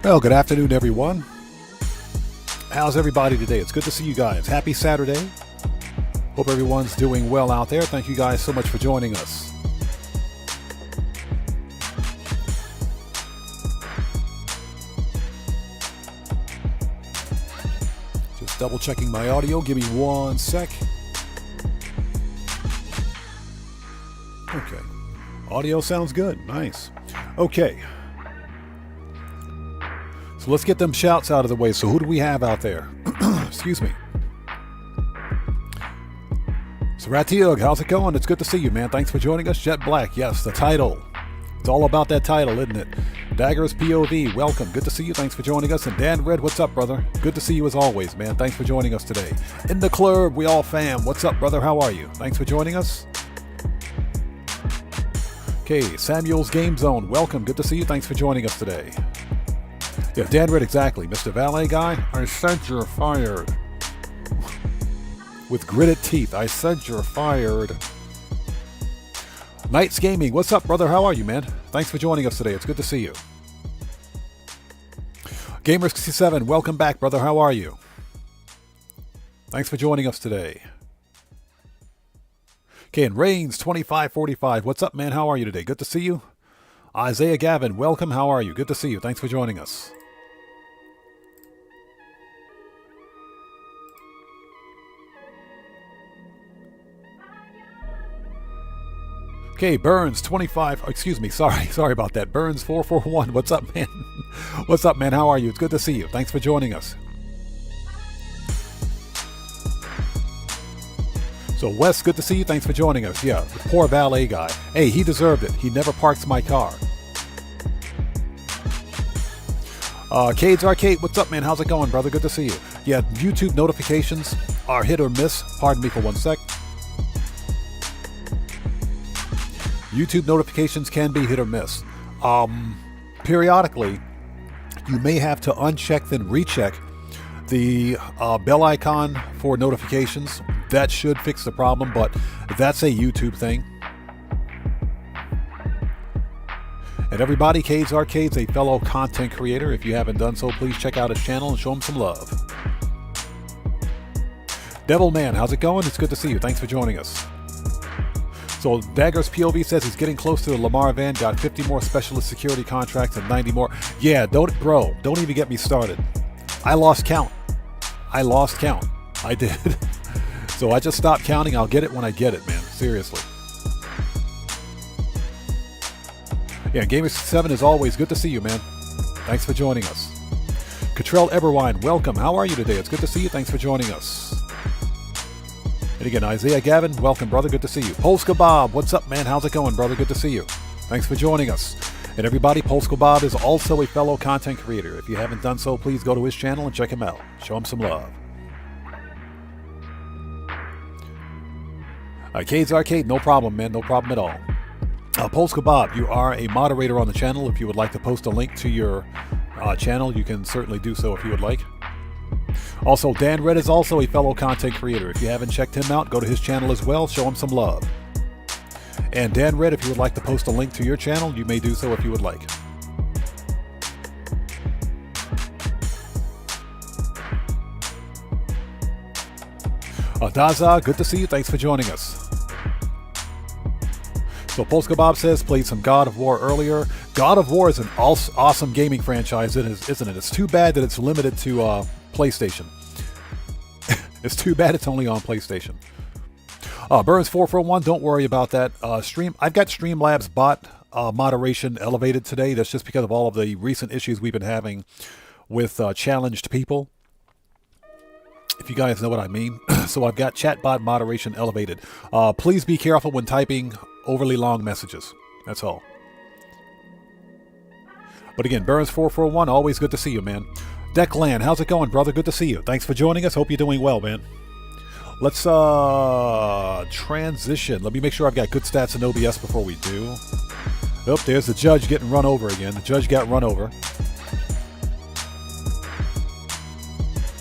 Well, good afternoon, everyone. How's everybody today? It's good to see you guys. Happy Saturday. Hope everyone's doing well out there. Thank you guys so much for joining us. Just double checking my audio. Give me one sec. Okay. Audio sounds good. Nice. Okay. So let's get them shouts out of the way. So who do we have out there? Excuse me. Saratiug, how's it going? It's good to see you, man. Thanks for joining us. Jet Black, yes, the title. It's all about that title, isn't it? Daggers POV, welcome. Good to see you. Thanks for joining us. And Dan Red, what's up, brother? Good to see you as always, man. Thanks for joining us today. In the club, we all fam. What's up, brother? How are you? Thanks for joining us. Okay, Samuel's Game Zone, welcome. Good to see you. Thanks for joining us today. Yeah, Dan Red, exactly. Mr. Valet Guy, I said you're fired. With gritted teeth, I said you're fired. Knights Gaming, what's up, brother? How are you, man? Thanks for joining us today. It's good to see you. Gamer67, welcome back, brother. How are you? Thanks for joining us today. Okay, and Reigns 2545, what's up, man? How are you today? Good to see you. Isaiah Gavin, welcome. How are you? Good to see you. Thanks for joining us. Okay, Burns 25, excuse me, sorry about that. Burns 441, what's up, man? What's up, man? How are you? It's good to see you. Thanks for joining us. So Wes, good to see you. Thanks for joining us. Yeah, the poor valet guy. Hey, he deserved it. He never parks my car. Cade's Arcade, what's up, man? How's it going, brother? Good to see you. Yeah, YouTube notifications are hit or miss. Pardon me for one sec. YouTube notifications can be hit or miss. Periodically, you may have to uncheck then recheck the bell icon for notifications. That should fix the problem, but that's a YouTube thing. And everybody, Cade's Arcade's a fellow content creator. If you haven't done so, please check out his channel and show him some love. Devilman, how's it going? It's good to see you. Thanks for joining us. So Daggers POV says he's getting close to the Lamar Van, got 50 more specialist security contracts and 90 more. Yeah, don't even get me started. I lost count. I did. So I just stopped counting. I'll get it when I get it, man. Seriously. Yeah, Gamer7 is always good to see you, man. Thanks for joining us. Cottrell Everwine, welcome. How are you today? It's good to see you. Thanks for joining us. And again, Isaiah Gavin, welcome, brother. Good to see you. Polska Bob, what's up, man? How's it going, brother? Good to see you. Thanks for joining us. And everybody, Polska Bob is also a fellow content creator. If you haven't done so, please go to his channel and check him out. Show him some love. Cade's Arcade, no problem, man. No problem at all. Polska Bob, you are a moderator on the channel. If you would like to post a link to your channel, you can certainly do so if you would like. Also, Dan Red is also a fellow content creator. If you haven't checked him out, go to his channel as well. Show him some love. And Dan Red, if you would like to post a link to your channel, you may do so if you would like. Daza, good to see you. Thanks for joining us. So Polska Bob says, played some God of War earlier. God of War is an awesome gaming franchise, isn't it? It's too bad that it's limited to PlayStation. It's too bad it's only on PlayStation. Burns441, don't worry about that. I've got Streamlabs bot moderation elevated today. That's just because of all of the recent issues we've been having with challenged people. If you guys know what I mean. So I've got chatbot moderation elevated. Please be careful when typing overly long messages. That's all. But again, Burns441, always good to see you, man. Declan, how's it going, brother? Good to see you. Thanks for joining us. Hope you're doing well, man. Let's transition. Let me make sure I've got good stats in OBS before we do. Oh, there's the judge getting run over again. The judge got run over.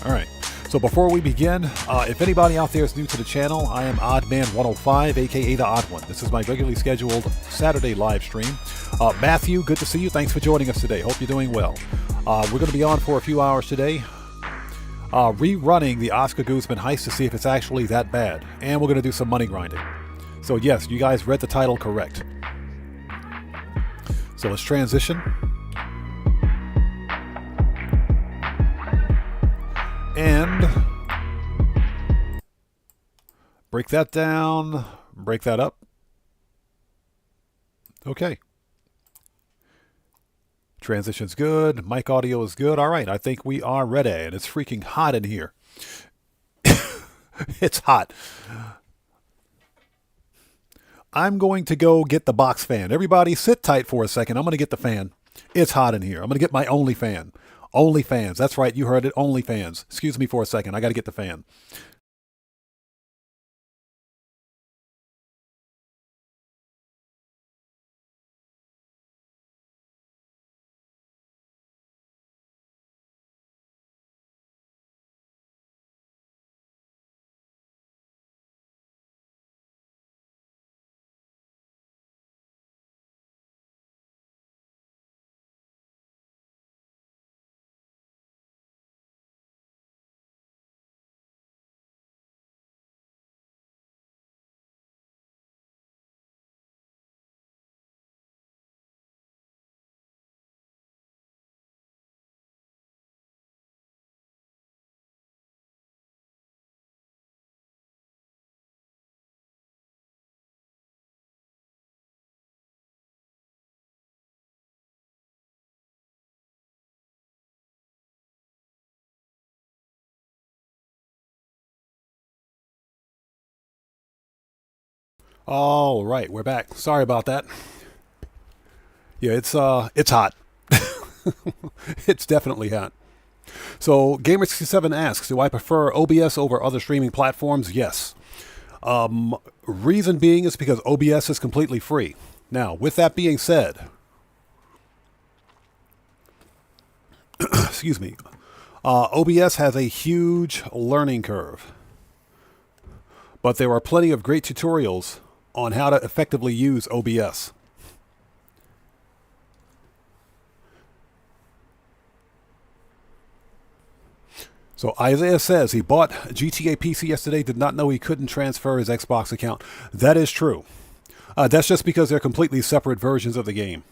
All right. So before we begin, if anybody out there is new to the channel, I am Oddman105, aka The Odd One. This is my regularly scheduled Saturday live stream. Matthew, good to see you. Thanks for joining us today. Hope you're doing well. We're going to be on for a few hours today, rerunning the Oscar Guzman heist to see if it's actually that bad. And we're going to do some money grinding. So yes, you guys read the title correct. So let's transition. And break that down, break that up. Okay. Transition's good. Mic audio is good. All right, I think we are ready. And it's freaking hot in here. It's hot. I'm going to go get the box fan. Everybody sit tight for a second. I'm going to get the fan. It's hot in here. I'm going to get my only fan. Only fans. That's right. You heard it. Only fans. Excuse me for a second. I got to get the fan. All right, we're back. Sorry about that. Yeah, it's hot. It's definitely hot. So Gamer67 asks, do I prefer OBS over other streaming platforms? Yes. Reason being is because OBS is completely free. Now, with that being said, excuse me, OBS has a huge learning curve. But there are plenty of great tutorials on how to effectively use OBS. So Isaiah says he bought GTA PC yesterday, did not know he couldn't transfer his Xbox account. That is true. That's just because they're completely separate versions of the game.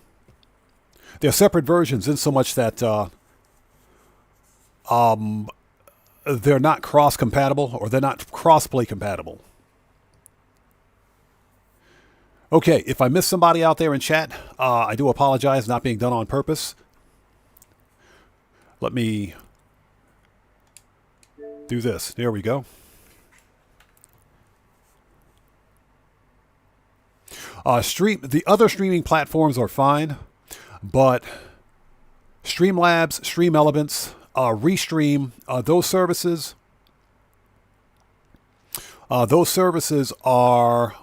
They're separate versions in so much that they're not cross-compatible, or they're not cross-play compatible. Okay, if I missed somebody out there in chat, I do apologize, not being done on purpose. Let me do this. There we go. The other streaming platforms are fine, but Streamlabs, StreamElements, Restream, those services are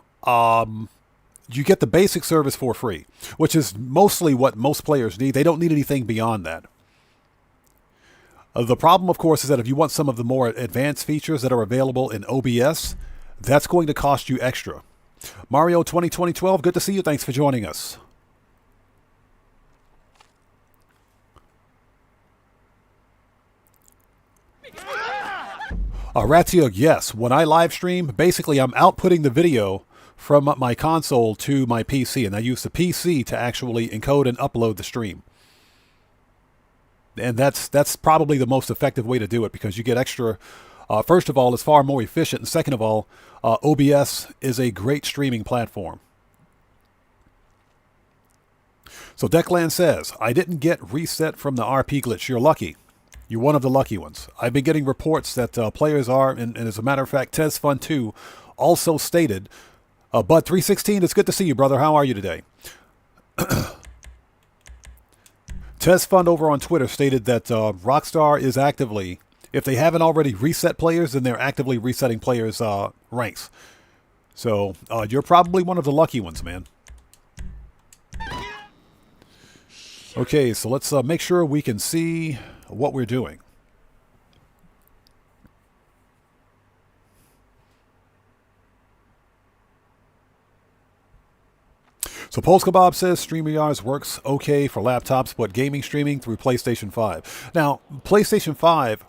you get the basic service for free, which is mostly what most players need. They don't need anything beyond that. The problem, of course, is that if you want some of the more advanced features that are available in OBS, that's going to cost you extra. Mario 2012, good to see you. Thanks for joining us. Ratio, yes. When I live stream, basically I'm outputting the video from my console to my PC, and I use the PC to actually encode and upload the stream. And that's probably the most effective way to do it, because you get extra. First of all, it's far more efficient, and second of all, OBS is a great streaming platform. So Declan says, I didn't get reset from the RP glitch. You're lucky. You're one of the lucky ones. I've been getting reports that players are, and as a matter of fact, TesFun2 also stated, Bud 316, it's good to see you, brother. How are you today? TesFund over on Twitter stated that Rockstar is actively, if they haven't already reset players, then they're actively resetting players' ranks. So you're probably one of the lucky ones, man. Okay, so let's make sure we can see what we're doing. So Polska Bob says StreamYards works okay for laptops, but gaming streaming through PlayStation 5. Now, PlayStation 5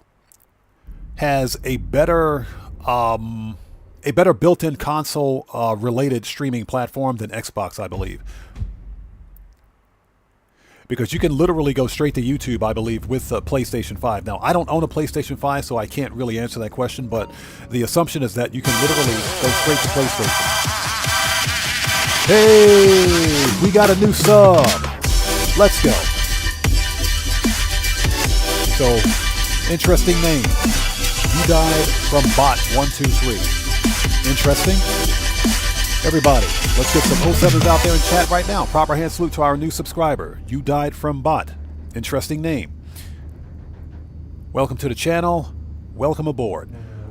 has a better built-in console related streaming platform than Xbox, I believe. Because you can literally go straight to YouTube, I believe, with the PlayStation 5. Now, I don't own a PlayStation 5, so I can't really answer that question, but the assumption is that you can literally go straight to PlayStation. Hey, we got a new sub. Let's go. So, interesting name. You died from bot 123. Interesting. Everybody, let's get some 07s out there in chat right now. Proper hand salute to our new subscriber. You died from bot. Interesting name. Welcome to the channel. Welcome aboard.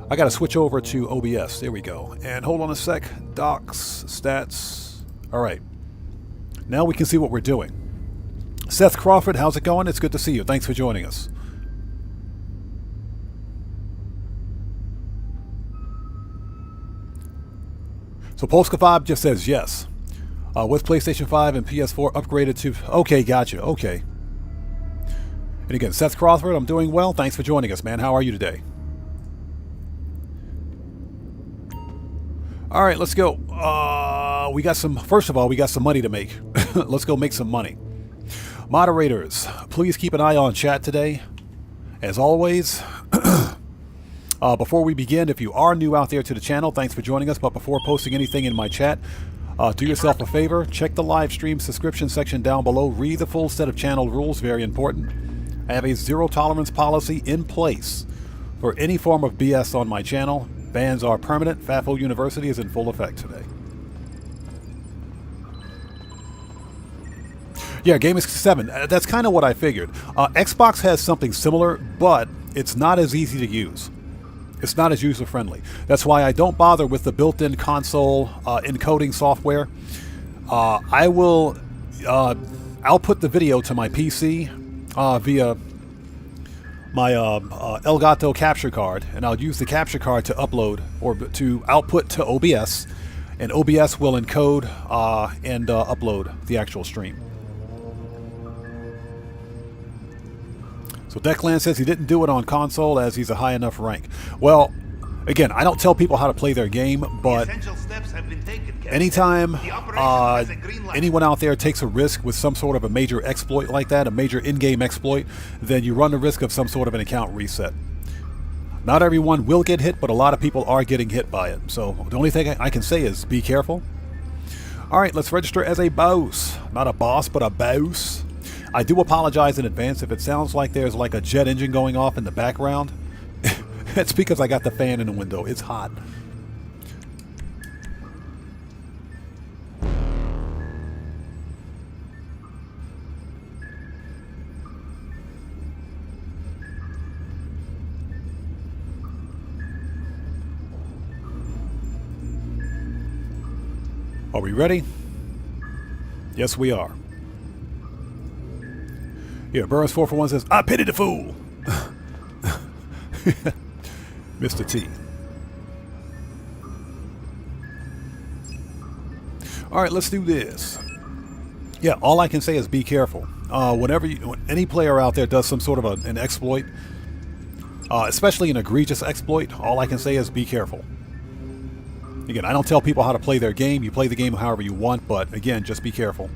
I got to switch over to OBS. There we go. And hold on a sec. Docs, stats. All right. Now we can see what we're doing. Seth Crawford, how's it going? It's good to see you. Thanks for joining us. So Polska 5 just says yes. With PlayStation 5 and PS4 upgraded to... Okay, gotcha. Okay. And again, Seth Crawford, I'm doing well. Thanks for joining us, man. How are you today? All right, let's go. We got some... First of all, we got some money to make. Let's go make some money. Moderators, please keep an eye on chat today. As always... before we begin, if you are new out there to the channel, thanks for joining us. But before posting anything in my chat, do yourself a favor. Check the live stream subscription section down below. Read the full set of channel rules. Very important. I have a zero tolerance policy in place for any form of BS on my channel. Bans are permanent. FAFO University is in full effect today. Yeah, Gaming 7. That's kind of what I figured. Xbox has something similar, but it's not as easy to use. It's not as user-friendly. That's why I don't bother with the built-in console encoding software. I will output the video to my PC via my Elgato capture card, and I'll use the capture card to upload or to output to OBS, and OBS will encode and upload the actual stream. So Declan says he didn't do it on console as he's a high enough rank. Well, again, I don't tell people how to play their game, but anytime anyone out there takes a risk with some sort of a major exploit like that, a major in-game exploit, then you run the risk of some sort of an account reset. Not everyone will get hit, but a lot of people are getting hit by it. So the only thing I can say is be careful. All right, let's register as a boss. Not a boss, but a boss. I do apologize in advance if it sounds like there's like a jet engine going off in the background. It's because I got the fan in the window. It's hot. Are we ready? Yes, we are. Yeah, Burns441 says, I pity the fool. Mr. T. All right, let's do this. Yeah, all I can say is be careful. When any player out there does some sort of an exploit, especially an egregious exploit, all I can say is be careful. Again, I don't tell people how to play their game. You play the game however you want, but again, just be careful.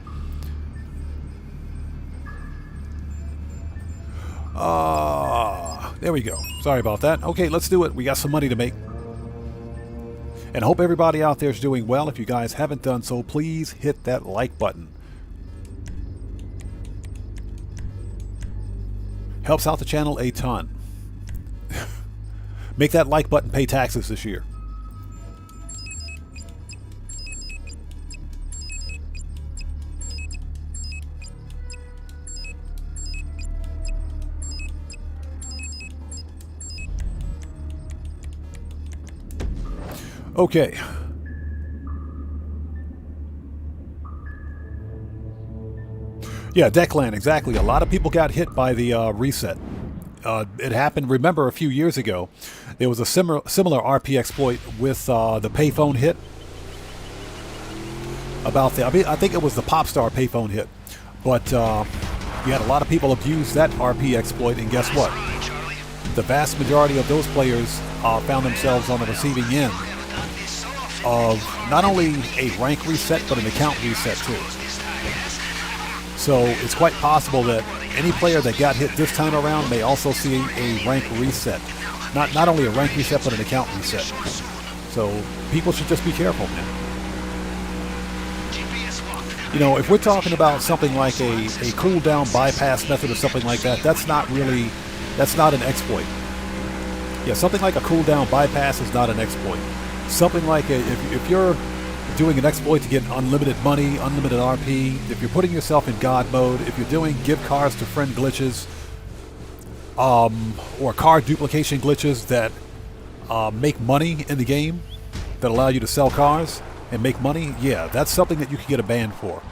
There we go. Sorry about that. Okay, let's do it. We got some money to make. And I hope everybody out there is doing well. If you guys haven't done so, please hit that like button. Helps out the channel a ton. Make that like button pay taxes this year. Okay. Yeah, Declan, exactly. A lot of people got hit by the reset. It happened, remember, a few years ago. There was a similar RP exploit with the payphone hit. about that. I mean, I think it was the Popstar payphone hit, but you had a lot of people abuse that RP exploit, and guess what? The vast majority of those players found themselves on the receiving end of not only a rank reset, but an account reset too. So it's quite possible that any player that got hit this time around may also see a rank reset. Not only a rank reset, but an account reset. So people should just be careful, man. You know, if we're talking about something like a cooldown bypass method or something like that, that's not an exploit. Yeah, something like a cooldown bypass is not an exploit. Something like if you're doing an exploit to get unlimited money, unlimited RP, if you're putting yourself in God mode, if you're doing give cars to friend glitches, or car duplication glitches that make money in the game, that allow you to sell cars and make money, yeah, that's something that you can get a ban for.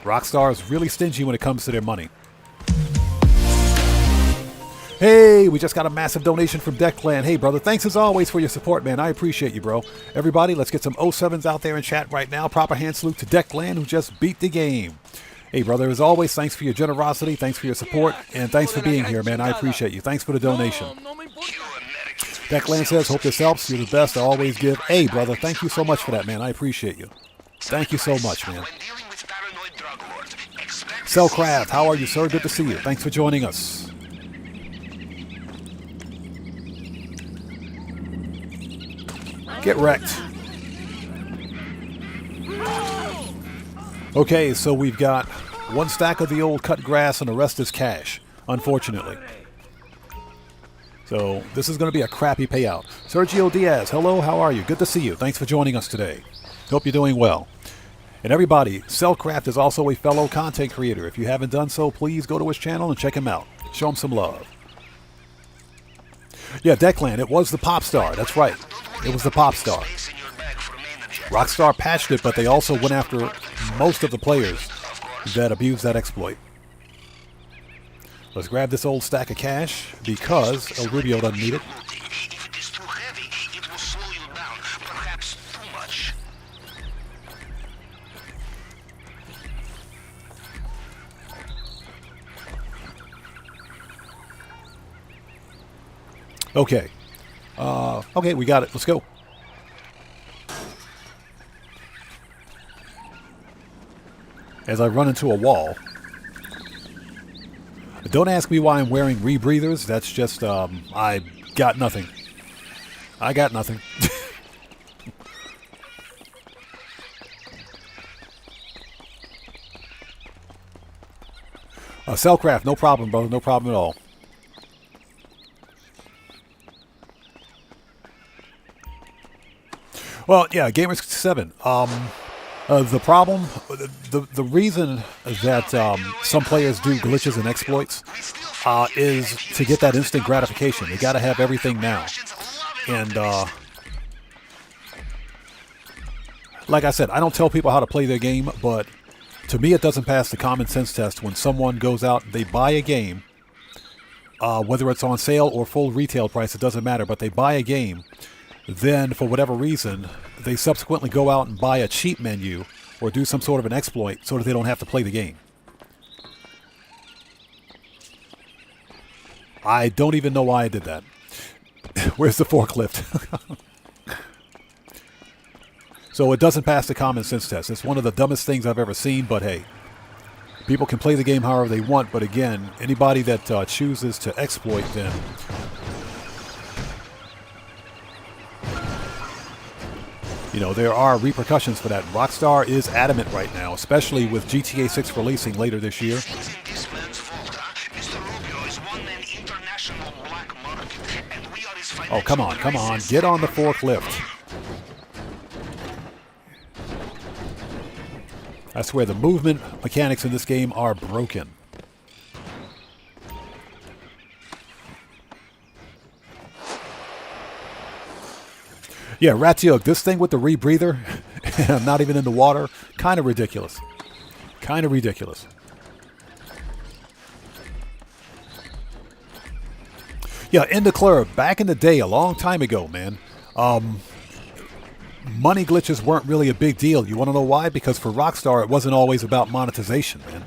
Rockstar is really stingy when it comes to their money. Hey, we just got a massive donation from Declan. Hey, brother, thanks as always for your support, man. I appreciate you, bro. Everybody, let's get some 07s out there in chat right now. Proper hand salute to Declan, who just beat the game. Hey, brother, as always, thanks for your generosity, thanks for your support, and thanks for being here, man. I appreciate you. Thanks for the donation. Declan says, hope this helps. You're the best. I always give. Hey, brother, thank you so much for that, man. I appreciate you. Thank you so much, man. Cellcraft, how are you, sir? Good to see you. Thanks for joining us. Get wrecked. Okay, so we've got one stack of the old cut grass and the rest is cash, unfortunately. So this is going to be a crappy payout. Sergio Diaz, hello, how are you? Good to see you. Thanks for joining us today. Hope you're doing well. And everybody, Cellcraft is also a fellow content creator. If you haven't done so, please go to his channel and check him out. Show him some love. Yeah, Declan, it was the Popstar. That's right. It was the Popstar. Rockstar patched it, but they also went after most of the players that abused that exploit. Let's grab this old stack of cash because El Rubio doesn't need it. Okay. Okay, we got it. Let's go. As I run into a wall. Don't ask me why I'm wearing rebreathers. That's just, I got nothing. I got nothing. Cellcraft, no problem, brother. No problem at all. Well, yeah, Gamers7. The problem, the reason that some players do glitches and exploits is to get that instant gratification. They got to have everything now. And like I said, I don't tell people how to play their game, but to me it doesn't pass the common sense test when someone goes out, they buy a game, whether it's on sale or full retail price, it doesn't matter, but they buy a game. Then, for whatever reason, they subsequently go out and buy a cheat menu or do some sort of an exploit so that they don't have to play the game. I don't even know why I did that. Where's the forklift? So it doesn't pass the common sense test. It's one of the dumbest things I've ever seen, but hey, people can play the game however they want, but again, anybody that chooses to exploit them, you know, there are repercussions for that. Rockstar is adamant right now, especially with GTA 6 releasing later this year. Oh, come on, come on. Get on the forklift. I swear, the movement mechanics in this game are broken. Yeah, Ratiok, this thing with the rebreather, and I'm not even in the water, kind of ridiculous. Kind of ridiculous. Yeah, Indeclare, back in the day, a long time ago, man. money glitches weren't really a big deal. You want to know why? Because for Rockstar, it wasn't always about monetization, man.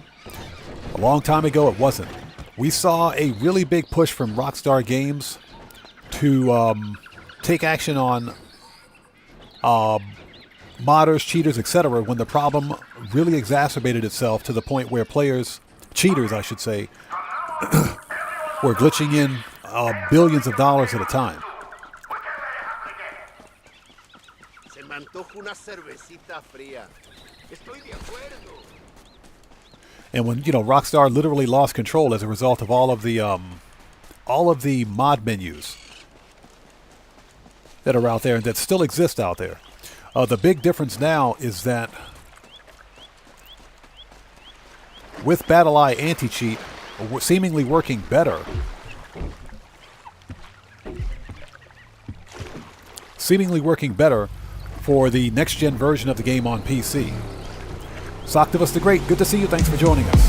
A long time ago, it wasn't. We saw a really big push from Rockstar Games to take action on modders, cheaters, etc. when the problem really exacerbated itself to the point where players, cheaters I should say, were glitching in billions of dollars at a time. And when, you know, Rockstar literally lost control as a result of all of the mod menus that are out there and that still exist out there. The big difference now is that with BattlEye anti-cheat seemingly working better, for the next-gen version of the game on PC. Socktivus the Great, good to see you. Thanks for joining us.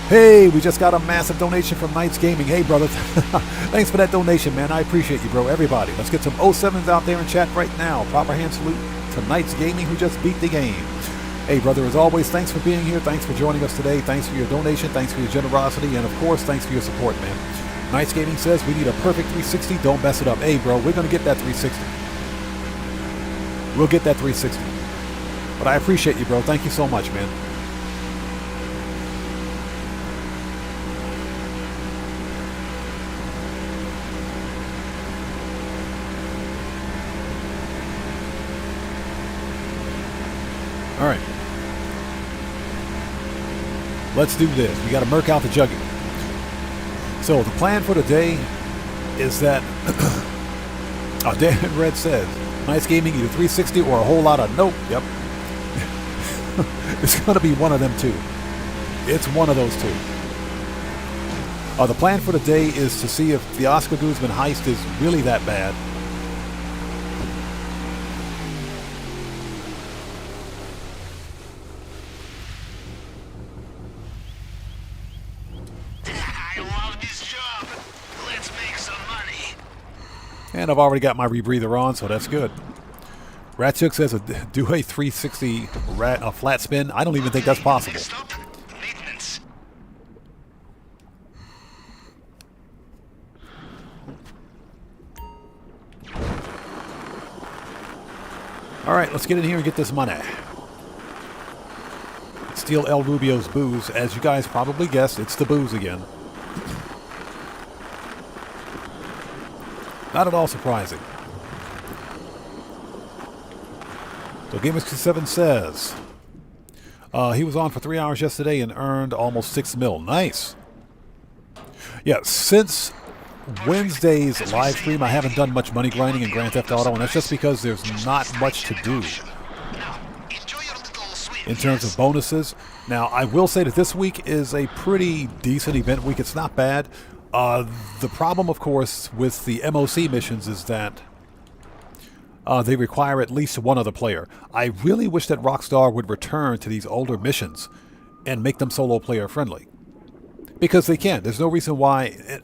Hey, we just got a massive donation from Knights Gaming. Hey, brother. Thanks for that donation, man. I appreciate you, bro. Everybody, let's get some 07s out there in chat right now. Proper hand salute to Knights Gaming, who just beat the game. Hey, brother, as always, thanks for being here. Thanks for joining us today. Thanks for your donation. Thanks for your generosity. And, of course, thanks for your support, man. Knights Gaming says we need a perfect 360. Don't mess it up. Hey, bro, we're going to get that 360. We'll get that 360. But I appreciate you, bro. Thank you so much, man. All right. Let's do this. We got to murk out the juggy. So the plan for today is that Dan Red says, Nice Gaming, either 360 or a whole lot of nope. Yep. It's going to be one of them two. It's one of those two. The plan for today is to see if the Oscar Guzman heist is really that bad. I love this job. Let's make some money. And I've already got my rebreather on, so that's good. Ratchuk says, do a 360 flat spin. I don't even think that's possible. All right, let's get in here and get this money. Steal El Rubio's booze. As you guys probably guessed, it's the booze again. Not at all surprising. So Gamer67 says, he was on for 3 hours yesterday and earned almost 6 mil. Nice. Yeah, since Wednesday's live stream, I haven't done much money grinding in Grand Theft Auto, and that's just because there's not much to do in terms of bonuses. Now, I will say that this week is a pretty decent event week. It's not bad. The problem, of course, with the MOC missions is that they require at least one other player. I really wish that Rockstar would return to these older missions and make them solo player friendly. Because they can. There's no reason why,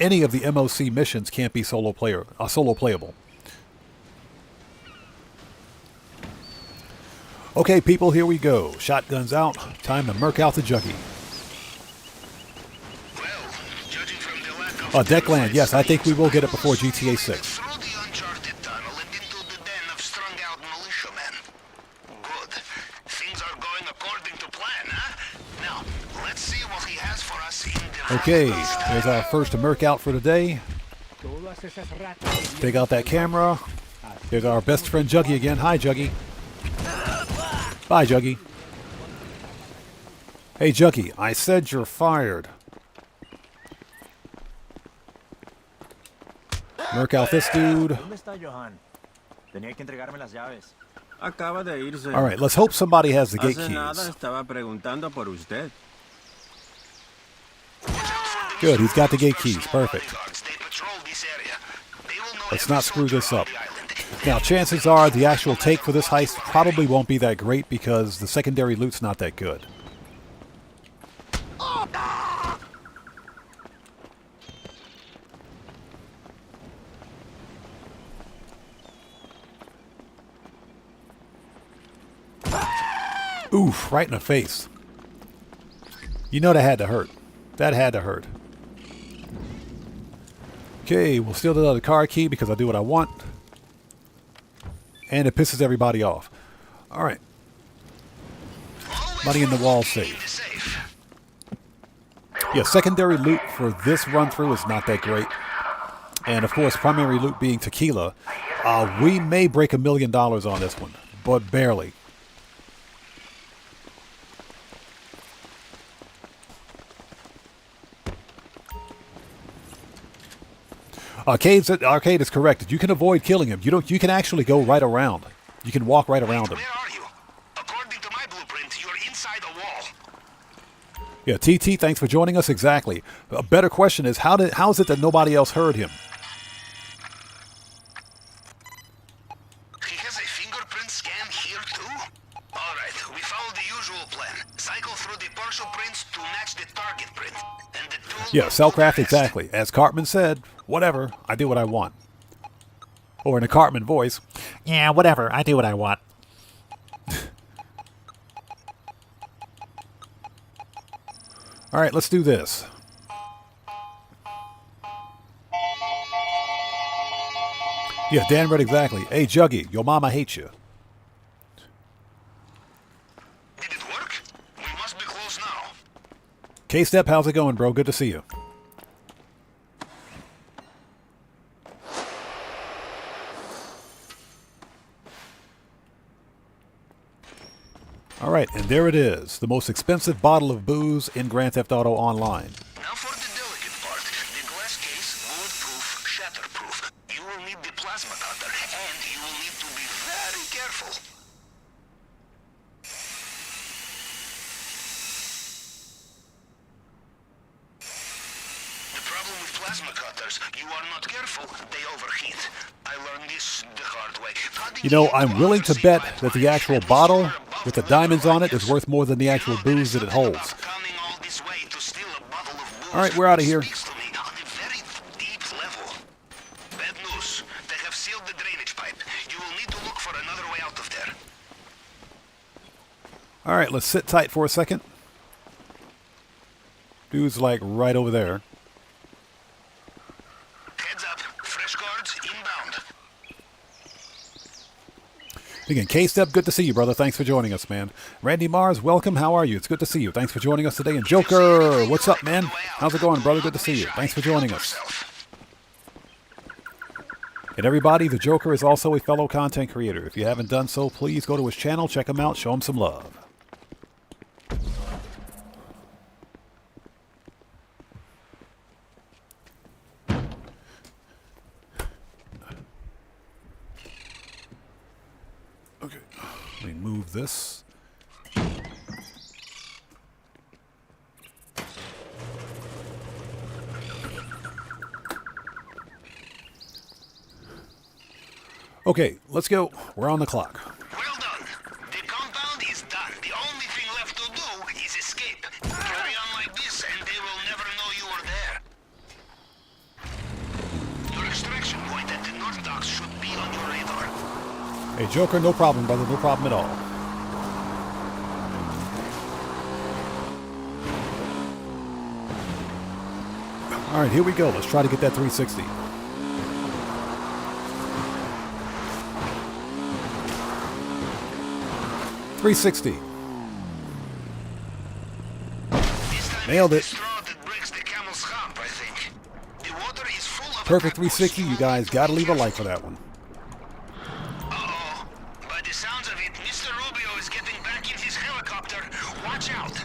any of the MOC missions can't be solo playable. Okay, people, here we go. Shotguns out. Time to murk out the juggy. Deckland, yes, I think we will get it before GTA 6. Okay, there's our first murk out for today. Take out that camera. There's our best friend Juggy again. Hi, Juggy. Bye, Juggy. Hey, Juggy, I said you're fired. Murk out this dude. Alright, let's hope somebody has the gate keys. Good, he's got the gate keys. Perfect. Let's not screw this up. Now, chances are the actual take for this heist probably won't be that great because the secondary loot's not that good. Oof, right in the face. You know that had to hurt. That had to hurt. Okay, we'll steal another car key because I do what I want. And it pisses everybody off. Alright. Money in the wall safe. Yeah, secondary loot for this run through is not that great. And of course, primary loot being tequila. We may break $1 million on this one, but barely. Arcade is correct. You can avoid killing him. You can actually go right around. You can walk right around him. Where are you? According to my blueprint, you're inside a wall. Yeah, TT, thanks for joining us. Exactly. A better question is, how is it that nobody else heard him? He has a fingerprint scan here too? Alright, we follow the usual plan. Cycle through the partial prints to match the target print. And the tool Yeah, Cellcraft, exactly. As Cartman said, whatever, I do what I want. Or in a Cartman voice, yeah, whatever, I do what I want. Alright, let's do this. Yeah, Dan read exactly. Hey, Juggy, your mama hates you. Did it work? We must be close now. K-Step, how's it going, bro? Good to see you. Alright, and there it is. The most expensive bottle of booze in Grand Theft Auto Online. Now for the delicate part. The glass case, bulletproof, shatterproof. You will need the plasma cutter, and you will need to be very careful. The problem with plasma cutters, you are not careful, they overheat. I learned this the hard way. You know, I'm willing to bet that the actual bottle with the diamonds on it is worth more than the actual booze that it holds. Alright, we're out of here. Alright, let's sit tight for a second. Dude's like right over there. Heads up, fresh guards inbound. Again, K-Step, good to see you, brother. Thanks for joining us, man. Randy Mars, welcome. How are you? It's good to see you. Thanks for joining us today. And Joker, what's up, man? How's it going, brother? Good to see you. Thanks for joining us. And everybody, the Joker is also a fellow content creator. If you haven't done so, please go to his channel, check him out, show him some love. Okay, let me move this. Okay, let's go. We're on the clock. Well done. The compound is done. The only thing left to do is escape. Carry on like this and they will never know you were there. Your extraction point at the North Docks should be on your radar. Hey, Joker, no problem, brother. No problem at all. All right, here we go. Let's try to get that 360. .360. Nailed it. Perfect 360. You guys got to leave a like for that one. Uh-oh. By the sounds of it, Mr. Rubio is getting back in his helicopter. Watch out.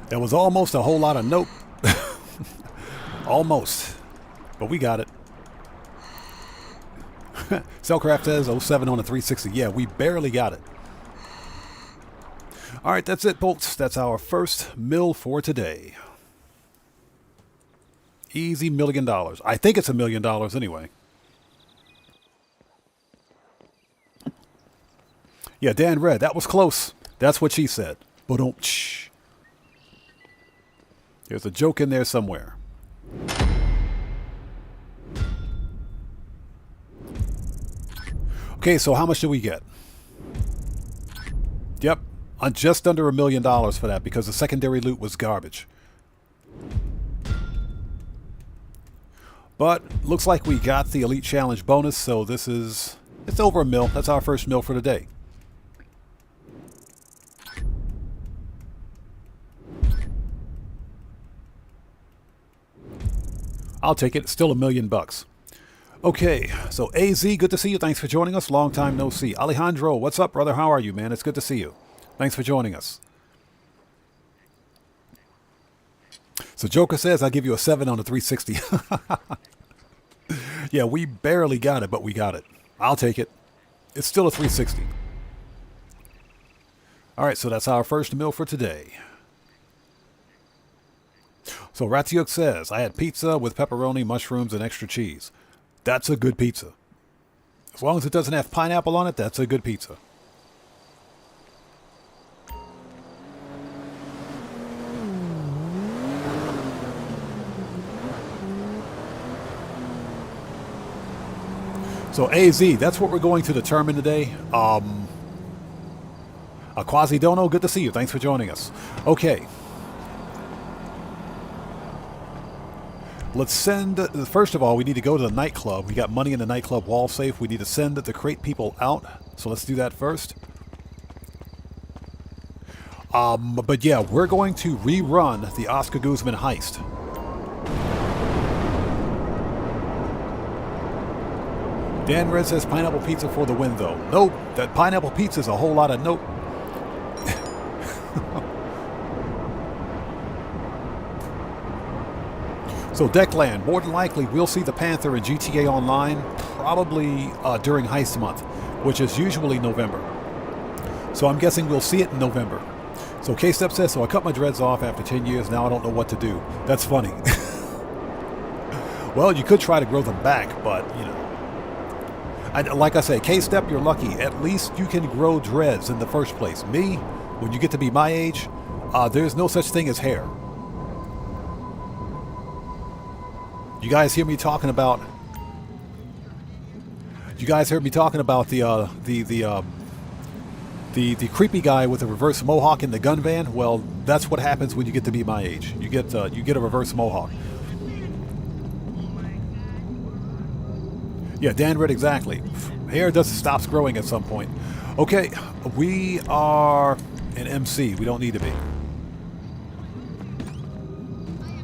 That was almost a whole lot of nope. Almost. But we got it. Cellcraft says 07 on a 360. Yeah, we barely got it. All right, that's it, folks. That's our first mill for today. Easy $1 million. I think it's $1 million anyway. Yeah, Dan Red, that was close. That's what she said. But don't shh. There's a joke in there somewhere. Okay, so how much do we get? Yep, on just under $1 million for that because the secondary loot was garbage. But looks like we got the Elite Challenge bonus, so this is... it's over $1 mil. That's our first mil for the day. I'll take it. It's still $1 million. Okay, so AZ, good to see you. Thanks for joining us. Long time no see. Alejandro, what's up, brother? How are you, man? It's good to see you. Thanks for joining us. So Joker says, I'll give you a 7 on the 360. Yeah, we barely got it, but we got it. I'll take it. It's still a 360. All right, so that's our first meal for today. So Ratsiuk says, I had pizza with pepperoni, mushrooms, and extra cheese. That's a good pizza. As long as it doesn't have pineapple on it, that's a good pizza. So AZ, that's what we're going to determine today. Quasi-Dono, good to see you. Thanks for joining us. Okay. Let's send, first of all, we need to go to the nightclub. We got money in the nightclub wall safe. We need to send the crate people out. So let's do that first. But yeah, we're going to rerun the Oscar Guzman heist. Dan Red says pineapple pizza for the win, though. Nope, that pineapple pizza is a whole lot of nope. So Declan, more than likely we'll see the Panther in GTA Online probably during Heist Month, which is usually November. So I'm guessing we'll see it in November. So K-Step says, so I cut my dreads off after 10 years, now I don't know what to do. That's funny. Well, you could try to grow them back, but, you know. Like I say, K-Step, you're lucky. At least you can grow dreads in the first place. Me, when you get to be my age, there's no such thing as hair. You guys hear me talking about? You guys heard me talking about the creepy guy with the reverse mohawk in the gun van? Well, that's what happens when you get to be my age. You get a reverse mohawk. Yeah, Dan Red, exactly. Hair just stops growing at some point. Okay, we are an MC. We don't need to be.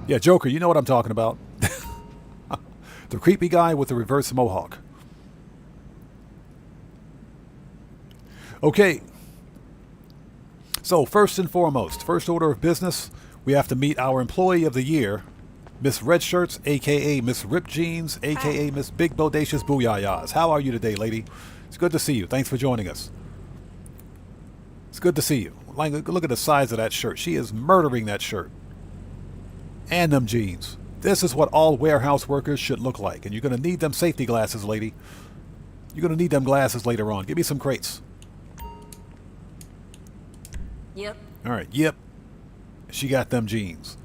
Yeah, Joker, you know what I'm talking about. The creepy guy with the reverse mohawk. Okay. So first and foremost, first order of business, we have to meet our employee of the year, Miss Red Shirts, a.k.a. Miss Ripped Jeans, a.k.a. Miss Big Bodacious Booyayas. How are you today, lady? It's good to see you. Thanks for joining us. It's good to see you. Like, look at the size of that shirt. She is murdering that shirt. And them jeans. This is what all warehouse workers should look like. And you're going to need them safety glasses, lady. You're going to need them glasses later on. Give me some crates. Yep. All right, yep. She got them jeans.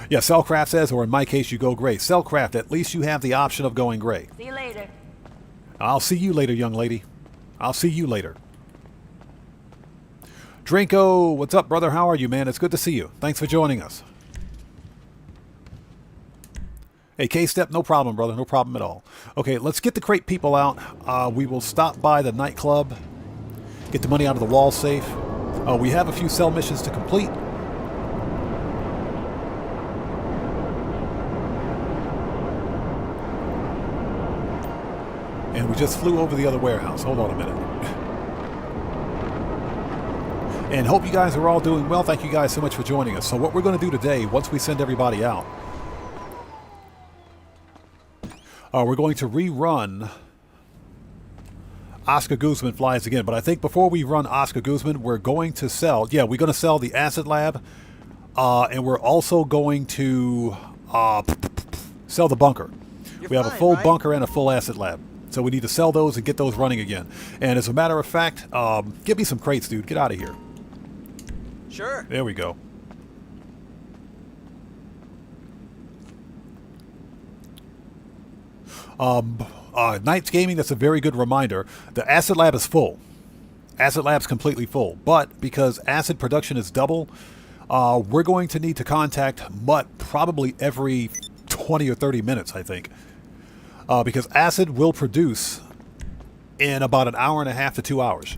Yeah, Cellcraft says, or in my case, you go gray. Cellcraft, at least you have the option of going gray. See you later. I'll see you later, young lady. I'll see you later. Drinko, what's up, brother? How are you, man? It's good to see you. Thanks for joining us. Hey, K-Step, no problem, brother. No problem at all. Okay, let's get the crate people out. We will stop by the nightclub, get the money out of the wall safe. We have a few cell missions to complete. And we just flew over the other warehouse. Hold on a minute. And hope you guys are all doing well. Thank you guys so much for joining us. So what we're going to do today, once we send everybody out, we're going to rerun Oscar Guzman Flies Again. But I think before we run Oscar Guzman, we're going to sell, we're going to sell the Acid Lab. And we're also going to sell the bunker. We have a full bunker and a full Acid Lab. So we need to sell those and get those running again. And as a matter of fact, give me some crates, dude. Get out of here. Sure. There we go. Knights Gaming, that's a very good reminder. The Acid Lab is full. Acid Lab's completely full. But because acid production is double, we're going to need to contact Mutt probably every 20 or 30 minutes, I think. Because acid will produce in about an hour and a half to 2 hours.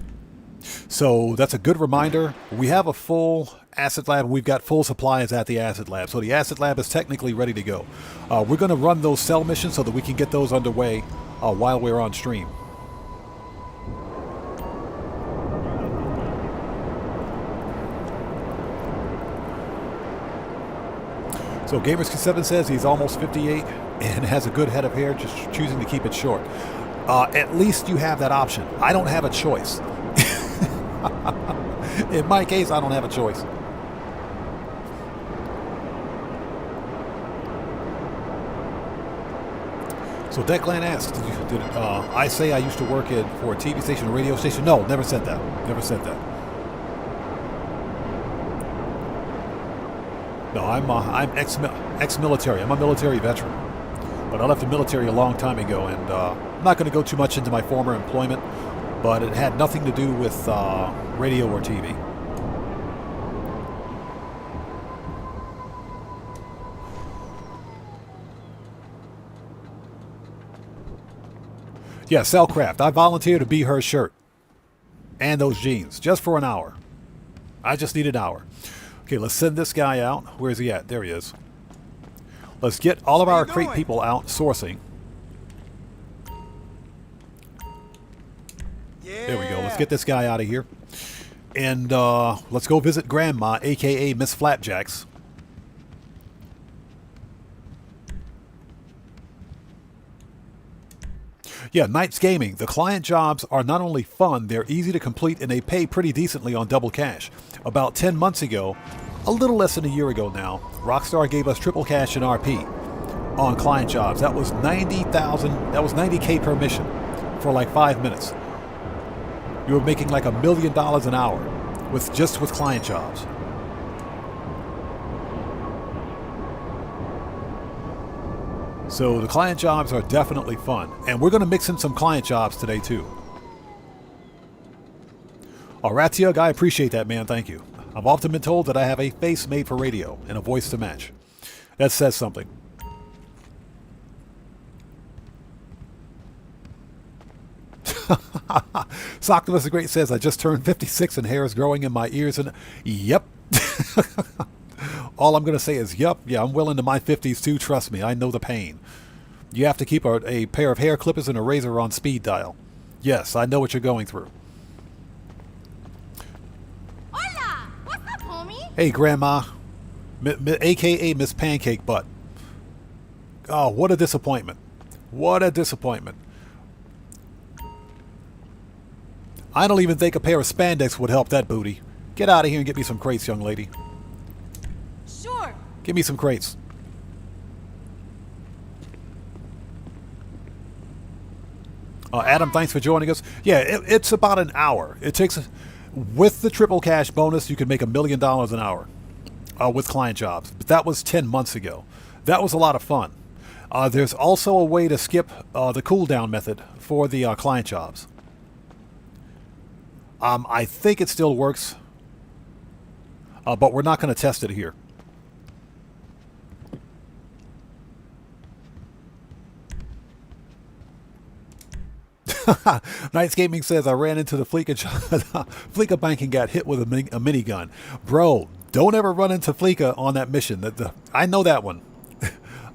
So that's a good reminder. We have a full Acid Lab. We've got full supplies at the Acid Lab. So the Acid Lab is technically ready to go. We're going to run those cell missions so that we can get those underway while we're on stream. So Gamersky7 says he's almost 58 and has a good head of hair, just choosing to keep it short. At least you have that option. I don't have a choice. In my case, I don't have a choice. So Declan asked, did I say I used to work for a TV station, a radio station? No, never said that. Never said that. No, I'm ex-military. I'm a military veteran. But I left the military a long time ago, and I'm not going to go too much into my former employment, but it had nothing to do with radio or TV. Yeah, Cellcraft. I volunteered to be her shirt and those jeans just for an hour. I just need an hour. Okay, let's send this guy out. Where is he at? There he is. Let's get all of our crate people out sourcing. Yeah. There we go. Let's get this guy out of here. And let's go visit Grandma, a.k.a. Miss Flapjacks. Yeah, Knights Gaming. The client jobs are not only fun, they're easy to complete, and they pay pretty decently on double cash. About 10 months ago, a little less than a year ago now, Rockstar gave us triple cash in RP on client jobs. That was 90,000. That was 90K per mission for like 5 minutes. You were making like $1 million an hour with client jobs. So the client jobs are definitely fun, and we're going to mix in some client jobs today too. Ratiug, I appreciate that, man. Thank you. I've often been told that I have a face made for radio and a voice to match. That says something. Sockless the Great says, I just turned 56 and hair is growing in my ears and... Yep. All I'm going to say is, yep, yeah, I'm well into my 50s too, trust me, I know the pain. You have to keep a pair of hair clippers and a razor on speed dial. Yes, I know what you're going through. Hola! What's up, homie? Hey, Grandma. A.K.A. Miss Pancake Butt. Oh, what a disappointment. What a disappointment. I don't even think a pair of spandex would help that booty. Get out of here and get me some crates, young lady. Sure. Give me some crates. Adam, thanks for joining us. Yeah, it's about an hour. It takes, with the triple cash bonus, you can make $1 million an hour with client jobs. But that was 10 months ago. That was a lot of fun. There's also a way to skip the cooldown method for the client jobs. I think it still works, but we're not going to test it here. Knights Gaming says, I ran into the Fleeca bank and got hit with a minigun. Bro, don't ever run into Fleeca on that mission. I know that one.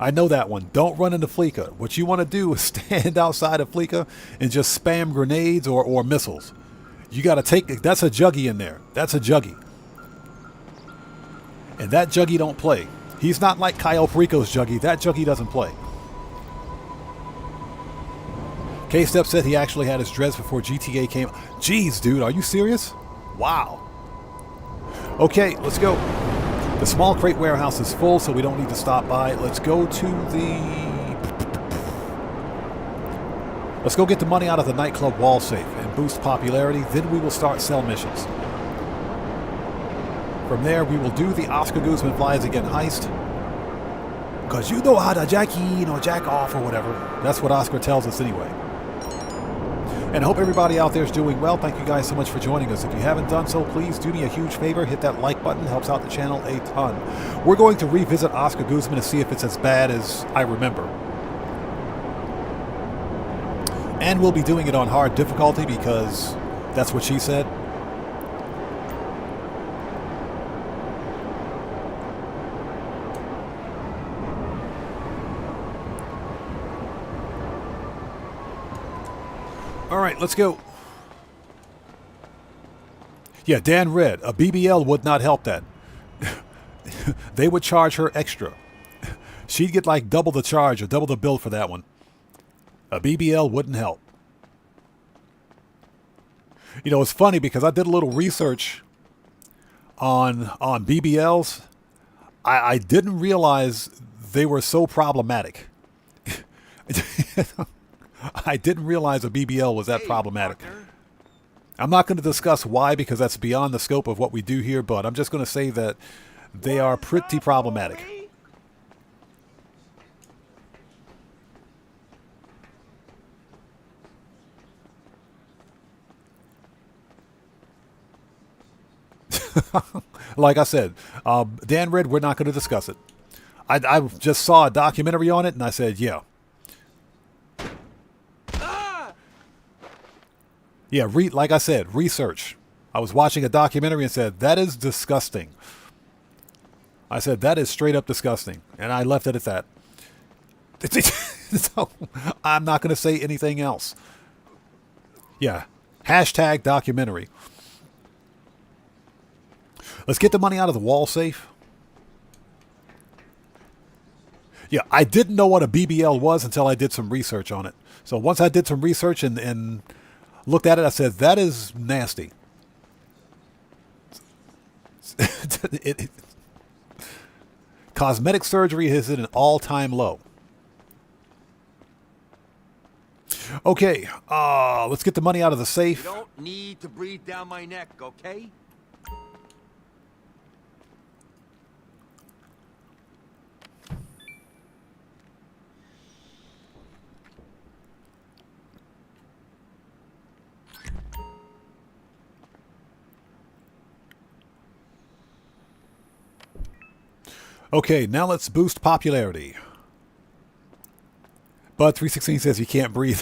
I know that one. Don't run into Fleeca. What you want to do is stand outside of Fleeca and just spam grenades or missiles. You got to take... That's a juggy in there. That's a juggy. And that juggy don't play. He's not like Cayo Perico's juggy. That juggy doesn't play. K-Step said he actually had his dreads before GTA came. Jeez, dude, are you serious? Wow. Okay, let's go. The small crate warehouse is full, so we don't need to stop by. Let's go to the... Let's go get the money out of the nightclub wall safe and boost popularity. Then we will start cell missions. From there, we will do the Oscar Guzman Flies Again heist. Because you know how to jack in or jack off or whatever. That's what Oscar tells us anyway. And I hope everybody out there is doing well. Thank you guys so much for joining us. If you haven't done so, please do me a huge favor. Hit that like button. Helps out the channel a ton. We're going to revisit Oscar Guzman and see if it's as bad as I remember. And we'll be doing it on hard difficulty because that's what she said. All right, let's go. Yeah, Dan read. A BBL would not help that. They would charge her extra. She'd get like double the charge or double the bill for that one. A BBL wouldn't help. You know, it's funny because I did a little research on BBLs. I didn't realize they were so problematic. I didn't realize a BBL was that problematic. I'm not going to discuss why because that's beyond the scope of what we do here, but I'm just going to say that they are pretty problematic. Like I said, Dan read, we're not going to discuss it. I just saw a documentary on it and I said, yeah. Yeah, like I said, research. I was watching a documentary and said, that is disgusting. I said, that is straight up disgusting. And I left it at that. So, I'm not going to say anything else. Yeah, hashtag documentary. Let's get the money out of the wall safe. Yeah, I didn't know what a BBL was until I did some research on it. So once I did some research and looked at it, I said, that is nasty. Cosmetic surgery is at an all-time low. Okay, let's get the money out of the safe. You don't need to breathe down my neck, okay? Okay, now let's boost popularity. Bud 316 says you can't breathe.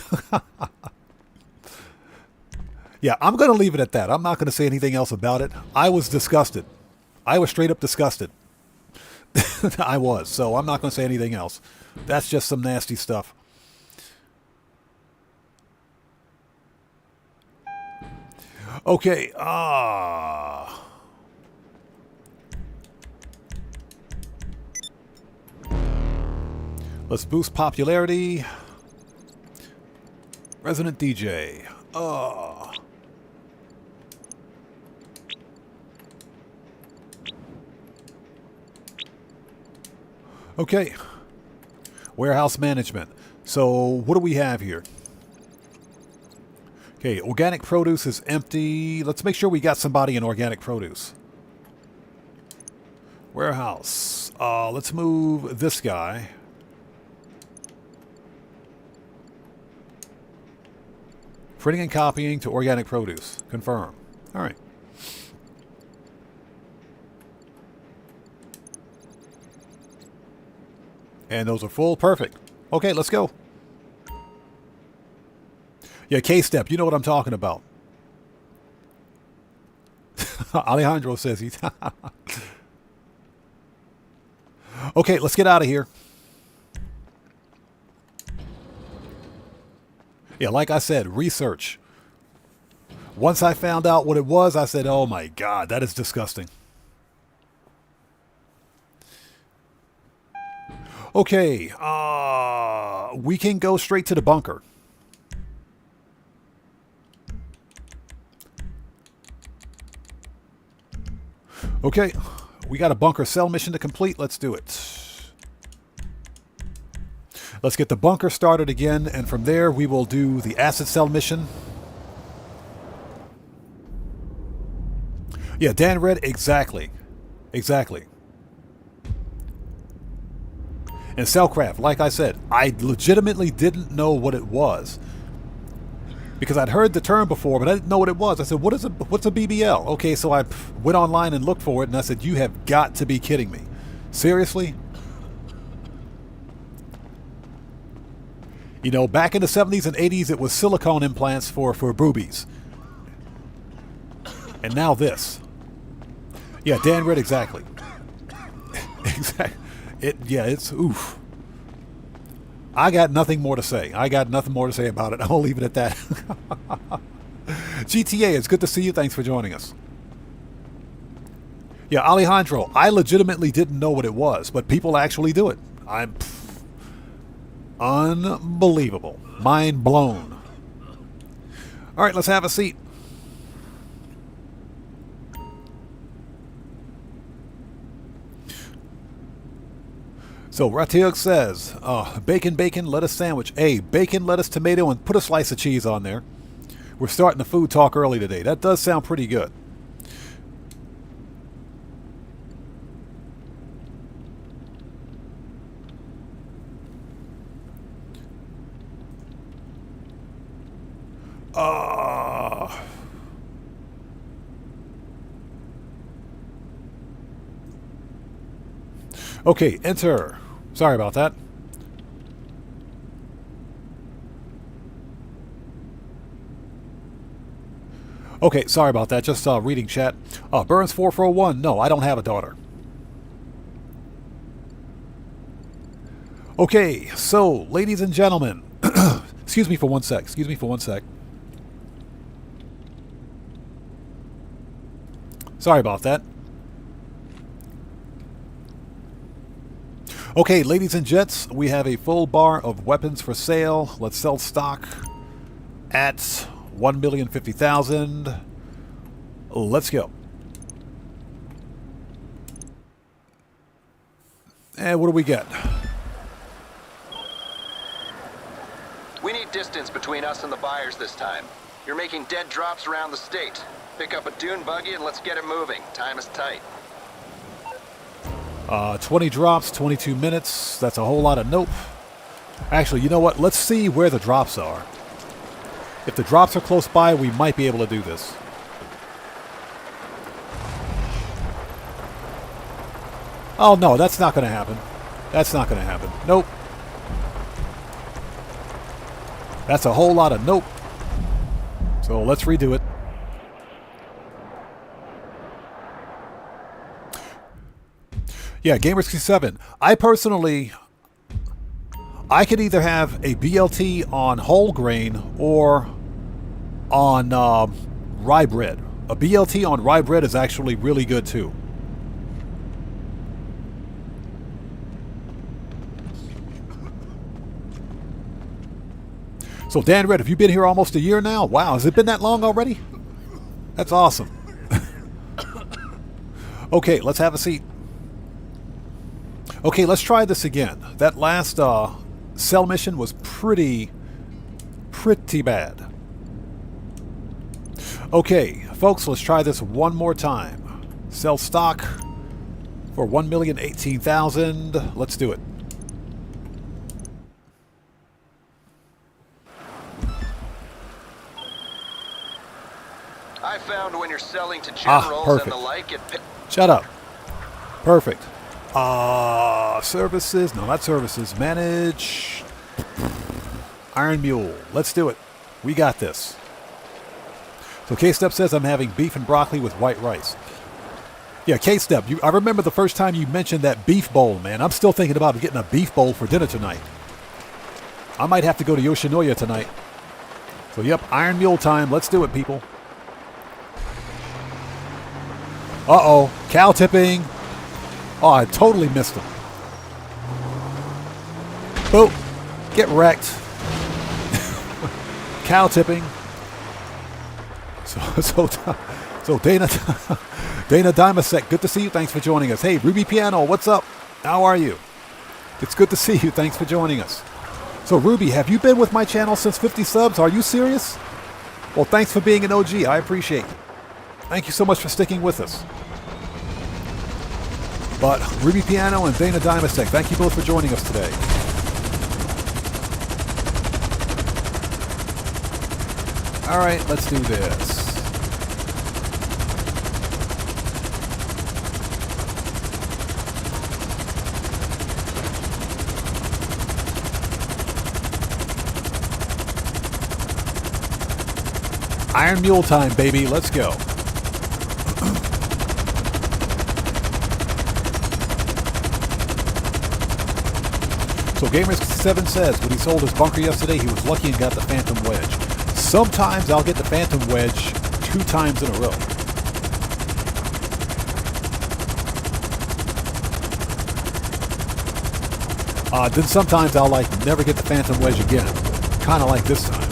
Yeah, I'm going to leave it at that. I'm not going to say anything else about it. I was disgusted. I was straight up disgusted. I was, so I'm not going to say anything else. That's just some nasty stuff. Okay, let's boost popularity. Resident DJ. Okay. Warehouse management. So what do we have here? Okay, organic produce is empty. Let's make sure we got somebody in organic produce. Warehouse. Let's move this guy. Printing and copying to organic produce. Confirm. All right. And those are full. Perfect. Okay, let's go. Yeah, K-Step. You know what I'm talking about. Alejandro says he's... Okay, let's get out of here. Yeah, like I said, research. Once I found out what it was, I said, oh my God, that is disgusting. Okay, we can go straight to the bunker. Okay, we got a bunker cell mission to complete. Let's do it. Let's get the bunker started again, and from there we will do the acid cell mission. Yeah, Dan read exactly. Exactly. And Cellcraft, like I said, I legitimately didn't know what it was. Because I'd heard the term before, but I didn't know what it was. I said, what's a BBL? Okay, so I went online and looked for it, and I said, you have got to be kidding me. Seriously? You know, back in the 70s and 80s, it was silicone implants for boobies. And now this. Yeah, Dan Red, exactly. Exactly. It's oof. I got nothing more to say. I got nothing more to say about it. I'll leave it at that. GTA, it's good to see you. Thanks for joining us. Yeah, Alejandro, I legitimately didn't know what it was, but people actually do it. Unbelievable. Mind blown. All right, let's have a seat. So Ratiuk says, bacon, lettuce sandwich. Hey, bacon, lettuce, tomato, and put a slice of cheese on there. We're starting the food talk early today. That does sound pretty good. Okay, enter. Sorry about that. Okay, sorry about that. Just reading chat. Burns 4401. No, I don't have a daughter. Okay, so, ladies and gentlemen. Excuse me for one sec. Excuse me for one sec. Sorry about that. Okay, ladies and gents, we have a full bar of weapons for sale. Let's sell stock at 1,050,000. Let's go. And what do we get? We need distance between us and the buyers this time. You're making dead drops around the state. Pick up a dune buggy and let's get it moving. Time is tight. 20 drops, 22 minutes. That's a whole lot of nope. Actually, you know what? Let's see where the drops are. If the drops are close by, we might be able to do this. Oh, no, that's not going to happen. That's not going to happen. Nope. That's a whole lot of nope. So let's redo it. Yeah, Gamer67. I personally, I could either have a BLT on whole grain or on rye bread. A BLT on rye bread is actually really good too. So Dan Red, have you been here almost a year now? Wow, has it been that long already? That's awesome. Okay, let's have a seat. Okay, let's try this again. That last cell mission was pretty bad. Okay, folks, let's try this one more time. Sell stock for 1,018,000. Let's do it. I found when you're selling to generals and the like, Shut up. Perfect. Services. No, not services. Manage. Iron Mule. Let's do it. We got this. So K-Step says I'm having beef and broccoli with white rice. Yeah, K-Step, I remember the first time you mentioned that beef bowl, man. I'm still thinking about getting a beef bowl for dinner tonight. I might have to go to Yoshinoya tonight. So, yep, Iron Mule time. Let's do it, people. Uh-oh. Cow tipping. Oh, I totally missed him. Boop. Get wrecked. Cow tipping. So Dana Dimasek, good to see you. Thanks for joining us. Hey, Ruby Piano, what's up? How are you? It's good to see you. Thanks for joining us. So Ruby, have you been with my channel since 50 subs? Are you serious? Well, thanks for being an OG. I appreciate it. Thank you so much for sticking with us. But Ruby Piano and Dana Dimastech, thank you both for joining us today. All right, let's do this. Iron Mule time, baby. Let's go. So Gamer67 says, when he sold his bunker yesterday, he was lucky and got the Phantom Wedge. Sometimes I'll get the Phantom Wedge 2 times in a row. Then sometimes I'll like never get the Phantom Wedge again. Kind of like this time.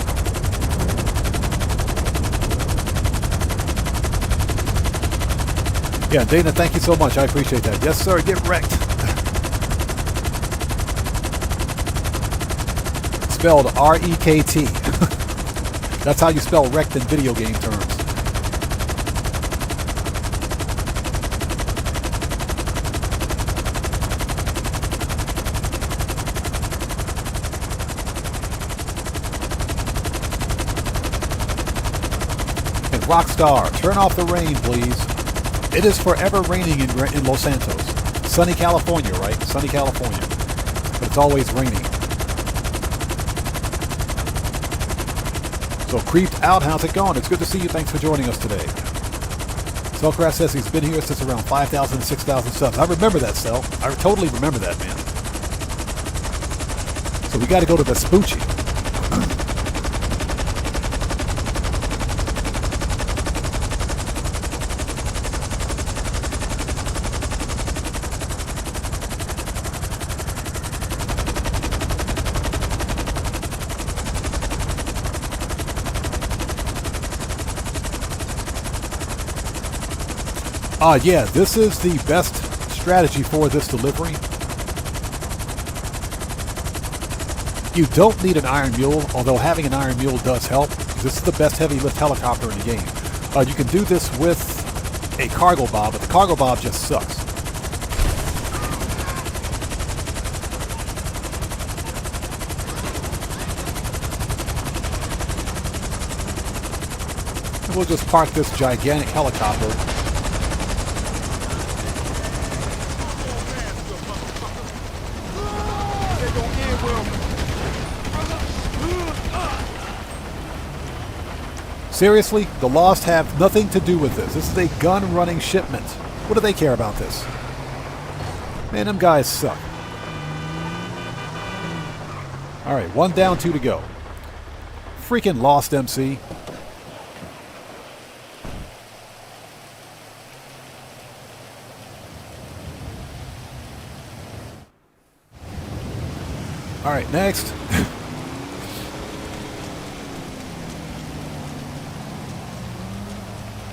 Yeah, Dana, thank you so much. I appreciate that. Yes, sir. Get wrecked. Spelled R-E-K-T. That's how you spell wrecked in video game terms. And Rockstar, turn off the rain, please. It is forever raining in Los Santos. Sunny California, right? Sunny California. But it's always raining. So Creeped Out, how's it going? It's good to see you. Thanks for joining us today. Cellcraft says he's been here since around 5,000 to 6,000 subs. I remember that, Cell. I totally remember that, man. So we got to go to Vespucci. Yeah, this is the best strategy for this delivery. You don't need an Iron Mule, although having an Iron Mule does help. This is the best heavy lift helicopter in the game. You can do this with a cargo bob, but the cargo bob just sucks. And we'll just park this gigantic helicopter. Seriously, the Lost have nothing to do with this. This is a gun-running shipment. What do they care about this? Man, them guys suck. Alright, 1 down, 2 to go. Freaking Lost MC. Alright, next.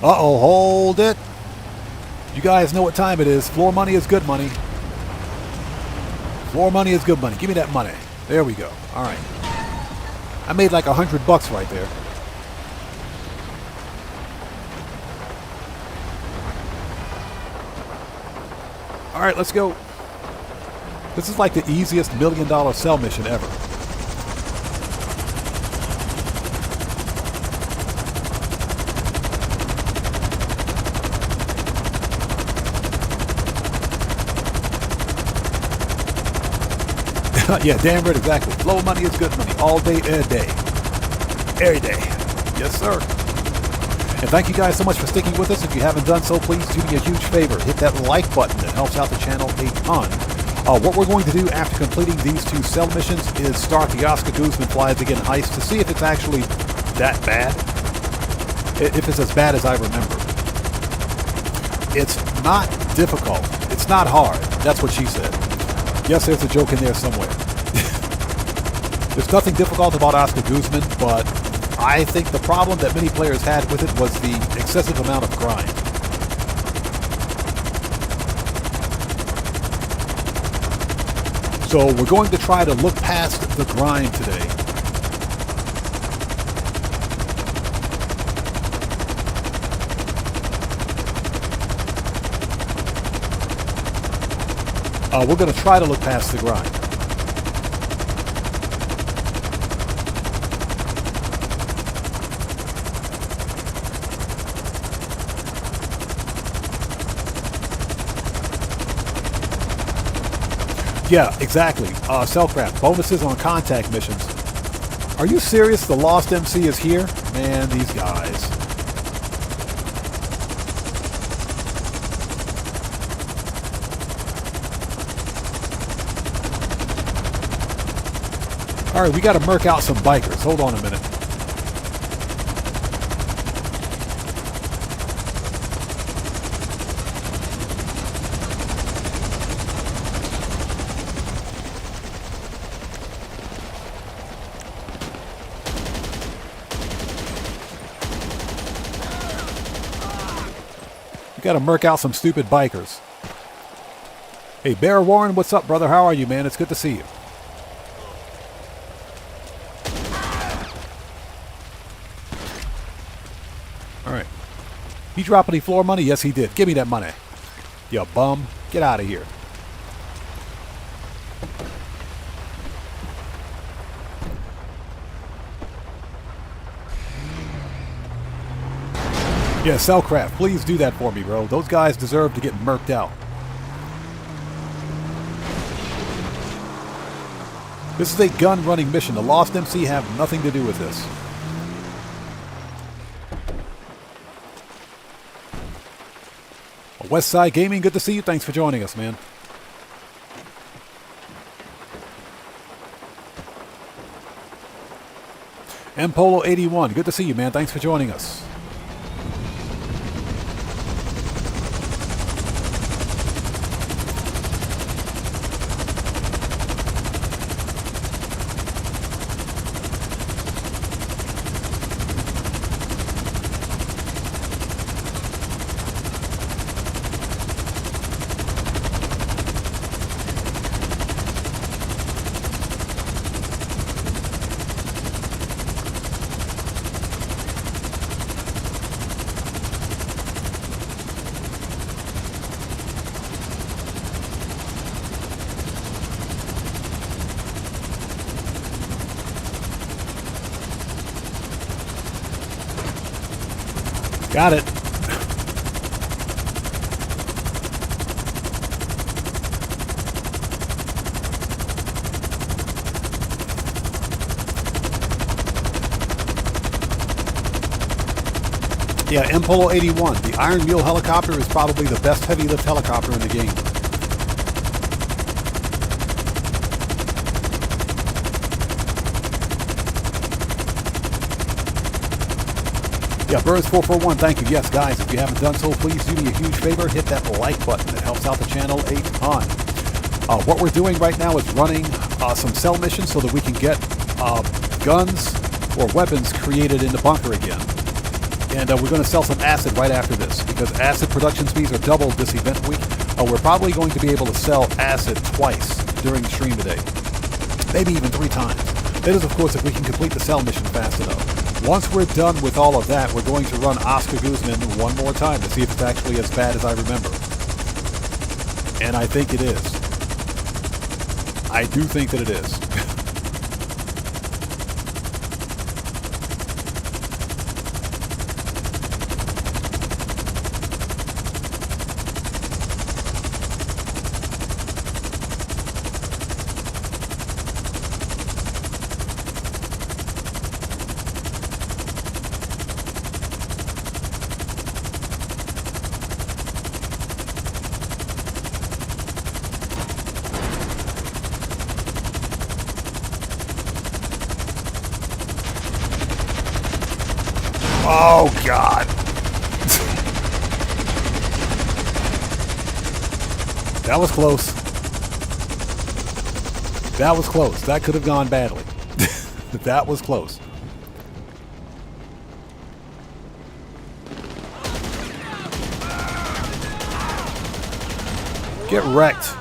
Uh-oh, hold it. You guys know what time it is. Floor money is good money. Floor money is good money. Give me that money. There we go. All right. I made like $100 right there. All right, let's go. This is like the easiest $1 million cell mission ever. Yeah, damn right, exactly. Flow money is good money. All day, every day. Every day. Yes, sir. And thank you guys so much for sticking with us. If you haven't done so, please do me a huge favor. Hit that like button. It helps out the channel a ton. What we're going to do after completing these 2 cell missions is start the Oscar Guzman Flies Again heist to see if it's actually that bad. If it's as bad as I remember. It's not difficult. It's not hard. That's what she said. Yes, there's a joke in there somewhere. There's nothing difficult about Oscar Guzman, but I think the problem that many players had with it was the excessive amount of grind. So we're going to try to look past the grind today. We're going to try to look past the grind. Yeah, exactly. Cellcraft. Bonuses on contact missions. Are you serious? The Lost MC is here? Man, these guys. Alright, we gotta murk out some bikers. Hold on a minute. We gotta murk out some stupid bikers. Hey, Bear Warren, what's up, brother? How are you, man? It's good to see you. Alright. He drop any floor money? Yes, he did. Give me that money. You bum. Get out of here. Yeah, Cellcraft, please do that for me, bro. Those guys deserve to get murked out. This is a gun-running mission. The Lost MC have nothing to do with this. Westside Gaming, good to see you. Thanks for joining us, man. Mpolo81, good to see you, man. Thanks for joining us. Got it. Yeah, Mpolo81. The Iron Mule helicopter is probably the best heavy lift helicopter in the game. Yeah, Birds441, thank you. Yes, guys, if you haven't done so, please do me a huge favor. Hit that like button. It helps out the channel a ton. What we're doing right now is running some cell missions so that we can get guns or weapons created in the bunker again. And we're going to sell some acid right after this because acid production speeds are doubled this event week. We're probably going to be able to sell acid twice during the stream today. Maybe even 3 times. That is, of course, if we can complete the cell mission fast enough. Once we're done with all of that, we're going to run Oscar Guzman one more time to see if it's actually as bad as I remember. And I think it is. I do think that it is. Oh, God. That was close. That was close. That could have gone badly. That was close. Get wrecked.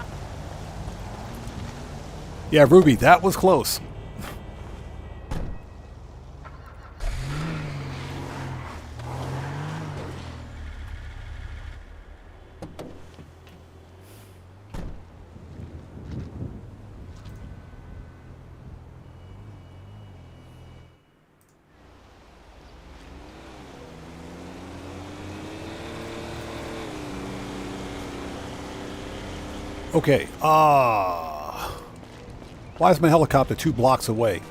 Yeah, Ruby, that was close. Okay, why is my helicopter 2 blocks away?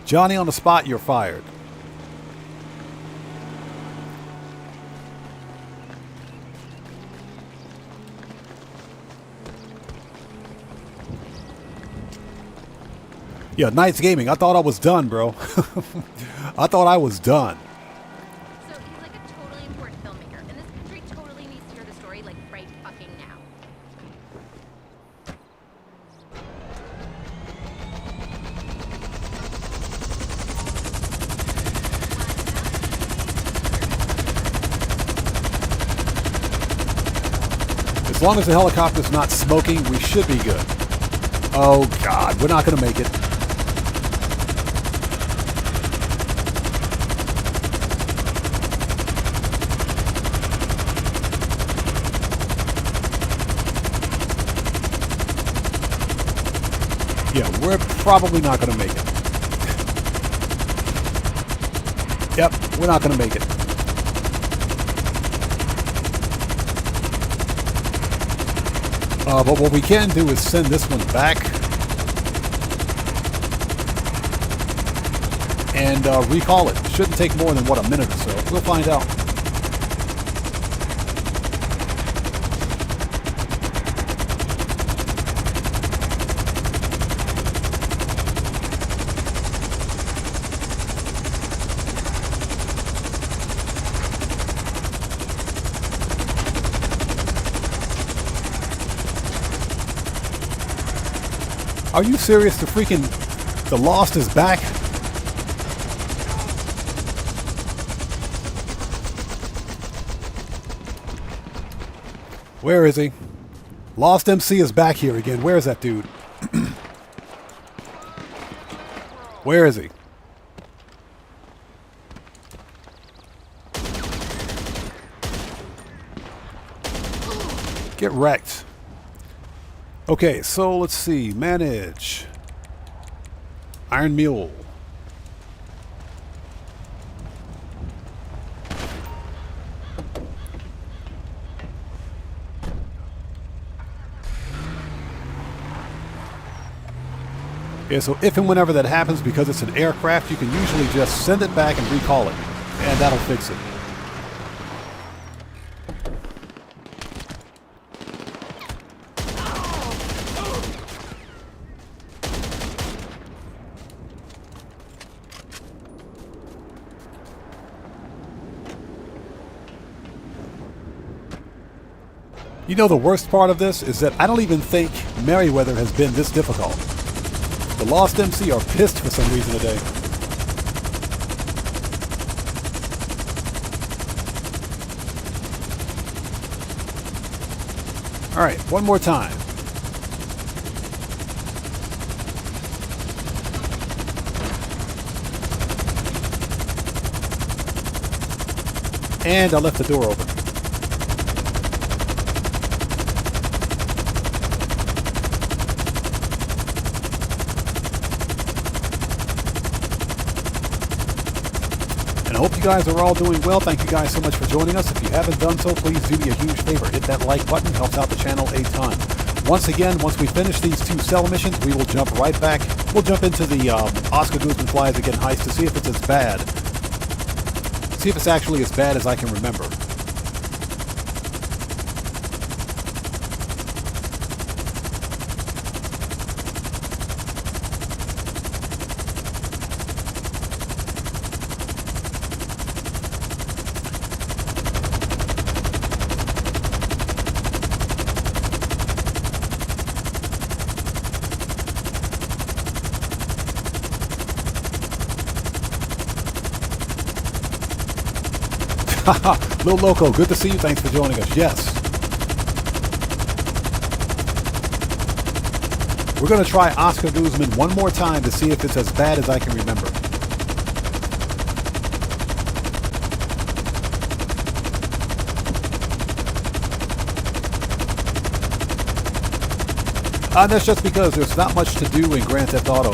Johnny on the spot, you're fired. Yeah, Knights Gaming, I thought I was done, bro. I thought I was done. So he's like a totally important filmmaker, and this country totally needs to hear the story like right fucking now. As long as the helicopter's not smoking, we should be good. Oh, God, we're not going to make it. Yeah, we're probably not going to make it. Yep, we're not going to make it. But what we can do is send this one back and recall it. Shouldn't take more than, what, a minute or so. We'll find out. Are you serious? The Lost is back? Where is he? Lost MC is back here again. Where is that dude? Where is he? Get wrecked. Okay, so let's see. Manage. Iron Mule. Okay, so if and whenever that happens, because it's an aircraft, you can usually just send it back and recall it. And that'll fix it. You know, the worst part of this is that I don't even think Merryweather has been this difficult. The Lost MC are pissed for some reason today. Alright, one more time. And I left the door open. And I hope you guys are all doing well. Thank you guys so much for joining us. If you haven't done so, please do me a huge favor. Hit that like button. Helps out the channel a ton. Once again, once we finish these 2 cell missions, we will jump right back. We'll jump into the Oscar Guzman Flies Again heist to see if it's as bad. See if it's actually as bad as I can remember. Haha, Lil Loco, good to see you. Thanks for joining us. Yes. We're going to try Oscar Guzman one more time to see if it's as bad as I can remember. That's just because there's not much to do in Grand Theft Auto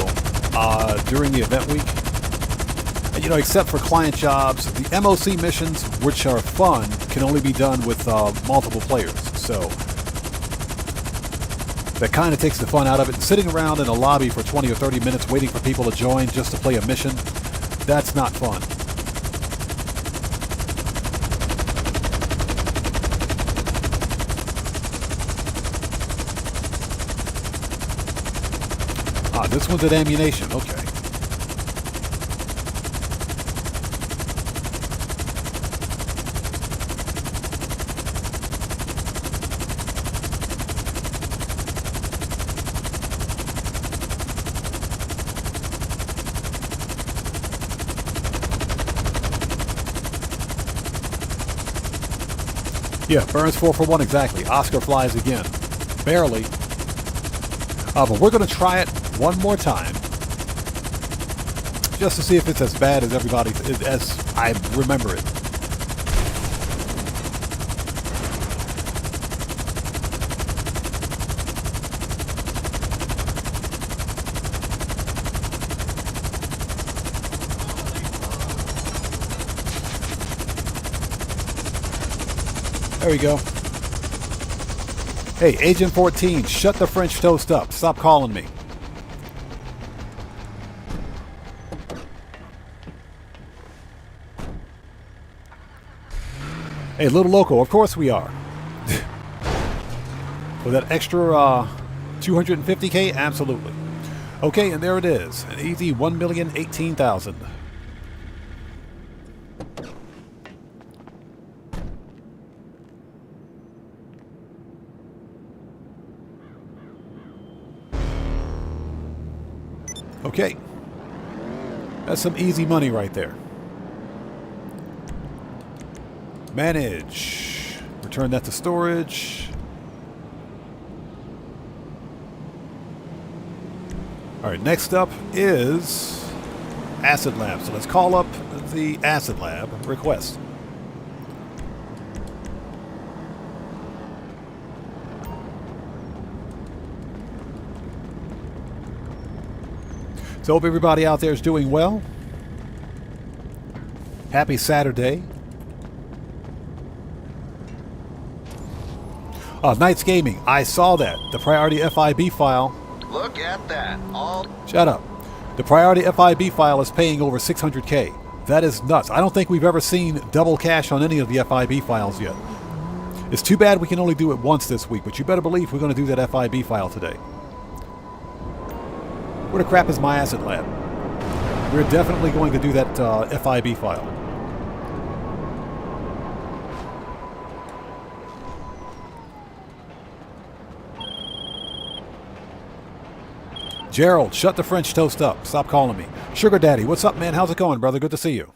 during the event week. And, you know, except for client jobs, the MOC missions, which are fun, can only be done with multiple players. So that kind of takes the fun out of it. Sitting around in a lobby for 20 or 30 minutes waiting for people to join just to play a mission, that's not fun. Ah, this one's at ammunition. Okay. Yeah, Burns 4 for 1 exactly. Oscar flies again. Barely. But we're going to try it one more time. Just to see if it's as bad as everybody, as I remember it. There we go. Hey, Agent 14, shut the French toast up. Stop calling me. Hey, Little Loco, of course we are. For that extra 250K, absolutely. Okay, and there it is. An easy 1,018,000. Okay. That's some easy money right there. Manage. Return that to storage. Alright, next up is Acid Lab. So let's call up the Acid Lab request. So hope everybody out there is doing well. Happy Saturday. Knights Gaming, I saw that. The priority FIB file. Look at that. All. Shut up. The priority FIB file is paying over 600K. That is nuts. I don't think we've ever seen double cash on any of the FIB files yet. It's too bad we can only do it once this week, but you better believe we're going to do that FIB file today. Where the crap is my Acid Lab? We're definitely going to do that FIB file. Gerald, shut the French toast up. Stop calling me. Sugar Daddy, what's up, man? How's it going, brother? Good to see you.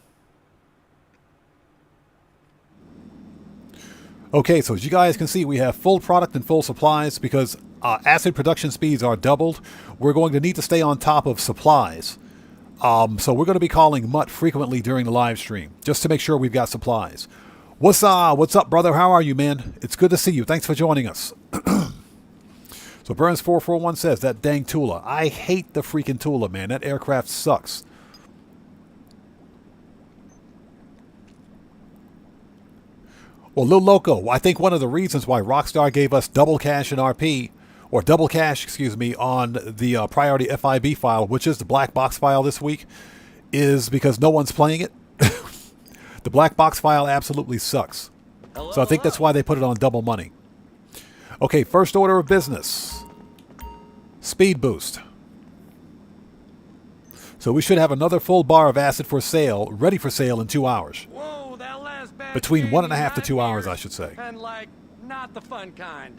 Okay, so as you guys can see, we have full product and full supplies because acid production speeds are doubled. We're going to need to stay on top of supplies. So we're going to be calling Mutt frequently during the live stream just to make sure we've got supplies. What's up, brother? How are you, man? It's good to see you. Thanks for joining us. So Burns 441 says, that dang Tula. I hate the freaking Tula, man. That aircraft sucks. Well, Lil Loco, I think one of the reasons why Rockstar gave us double cash in RP, or double cash, excuse me, on the priority FIB file, which is the black box file this week, is because no one's playing it. The black box file absolutely sucks. So I think that's why they put it on double money. Okay, first order of business. Speed boost. So we should have another full bar of acid for sale, ready for sale in 2 hours. Whoa, that last batch Between gave 1.5 me to 2 hours, I nightmares. should say. And like, not the fun kind.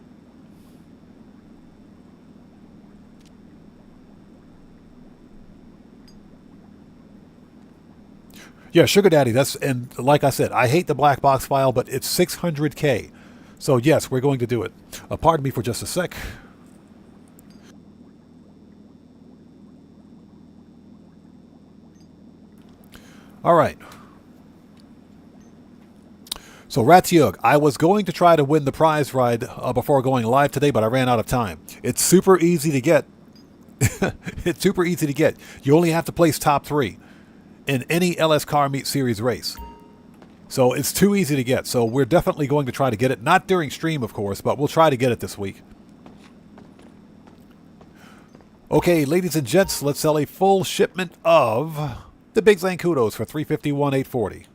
Yeah, Sugar Daddy, and like I said, I hate the black box file, but it's 600K. So yes, we're going to do it. Pardon me for just a sec. All right. So Ratyug, I was going to try to win the prize ride before going live today, but I ran out of time. It's super easy to get. It's super easy to get. You only have to place top 3 in any LS Car Meet Series race. So it's too easy to get. So we're definitely going to try to get it. Not during stream, of course, but we'll try to get it this week. Okay, ladies and gents, let's sell a full shipment of the Big Zancudos for $351,840.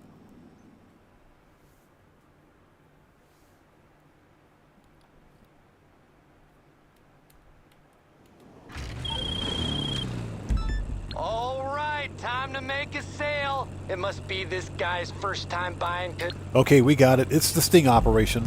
All right, time to make a sale. It must be this guy's first time buying. Okay, we got it. It's the sting operation.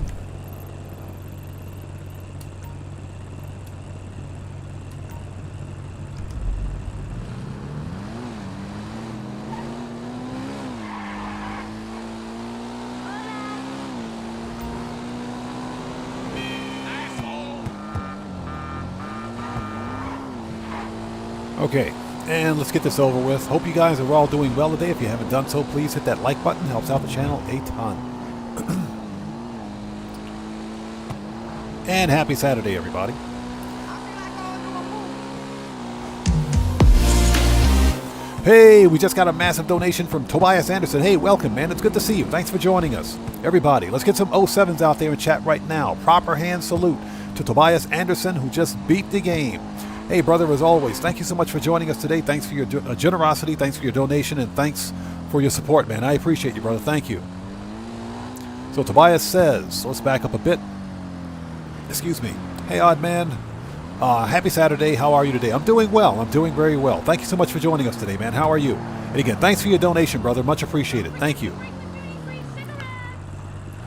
Okay, and let's get this over with. Hope you guys are all doing well today. If you haven't done so, please hit that like button. It helps out the channel a ton. And happy Saturday, everybody. Hey, we just got a massive donation from Tobias Anderson. Hey, welcome, man. It's good to see you. Thanks for joining us. Everybody, let's get some 07s out there in chat right now. Proper hand salute to Tobias Anderson, who just beat the game. Hey, brother, as always, thank you so much for joining us today. Thanks for your generosity. Thanks for your donation. And thanks for your support, man. I appreciate you, brother. Thank you. So Tobias says, let's back up a bit. Excuse me. Hey, odd man. Happy Saturday. How are you today? I'm doing well. I'm doing very well. Thank you so much for joining us today, man. How are you? And again, thanks for your donation, brother. Much appreciated. Thank you.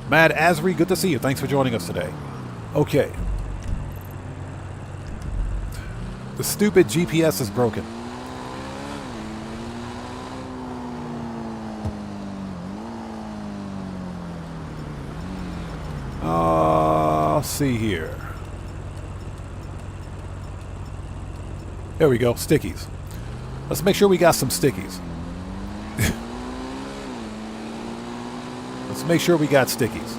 Mad Asri, good to see you. Thanks for joining us today. Okay. The stupid GPS is broken. Let's see here. There we go, stickies. Let's make sure we got some stickies. Let's make sure we got stickies.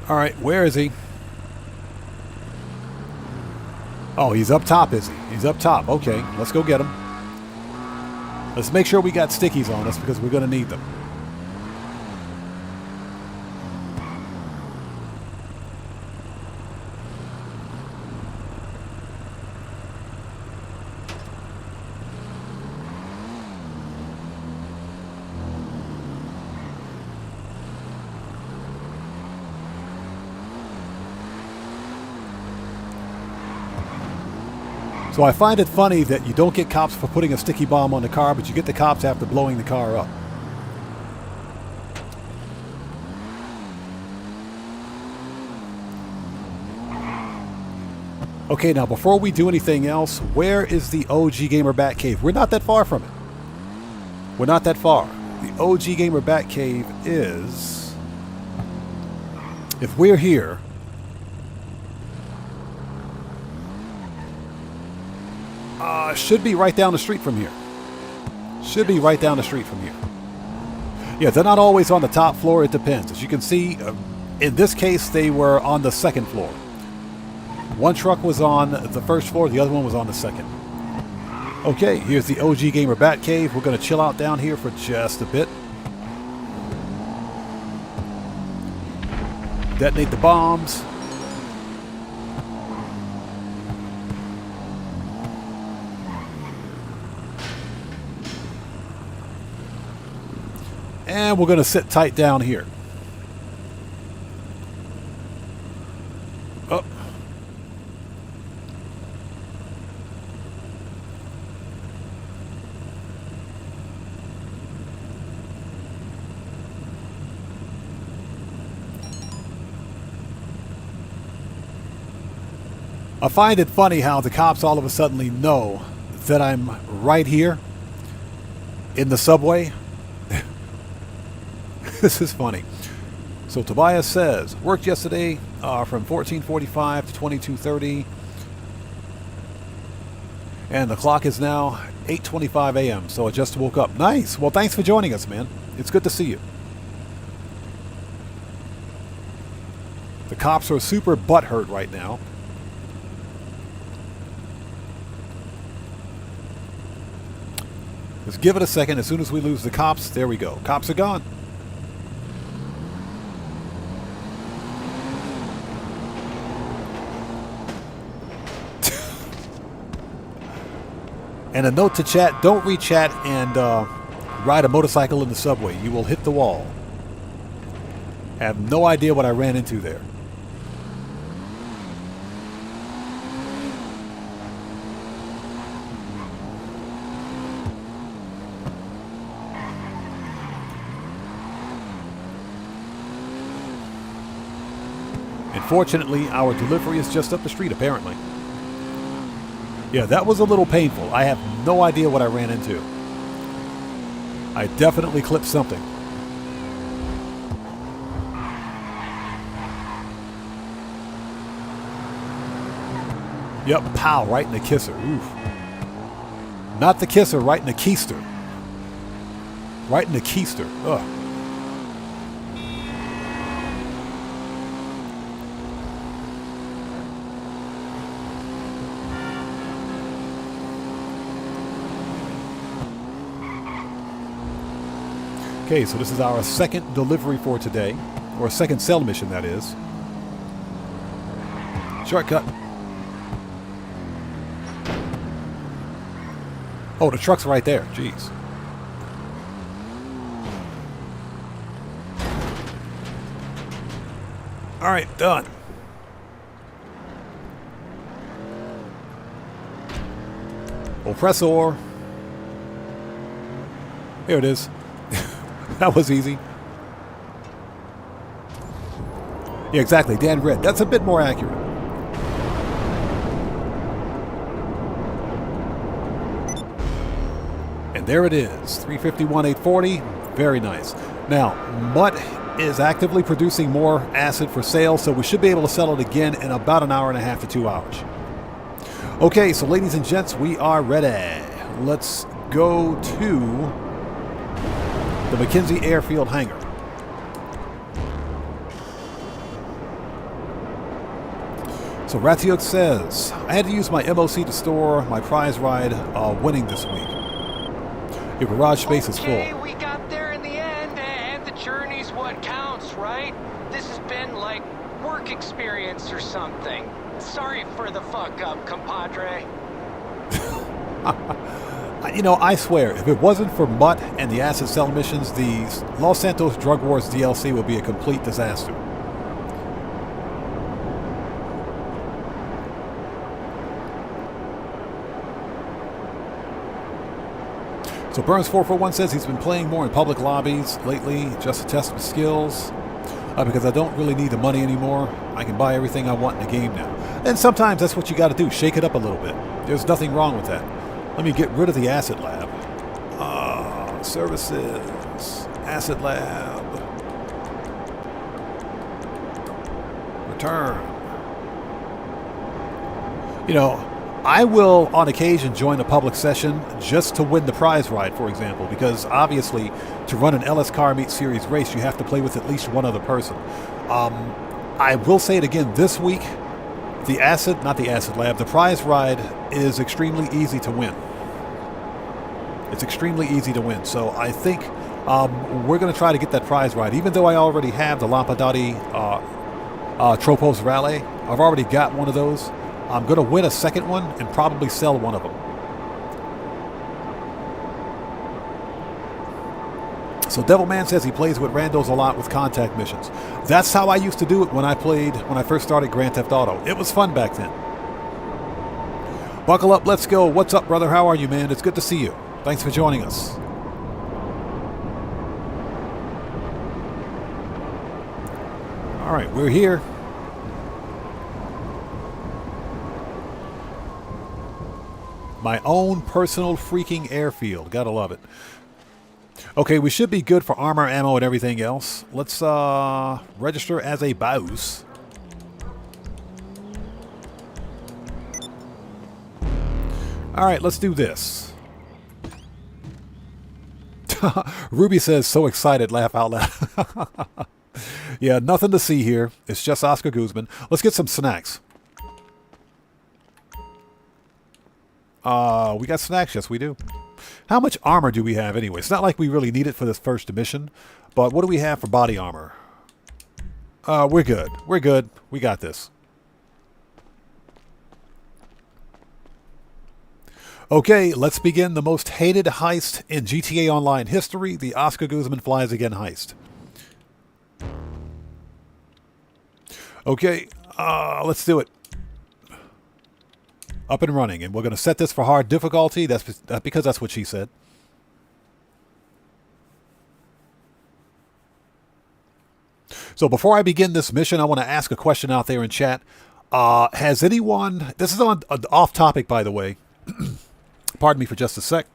All right, where is he? Oh, he's up top, is he? He's up top. Okay, let's go get him. Let's make sure we got stickies on us because we're going to need them. So I find it funny that you don't get cops for putting a sticky bomb on the car, but you get the cops after blowing the car up. Okay, now before we do anything else, where is the OG Gamer Batcave? We're not that far from it. We're not that far. The OG Gamer Batcave is... If we're here... should be right down the street from here. Should be right down the street from here. Yeah, they're not always on the top floor. It depends. As you can see, in this case, they were on the second floor. One truck was on the first floor. The other one was on the second. Okay, here's the OG Gamer Batcave. We're going to chill out down here for just a bit. Detonate the bombs. And we're going to sit tight down here. Oh. I find it funny how the cops all of a sudden know that I'm right here in the subway. This is funny. So Tobias says, worked yesterday from 14:45 to 22:30. And the clock is now 8:25 a.m. So I just woke up. Nice. Well, thanks for joining us, man. It's good to see you. The cops are super butthurt right now. Just give it a second. As soon as we lose the cops, there we go. Cops are gone. And a note to chat, don't re-chat and ride a motorcycle in the subway. You will hit the wall. I have no idea what I ran into there. Fortunately, our delivery is just up the street, apparently. Yeah, that was a little painful. I have no idea what I ran into. I definitely clipped something. Yep, pow, right in the kisser. Oof. Not the kisser, right in the keister. Right in the keister. Ugh. Okay, so this is our second delivery for today, or second cell mission, that is. Shortcut. Oh, the truck's right there. Jeez. All right, done. Oppressor. Here it is. That was easy. Yeah, exactly. Dan Red. That's a bit more accurate. And there it is. 351, 840. Very nice. Now, Mutt is actively producing more acid for sale, so we should be able to sell it again in about an hour and a half to 2 hours. Okay, so ladies and gents, we are ready. Let's go to the McKenzie Airfield hangar. So Ratiot says, I had to use my MOC to store my prize ride winning this week. Your garage space is full. Okay, we got there in the end, and the journey's what counts, right? This has been like work experience or something. Sorry for the fuck up, compadre. You know, I swear, if it wasn't for Mutt and the acid cell missions, the Los Santos Drug Wars DLC would be a complete disaster. So Burns441 says he's been playing more in public lobbies lately just to test my skills. Because I don't really need the money anymore. I can buy everything I want in the game now. And sometimes that's what you got to do, shake it up a little bit. There's nothing wrong with that. Let me get rid of the Acid Lab. Services. Acid Lab. Return. You know, I will on occasion join a public session just to win the prize ride, for example, because obviously to run an LS Car Meet Series race, you have to play with at least one other person. I will say it again, this week, the prize ride is extremely easy to win. It's extremely easy to win. So I think we're going to try to get that prize ride. Even though I already have the Lampadati Tropos Rally, I've already got one of those. I'm going to win a second one and probably sell one of them. So Devilman says he plays with randos a lot with contact missions. That's how I used to do it when I first started Grand Theft Auto. It was fun back then. Buckle up, let's go. What's up, brother? How are you, man? It's good to see you. Thanks for joining us. All right, we're here. My own personal freaking airfield. Gotta love it. Okay, we should be good for armor, ammo, and everything else. Let's register as a boss. Alright, let's do this. Ruby says, so excited, laugh out loud. Yeah, nothing to see here. It's just Oscar Guzman. Let's get some snacks. We got snacks? Yes, we do. How much armor do we have anyway? It's not like we really need it for this first mission, but what do we have for body armor? We're good. We're good. We got this. Okay, let's begin the most hated heist in GTA Online history, the Oscar Guzman Flies Again heist. Okay, let's do it. Up and running, and we're going to set this for hard difficulty. That's because that's what she said. So before I begin this mission, I want to ask a question out there in chat. Has anyone... This is on off topic, by the way. Pardon me for just a sec.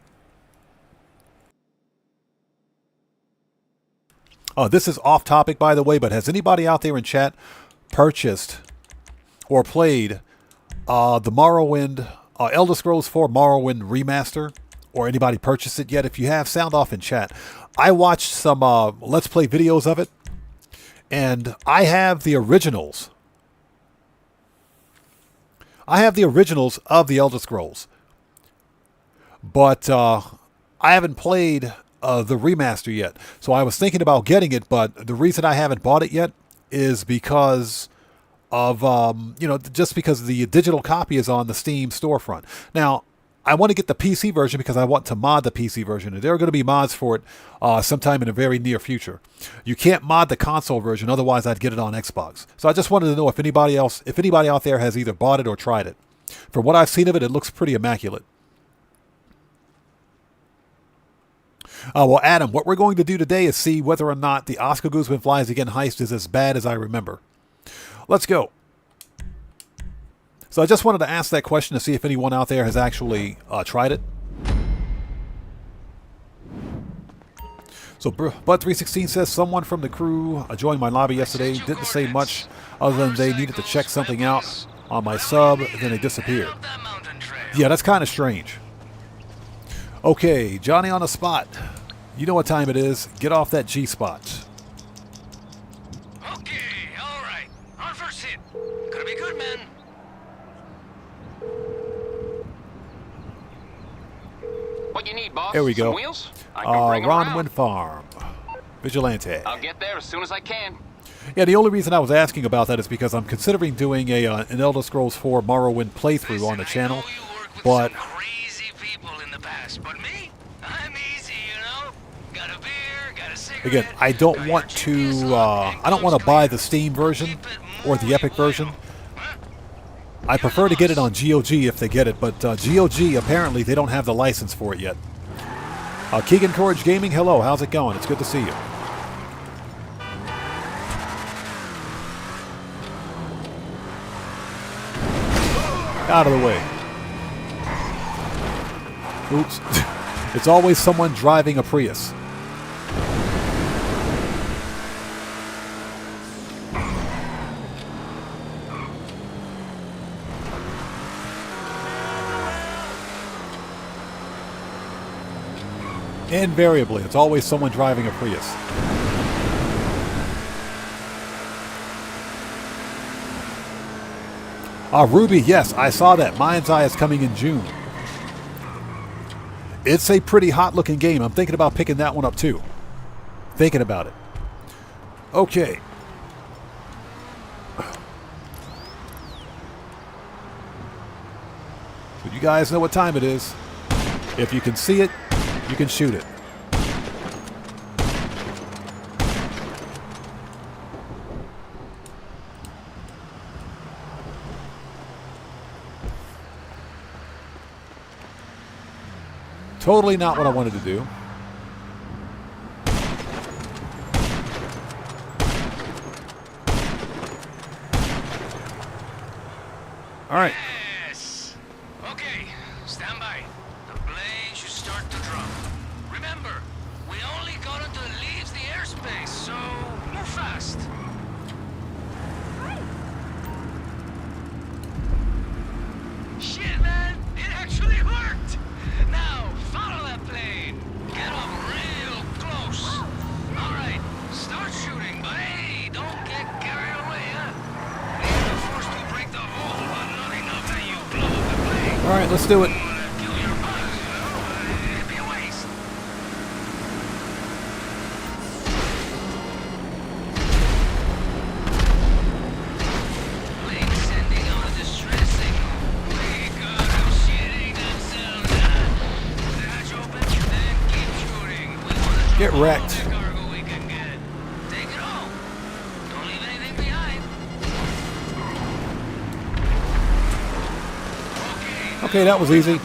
This is off topic, by the way, but has anybody out there in chat purchased or played the Morrowind, Elder Scrolls 4 Morrowind Remaster? Or anybody purchased it yet? If you have, sound off in chat. I watched some Let's Play videos of it, and I have the originals. I have the originals of the Elder Scrolls. But I haven't played the remaster yet. So I was thinking about getting it, but the reason I haven't bought it yet is because of, just because the digital copy is on the Steam storefront. Now, I want to get the PC version because I want to mod the PC version. And there are going to be mods for it sometime in the very near future. You can't mod the console version, otherwise I'd get it on Xbox. So I just wanted to know if anybody out there has either bought it or tried it. From what I've seen of it, it looks pretty immaculate. Well, Adam, what we're going to do today is see whether or not the Oscar Guzman Flies Again heist is as bad as I remember. Let's go. So I just wanted to ask that question to see if anyone out there has actually tried it. So Bud316 says, someone from the crew joined my lobby yesterday. Didn't say much other than they needed to check something out on my sub, then they disappeared. Yeah, that's kind of strange. Okay, Johnny on the spot. You know what time it is. Get off that G-spot. Okay, all right. On first hit. Gonna be good, man. What you need, boss? There we go. Some wheels? I can bring 'em Ron around. Wind Farm. Vigilante. I'll get there as soon as I can. Yeah, the only reason I was asking about that is because I'm considering doing an Elder Scrolls 4 Morrowind playthrough on the channel, but But me, I'm easy, you know. Got a beer, got a cigarette. again, I don't want to buy the Steam version or the Epic version. I prefer to get it on GOG if they get it, but GOG, apparently they don't have the license for it yet. Keegan Courage Gaming, hello, how's it going? It's good to see you. Out of the way. Oops. It's always someone driving a Prius. Invariably, it's always someone driving a Prius. Ruby, yes, I saw that. Mind's Eye is coming in June. It's a pretty hot-looking game. I'm thinking about picking that one up, too. Thinking about it. Okay. So you guys know what time it is. If you can see it, you can shoot it. Totally not what I wanted to do. All right. Yes. Okay, stand by. The blade should start to drop. Remember, we only right, let's do it. Get wrecked. Okay, that was easy.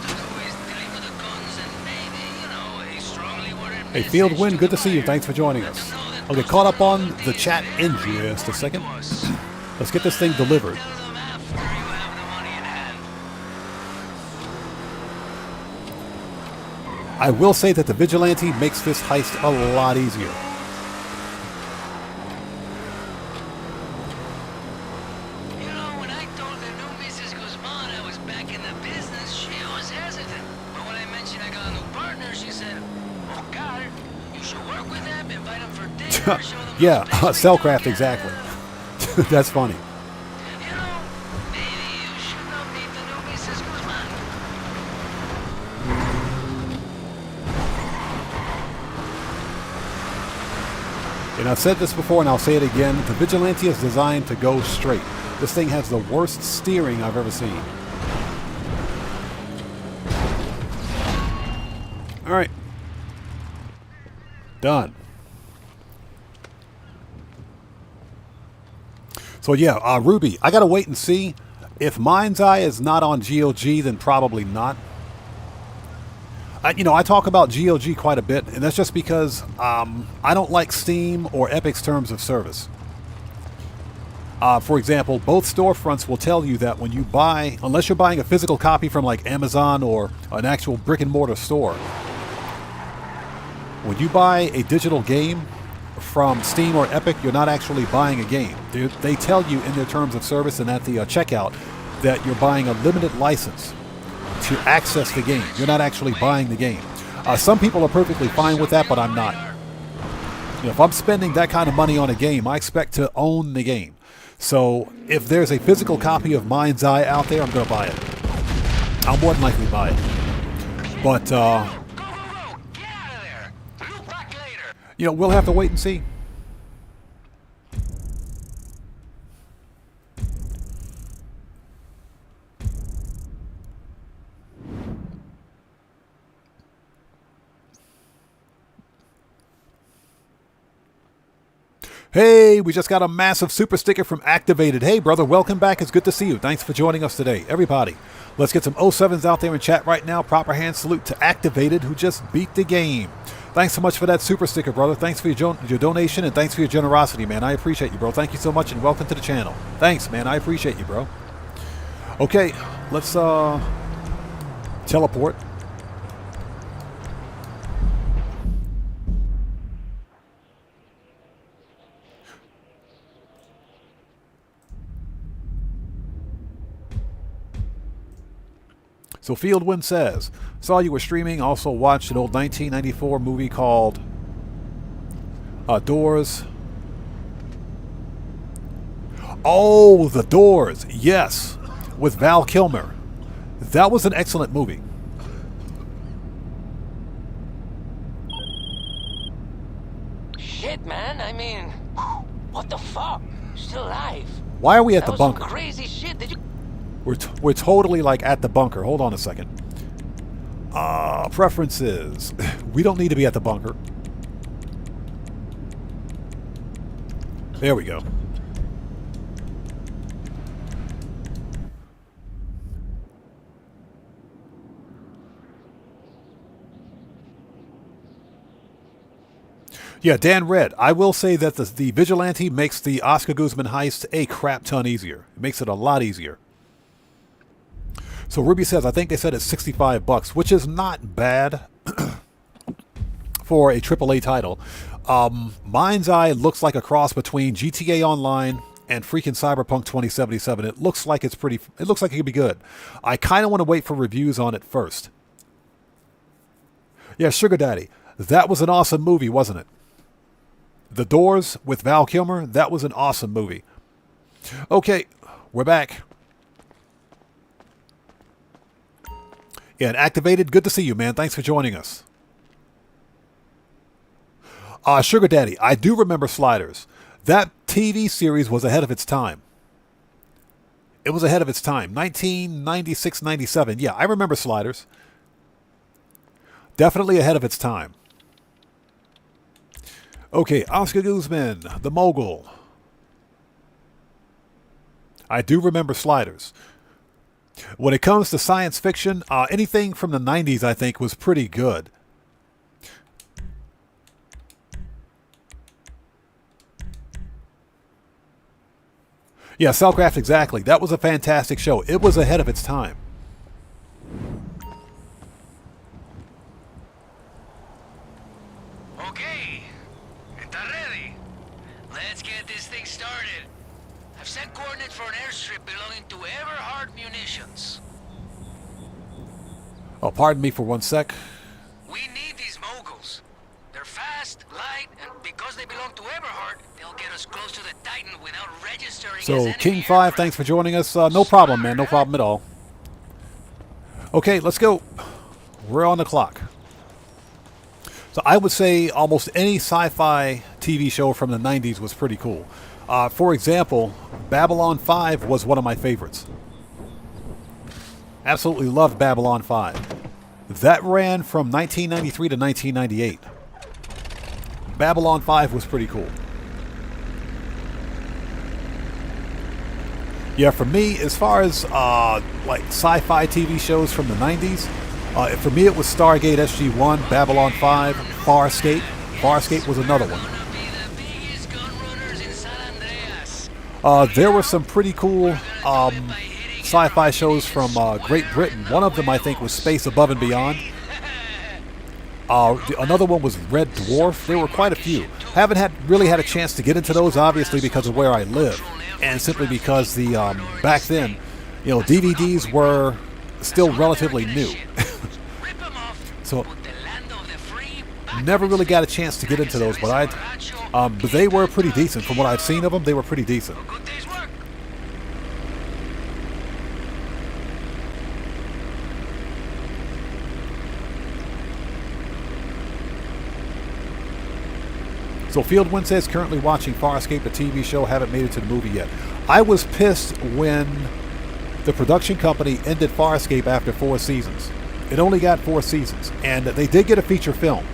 Hey, Field Wind, good to see you. Thanks for joining us. I'll get caught up on the chat in just a second. Let's get this thing delivered. I will say that the Vigilante makes this heist a lot easier. You know, when I told the new Mrs. Guzman I was back in the business, she was hesitant. But when I mentioned I got a new partner, she said, oh, God, you should work with them, invite them for dinner, show them Yeah, Cellcraft, exactly. That's funny. You know, maybe you should not meet the new Mrs. Guzman. And I've said this before and I'll say it again, the Vigilante is designed to go straight. This thing has the worst steering I've ever seen. Alright. Done. So yeah, Ruby, I gotta wait and see. If Mind's Eye is not on GOG, then probably not. I talk about GOG quite a bit, and that's just because I don't like Steam or Epic's terms of service. For example, both storefronts will tell you that when you buy, unless you're buying a physical copy from like Amazon or an actual brick and mortar store, when you buy a digital game from Steam or Epic, you're not actually buying a game. They tell you in their terms of service and at the checkout that you're buying a limited license to access the game. You're not actually buying the game. Some people are perfectly fine with that, but I'm not. If I'm spending that kind of money on a game, I expect to own the game. So if there's a physical copy of Mind's Eye out there, I'm going to buy it. I'll more than likely buy it. But, we'll have to wait and see. Hey, we just got a massive super sticker from Activated. Hey, brother, welcome back. It's good to see you. Thanks for joining us today. Everybody, let's get some 07s out there in chat right now. Proper hand salute to Activated, who just beat the game. Thanks so much for that super sticker, brother. Thanks for your donation, and thanks for your generosity, man. I appreciate you, bro. Thank you so much, and welcome to the channel. Thanks, man. I appreciate you, bro. Okay, let's teleport. So Fieldwind says, saw you were streaming, also watched an old 1994 movie called Doors. Oh, The Doors, yes, with Val Kilmer. That was an excellent movie. Shit, man, I mean, what the fuck? Still alive. Why are we at That the was bunker? some crazy shit. Did you... We're totally like at the bunker. Hold on a second. Preferences. We don't need to be at the bunker. There we go. Yeah, Dan Red. I will say that the Vigilante makes the Oscar Guzman heist a crap ton easier. It makes it a lot easier. So Ruby says, I think they said it's $65, which is not bad for a AAA title. Mind's Eye looks like a cross between GTA Online and freaking Cyberpunk 2077. It looks like it could be good. I kind of want to wait for reviews on it first. Yeah, Sugar Daddy. That was an awesome movie, wasn't it? The Doors with Val Kilmer, that was an awesome movie. Okay, we're back. Yeah, and Activated, good to see you, man. Thanks for joining us. Sugar Daddy, I do remember Sliders. That TV series was ahead of its time. It was ahead of its time. 1996, 97. Yeah, I remember Sliders. Definitely ahead of its time. Okay, Oscar Guzman, the mogul. I do remember Sliders. When it comes to science fiction, anything from the 90s, I think, was pretty good. Yeah, Cellcraft, exactly. That was a fantastic show. It was ahead of its time. Okay, está ready. Let's get this thing started. I've sent coordinates for an airstrip belonging to Everhard Munitions. Oh, pardon me for one sec. We need these moguls. They're fast, light, and because they belong to Everhard, they'll get us close to the Titan without registering as So, enemy King 5, aircraft. thanks for joining us. No problem, man. No problem at all. Okay, let's go. We're on the clock. So I would say almost any sci-fi TV show from the 90s was pretty cool. For example, Babylon 5 was one of my favorites. Absolutely loved Babylon 5. That ran from 1993 to 1998. Babylon 5 was pretty cool. Yeah, for me, as far as like sci-fi TV shows from the 90s, for me it was Stargate SG-1, Babylon 5, Farscape. Farscape was another one. Gonna be the biggest gun runners in San Andreas. There were some pretty cool sci-fi shows from Great Britain. One of them, I think, was Space Above and Beyond. Another one was Red Dwarf. There were quite a few. Haven't really had a chance to get into those, obviously, because of where I live, and simply because the back then, you know, DVDs were still relatively new. Rip 'em off. So Put the land of the free back never really got a chance to get into those, but but they were pretty decent. From what I've seen of them, they were pretty decent. Good day's work. So Fieldwind says, currently watching Farscape, the TV show, haven't made it to the movie yet. I was pissed when the production company ended Farscape after 4 seasons. It only got 4 seasons, and they did get a feature film.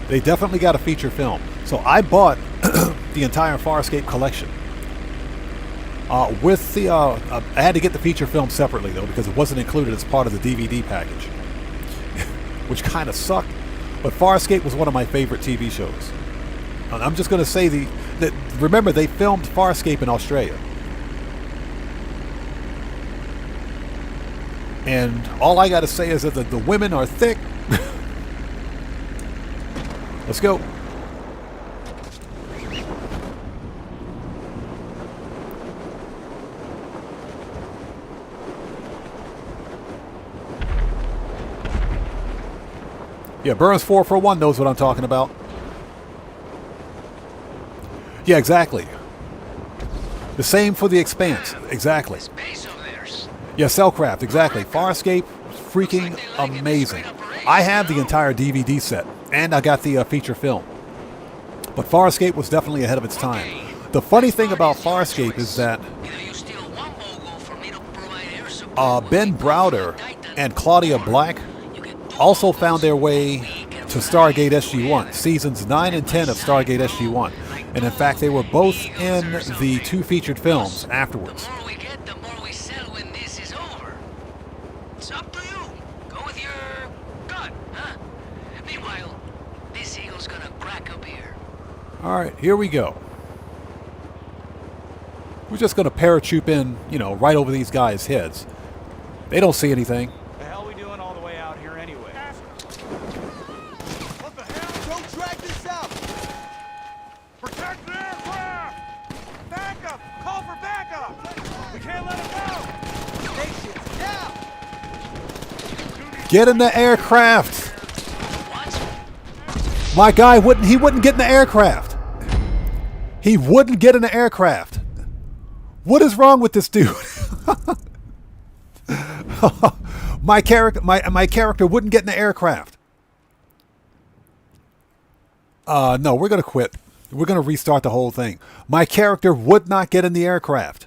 They definitely got a feature film. So I bought the entire Farscape collection. With the, I had to get the feature film separately though, because it wasn't included as part of the DVD package, which kind of sucked. But Farscape was one of my favorite TV shows. And I'm just going to say that remember, they filmed Farscape in Australia. And all I got to say is that the women are thick. Let's go. Yeah, Burns 441 knows what I'm talking about. Yeah, exactly. The same for The Expanse. Exactly. Space of theirs. Yeah, Cellcraft. Exactly. Farscape, freaking amazing. I have the entire DVD set, and I got the feature film. But Farscape was definitely ahead of its time. The funny thing about Farscape is that Either you steal one mogul for me to provide air support Ben Browder and Claudia Black also found their way to Stargate SG-1, seasons 9 and 10 of Stargate SG-1. And in fact, they were both in the 2 featured films afterwards. The more we get, the more we sell when this is over. It's up to you. Go with your gut, huh? Meanwhile, this eagle's gonna crack a beer. All right, here we go. We're just going to parachute in, you know, right over these guys' heads. They don't see anything. The hell we doing all the way out here anyway? What the hell? Don't drag this out! Protect the aircraft! Backup! Call for backup! We can't let it go! Stations down! Get in the aircraft! What? My guy wouldn't get in the aircraft. He wouldn't get in the aircraft. What is wrong with this dude? my character wouldn't get in the aircraft. No, we're going to quit. We're going to restart the whole thing. My character would not get in the aircraft.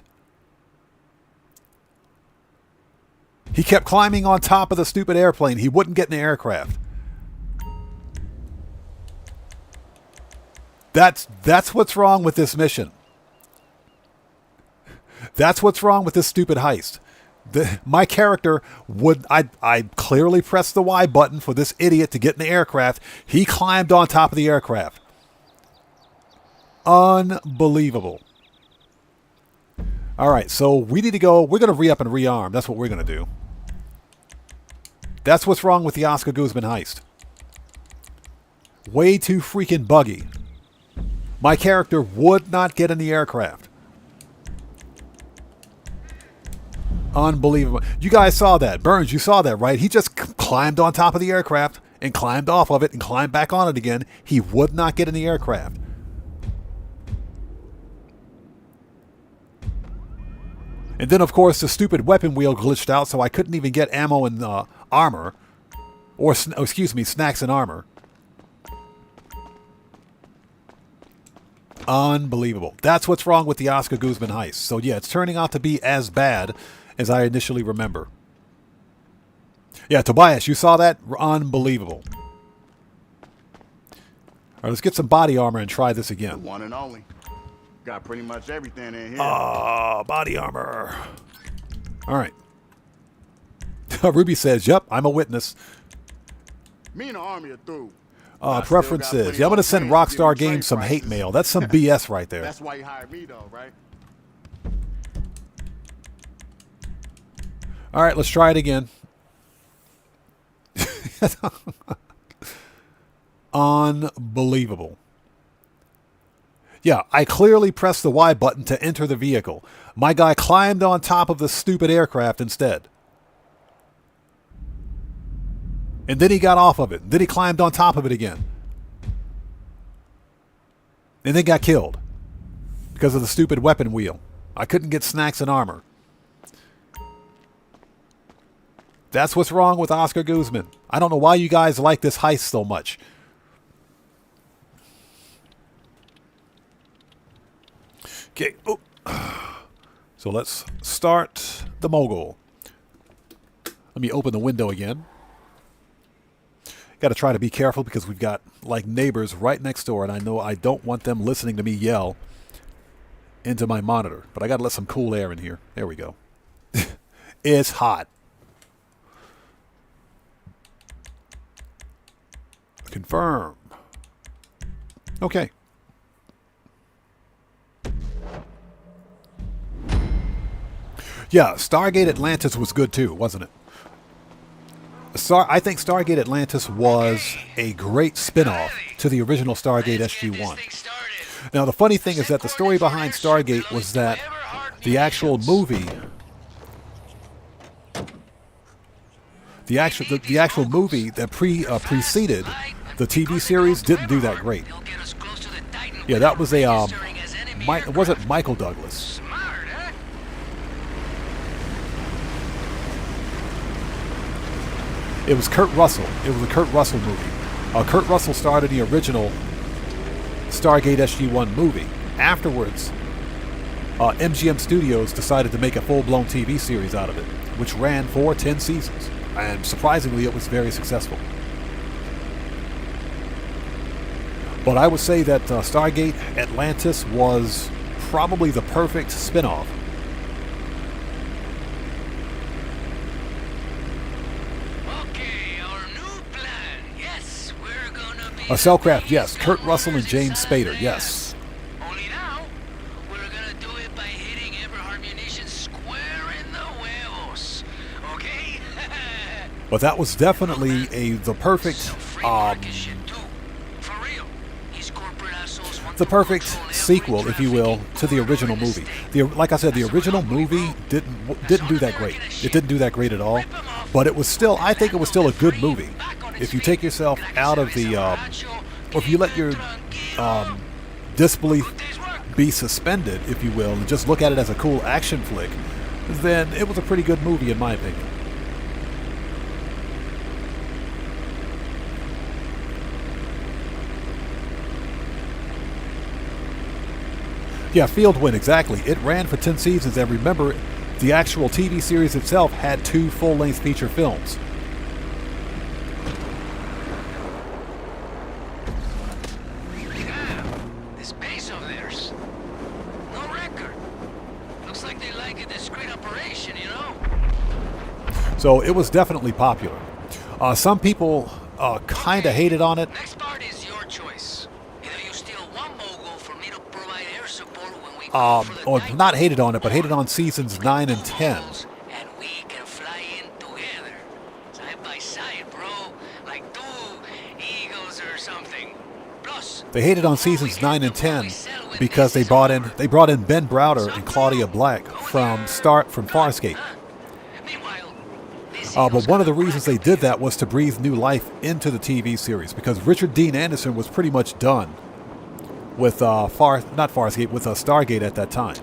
He kept climbing on top of the stupid airplane. He wouldn't get in the aircraft. That's what's wrong with this mission. That's what's wrong with this stupid heist. My character would... I clearly pressed the Y button for this idiot to get in the aircraft. He climbed on top of the aircraft. Unbelievable. All right, so we need to go... We're going to re-up and rearm. That's what we're going to do. That's what's wrong with the Oscar Guzman heist. Way too freaking buggy. My character would not get in the aircraft. Unbelievable. You guys saw that. Burns, you saw that, right? He just climbed on top of the aircraft and climbed off of it and climbed back on it again. He would not get in the aircraft. And then, of course, the stupid weapon wheel glitched out, so I couldn't even get ammo and armor. Or, excuse me, snacks and armor. Unbelievable. That's what's wrong with the Oscar Guzman heist. So, yeah, it's turning out to be as bad as I initially remember. Yeah, Tobias, you saw that? Unbelievable. All right, let's get some body armor and try this again. The one and only. Got pretty much everything in here. Body armor. All right. Ruby says, yep, I'm a witness. Me and the army are through. Preferences. Yeah, I'm going to send Rockstar Games some hate mail. That's some BS right there. That's why you hired me, though, right? All right, let's try it again. Unbelievable. Yeah, I clearly pressed the Y button to enter the vehicle. My guy climbed on top of the stupid aircraft instead. And then he got off of it. Then he climbed on top of it again. And then got killed. Because of the stupid weapon wheel. I couldn't get snacks and armor. That's what's wrong with Oscar Guzman. I don't know why you guys like this heist so much. Okay. Oh. So let's start the mogul. Let me open the window again. Got to try to be careful because we've got like neighbors right next door, and I know I don't want them listening to me yell into my monitor. But I got to let some cool air in here. There we go. It's hot. Confirm. Okay. Yeah, Stargate Atlantis was good too, wasn't it? I think Stargate Atlantis was a great spin-off to the original Stargate SG-1. Now, the funny thing is that the story behind Stargate was that the actual movie... The actual movie that preceded the TV series didn't do that great. Yeah, that was a... it wasn't Michael Douglas. It was Kurt Russell. It was a Kurt Russell movie. Kurt Russell starred in the original Stargate SG-1 movie. Afterwards, MGM Studios decided to make a full-blown TV series out of it, which ran for 10 seasons. And surprisingly, it was very successful. But I would say that Stargate Atlantis was probably the perfect spin-off. Cellcraft, yes. Kurt Russell and James Spader, yes. Only now, we're gonna do it by hitting Everhard munitions square in the huevos. Okay? But that was definitely the perfect the perfect sequel, if you will, to the original movie. Like I said, the original movie didn't do that great. It didn't do that great at all. But it was still, I think it was still a good movie. If you take yourself out of the, or if you let your disbelief be suspended, if you will, and just look at it as a cool action flick, then it was a pretty good movie in my opinion. Yeah, Field Win, exactly. It ran for 10 seasons, and remember, the actual TV series itself had 2 full-length feature films. Damn, this base of theirs. No record. Looks like they like a discreet operation, you know? So it was definitely popular. Some people kind of hated on it. Next part is your choice. Either you steal one mogul for me to provide air support when we Or not hated on it, but hated on seasons 9 and 10. and we can fly in together. Side by side, bro. Like two eagles or something. Plus, They hated on seasons 9 and 10 because they brought in Ben Browder and Claudia Black from Farscape. meanwhile, this But one of the reasons they did that was to breathe new life into the TV series, because Richard Dean Anderson was pretty much done with Stargate at that time.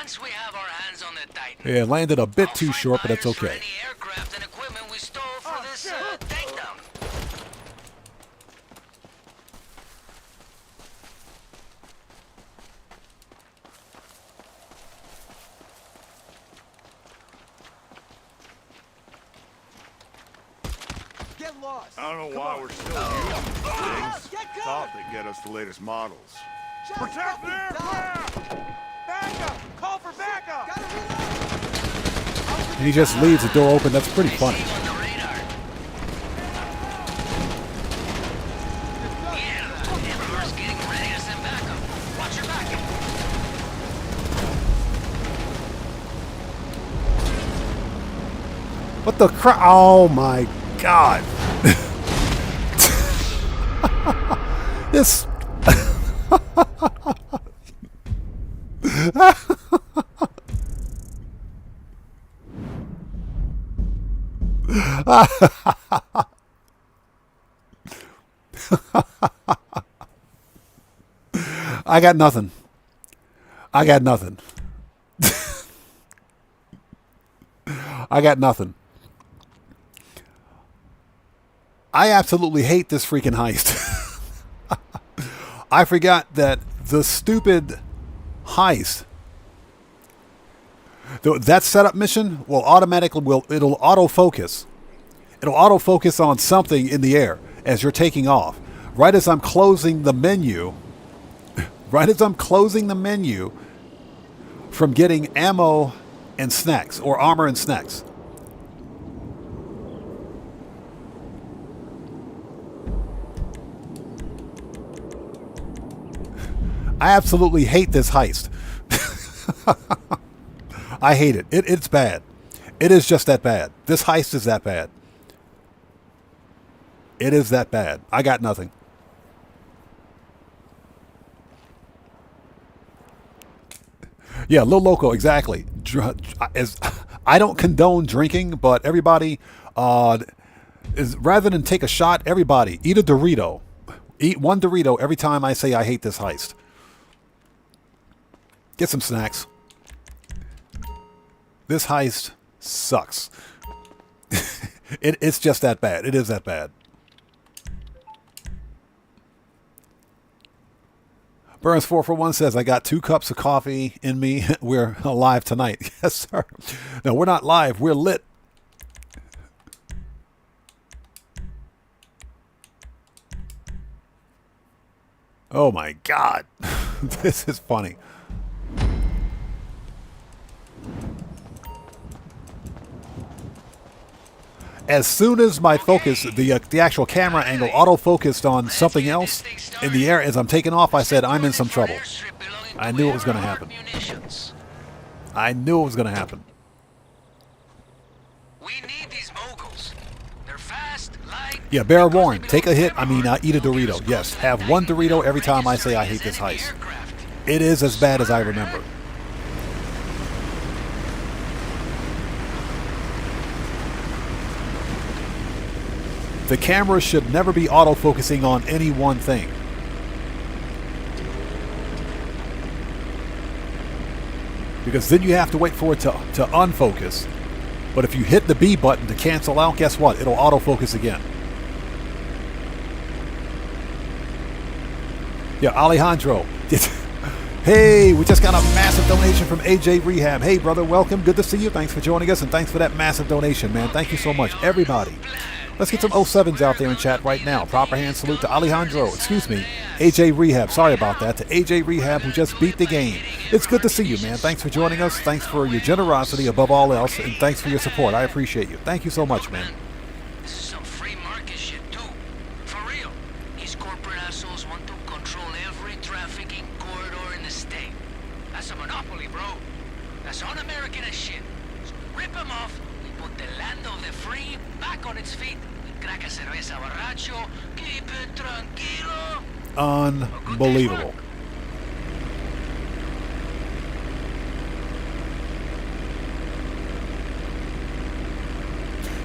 once we have our hands on the Titan. Yeah, it landed a bit I'll too find short, but that's buyers for okay. any aircraft and equipment we stole for this takedown. Get lost. I don't know why we're still using these things. Get good. Thought they'd get us the latest models. Just Protect the fucking aircraft! Backup! Call for backup! Gotta reload. And he just leaves the door open. That's pretty funny. See you on the radar. Yeah, Emperor's getting ready to send backup. Watch your back. What the crap? Oh my god. This. I got nothing. I got nothing. I got nothing. I absolutely hate this freaking heist. I forgot that the stupid heist, that setup mission will automatically it'll autofocus. It'll autofocus on something in the air as you're taking off. Right as I'm closing the menu, from getting ammo and snacks, or armor and snacks. I absolutely hate this heist. I hate it. It's bad. It is just that bad. This heist is that bad. It is that bad. I got nothing. Yeah, Lil Loco, exactly. I don't condone drinking, but everybody, rather than take a shot, everybody, eat a Dorito. Eat one Dorito every time I say I hate this heist. Get some snacks. This heist sucks. It's just that bad. It is that bad. Burns441 says, I got 2 cups of coffee in me. We're alive tonight. Yes, sir. No, we're not live. We're lit. Oh my God. This is funny. As soon as my focus, the actual camera angle auto-focused on something else in the air as I'm taking off, I said, I'm in some trouble. I knew it was going to happen. I knew it was going to happen. We need these moguls. They're fast, light. Yeah, bear warned. Take a hit. Eat a Dorito. Yes, have one Dorito every time I say I hate this heist. It is as bad as I remember. The camera should never be auto-focusing on any one thing. because then you have to wait for it to unfocus. But if you hit the B button to cancel out, guess what? It'll autofocus again. Yeah, Alejandro. Hey, we just got a massive donation from AJ Rehab. Hey, brother, welcome. Good to see you. Thanks for joining us, and thanks for that massive donation, man. Thank you so much, everybody. Let's get some 07s out there in chat right now. Proper hand salute to Alejandro. Excuse me, AJ Rehab. Sorry about that. To AJ Rehab, who just beat the game. It's good to see you, man. Thanks for joining us. Thanks for your generosity above all else, and thanks for your support. I appreciate you. Thank you so much, man. This is some free market shit, too. For real. These corporate assholes want to control every trafficking corridor in the state. That's a monopoly, bro. That's un-American as shit. So rip them off. We put the land of the free back on its feet. Crack a cerveza borracho. Keep it tranquilo. Unbelievable.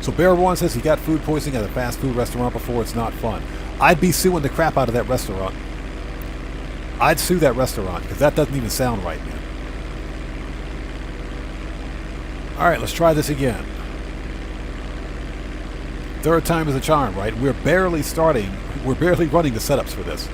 So Bear Warren says he got food poisoning at a fast food restaurant before. It's not fun. I'd be suing the crap out of that restaurant. I'd sue that restaurant because that doesn't even sound right, man. All right, let's try this again. Third time is a charm, right? We're barely running the setups for this.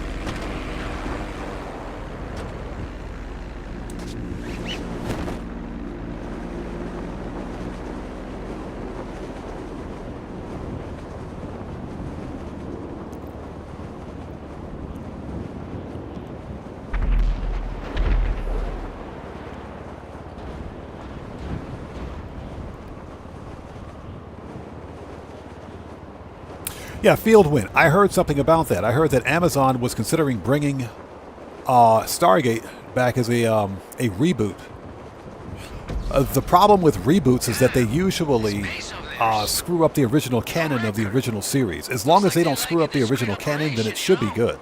Yeah, field win. I heard something about that. I heard that Amazon was considering bringing Stargate back as a reboot. The problem with reboots is that they usually screw up the original canon of the original series. As long as they don't screw up the original canon, then it should be good.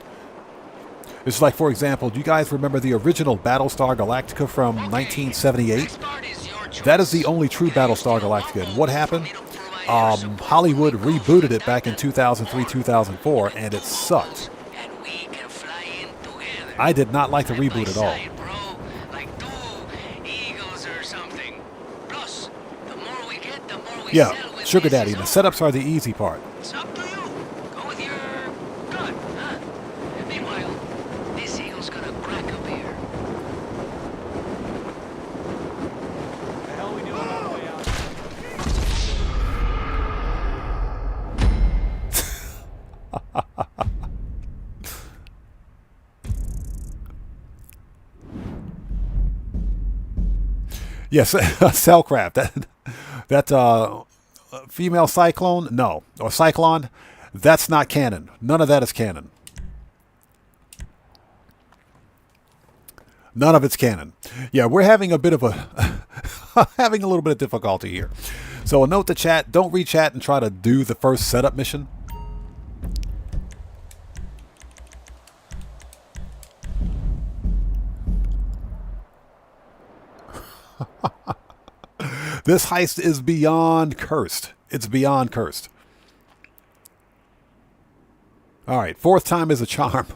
It's like, for example, do you guys remember the original Battlestar Galactica from 1978? That is the only true Battlestar Galactica. And what happened? Hollywood rebooted it back in 2003, 2004, and it sucked. I did not like the reboot at all. Yeah, Sugar Daddy, the setups are the easy part. It's up to you. Go with your gut, huh? Meanwhile, this eagle's gonna crack up here. The hell we doing all the way out? Yes, Cellcraft. That female cyclone, no, or cyclone, that's not canon. None of that is canon. None of it's canon. Yeah, we're having a bit of a having a little bit of difficulty here. So a note to chat: don't re-chat and try to do the first setup mission. This heist is beyond cursed. It's beyond cursed. All right, fourth time is a charm.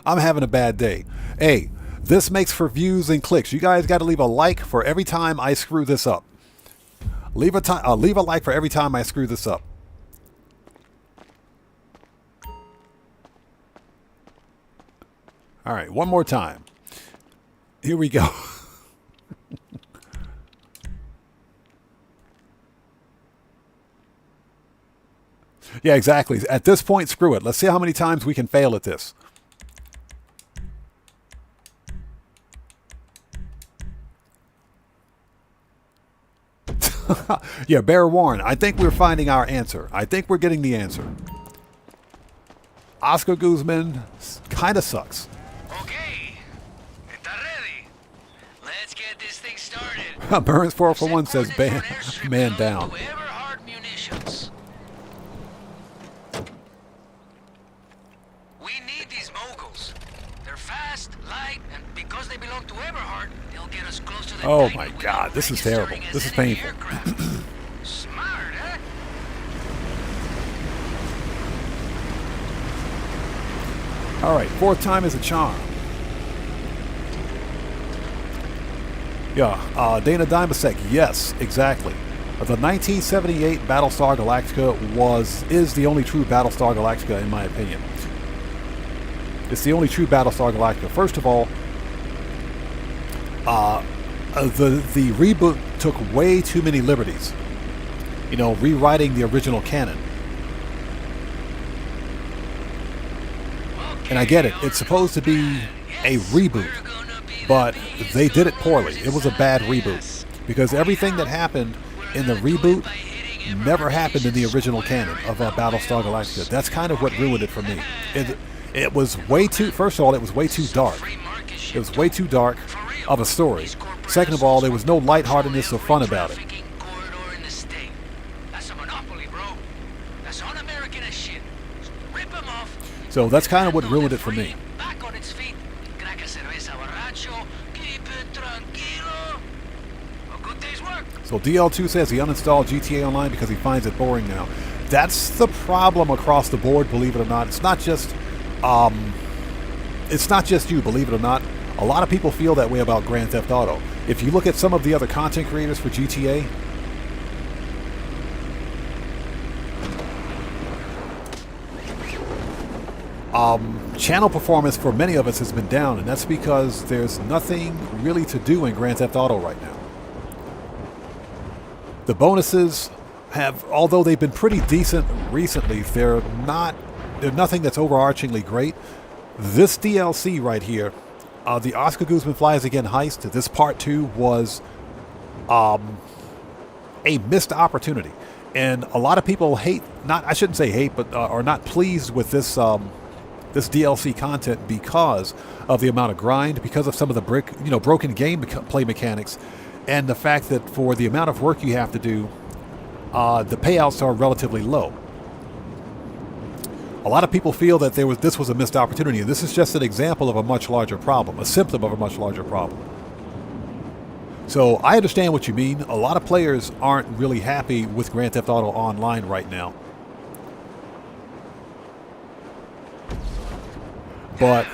I'm having a bad day. Hey, this makes for views and clicks. You guys got to leave a like for every time I screw this up. Leave a like for every time I screw this up. All right, one more time. Here we go. Yeah, exactly. At this point, screw it. Let's see how many times we can fail at this. Yeah, Bear Warren. I think we're finding our answer. I think we're getting the answer. Oscar Guzman kind of sucks. Okay, está ready. Let's get this thing started. Burns 441 says, man down. We need these moguls. They're fast, light, and because they belong to Everhard, they'll get us close to the Oh my God, this is terrible. This is painful. Smart, huh? All right, fourth time is a charm. Yeah, Dana Dimasek, yes, exactly. The 1978 Battlestar Galactica is the only true Battlestar Galactica in my opinion. It's the only true Battlestar Galactica. First of all, the reboot took way too many liberties. You know, rewriting the original canon. And I get it. It's supposed to be a reboot, but they did it poorly. It was a bad reboot because everything that happened in the reboot never happened in the original canon of Battlestar Galactica. That's kind of what ruined it for me. It was way too, first of all, it was way too dark. It was way too dark of a story. Second of all, there was no lightheartedness or fun about it. So that's kind of what ruined it for me. So DL2 says he uninstalled GTA Online because he finds it boring now. That's the problem across the board, believe it or not. It's not just you, believe it or not. A lot of people feel that way about Grand Theft Auto. If you look at some of the other content creators for GTA, channel performance for many of us has been down, and that's because there's nothing really to do in Grand Theft Auto right now. The bonuses have, although they've been pretty decent recently, they're nothing that's overarchingly great. This DLC right here, the Oscar Guzman Flies Again Heist, this part 2 was a missed opportunity. And a lot of people I shouldn't say hate, but are not pleased with this this DLC content because of the amount of grind, because of some of the broken gameplay mechanics, and the fact that for the amount of work you have to do, the payouts are relatively low. A lot of people feel that this was a missed opportunity, and this is just an example of a much larger problem, a symptom of a much larger problem. So I understand what you mean. A lot of players aren't really happy with Grand Theft Auto Online right now. But,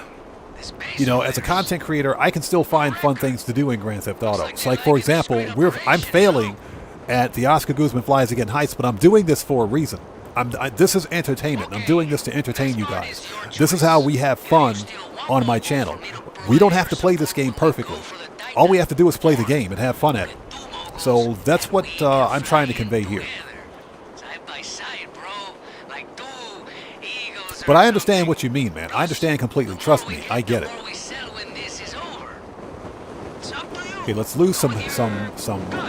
you know, as a content creator, I can still find fun things to do in Grand Theft Auto. So, like, for example, I'm failing at the Oscar Guzman Flies Again Heist, but I'm doing this for a reason. This is entertainment. I'm doing this to entertain you guys. This is how we have fun on my channel. We don't have to play this game perfectly. All we have to do is play the game and have fun at it. So that's what I'm trying to convey here. But I understand what you mean, man. I understand completely. Trust me, I get it. Okay, let's lose some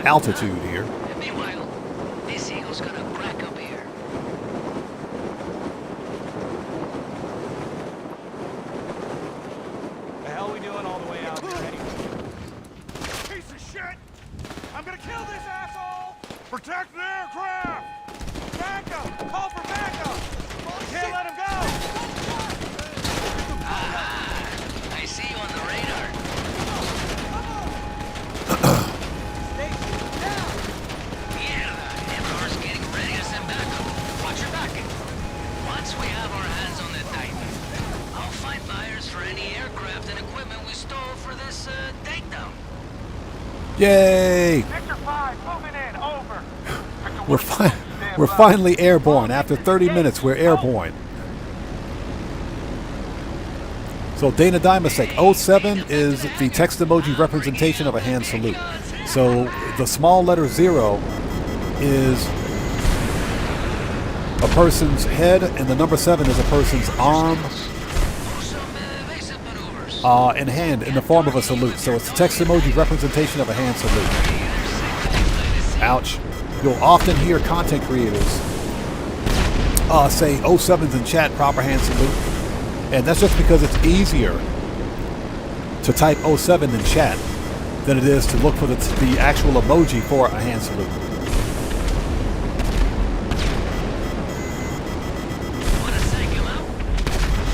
altitude here. The hell we doing all the way out here anyway? Piece of shit! I'm gonna kill this asshole! Protect the aircraft! Backup! Call for backup! Can't let him go! I see you on the radar. Yeah, the Emperor's getting ready to send backup. Watch your back. Once we have our hands on the Titan, I'll find buyers for any aircraft and equipment we stole for this takedown. Yay! Victor 5, moving in, over. We're finally airborne. After 30 minutes, we're airborne. So Dana Dimasek, 07 is the text emoji representation of a hand salute. So the small letter 0 is a person's head, and the number 7 is a person's arm and hand in the form of a salute. So it's the text emoji representation of a hand salute. Ouch. You'll often hear content creators say 07s in chat, proper hand salute. And that's just because it's easier to type 07 in chat than it is to look for the actual emoji for a hand salute. Wanna psych him out?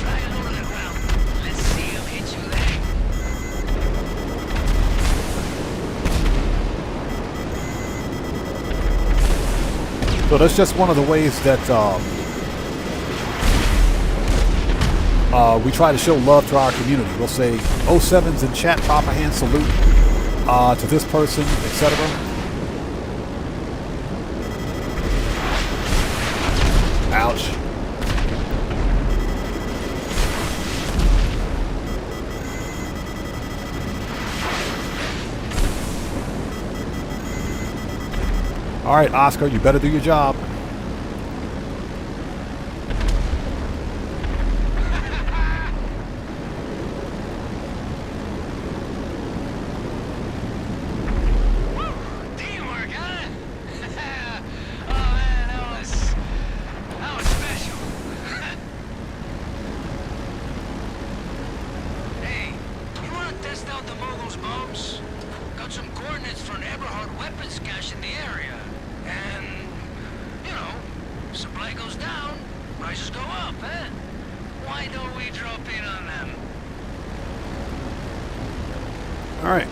Try it over the ground. Let's see him hit you there. So that's just one of the ways that we try to show love to our community. We'll say 07s in chat, proper hand salute. to this person, etc. Ouch. All right, Oscar, you better do your job. Teamwork, huh? Oh man, that was special. Hey, you wanna test out the Mogul's bombs? Got some coordinates for an Eberhard weapons cache in the area. And, you know, supply goes down, prices go up, eh? Why don't we drop in on them? All right.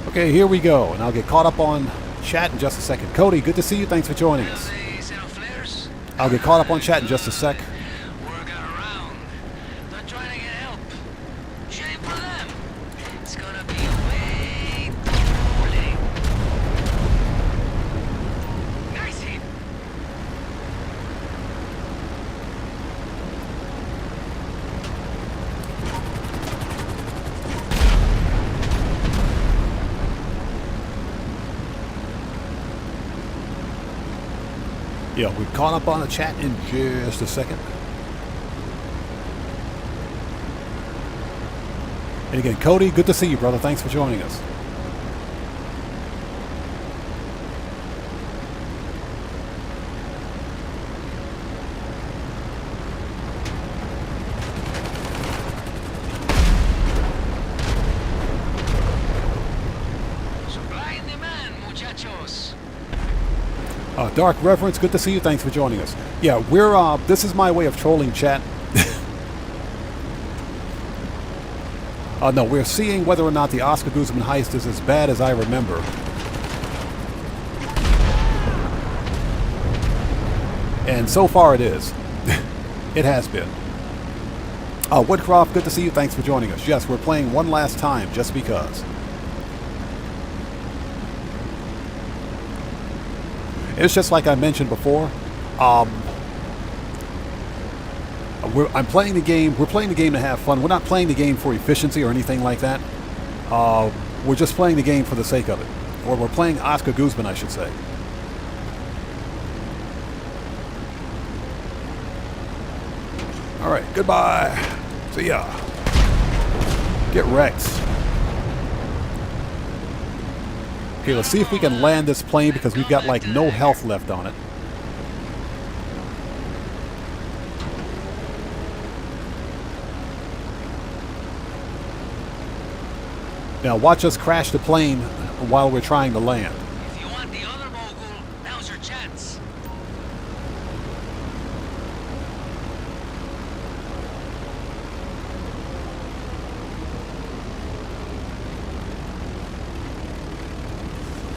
Okay, here we go, and I'll get caught up on chat in just a second. Cody, good to see you. Thanks for joining us. They set off flares? I'll get caught up on chat in just a sec. Working around. Not trying to get help. Shame for them. It's gonna be way too late. Nice hit. Yeah, we've caught up on the chat in just a second. And again, Cody, good to see you, brother. Thanks for joining us. Supply and demand, muchachos. Dark Reverence, good to see you. Thanks for joining us. Yeah, we're, this is my way of trolling chat. No, we're seeing whether or not the Oscar Guzman heist is as bad as I remember. And so far it is. It has been. Woodcroft, good to see you. Thanks for joining us. Yes, we're playing one last time just because. It's just like I mentioned before. I'm playing the game. We're playing the game to have fun. We're not playing the game for efficiency or anything like that. We're just playing the game for the sake of it. Or we're playing Oscar Guzman, I should say. All right, goodbye. See ya. Get wrecked. Okay, let's see if we can land this plane because we've got like no health left on it. Now watch us crash the plane while we're trying to land. If you want the other mogul, now's your chance.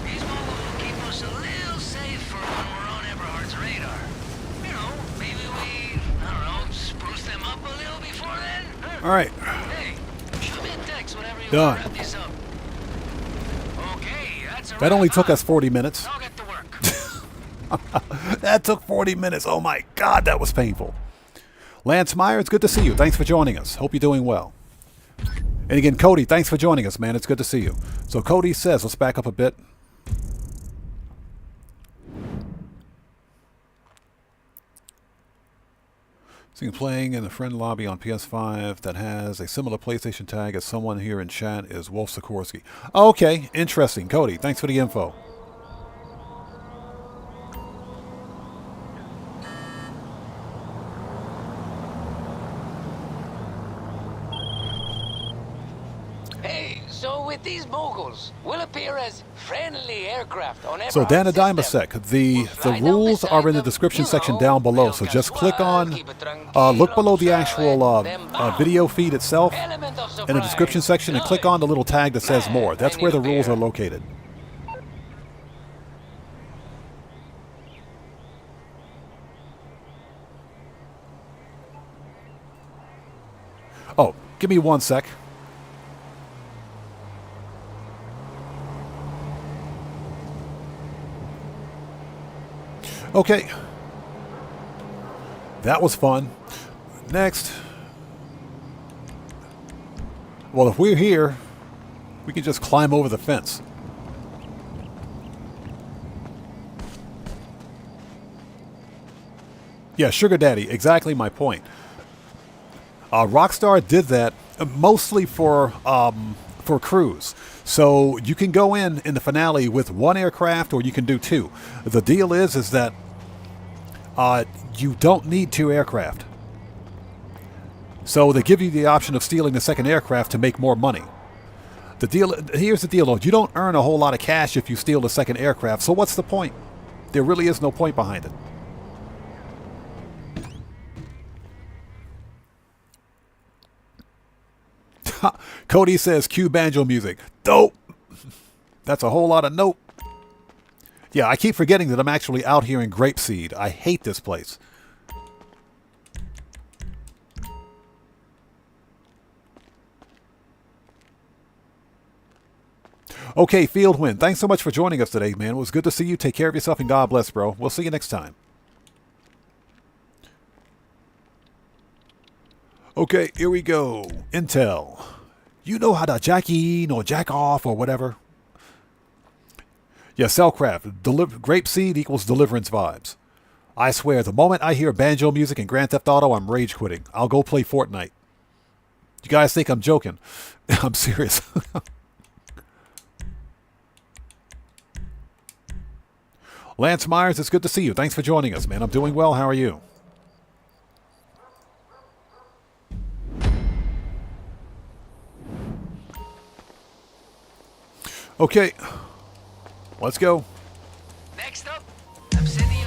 These moguls will keep us a little safer when we're on Eberhard's radar. You know, maybe we, I don't know, spruce them up a little before then? Huh? All right. Hey, shoot me a text whenever you Done. want to wrap this up. Okay, that's a That only wrap, took huh? us 40 minutes. I'll get to work. That took 40 minutes. Oh my God, that was painful. Lance Meyer, it's good to see you. Thanks for joining us. Hope you're doing well. And again, Cody, thanks for joining us, man. It's good to see you. So Cody says, let's back up a bit. So you're playing in the friend lobby on PS5 that has a similar PlayStation tag as someone here in chat is Wolf Sikorsky. Okay, interesting. Cody, thanks for the info. Hey, so with these moguls, we'll appear as friendly aircraft on So Eberhard's Dana system. Dimasek, the Fly down rules beside are in the them, description you section know, down below. real So just casual, click on, keep it look below the tranquilo, actual then video feed itself element of in the description surprise. section and click on the little tag that says Man, more. That's I where need the a rules beer. are located. Oh, give me 1 sec. Okay. That was fun. Next. Well, if we're here, we can just climb over the fence. Yeah, Sugar Daddy, exactly my point. Rockstar did that mostly for crews. So you can go in the finale with 1 aircraft, or you can do 2. The deal is that you don't need 2 aircraft. So they give you the option of stealing the 2nd aircraft to make more money. Here's the deal, though. You don't earn a whole lot of cash if you steal the 2nd aircraft. So what's the point? There really is no point behind it. Cody says cue banjo music. Dope. That's a whole lot of nope. Yeah, I keep forgetting that I'm actually out here in Grapeseed. I hate this place. Okay, Fieldwind, thanks so much for joining us today, man. It was good to see you. Take care of yourself and God bless, bro. We'll see you next time. Okay, here we go. Intel. You know how to jack in or jack off or whatever. Yeah, Cellcraft. Grapeseed equals deliverance vibes. I swear, the moment I hear banjo music in Grand Theft Auto, I'm rage quitting. I'll go play Fortnite. You guys think I'm joking? I'm serious. Lance Myers, it's good to see you. Thanks for joining us, man. I'm doing well. How are you? Okay. Let's go. Next up, I'm sending you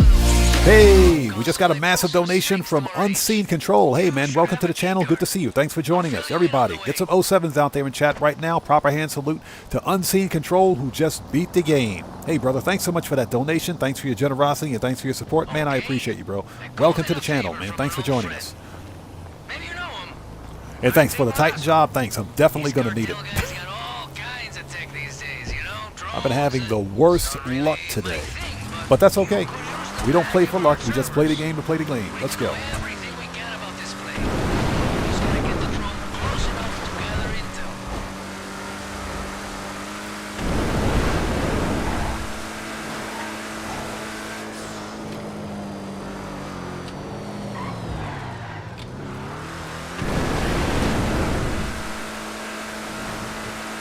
Hey, we just got a massive donation from Unseen Control. Hey, man, welcome to the channel. Good to see you. Thanks for joining us. Everybody, get some 07s out there in chat right now. Proper hand salute to Unseen Control, who just beat the game. Hey, brother, thanks so much for that donation. Thanks for your generosity and thanks for your support. Man, I appreciate you, bro. Welcome to the channel, man. Thanks for joining us. Maybe you know him. And thanks for the Titan job. Thanks. I'm definitely going to need it. Guy's got all kinds of tech these days, you know? I've been having the worst luck today. But that's okay. We don't play for luck. We just play the game to play the game. Let's go. Everything we can about this place. Just gotta get the drone close enough to gather intel.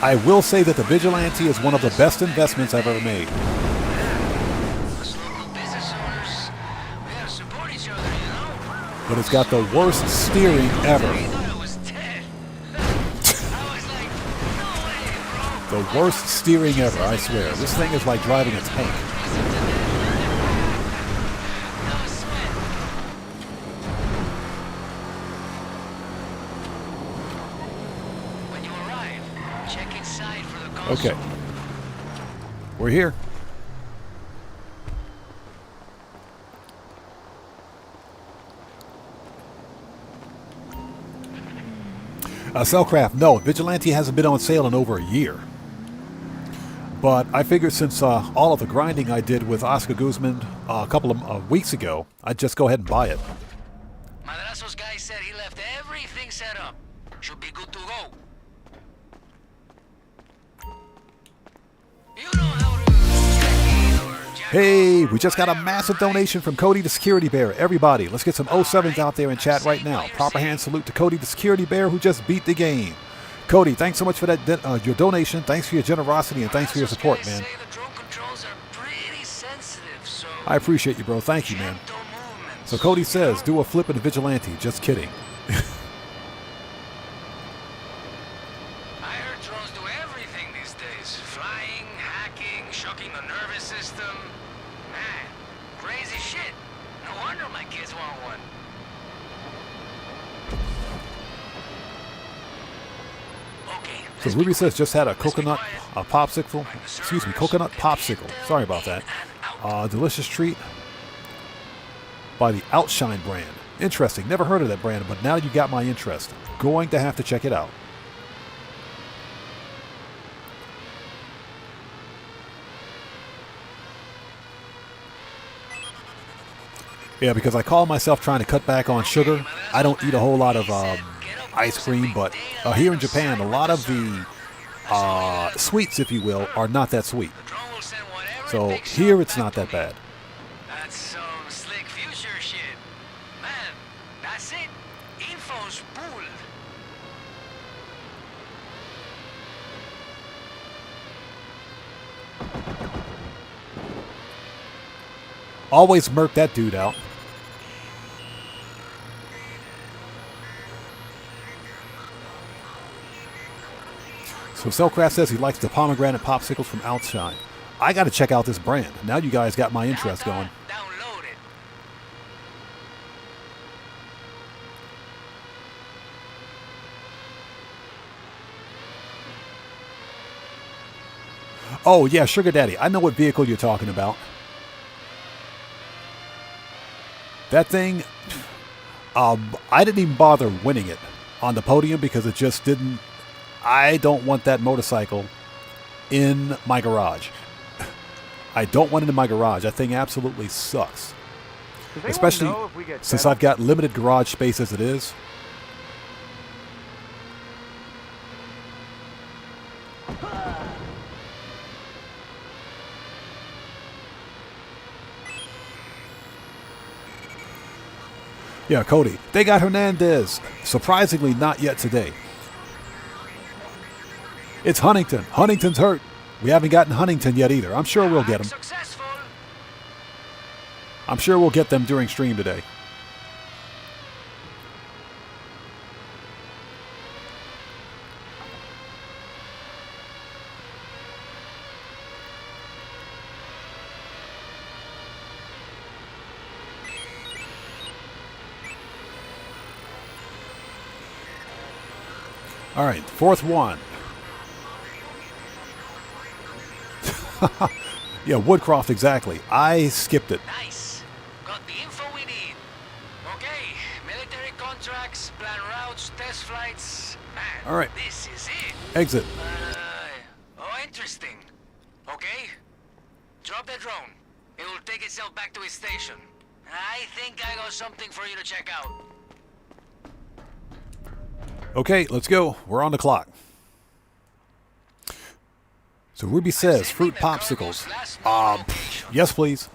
I will say that the Vigilante is one of the best investments I've ever made. Us local business owners, we gotta support each other, you know? But it's got the worst steering ever. He thought I was dead. I was like, no way, bro. The worst steering ever, I swear. This thing is like driving a tank. No sweat. When you arrive, check inside for the console. Okay. We're here. Cellcraft, no, Vigilante hasn't been on sale in over a year. But I figured since all of the grinding I did with Oscar Guzman a couple of weeks ago, I'd just go ahead and buy it. Madrazo's guy said he left everything set up. Should be good to go. You know how to check in or jack Hey, off or we just got a whatever, massive right? donation from Cody the Security Bear. Everybody, let's get some 07s out there in chat right now. Proper hand salute to Cody the Security Bear, who just beat the game. Cody, thanks so much for that your donation. Thanks for your generosity and thanks for your support, man. Say the drone controls are pretty sensitive, so I appreciate you, bro. Thank you, man. gentle movements. So Cody says, do a flip in the Vigilante. Just kidding. I heard drones do everything these days. Flying, hacking, shocking the nervous system. Man, crazy shit. No wonder my kids want one. Okay. So Ruby says just had a coconut popsicle. Excuse me, coconut popsicle. Sorry about that. Delicious treat by the Outshine brand. Interesting. Never heard of that brand, but now you got my interest. Going to have to check it out. Yeah, because I call myself trying to cut back on sugar. I don't eat a whole lot of ice cream, but here in Japan, a lot of the sweets, if you will, are not that sweet. So here it's not that bad. That's some slick future shit. Man, that's it. Info's pooled. Always murk that dude out. So Cellcraft says he likes the pomegranate popsicles from Outshine. I got to check out this brand. Now you guys got my interest going. Download it. Oh, yeah, Sugar Daddy. I know what vehicle you're talking about. That thing, I didn't even bother winning it on the podium because it just didn't. I don't want that motorcycle in my garage. I don't want it in my garage. That thing absolutely sucks. Especially since I've got limited garage space as it is. Yeah, Cody. They got Hernandez. Surprisingly, not yet today. It's Huntington. Huntington's hurt. We haven't gotten Huntington yet either. I'm sure we'll get him. Successful. I'm sure we'll get them during stream today. All right, fourth one. Yeah, Woodcroft, exactly. I skipped it. Nice. Got the info we need. Okay, military contracts, plan routes, test flights. Man, All right. This is it. Exit. Oh, interesting. Okay. Drop the drone. It will take itself back to its station. I think I got something for you to check out. Okay, let's go. We're on the clock. So Ruby says, fruit popsicles. Yes, please.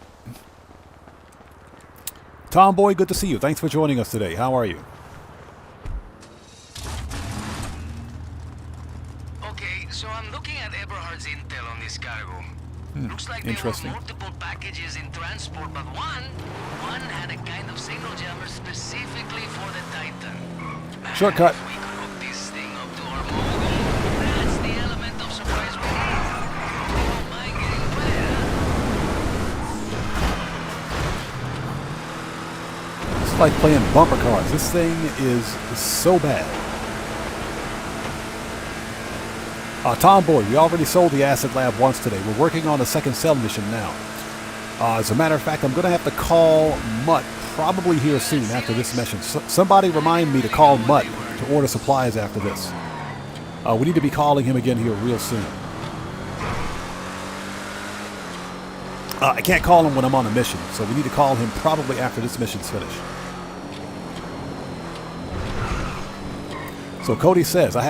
Tomboy, good to see you. Thanks for joining us today. How are you? Okay, so I'm looking at Eberhard's intel on this cargo. Looks like interesting. there were multiple packages in transport, but one had a kind of signal jammer specifically for the Titan. Man, Shortcut. if we could hook this thing up to our model, that's the element of surprise we need. Don't mind getting wet, huh? It's like playing bumper cars. This thing is so bad. Tomboy, we already sold the Acid Lab once today. We're working on a second cell mission now. As a matter of fact, I'm going to have to call Mutt probably here soon after this mission. Somebody remind me to call Mutt to order supplies after this. We need to be calling him again here real soon. I can't call him when I'm on a mission, so we need to call him probably after this mission's finished. So Cody says, I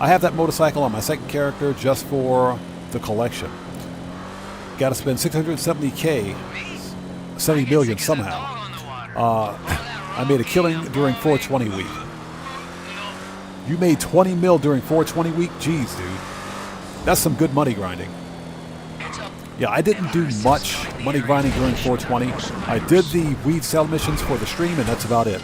have that motorcycle on my second character just for the collection. Got to spend 670K, 70 million somehow. I made a killing during 420 week. You made 20 mil during 420 week? Jeez, dude. That's some good money grinding. Yeah, I didn't do much money grinding during 420. I did the weed sell missions for the stream, and that's about it.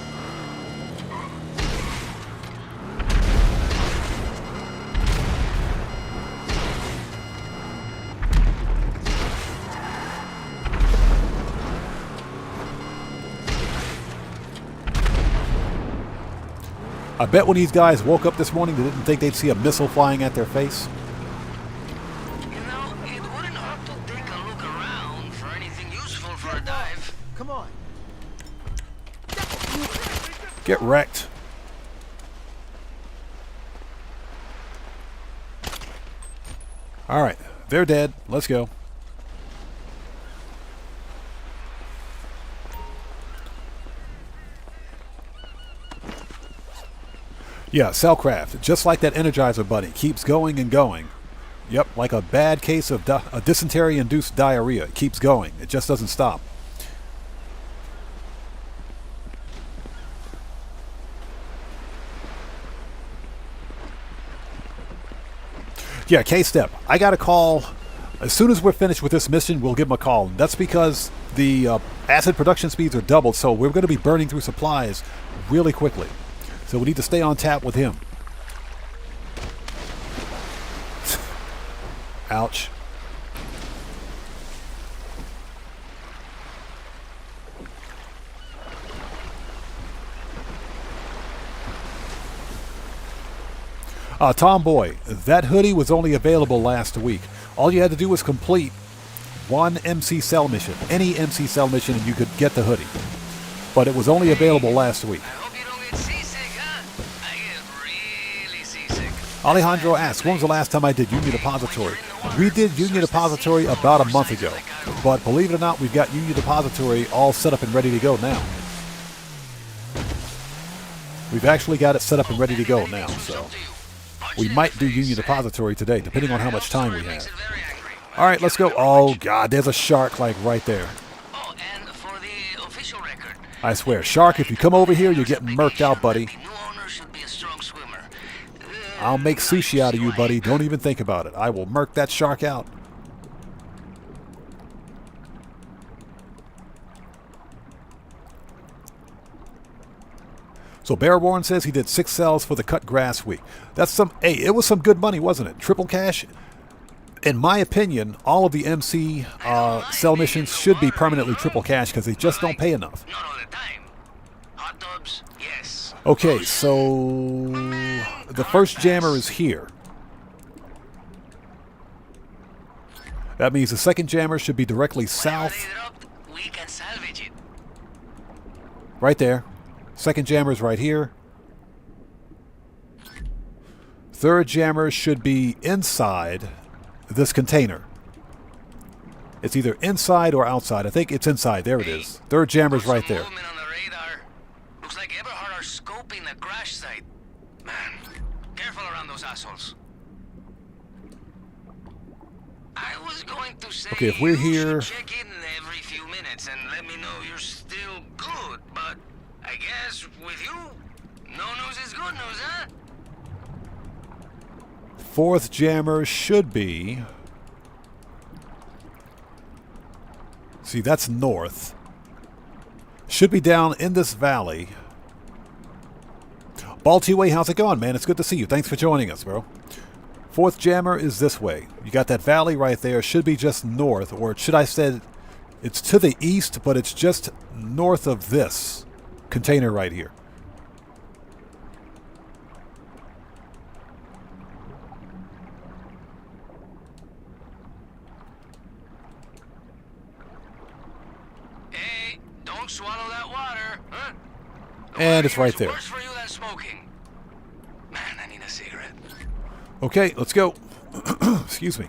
I bet when these guys woke up this morning, they didn't think they'd see a missile flying at their face. You know, it wouldn't hurt to take a look around for anything useful for a dive. Come on. Get wrecked. Alright, they're dead. Let's go. Yeah, Cellcraft, just like that Energizer Bunny, keeps going and going. Yep, like a bad case of a dysentery-induced diarrhea. It keeps going. It just doesn't stop. Yeah, K-Step, I got a call. As soon as we're finished with this mission, we'll give him a call. That's because the acid production speeds are doubled, so we're going to be burning through supplies really quickly. So we need to stay on tap with him. Ouch. Tomboy, that hoodie was only available last week. All you had to do was complete one MC cell mission, any MC cell mission, and you could get the hoodie. But it was only available last week. I hope you don't get seasick, huh? I get really seasick. Alejandro asks, when was the last time I did Union Depository? We did Union Depository about a month ago. But believe it or not, we've got Union Depository all set up and ready to go now. We've actually got it set up and ready to go now, so we might do Union Depository today, depending on how much time we have. Alright, let's go. Oh, God, there's a shark, like, right there. Oh, and for the official record, I swear, shark, if you come over here, you're getting murked out, buddy. the new owner should be a strong swimmer. I'll make sushi out of you, buddy. Don't even think about it. I will murk that shark out. So Bear Warren says he did 6 cells for the cut grass week. That's some, hey, it was some good money, wasn't it? Triple cash. In my opinion, all of the MC cell missions should be permanently triple cash because they just don't pay enough. Not all the time. Hot tubs, yes. Okay, so the first jammer is here. That means the second jammer should be directly south. We can salvage it. Right there. Second jammer is right here. Third jammer should be inside this container. It's either inside or outside. I think it's inside. There it is. Third jammer's right there. Movement on the radar. Looks like Eberhard are scoping the crash site. Man, careful around those assholes. I was going to say, Okay, if we're you here- should check in every few minutes and let me know you're still good, but I guess with you, no news is good news, huh? Fourth jammer should be... See, that's north. Should be down in this valley. Baltiway, how's it going, man? It's good to see you. Thanks for joining us, bro. Fourth jammer is this way. You got that valley right there. Should be just north, or should I say it's to the east, but it's just north of this container right here. Hey, don't swallow that water, huh? And it's right there. Worse for you than smoking. Man, I need a cigarette. Okay, let's go. Excuse me.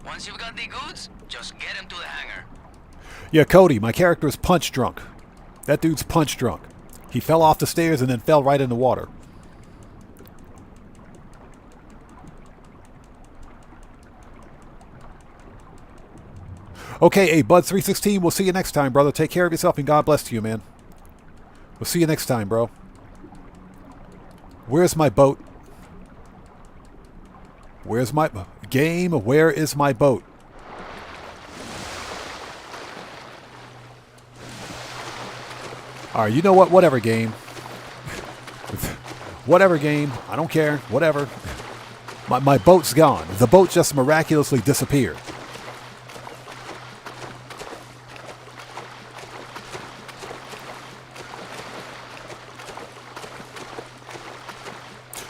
Once you've got the goods, just get him to the hangar. Yeah, Cody, my character is punch drunk. That dude's punch drunk. He fell off the stairs and then fell right in the water. Okay, hey, Bud316, we'll see you next time, brother. Take care of yourself and God bless to you, man. We'll see you next time, bro. Where's my boat? Where's my... Game, where is my boat? Alright, you know what? Whatever, game. Whatever, game. I don't care. Whatever. My boat's gone. The boat just miraculously disappeared.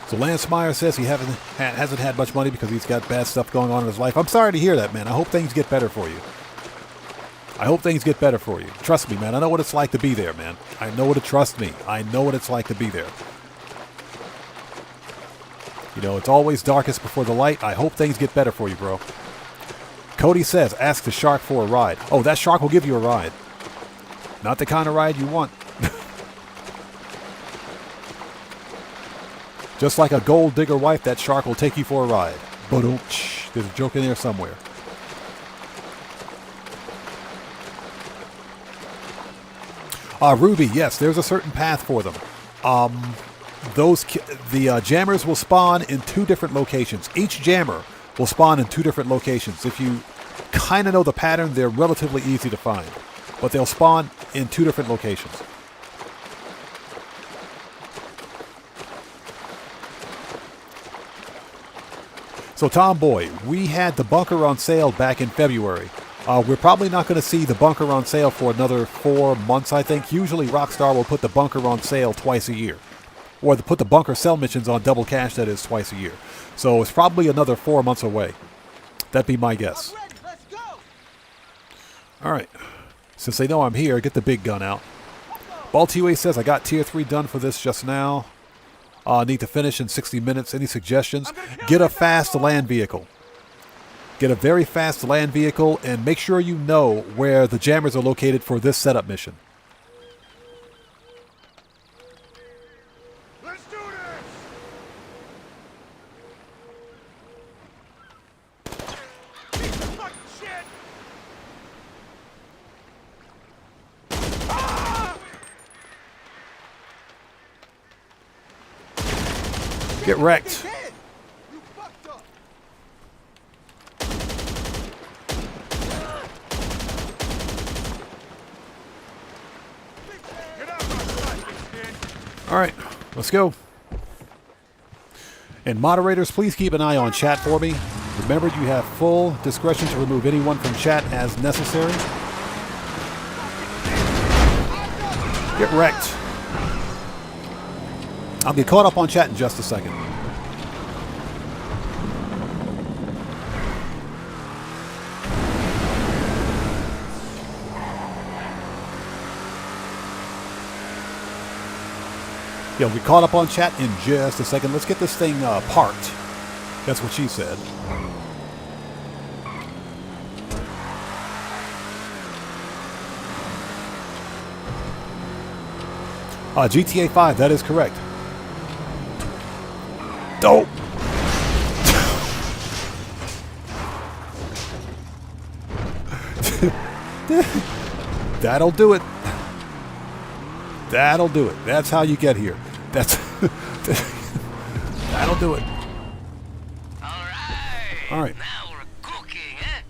So Lance Meyer says he hasn't had much money because he's got bad stuff going on in his life. I'm sorry to hear that, man. I hope things get better for you. I hope things get better for you. Trust me, man. I know what it's like to be there, man. I know what it. Trust me. I know what it's like to be there. You know, it's always darkest before the light. I hope things get better for you, bro. Cody says, ask the shark for a ride. Oh, that shark will give you a ride. Not the kind of ride you want. Just like a gold digger wife, that shark will take you for a ride. Ba-dum-tsh. There's a joke in there somewhere. Ruby, yes, there's a certain path for them. The jammers will spawn in 2 different locations. Each jammer will spawn in 2 different locations. If you kind of know the pattern, they're relatively easy to find. But they'll spawn in 2 different locations. So Tomboy, we had the bunker on sale back in February. We're probably not going to see the bunker on sale for another 4 months, I think. Usually Rockstar will put the bunker on sale twice a year. Or put the bunker sell missions on double cash, that is, twice a year. So it's probably another 4 months away. That'd be my guess. Let's go. All right. Since they know I'm here, get the big gun out. Baltiway says, I got tier 3 done for this just now. Need to finish in 60 minutes. Any suggestions? Get a fast land vehicle. Get a very fast land vehicle and make sure you know where the jammers are located for this setup mission. Let's do this! Piece of fucking shit! Ah! Get wrecked. You fucked up. Get out my sight, big skin! All right, let's go. And moderators, please keep an eye on chat for me. Remember, you have full discretion to remove anyone from chat as necessary. Get wrecked. I'll get caught up on chat in just a second. Yeah, we'll get caught up on chat in just a second. Let's get this thing parked. That's what she said. GTA 5, that is correct. Dope. That'll do it. That'll do it. That's how you get here. That's that'll do it. All All right. Now we're cooking, eh?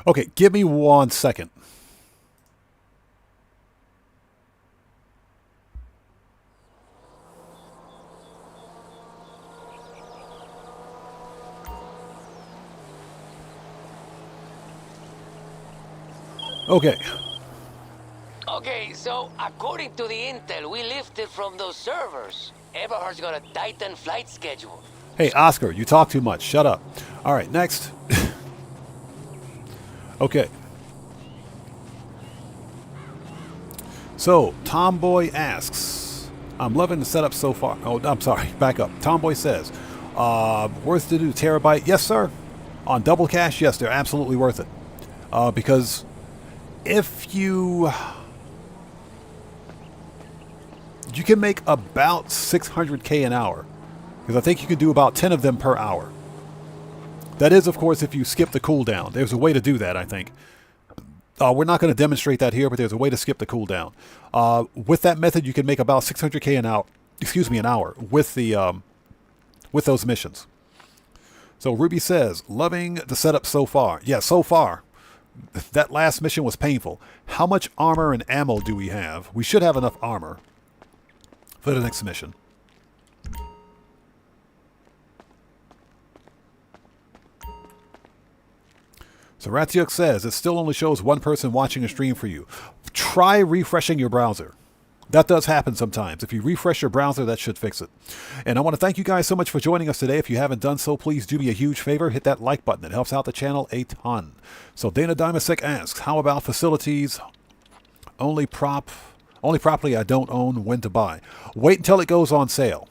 Okay, give me 1 second. Okay. Okay, so according to the intel we lifted from those servers, Eberhard's got a Titan flight schedule. Hey, Oscar, you talk too much. Shut up. All right, next. Okay. So, Tomboy asks, I'm loving the setup so far. Oh, I'm sorry. Back up. Tomboy says, worth to do terabyte? Yes, sir. On double cash? Yes, they're absolutely worth it. Because if you can make about 600K an hour. Because I think you can do about 10 of them per hour. That is, of course, if you skip the cooldown. There's a way to do that, I think. We're not going to demonstrate that here, but there's a way to skip the cooldown. With that method, you can make about 600K an hour. Excuse me, an hour with the with those missions. So Ruby says, loving the setup so far. Yeah, so far. That last mission was painful. How much armor and ammo do we have? We should have enough armor for the next mission. So Ratziuk says it still only shows one person watching a stream for you. Try refreshing your browser. That does happen sometimes. If you refresh your browser, that should fix it. And I want to thank you guys so much for joining us today. If you haven't done so, please do me a huge favor. Hit that like button. It helps out the channel a ton. So Dana Dimasek asks, how about facilities? Only property I don't own, when to buy. Wait until it goes on sale.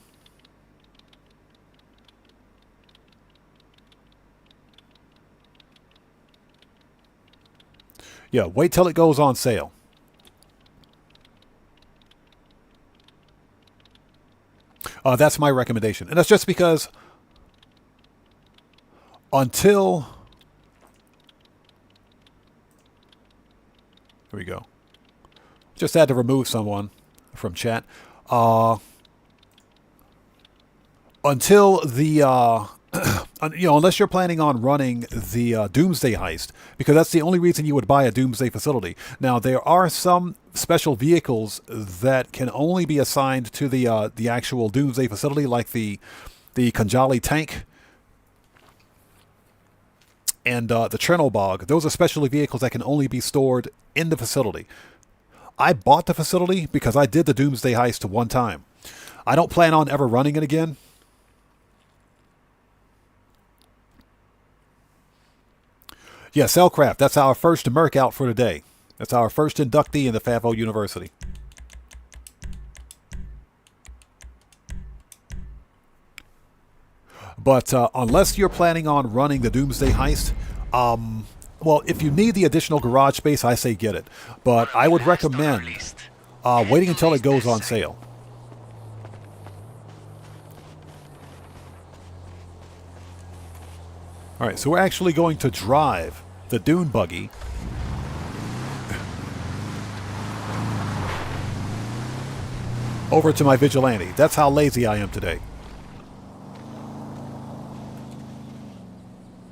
Yeah, wait till it goes on sale. That's my recommendation. And that's just because until... Here we go. Just had to remove someone from chat. Until the... unless you're planning on running the Doomsday Heist, because that's the only reason you would buy a Doomsday facility. Now, there are some special vehicles that can only be assigned to the actual Doomsday facility, like the Kanjali tank and the Chernobog. Those are special vehicles that can only be stored in the facility. I bought the facility because I did the Doomsday Heist one time. I don't plan on ever running it again. Yeah, Cellcraft, that's our first Merc out for today. That's our first inductee in the Favo University. But unless you're planning on running the Doomsday Heist, well, if you need the additional garage space, I say get it. But I would recommend waiting until it goes on sale. All right, so we're actually going to drive the dune buggy over to my vigilante. That's how lazy I am today.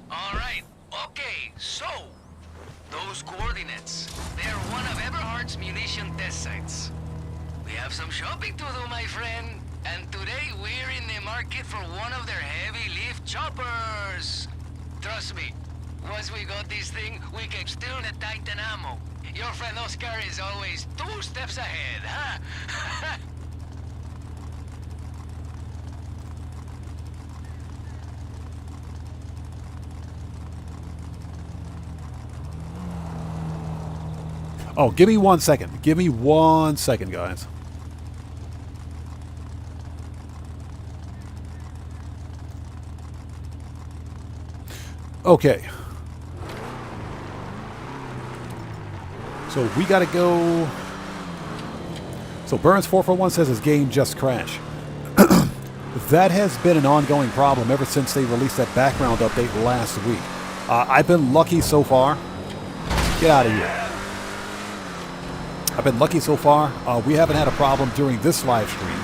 All right, okay, so those coordinates, they're one of Everhart's munition test sites. We have some shopping to do, my friend, and today we're in the market for one of their heavy lift choppers. Trust me, once we got this thing, we can steal the Titan ammo. Your friend Oscar is always 2 steps ahead, huh? Oh, give me 1 second. Give me 1 second, guys. Okay. So we gotta go. So Burns441 says his game just crashed. That has been an ongoing problem ever since they released that background update last week. I've been lucky so far. Get out of here. I've been lucky so far. We haven't had a problem during this live stream.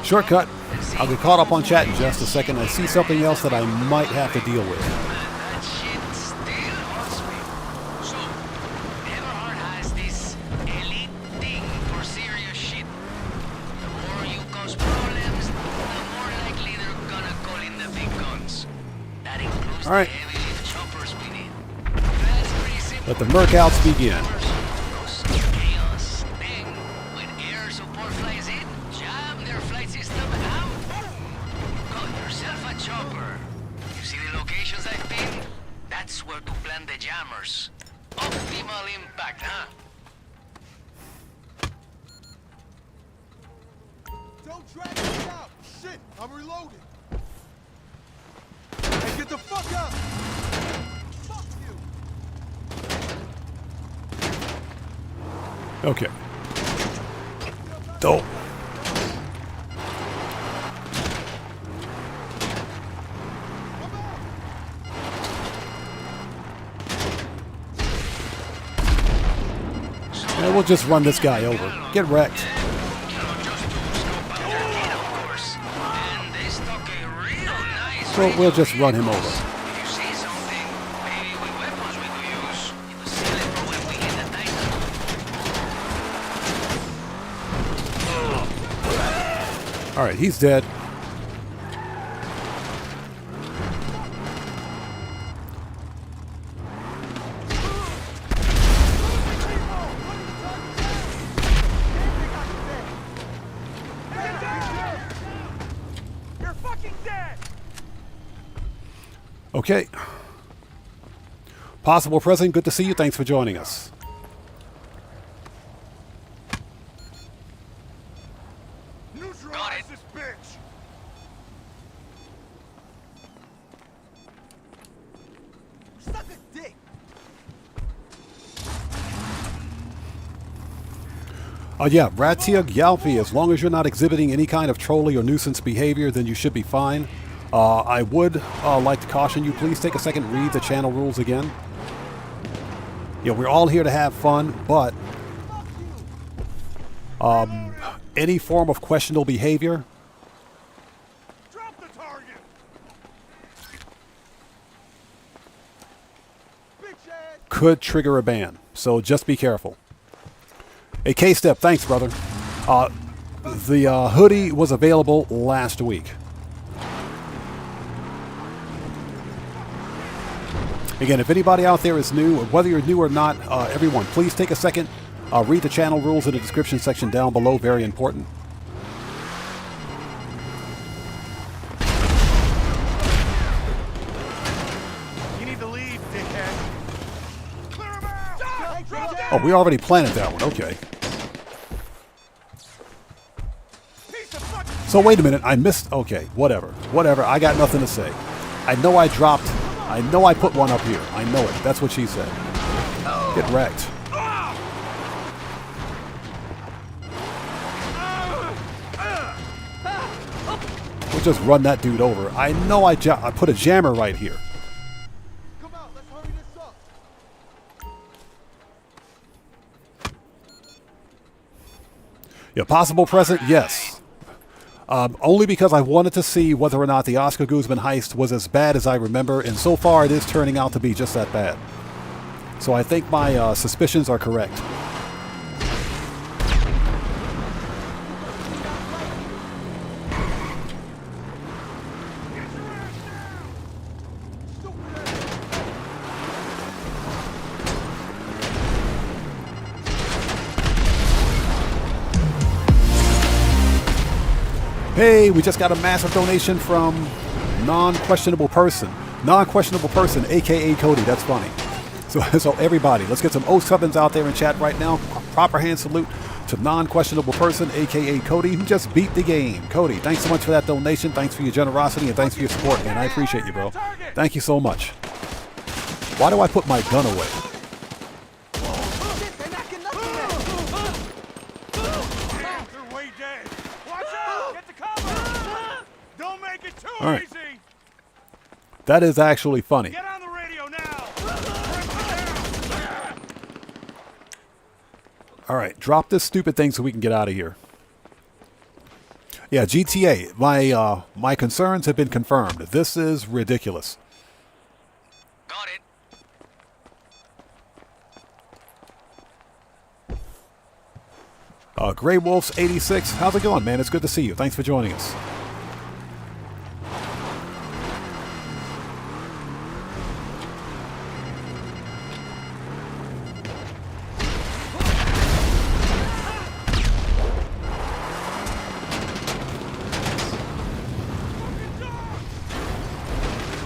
Shortcut. I'll get caught up on chat in just a second. I see something else that I might have to deal with. That shit still haunts me. So, Everhard has this elite thing for serious shit. The more you cause problems, the more likely they're gonna call in the big guns. That includes All right. the heavy lift choppers we need. That's pretty simple. Let the Mercouts begin. Chaos. Then, when air support flies in, jam their flight system and boom! Got yourself a chopper. You see the locations I've pinned? That's where to plant the jammers. Optimal impact, huh? Don't drag me out. Shit, I'm reloading. Hey, get the fuck up. Fuck you. Okay. Don't. Yeah, we'll just run this guy over. Get wrecked. We'll just run him over. All right, he's dead. You're fucking dead! Okay. Possible President, good to see you. Thanks for joining us. Neutralize this bitch! Suck a dick. Yeah, Ratia Gyalpi, as long as you're not exhibiting any kind of trolly or nuisance behavior, then you should be fine. I would like to caution you, please take a second, read the channel rules again. Yeah, we're all here to have fun, but any form of questionable behavior Drop the target! Bitch ass. could trigger a ban, so just be careful. Hey, K-Step, thanks, brother. The hoodie was available last week. Again, if anybody out there is new, whether you're new or not, everyone, please take a second, read the channel rules in the description section down below, very important. You need to leave, dickhead. Clear him out! Drop Oh, we already planted that one, okay. Piece of fucking... So wait a minute, I missed, okay, whatever, I got nothing to say. I know I put one up here, I know it, that's what she said. Get wrecked. We'll just run that dude over. I know I put a jammer right here. Come out, let's hurry this up. Yeah, possible present, yes. Only because I wanted to see whether or not the Oscar Guzman heist was as bad as I remember, and so far it is turning out to be just that bad. So I think my suspicions are correct. Hey, we just got a massive donation from non-questionable person, aka Cody. That's funny. So everybody, let's get some O7s out there in chat right now. Proper hand salute to non-questionable person, aka Cody, who just beat the game. Cody, thanks so much for that donation. Thanks for your generosity and thanks for your support, man. I appreciate you, bro. Thank you so much. Why do I put my gun away? Shit, they're knocking nothing at. Damn, they're way dead. Watch out! Get the cover! Don't make it too All right. easy! That is actually funny. Get on the radio now! All right, drop this stupid thing so we can get out of here. Yeah, GTA. My concerns have been confirmed. This is ridiculous. Got it. Grey Wolves 86. How's it going, man? It's good to see you. Thanks for joining us.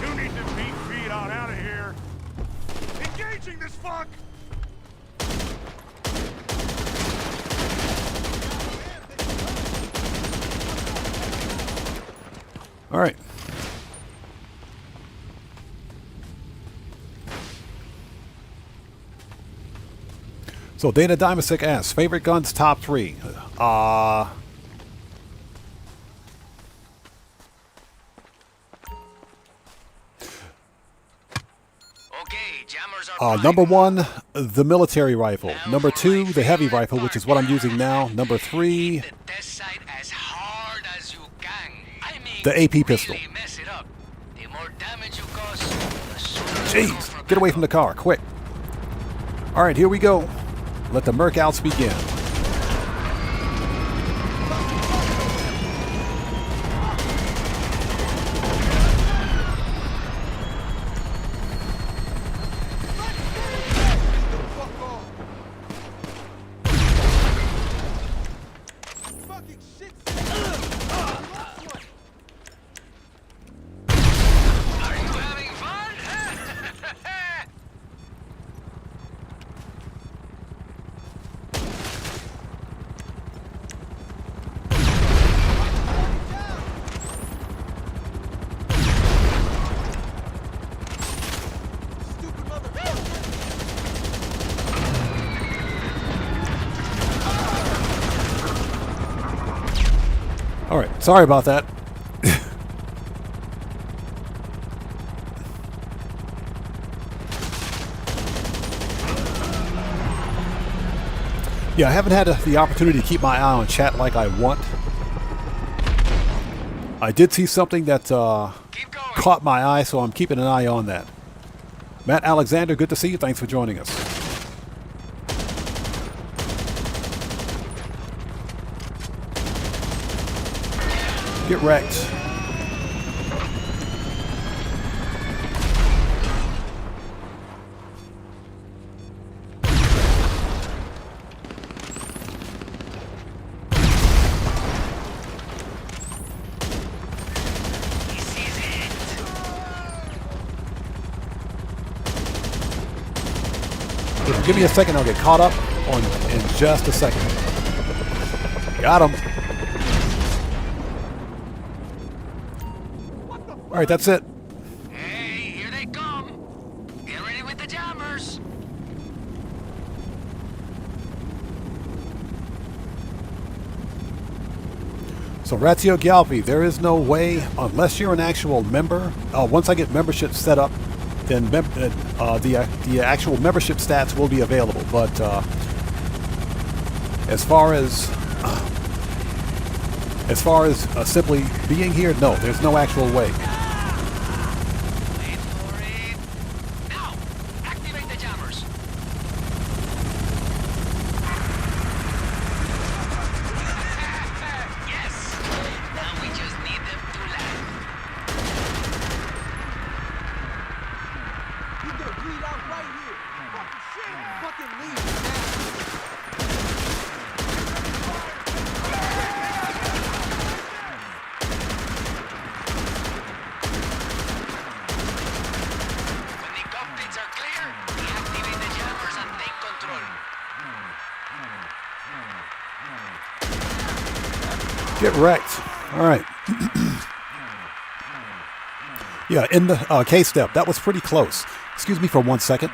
You need to beat feet on out of here. Engaging this fuck! All right. So Dana Dimasick asks, favorite guns top 3. Okay, jammers are Number 1, the military rifle. Number 2, the heavy rifle, which is what I'm using now. Number 3, the test site as hard as you can. I mean, the AP pistol. really mess it up. The more damage you cause, the sooner you go for Jeez, get away from the car, quick. All right, here we go. Let the Merkouts begin. Fucking shit. Are you having fun? Stupid mother. All right, sorry about that. Yeah, I haven't had the opportunity to keep my eye on chat like I want. I did see something that Keep going. caught my eye, so I'm keeping an eye on that. Matt Alexander, good to see you. Thanks for joining us. Get wrecked. This is it. Give me a second, I'll get caught up on in just a second. Got him. All right, that's it. Hey, here they come. Get ready with the jammers. So Ratio Galvi, there is no way, unless you're an actual member, once I get membership set up, then the actual membership stats will be available. But as far as simply being here, no, there's no actual way. Wait for it. Now, activate the jammers. Yes. Now we just need them to land. He's gonna bleed out right here. Fucking shit. Fucking leave. When the cockpits are clear, deactivate the jammers and take control. Get wrecked. All right. Yeah, in the K-step, that was pretty close. Excuse me for 1 second.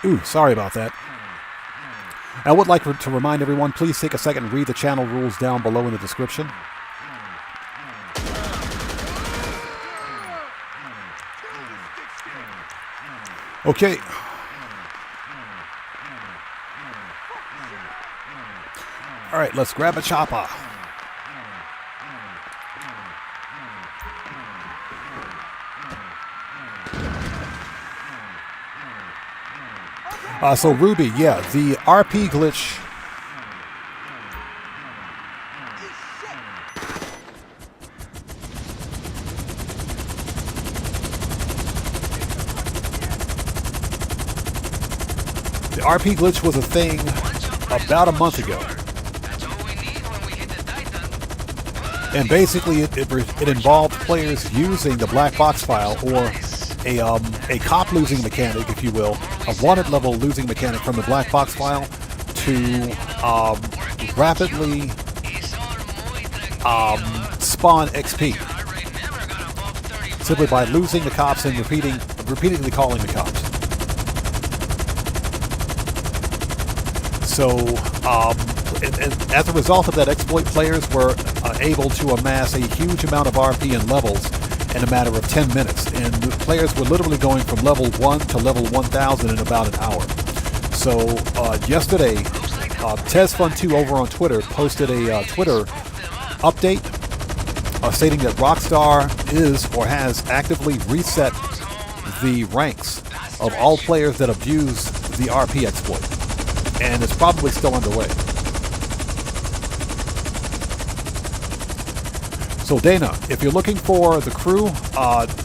Ooh, sorry about that. I would like to remind everyone, please take a second and read the channel rules down below in the description. Okay. All right, let's grab a chopper. So Ruby, yeah, the RP glitch. The RP glitch was a thing about a month ago. That's all we need when we hit the Titan. And basically, it involved players using the black box file or a cop losing mechanic, if you will, a wanted level losing mechanic from the black box file to rapidly spawn XP simply by losing the cops and repeatedly calling the cops. So, and as a result of that exploit, players were able to amass a huge amount of RP and levels in a matter of 10 minutes. And the players were literally going from level 1 to level 1000 in about an hour. So, yesterday, TezFun2 over on Twitter posted a Twitter update stating that Rockstar is or has actively reset the ranks of all players that abuse the RP exploit. And it's probably still underway. So Dana, if you're looking for the crew,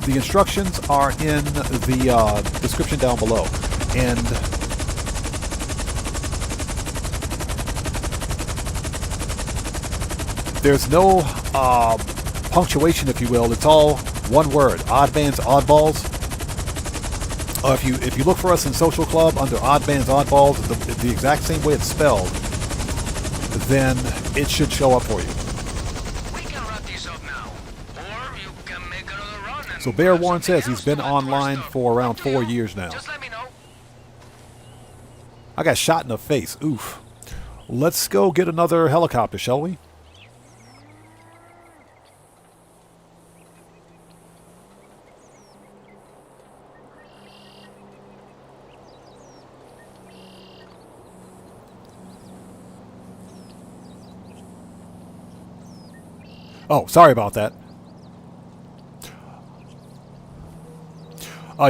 the instructions are in the description down below. And there's no punctuation, if you will. It's all one word: odd bands, oddballs. If you look for us in Social Club under odd bands, oddballs, the exact same way it's spelled, then it should show up for you. So Bear Warren says he's been online for around 4 years now. I got shot in the face. Oof. Let's go get another helicopter, shall we? Oh, sorry about that.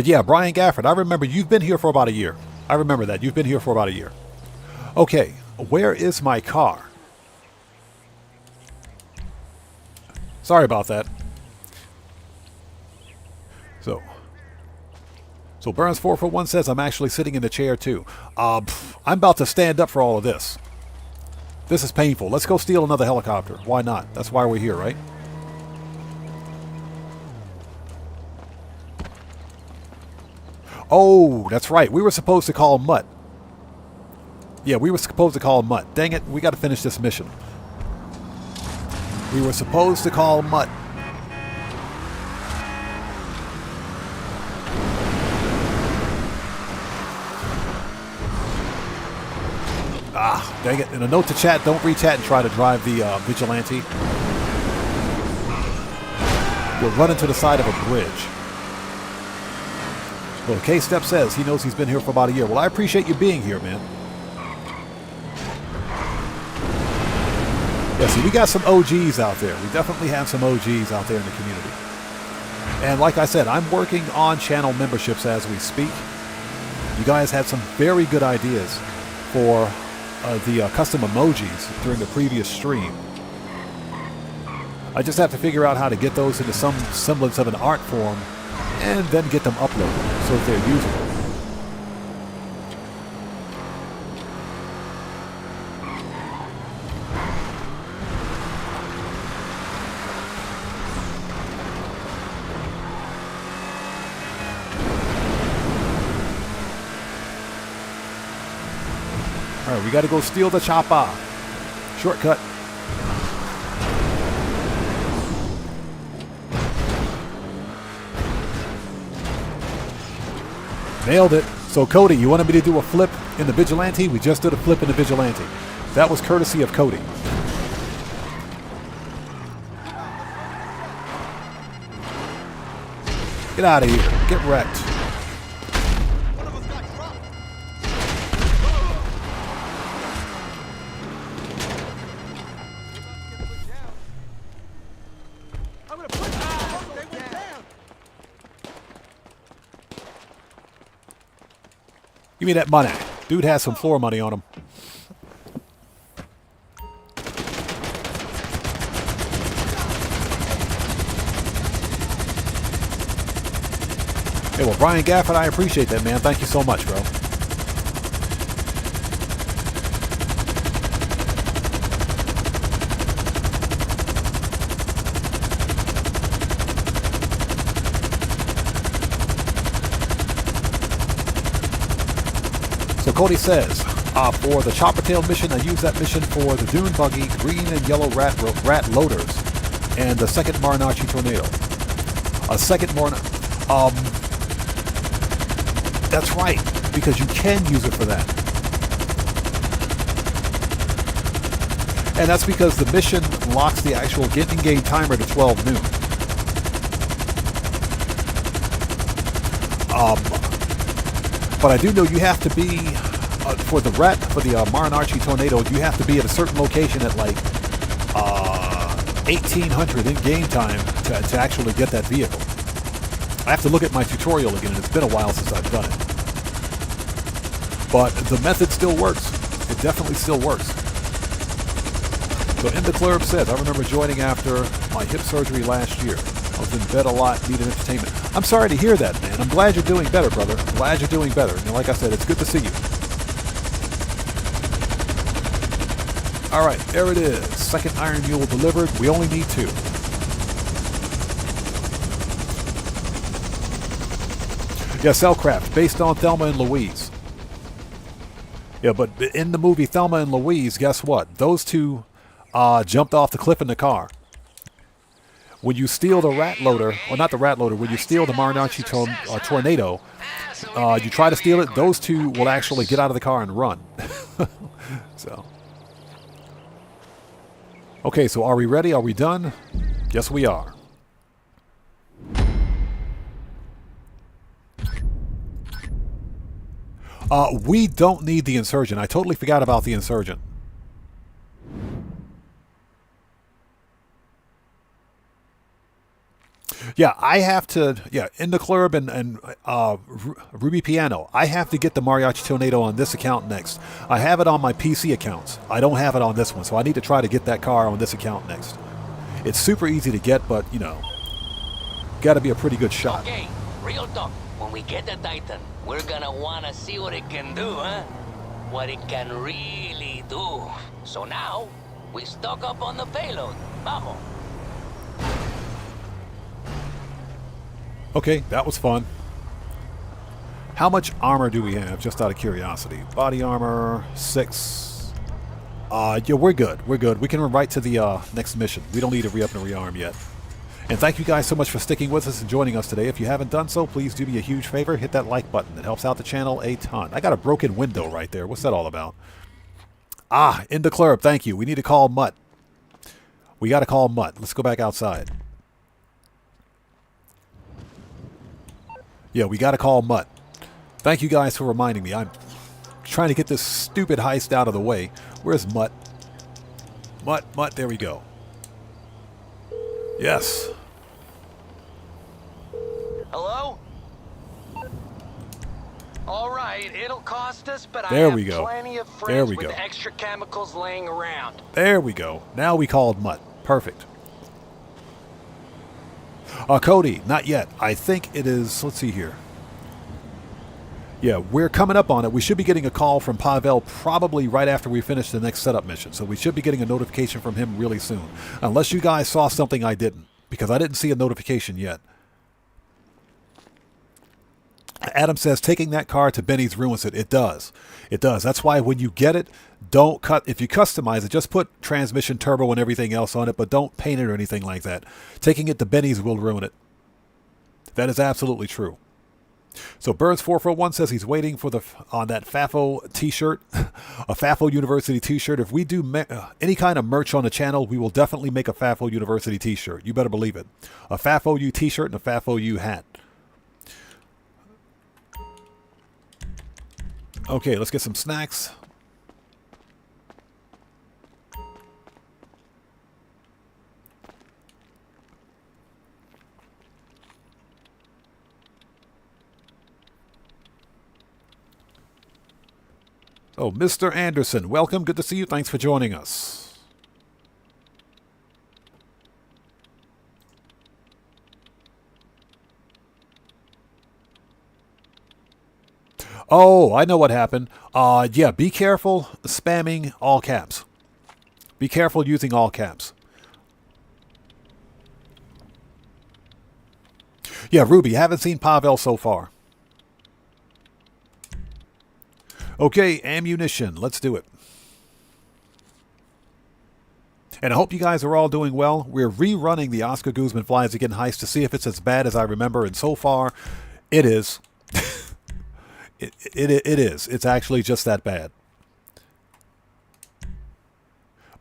Yeah, Brian Gafford, I remember you've been here for about a year. I remember that. You've been here for about a year. Okay, where is my car? Sorry about that. So Burns441 says I'm actually sitting in the chair too. I'm about to stand up for all of this. This is painful. Let's go steal another helicopter. Why not? That's why we're here, right? Oh, that's right. We were supposed to call Mutt. Yeah, we were supposed to call Mutt. Dang it, we got to finish this mission. We were supposed to call Mutt. Ah, dang it. And a note to chat, don't re-chat and try to drive the vigilante. You'll run into the side of a bridge. Well, K-Step says he knows he's been here for about a year. Well, I appreciate you being here, man. Yeah, see, we got some OGs out there. We definitely have some OGs out there in the community. And like I said, I'm working on channel memberships as we speak. You guys had some very good ideas for the custom emojis during the previous stream. I just have to figure out how to get those into some semblance of an art form and then get them uploaded so that they're usable. Alright, we gotta go steal the chopper. Shortcut. Nailed it. So Cody, you wanted me to do a flip in the Vigilante? We just did a flip in the Vigilante. That was courtesy of Cody. Get out of here. Get wrecked. Give me that money. Dude has some floor money on him. Hey, well, Brian Gafford, I appreciate that, man. Thank you so much, bro. So Cody says, For the Chopper Tail mission, I used that mission for the Dune Buggy, green and yellow rat loaders, and the second Marinachi Tornado. That's right, because you can use it for that. And that's because the mission locks the actual in-game timer to 12 noon. But I do know you have to be, for the Marinachi Tornado, you have to be at a certain location at like 1800 in-game time to actually get that vehicle. I have to look at my tutorial again, and it's been a while since I've done it. But the method still works. It definitely still works. So In the Club says, I remember joining after my hip surgery last year. I was in bed a lot, needed entertainment. I'm sorry to hear that, man. I'm glad you're doing better, brother. I'm glad you're doing better. And like I said, it's good to see you. All right, there it is. Second Iron Mule delivered. We only need 2. Yeah, Cellcraft, based on Thelma and Louise. Yeah, but in the movie Thelma and Louise, guess what? Those two jumped off the cliff in the car. When you steal the rat loader, or not the rat loader, when you steal the Marinachi Tornado, you try to steal it, those two will actually get out of the car and run. So. Okay, so are we ready? Are we done? Yes, we are. We don't need the Insurgent. I totally forgot about the Insurgent. Yeah, I have to, In the Club and Ruby Piano, I have to get the Mariachi Tornado on this account next. I have it on my PC accounts. I don't have it on this one, so I need to try to get that car on this account next. It's super easy to get, but, you know, got to be a pretty good shot. Okay, real talk. When we get the Titan, we're gonna wanna see what it can do, huh? What it can really do. So now, we stock up on the payload. Vamos. Okay, that was fun. How much armor do we have, just out of curiosity? Body armor, 6. Yeah, we're good. We're good. We can run right to the next mission. We don't need to re-up and rearm yet. And thank you guys so much for sticking with us and joining us today. If you haven't done so, please do me a huge favor. Hit that like button. It helps out the channel a ton. I got a broken window right there. What's that all about? Ah, In the Club. Thank you. We need to call Mutt. We got to call Mutt. Let's go back outside. Yeah, we got to call Mutt. Thank you guys for reminding me. I'm trying to get this stupid heist out of the way. Where's Mutt? Mutt, there we go. Yes. Hello? All right, it'll cost us, but There I we have go. plenty of There friends we with go. extra chemicals laying around. There we go. Now we called Mutt. Perfect. Cody, not yet. I think it is, let's see here. Yeah, we're coming up on it. We should be getting a call from Pavel probably right after we finish the next setup mission. So we should be getting a notification from him really soon. Unless you guys saw something I didn't. Because I didn't see a notification yet. Adam says, taking that car to Benny's ruins it. It does. It does. That's why when you get it, don't cut. If you customize it, just put transmission, turbo, and everything else on it. But don't paint it or anything like that. Taking it to Benny's will ruin it. That is absolutely true. So Burns441 says he's waiting for on that FAFO t-shirt, a FAFO University t-shirt. If we do any kind of merch on the channel, we will definitely make a FAFO University t-shirt. You better believe it. A FAFO U t-shirt and a FAFO U hat. Okay, let's get some snacks. Oh, Mr. Anderson, welcome. Good to see you. Thanks for joining us. Oh, I know what happened. Yeah, be careful spamming all caps. Be careful using all caps. Yeah, Ruby, haven't seen Pavel so far. Okay, ammunition. Let's do it. And I hope you guys are all doing well. We're rerunning the Oscar Guzman Flies Again heist to see if it's as bad as I remember. And so far, it is. it is. It's actually just that bad.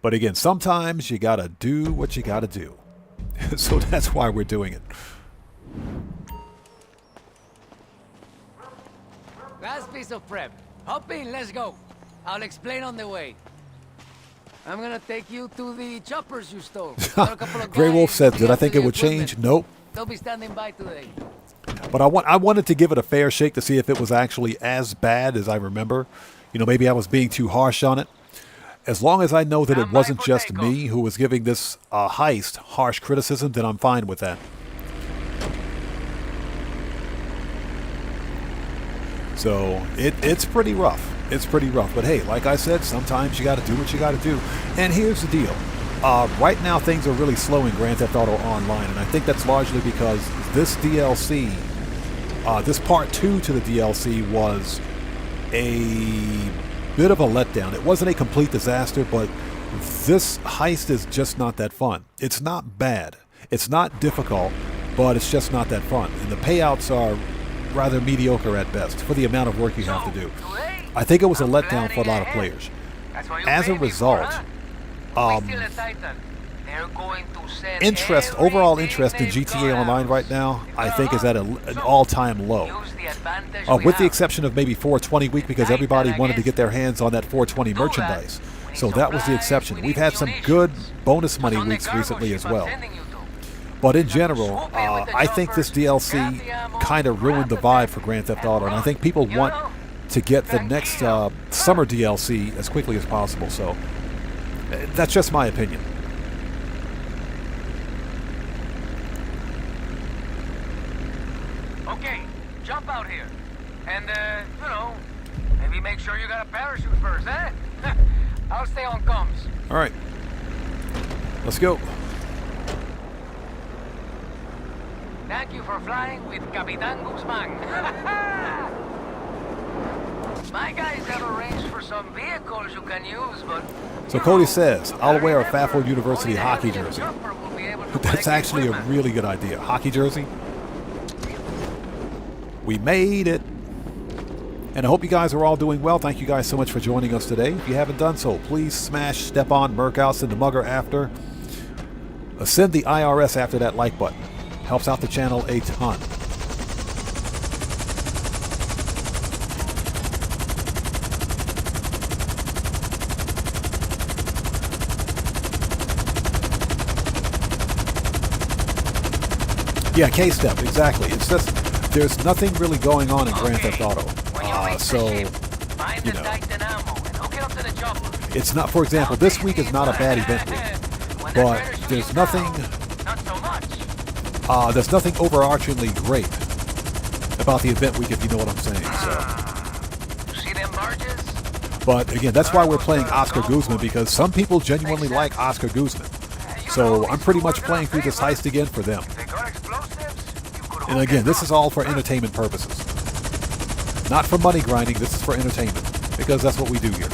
But again, sometimes you gotta do what you gotta do. So that's why we're doing it. Last piece of prep. Hop in, let's go. I'll explain on the way. I'm gonna take you to the choppers you stole. Got a couple of Grey Wolf guys said, to did I get think to it the would change? equipment. Nope. They'll be standing by today. But I wanted to give it a fair shake to see if it was actually as bad as I remember. You know, maybe I was being too harsh on it. As long as I know that it wasn't just me who was giving this heist harsh criticism, then I'm fine with that. So it's pretty rough. It's pretty rough. But hey, like I said, sometimes you got to do what you got to do. And here's the deal. Right now, things are really slow in Grand Theft Auto Online. And I think that's largely because this DLC, this part 2 to the DLC was a bit of a letdown. It wasn't a complete disaster, but this heist is just not that fun. It's not bad. It's not difficult, but it's just not that fun. And the payouts are rather mediocre at best for the amount of work you have to do. I think it was a letdown for a lot of players. As a result, overall interest in GTA Online right now, I think is at an all-time low. With the exception of maybe 420 week, because everybody wanted to get their hands on that 420 merchandise. So that was the exception. We've had some good bonus money weeks recently as well. But in general, I think this DLC kind of ruined the vibe for Grand Theft Auto, and I think people want to get the next summer DLC as quickly as possible. So that's just my opinion. Okay, jump out here. And, you know, maybe make sure you got a parachute first, eh? I'll stay on comms. All right. Let's go. Thank you for flying with Capitan Guzman. My guys have arranged for some vehicles you can use, but... So Cody says, I'll wear a Fairfield University hockey jersey. That's actually a really good idea. Hockey jersey? We made it. And I hope you guys are all doing well. Thank you guys so much for joining us today. If you haven't done so, please smash, step on, merc out, send the mugger after. Send the IRS after that like button. Helps out the channel a ton. Yeah, K-Step, exactly. It's just, there's nothing really going on in Grand Theft Auto. So, you know, it's not, for example, this week is not a bad event week, but there's nothing overarchingly great about the event week, if you know what I'm saying. So, but again, that's why we're playing Oscar Guzman, because some people genuinely like Oscar Guzman. So I'm pretty much playing through this heist again for them. And again, this is all for entertainment purposes. Not for money grinding, this is for entertainment. Because that's what we do here.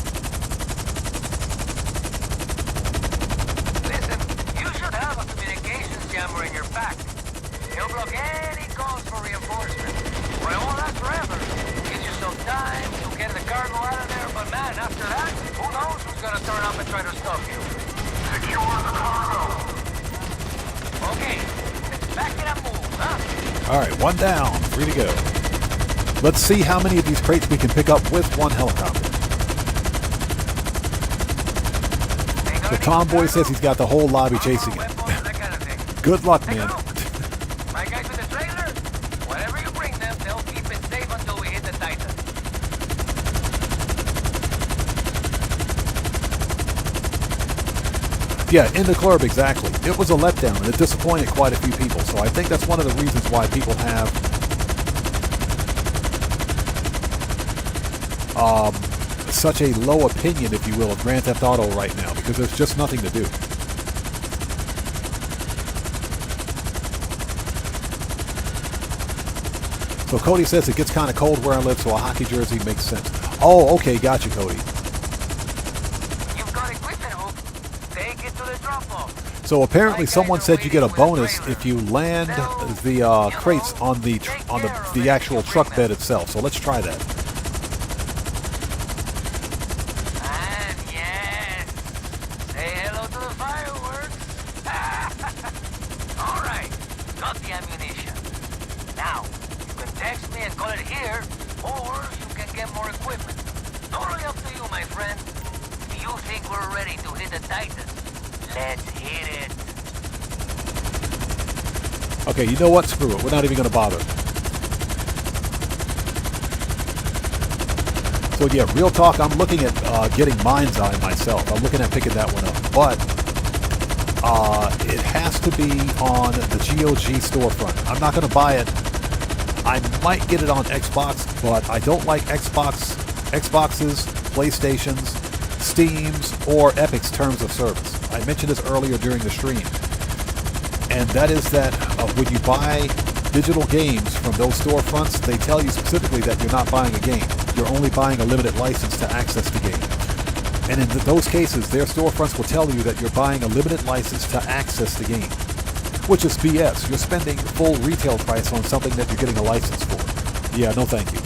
Listen, you should have a communications jammer in your pack. He'll block any calls for reinforcements. Well, it won't last forever. Gives you some time to get the cargo out of there, but man, after that, who knows who's gonna turn up and try to stop you. Secure the cargo. Okay, let's back it up, move, huh? Alright, one down, free to go. Let's see how many of these crates we can pick up with one helicopter. The tomboy says he's got the whole lobby chasing him. Good luck, man. My guys with the trailer, whatever you bring them, they'll keep it safe until we hit the Titan. Yeah, in the club, exactly. It was a letdown, and it disappointed quite a few people. So I think that's one of the reasons why people have such a low opinion, if you will, of Grand Theft Auto right now, because there's just nothing to do. So Cody says it gets kind of cold where I live, so a hockey jersey makes sense. Oh, okay, gotcha, Cody. You've got equipment, Hook. Take it to the drop-off. So apparently someone said you get a bonus if you land the crates on the actual truck bed itself. So let's try that. And yes, say hello to the fireworks. All right, got the ammunition. Now, you can text me and call it here, or you can get more equipment. Totally up to you, my friend. If you think we're ready to hit the Titan, let's hit it. Okay, you know what? Screw it. We're not even going to bother. So yeah, real talk, I'm looking at getting Mind's Eye myself. I'm looking at picking that one up. But it has to be on the GOG storefront. I'm not going to buy it. I might get it on Xbox, but I don't like Xbox's, PlayStation's, Steam's, or Epic's terms of service. I mentioned this earlier during the stream. And that is that when you buy digital games from those storefronts, they tell you specifically that you're not buying a game. You're only buying a limited license to access the game. And in those cases, their storefronts will tell you that you're buying a limited license to access the game, which is BS. You're spending full retail price on something that you're getting a license for. Yeah, no thank you.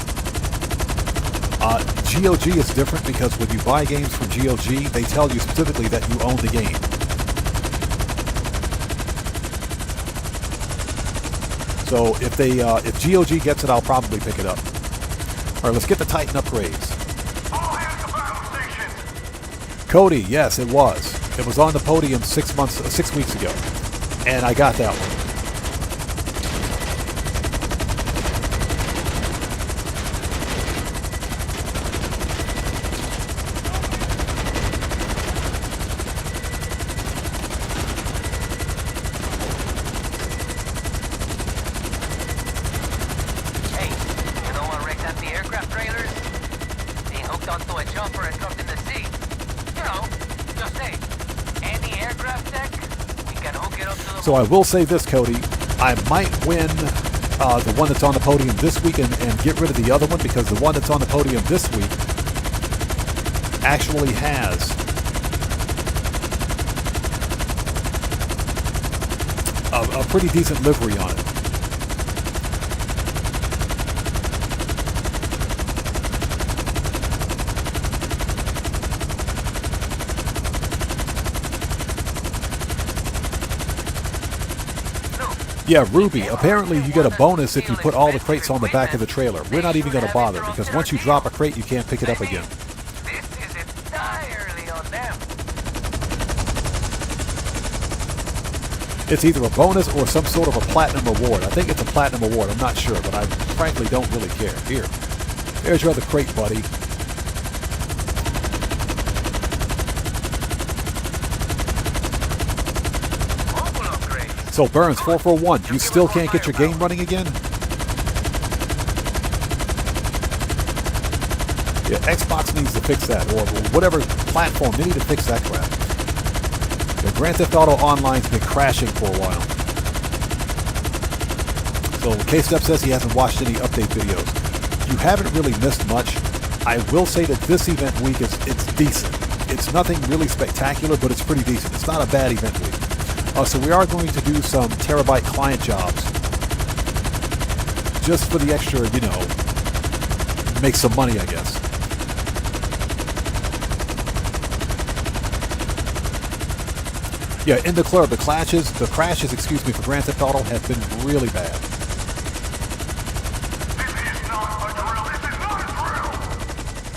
GOG is different because when you buy games from GOG, they tell you specifically that you own the game. So if GOG gets it, I'll probably pick it up. All right, let's get the Titan upgrades. Cody, yes, it was. It was on the podium 6 weeks ago, and I got that one. So I will say this, Cody, I might win the one that's on the podium this week and get rid of the other one, because the one that's on the podium this week actually has a pretty decent livery on it. Yeah, Ruby, apparently you get a bonus if you put all the crates on the back of the trailer. We're not even going to bother, because once you drop a crate, you can't pick it up again. This is entirely on them. It's either a bonus or some sort of a platinum reward. I think it's a platinum award. I'm not sure, but I frankly don't really care. Here, there's your other crate, buddy. So Burns, 441, you still can't get your game running again? Yeah, Xbox needs to fix that, or whatever platform, they need to fix that crap. The Grand Theft Auto Online's been crashing for a while. So K-Step says he hasn't watched any update videos. You haven't really missed much. I will say that this event week it's decent. It's nothing really spectacular, but it's pretty decent. It's not a bad event week. So we are going to do some terabyte client jobs, just for the extra, you know, make some money, I guess. Yeah, in the club, the crashes, excuse me, for Grand Theft Auto have been really bad.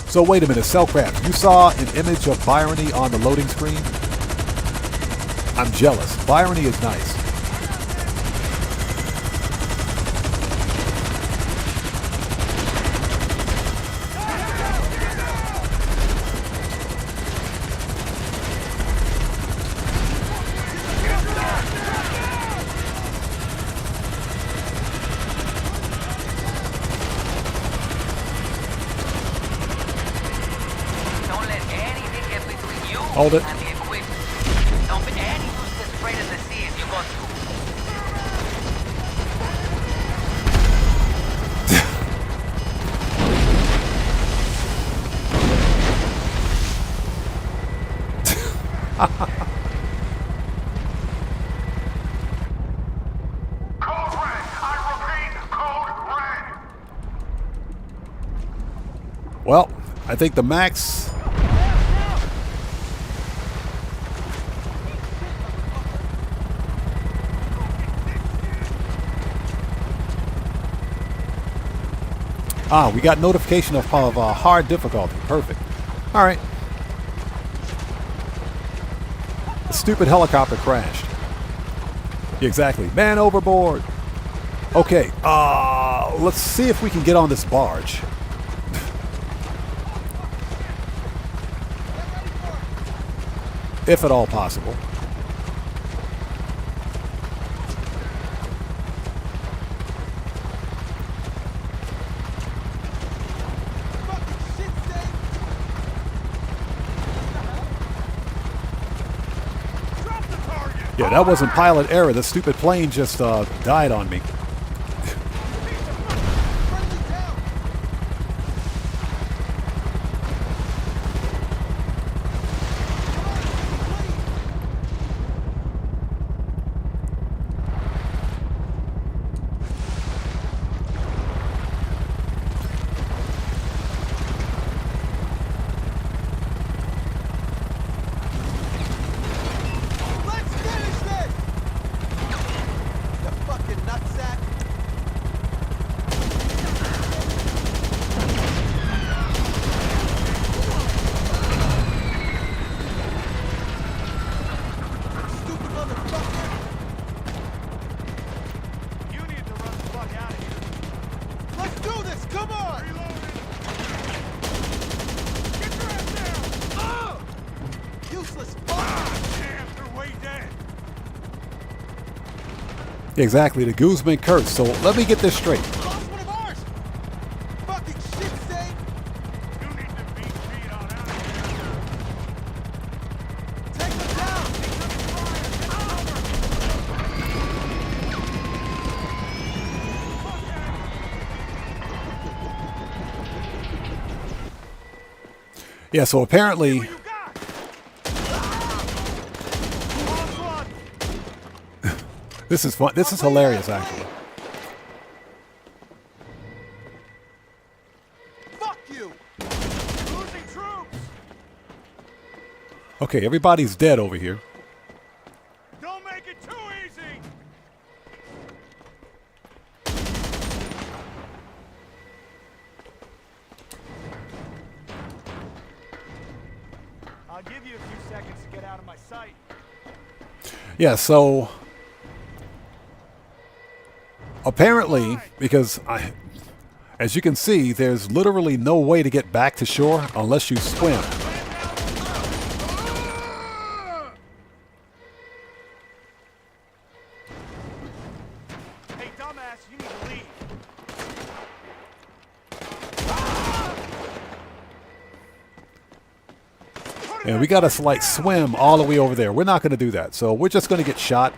So wait a minute, Cellcraft, you saw an image of Byrony on the loading screen? I'm jealous. Byrony is nice. Don't let anything get between you Hold it. and the equipment. Don't be any use this freight in the sea if you got to. Well, I think the max... Ah, we got notification of hard difficulty. Perfect. All right. The stupid helicopter crashed. Exactly. Man overboard. Okay. Let's see if we can get on this barge. If at all possible. Yeah, that wasn't pilot error. The stupid plane just died on me. Exactly, the Guzman curse. So let me get this straight. Yeah, so apparently... This is fun. This is hilarious, actually. Fuck you! Losing troops! Okay, everybody's dead over here. Don't make it too easy! I'll give you a few seconds to get out of my sight. Yeah, so... Apparently, because as you can see, there's literally no way to get back to shore unless you swim. Hey, dumbass, you need to leave. And we gotta like swim all the way over there. We're not gonna do that, so we're just gonna get shot.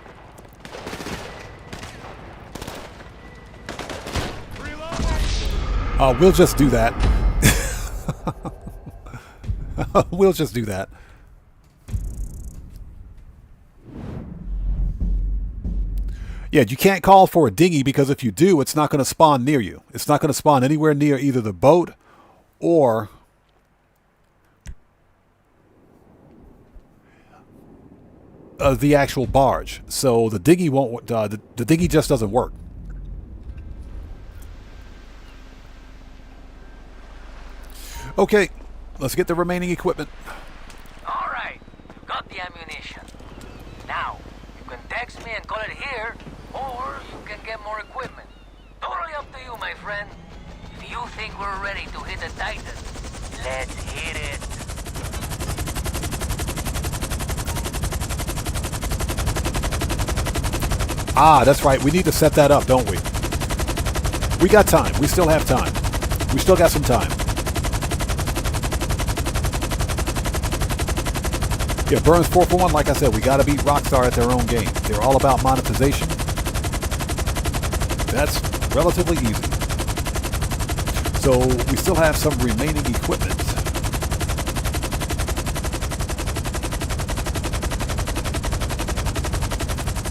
We'll just do that. We'll just do that. Yeah, you can't call for a dinghy because if you do, it's not going to spawn near you. It's not going to spawn anywhere near either the boat or the actual barge. So the dinghy won't. The dinghy just doesn't work. Okay, let's get the remaining equipment. All right, you got the ammunition. Now, you can text me and call it here, or you can get more equipment. Totally up to you, my friend. If you think we're ready to hit the Titan, let's hit it. Ah, that's right. We need to set that up, don't we? We got time. We still have time. We still got some time. Yeah, Burns 441, like I said, we got to beat Rockstar at their own game. They're all about monetization. That's relatively easy. So we still have some remaining equipment.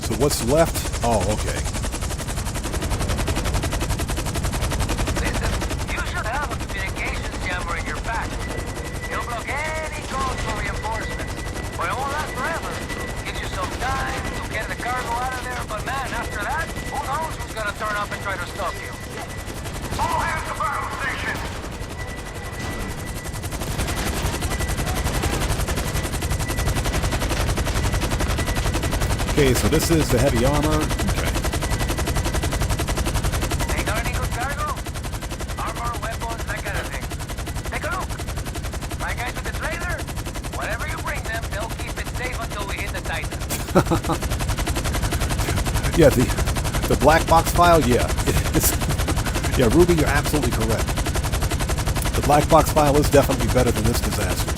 So what's left? Oh, okay. Listen, you should have a communications jammer in your man, after that, who knows who's gonna turn up and try to stop you? All hands to battle station! Okay, so this is the heavy armor. Okay. They got any good cargo? Armor, weapons, that kind of thing. Take a look. My guys with the trailer, whatever you bring them, they'll keep it safe until we hit the Titan. Yeah, the black box file, yeah. Yeah, Ruby, you're absolutely correct. The black box file is definitely better than this disaster.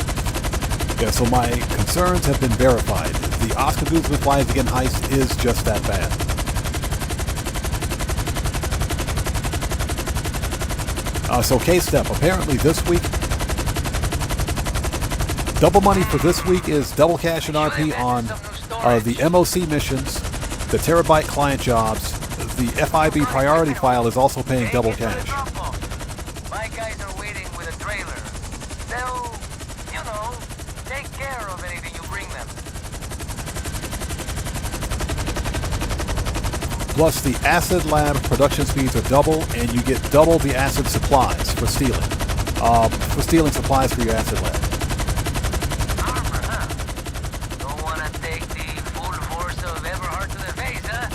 Yeah, so my concerns have been verified. The Oscar Guzman Flies Again heist is just that bad. So K-Step, apparently this week, double money for this week is double cash and RP on the MOC missions, the terabyte client jobs. The FIB priority file is also paying double cash. My guys are waiting with a trailer. They'll, you know, take care of anything you bring them. Plus, the acid lab production speeds are double, and you get double the acid supplies for stealing. For stealing supplies for your acid lab. Armor, huh? Don't wanna take the full force of Everhart to the face, huh?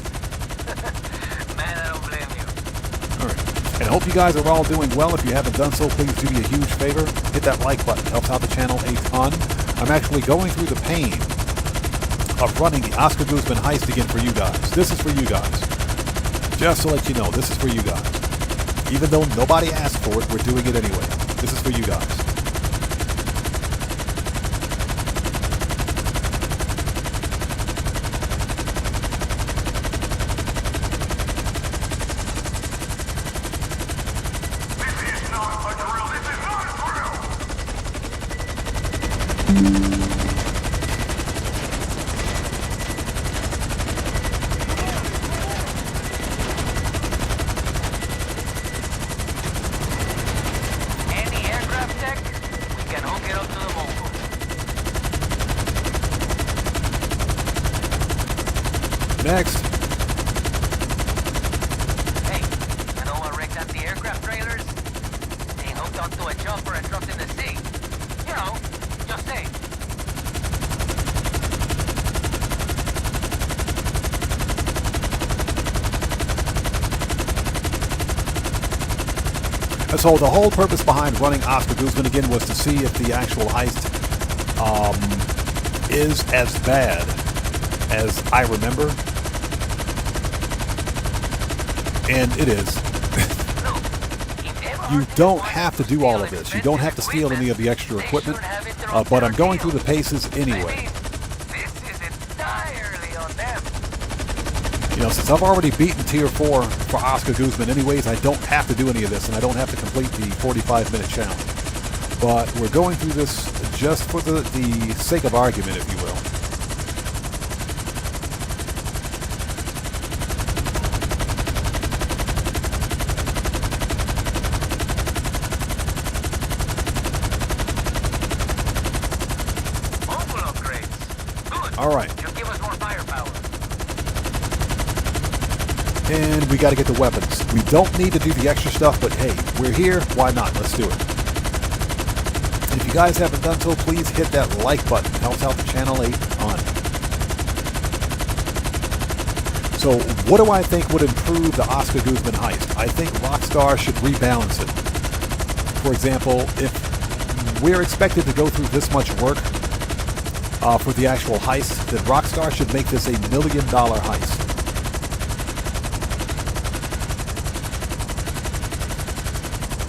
Man, I don't blame you. Alright. And I hope you guys are all doing well. If you haven't done so, please do me a huge favor. Hit that like button. It helps out the channel a ton. I'm actually going through the pain of running the Oscar Guzman heist again for you guys. This is for you guys. Just to let you know, this is for you guys. Even though nobody asked for it, we're doing it anyway. This is for you guys. This is not a drill! This is not a drill! Any aircraft tech, we can hook it up to the Mongol. Next. Hey, you know what wrecked anti-aircraft trailers? Being hooked onto a chopper and dropped in the sea. You know, just say. So the whole purpose behind running Oscar Guzman again was to see if the actual heist is as bad as I remember. And it is. You don't have to do all of this. You don't have to steal any of the extra equipment. But I'm going through the paces anyway. This is entirely on them. You know, since I've already beaten Tier 4 for Oscar Guzman anyways, I don't have to do any of this, and I don't have to complete the 45-minute challenge. But we're going through this just for the sake of argument, if you will. Mobile upgrades. Good. All right. You'll give us more firepower. And we got to get the weapons. We don't need to do the extra stuff, but hey, we're here. Why not? Let's do it. And if you guys haven't done so, please hit that like button. It helps out the channel a ton. So what do I think would improve the Oscar Guzman heist? I think Rockstar should rebalance it. For example, if we're expected to go through this much work for the actual heist, then Rockstar should make this $1 million heist.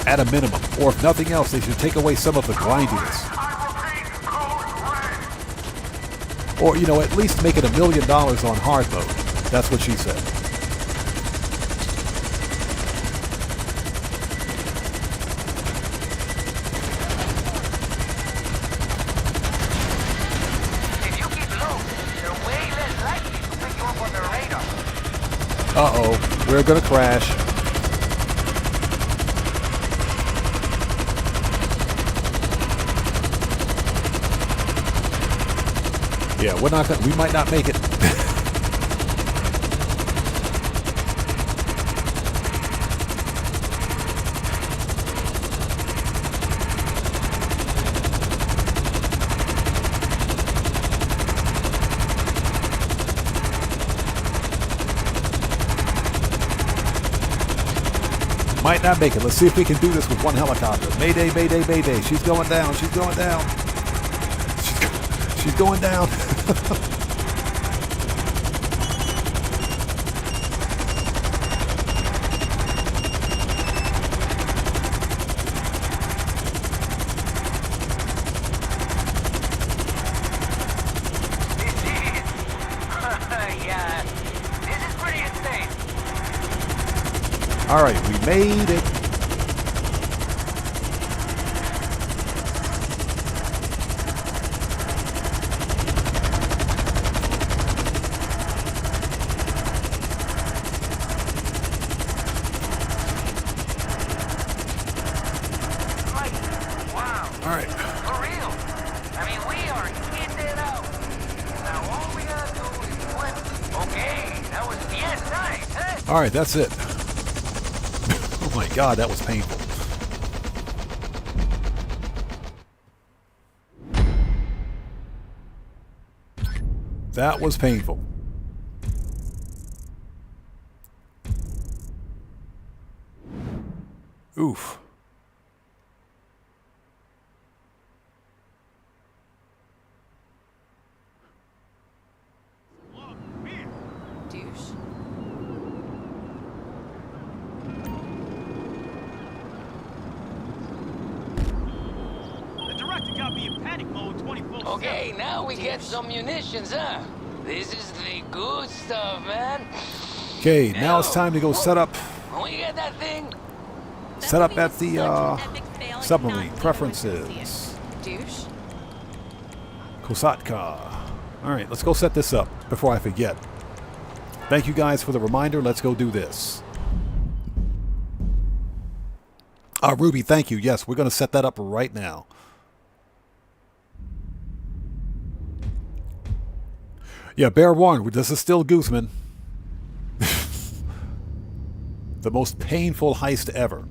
At a minimum. Or if nothing else, they should take away some of the grindiness. Or, you know, at least make it $1 million on hard mode. That's what she said. If you keep low, they're way less likely to pick you up on their radar. Uh-oh. We're gonna crash. Yeah, we're not gonna, we might not make it. Might not make it. Let's see if we can do this with one helicopter. Mayday, mayday, mayday. She's going down. She's going down. She's going down. Yeah, this is pretty insane. All right, we made it. Wow. All right. For real. I mean, we are getting it out. Now all we gotta do is flip. Okay, that was nice, huh? All right, that's it. Oh my God, that was painful. That was painful. Oof. Douche. The director got me in panic mode 24/7. Okay, now we get some munitions, huh? This is the good stuff, man. Okay, now it's time to go set up. When we get that thing, Set up at the submarine. Preferences. Douche. Kosatka. All right, let's go set this up before I forget. Thank you guys for the reminder. Let's go do this. Ruby, thank you. Yes, we're going to set that up right now. Yeah, bear warned, this is still Guzman. The most painful heist ever.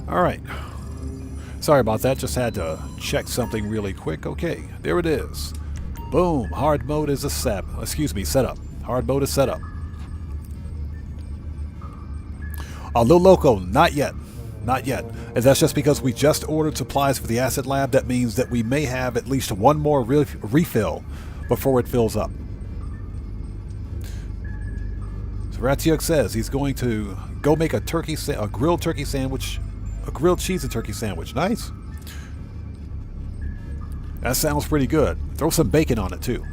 All right. Sorry about that. Just had to check something really quick. Okay, there it is. Boom. Hard mode is a setup. Hard mode is set up. Lil Loco, not yet. Not yet. And that's just because we just ordered supplies for the acid lab. That means that we may have at least one more refill before it fills up. So Ratsiuk says he's going to go make a grilled turkey sandwich. A grilled cheese and turkey sandwich. Nice. That sounds pretty good. Throw some bacon on it too.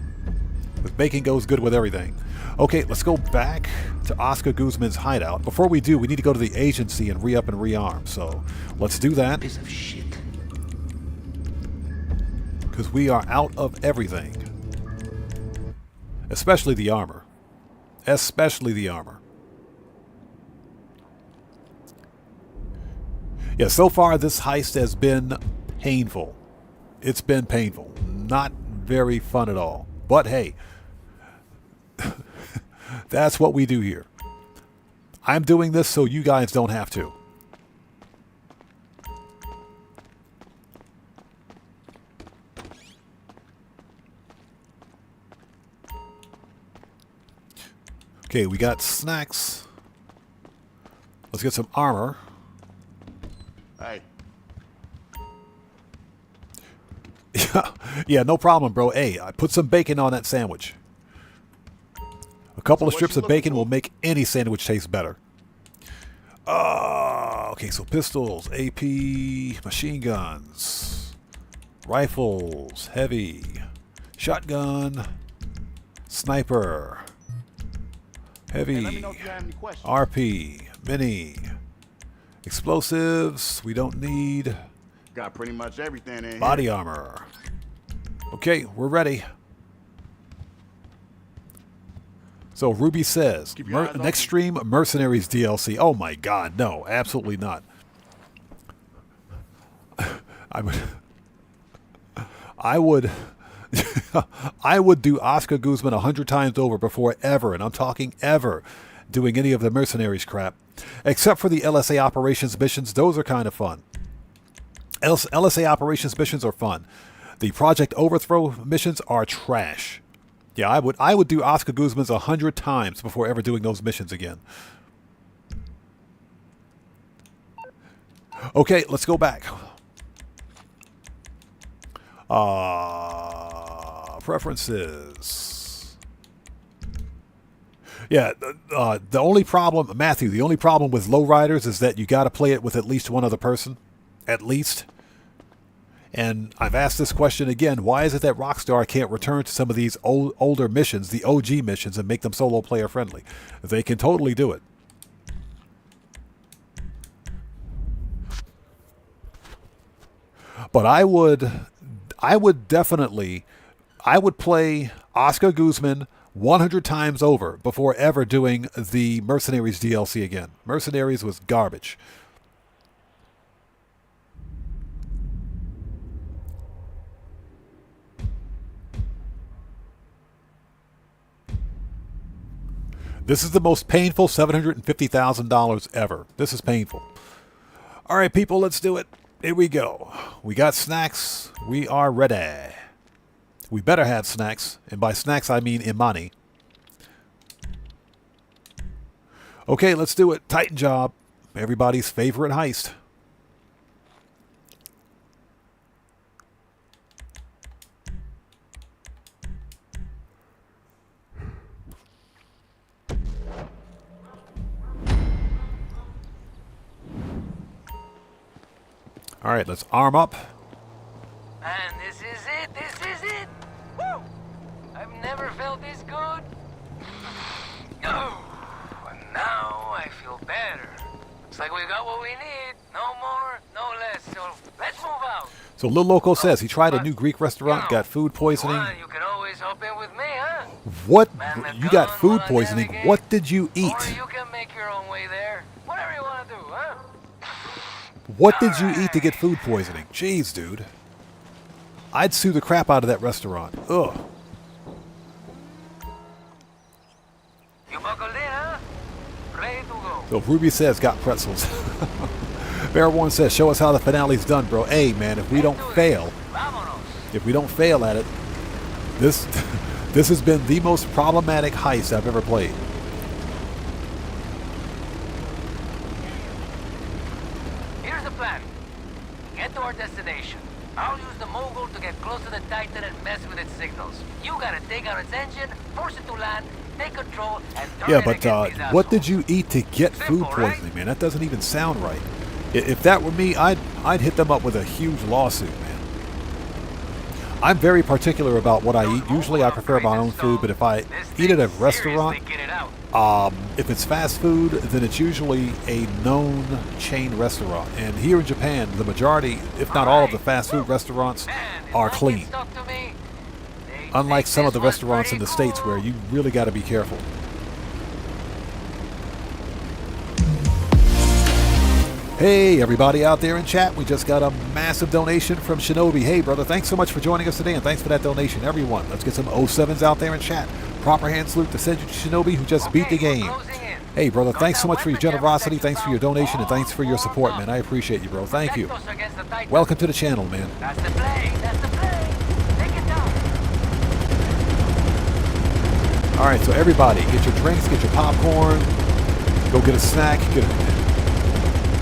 The bacon goes good with everything. Okay, let's go back to Oscar Guzman's hideout. Before we do, we need to go to the agency and re-up and rearm. So let's do that. piece of shit. Because we are out of everything. Especially the armor. Especially the armor. Yeah, so far this heist has been painful. It's been painful. Not very fun at all. But hey, that's what we do here. I'm doing this so you guys don't have to. Okay, we got snacks. Let's get some armor. Hey. Yeah, no problem, bro. Hey, I put some bacon on that sandwich. A couple of strips of bacon will make any sandwich taste better. Okay, so pistols, AP, machine guns, rifles, heavy, shotgun, sniper, heavy, Let me know if you have any questions. RP, mini, explosives, we don't need, Got pretty much everything in body here. armor. Okay, we're ready. So Ruby says, Keep your eyes open. next stream, Mercenaries DLC. Oh my God, no, absolutely not. I would I would do Oscar Guzman 100 times over before ever, and I'm talking ever, doing any of the Mercenaries crap. Except for the LSA operations missions, those are kind of fun. LSA operations missions are fun. The Project Overthrow missions are trash. Yeah, I would do Oscar Guzman's 100 times before ever doing those missions again. Okay, let's go back. Preferences. Yeah, the only problem, Matthew, the only problem with lowriders is that you got to play it with at least one other person. At least. And I've asked this question again. Why is it that Rockstar can't return to some of these older missions, the OG missions, and make them solo player friendly? They can totally do it. But I would definitely play Oscar Guzman 100 times over before ever doing the Mercenaries DLC again. Mercenaries was garbage. This is the most painful $750,000 ever. This is painful. All right, people, let's do it. Here we go. We got snacks. We are ready. We better have snacks. And by snacks, I mean Imani. Okay, let's do it. Titan job. Everybody's favorite heist. All right, let's arm up. And this is it. This is it. Woo! I've never felt this good. Oh, and now I feel better. Looks like we got what we need. No more, no less. So let's move out. So Lil Loco says he tried a new Greek restaurant, got food poisoning. You can always hop in with me, huh? What? You got food poisoning? What did you eat? Or you can make your own way there. Whatever you want to do, huh? What did you eat to get food poisoning? Jeez, dude. I'd sue the crap out of that restaurant. Ugh. You buckled in, huh? Ready to go. So Ruby says, got pretzels. Bearborn says, show us how the finale's done, bro. Hey, man, if we don't fail at it, this has been the most problematic heist I've ever played. Here's the plan. Get to our destination. I'll use the mogul to get close to the Titan and mess with its signals. You gotta take out its engine, force it to land, take control, and turn Yeah, it but against these what assholes. did you eat to get food Simple, right? poisoning, man? That doesn't even sound right. If that were me, I'd hit them up with a huge lawsuit, man. I'm very particular about what I eat. Usually I prefer my own food, but if I eat at a restaurant, if it's fast food, then it's usually a known chain restaurant. And here in Japan, the majority, if not all of the fast food restaurants are clean. Unlike some of the restaurants in the States where you really got to be careful. Hey, everybody out there in chat. We just got a massive donation from Shinobi. Hey, brother, thanks so much for joining us today, and thanks for that donation, everyone. Let's get some 07s out there in chat. Proper hand salute to Senju Shinobi, who just beat the game. Hey, brother, thanks so much for your generosity, thanks for your donation, and thanks for your support, man. I appreciate you, bro. Thank you. Welcome to the channel, man. That's the play. That's the play. Take it down. All right, so everybody, get your drinks, get your popcorn, go get a snack,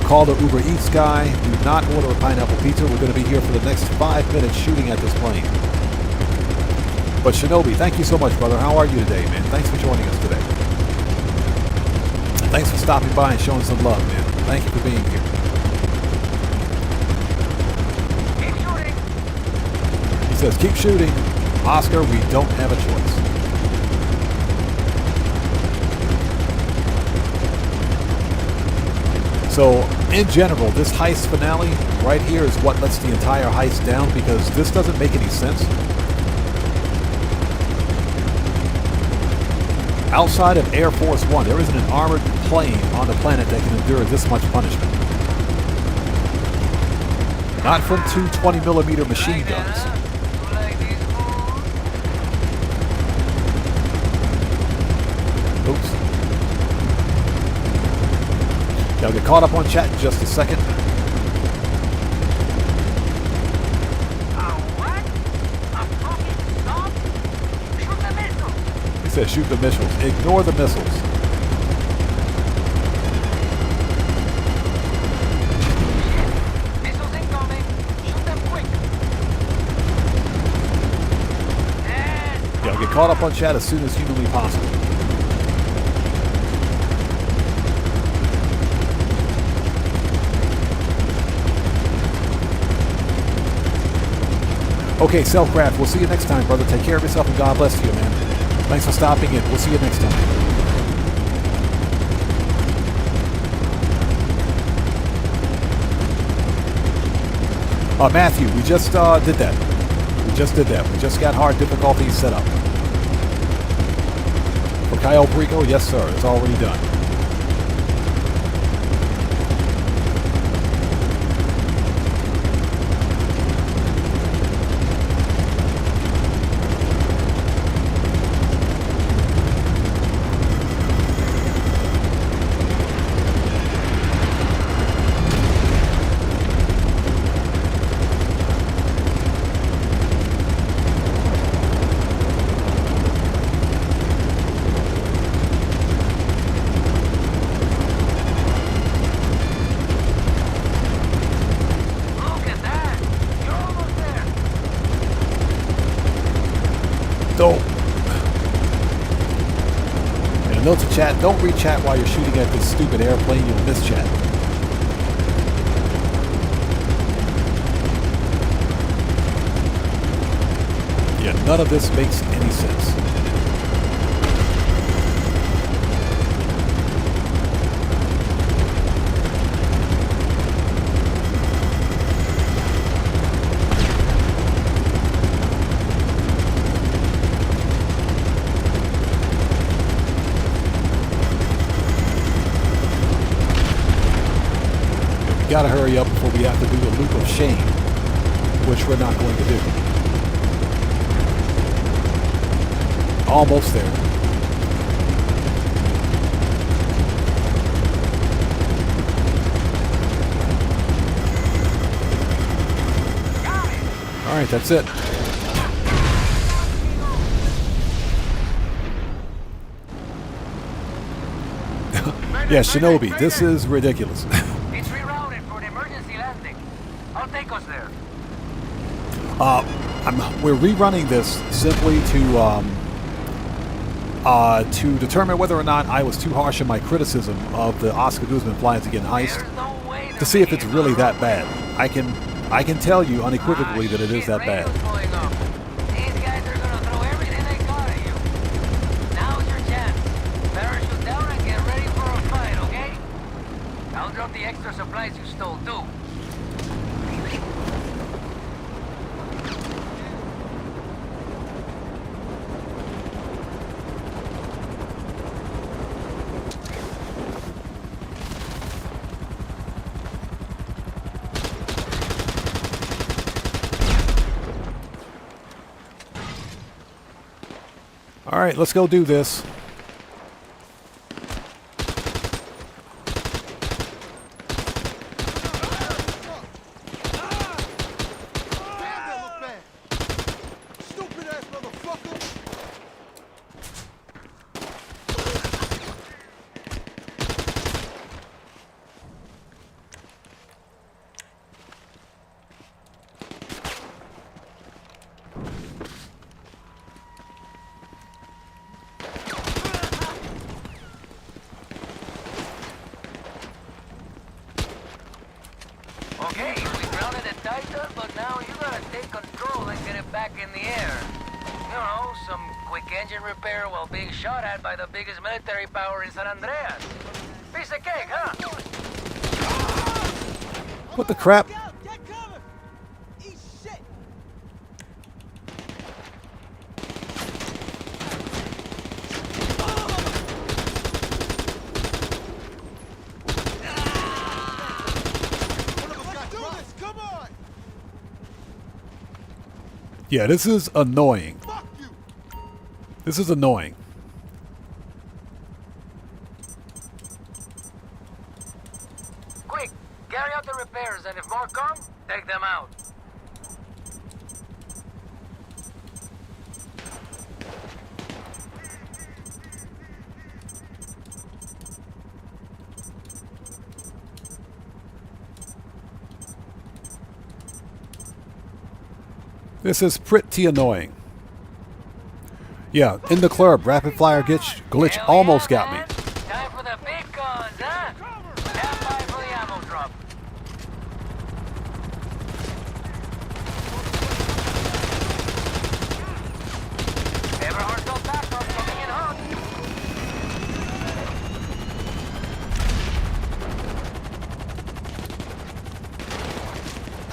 call the Uber Eats guy. Do not order a pineapple pizza. We're going to be here for the next 5 minutes shooting at this plane. But Shinobi, thank you so much, brother. How are you today, man? Thanks for joining us today. Thanks for stopping by and showing some love, man. Thank you for being here. Keep shooting. He says, keep shooting. Oscar, we don't have a choice. So, in general, this heist finale right here is what lets the entire heist down, because this doesn't make any sense. Outside of Air Force One, there isn't an armored plane on the planet that can endure this much punishment. Not from two 20mm machine guns. Oops. Yeah, I'll get caught up on chat in just a second. What? A fucking stop? Shoot the missiles! He said shoot the missiles. Ignore the missiles. Missiles incoming! Shoot them quick! Yeah, I'll get caught up on chat as soon as humanly possible. Okay, Selfcraft, we'll see you next time, brother. Take care of yourself and God bless you, man. Thanks for stopping in. We'll see you next time. Matthew, we just did that. We just did that. We just got hard difficulties set up. For Cayo Perico, yes sir, it's already done. Note to chat, don't read chat while you're shooting at this stupid airplane, you'll miss chat. Yeah, none of this makes any sense. Gotta hurry up before we have to do the loop of shame, which we're not going to do. Almost there. Alright, that's it. Yeah, Shinobi, this is ridiculous. We're rerunning this simply to determine whether or not I was too harsh in my criticism of the Oscar Guzman flying to get Heist, to see if it's really that bad. I can tell you unequivocally that it is that bad. These guys are gonna throw everything they got at you. Now's your chance. Parachute down and get ready for a fight, okay? I'll drop the extra supplies you stole too. All right, let's go do this. Okay, we grounded it tighter, but now you gotta take control and get it back in the air. You know, some quick engine repair while being shot at by the biggest military power in San Andreas. Piece of cake, huh? What the crap? Get cover! Eat shit! Yeah, this is annoying. Fuck you. This is annoying. Quick, carry out the repairs, and if more come, take them out. This is pretty annoying. Yeah, in the club, rapid fire glitch Hell almost yeah, got me. man. Time for the big guns, huh? Stand by for the ammo drop. Everhard's got backup coming in hot.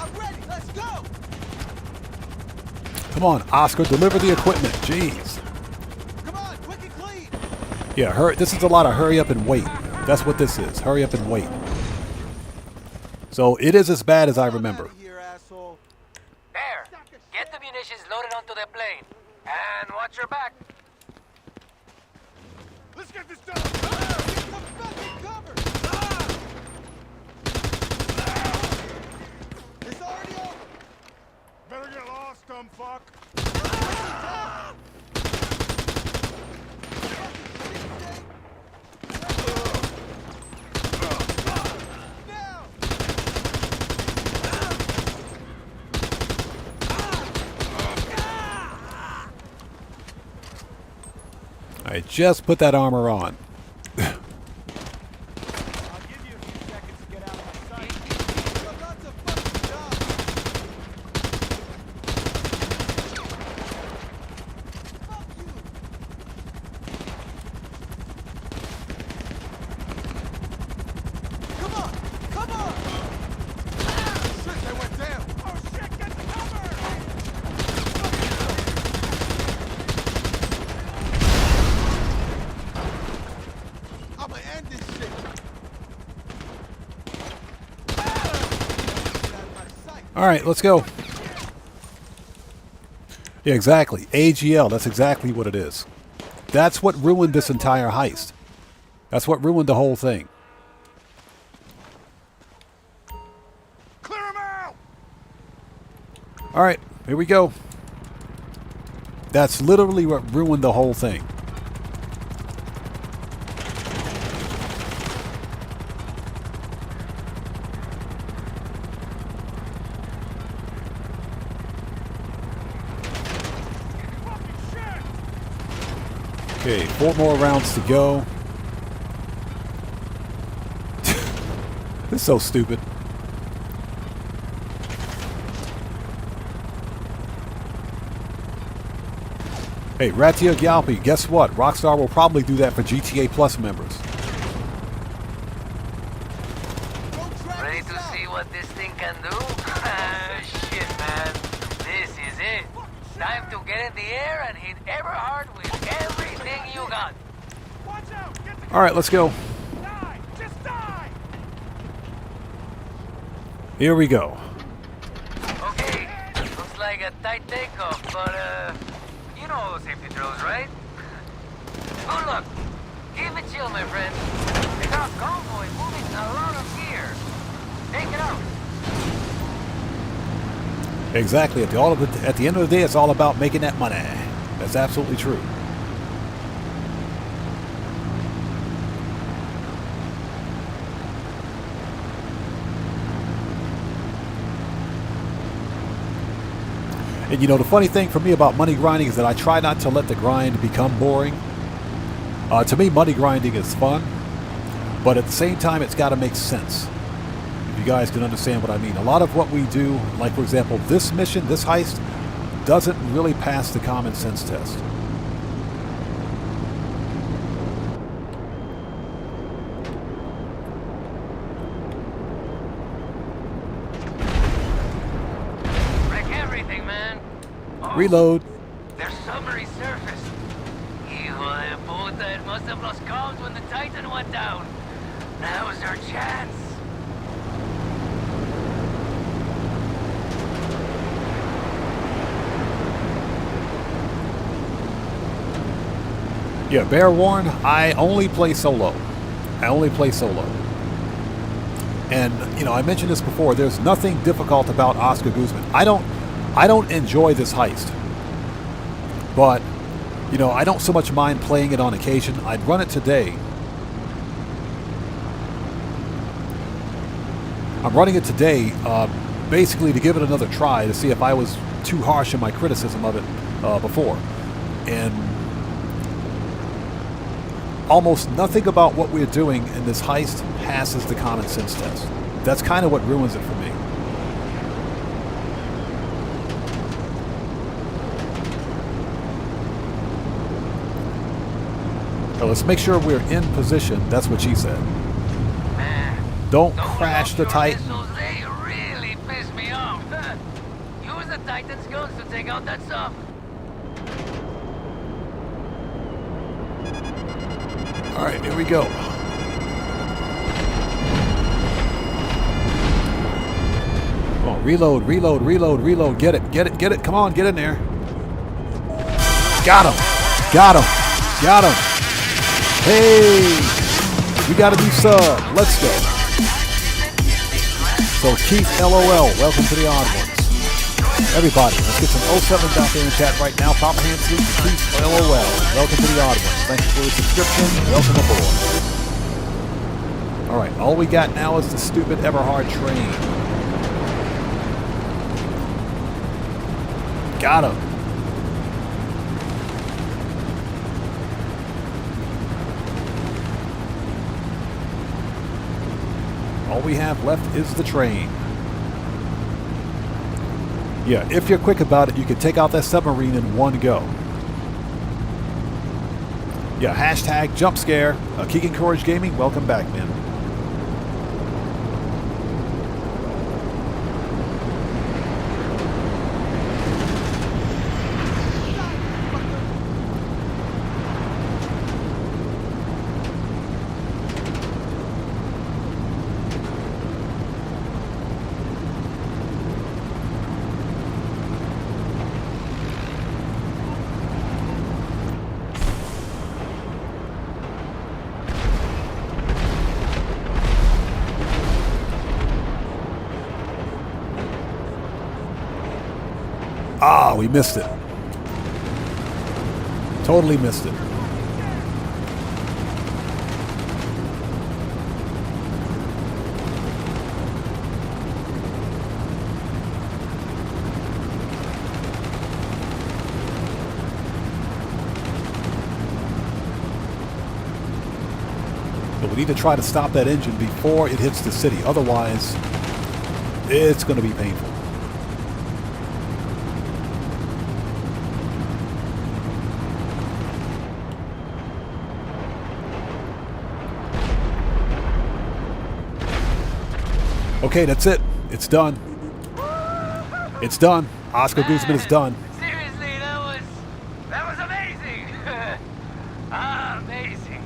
I'm ready. Let's go. Come on, Oscar, deliver the equipment. Jeez. Come on, quick and clean. Yeah, hurry. This is a lot of hurry up and wait. That's what this is. Hurry up and wait. So it is as bad as I remember. Get out of here, asshole. There. Get the munitions loaded onto the plane. And watch your back. Let's get this done. Ah, get some fucking cover. Ah! It's already over. Better get lost, dumb fuck. Ah! Now. I just put that armor on. I'll give you a few seconds to get out of my sight. You're not to fucking job. Fuck you. Come on. Come on. Ah, shit, they went down. Oh shit, get the cover! I'ma end this shit. Get out of my sight. All right, let's go. Yeah, exactly. AGL, that's exactly what it is. That's what ruined this entire heist. That's what ruined the whole thing. Clear him out! All right, here we go. That's literally what ruined the whole thing. Fucking shit! Okay, 4 more rounds to go. This is so stupid. Hey, Ratia Gyalpi, guess what? Rockstar will probably do that for GTA Plus members. Don't drag Ready this to out. see what this thing can do? Shit, man. This is it. Time to get in the air and hit Everhard with everything you got. Watch out! Get the All right, let's go. die! Just die! Here we go. Okay, looks like a tight takeoff, but you know safety drills, right? Good luck. Keep it chill, my friend. They got a convoy moving a lot of gear. Take it out. Exactly. At the end of the day, it's all about making that money. That's absolutely true. And you know, the funny thing for me about money grinding is that I try not to let the grind become boring. To me, money grinding is fun, but at the same time, it's got to make sense. If you guys can understand what I mean. A lot of what we do, like for example, this mission, this heist, doesn't really pass the common sense test. Wreck everything, man. Oh, Reload. their submarine surfaced. Hijo de puta, it must have lost comms when the Titan went down. Now's our chance. Yeah, bear warned, I only play solo. And, you know, I mentioned this before, there's nothing difficult about Oscar Guzman. I don't enjoy this heist. But, you know, I don't so much mind playing it on occasion. I'd run it today. I'm running it today, basically to give it another try to see if I was too harsh in my criticism of it before. And almost nothing about what we're doing in this heist passes the common sense test. That's kind of what ruins it for me. So let's make sure we're in position. That's what she said. Don't crash the Titan. They really piss me off. Use the Titan's guns to take out that sub. All right, here we go. Oh, reload, reload, reload, reload. Get it, get it, get it. Come on, get in there. Got him. Got him. Got him. Hey, we got a new sub. Let's go. So Keith LOL, welcome to the Odd Ones. Everybody, let's get some 07s out there in chat right now. Papa Hand Sleep, Keith LOL, welcome to the Odd Ones. Thank you for your subscription. Welcome aboard. All right, all we got now is the stupid Everhard train. Got him. All we have left is the train. Yeah, if you're quick about it, you can take out that submarine in one go. Yeah, hashtag jump scare. Keegan Courage Gaming, welcome back, man. Ah, we missed it. Totally missed it. But we need to try to stop that engine before it hits the city. Otherwise, it's going to be painful. Okay, that's it. It's done. It's done. Oscar Guzman is done. Seriously, that was amazing. Amazing.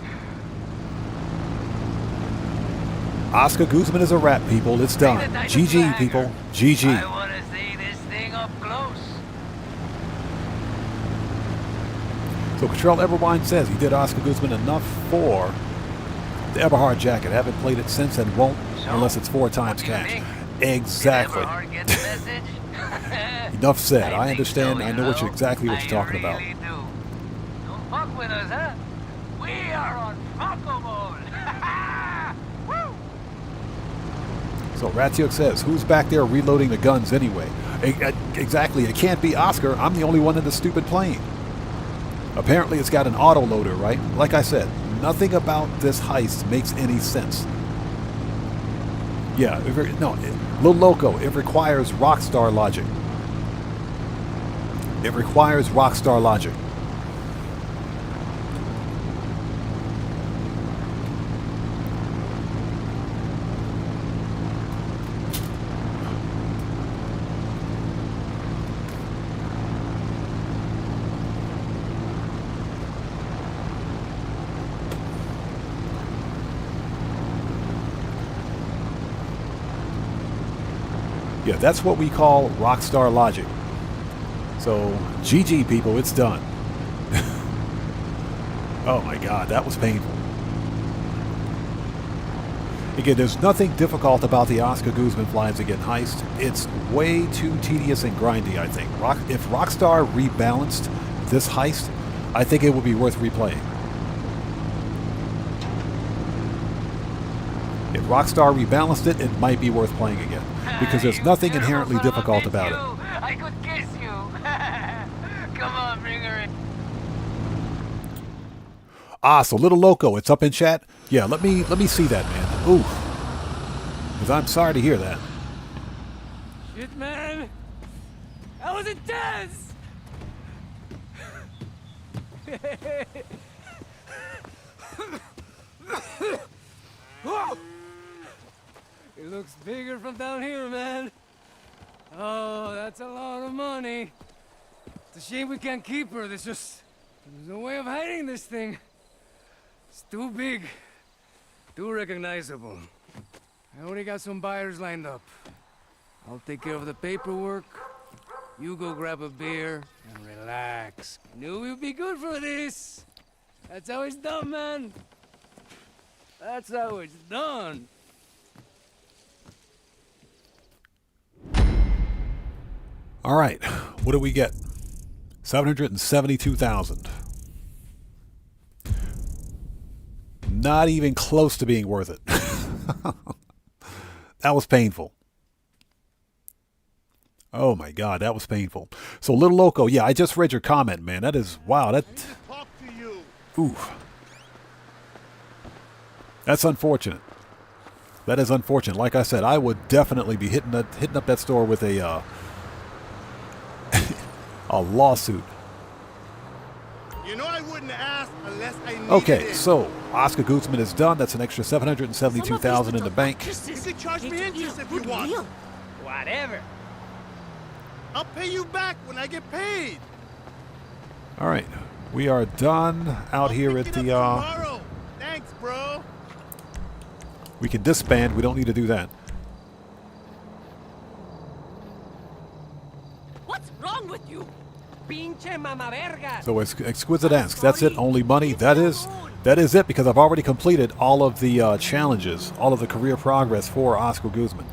Oscar Guzman is a wrap, people. It's done. GG, people. GG. I want to see this thing up close. So Control Everwine says he did Oscar Guzman enough for the Everhard jacket. Haven't played it since and won't unless it's 4 times cash. Exactly. Enough said. I understand. So, I know exactly what you're talking about. Really do. Don't fuck with us, huh? We are on fuckable. Woo! So Ratiok says, who's back there reloading the guns anyway? Exactly. It can't be Oscar. I'm the only one in the stupid plane. Apparently it's got an autoloader, right? Like I said, nothing about this heist makes any sense. Yeah, Lil Loco, it requires Rockstar logic. It requires Rockstar logic. Yeah, that's what we call Rockstar logic. So, GG, people, it's done. Oh my God, that was painful. Again, there's nothing difficult about the Oscar Guzman Flies Again heist. It's way too tedious and grindy, I think. If Rockstar rebalanced this heist, I think it would be worth replaying. If Rockstar rebalanced it, it might be worth playing again. Because there's nothing inherently difficult about it. I could kiss you. Come on, bring her in. Ah, so Little Loco, it's up in chat? Yeah, let me see that, man. Oof. Because I'm sorry to hear that. Shit, man. That was intense. It looks bigger from down here, man. Oh, that's a lot of money. It's a shame we can't keep her. There's no way of hiding this thing. It's too big, too recognizable. I already got some buyers lined up. I'll take care of the paperwork. You go grab a beer and relax. Knew we'd be good for this. That's how it's done, man. That's how it's done. All right, what do we get? 772,000. Not even close to being worth it. That was painful. Oh my God, that was painful. So Little Loco, yeah, I just read your comment, man. That is, wow, that... Oof. That's unfortunate. That is unfortunate. Like I said, I would definitely be hitting up that store with a a lawsuit. You know I wouldn't ask unless I needed Okay, it. so Oscar Guzman is done. That's an extra 772,000 in the bank. You can charge me interest if you want. Whatever. I'll pay you back when I get paid. All right, we are done out here at the. Tomorrow. Thanks, bro. We can disband. We don't need to do that. What's wrong with you? Pinche mama verga. So Exquisite asks, that's it, only money? That is it, because I've already completed all of the challenges, all of the career progress for Oscar Guzman.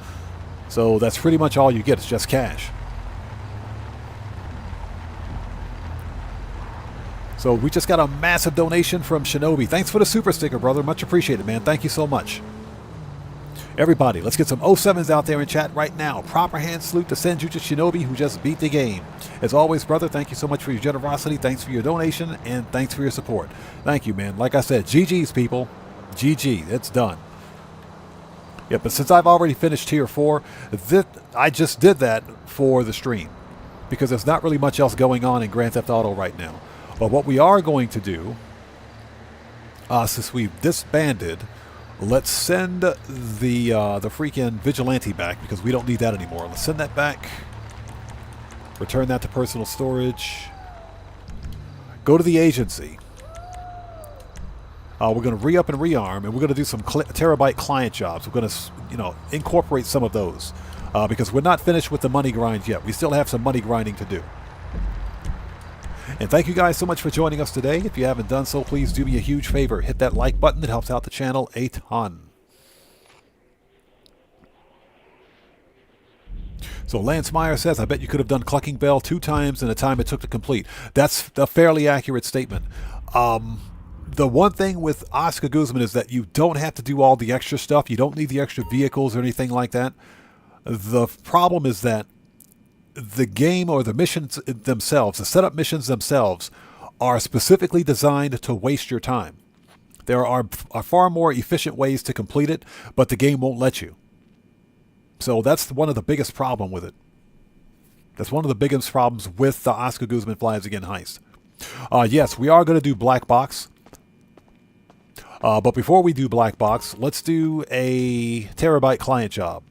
So that's pretty much all you get. It's just cash. So we just got a massive donation from Shinobi. Thanks for the super sticker, brother. Much appreciated, man. Thank you so much. Everybody, let's get some 07s out there in chat right now. Proper hand salute to Senjuja Shinobi, who just beat the game. As always, brother, thank you so much for your generosity. Thanks for your donation, and thanks for your support. Thank you, man. Like I said, GG's, people. GG. It's done. Yeah, but since I've already finished Tier 4, I just did that for the stream, because there's not really much else going on in Grand Theft Auto right now. But what we are going to do, since we've disbanded, let's send the freaking Vigilante back, because we don't need that anymore. Let's send that back. Return that to personal storage. Go to the agency. We're going to re-up and rearm, and we're going to do some terabyte client jobs. We're going to, incorporate some of those, because we're not finished with the money grind yet. We still have some money grinding to do. And thank you guys so much for joining us today. If you haven't done so, please do me a huge favor. Hit that like button. It helps out the channel a ton. So Lance Meyer says, I bet you could have done Clucking Bell 2 times in the time it took to complete. That's a fairly accurate statement. The one thing with Oscar Guzman is that you don't have to do all the extra stuff. You don't need the extra vehicles or anything like that. The problem is that the game, or the missions themselves, the setup missions themselves, are specifically designed to waste your time. There are far more efficient ways to complete it, but the game won't let you. So that's one of the biggest problems with it. That's one of the biggest problems with the Oscar Guzman Flies Again heist. Yes, we are going to do Black Box. But before we do Black Box, let's do a terabyte client job.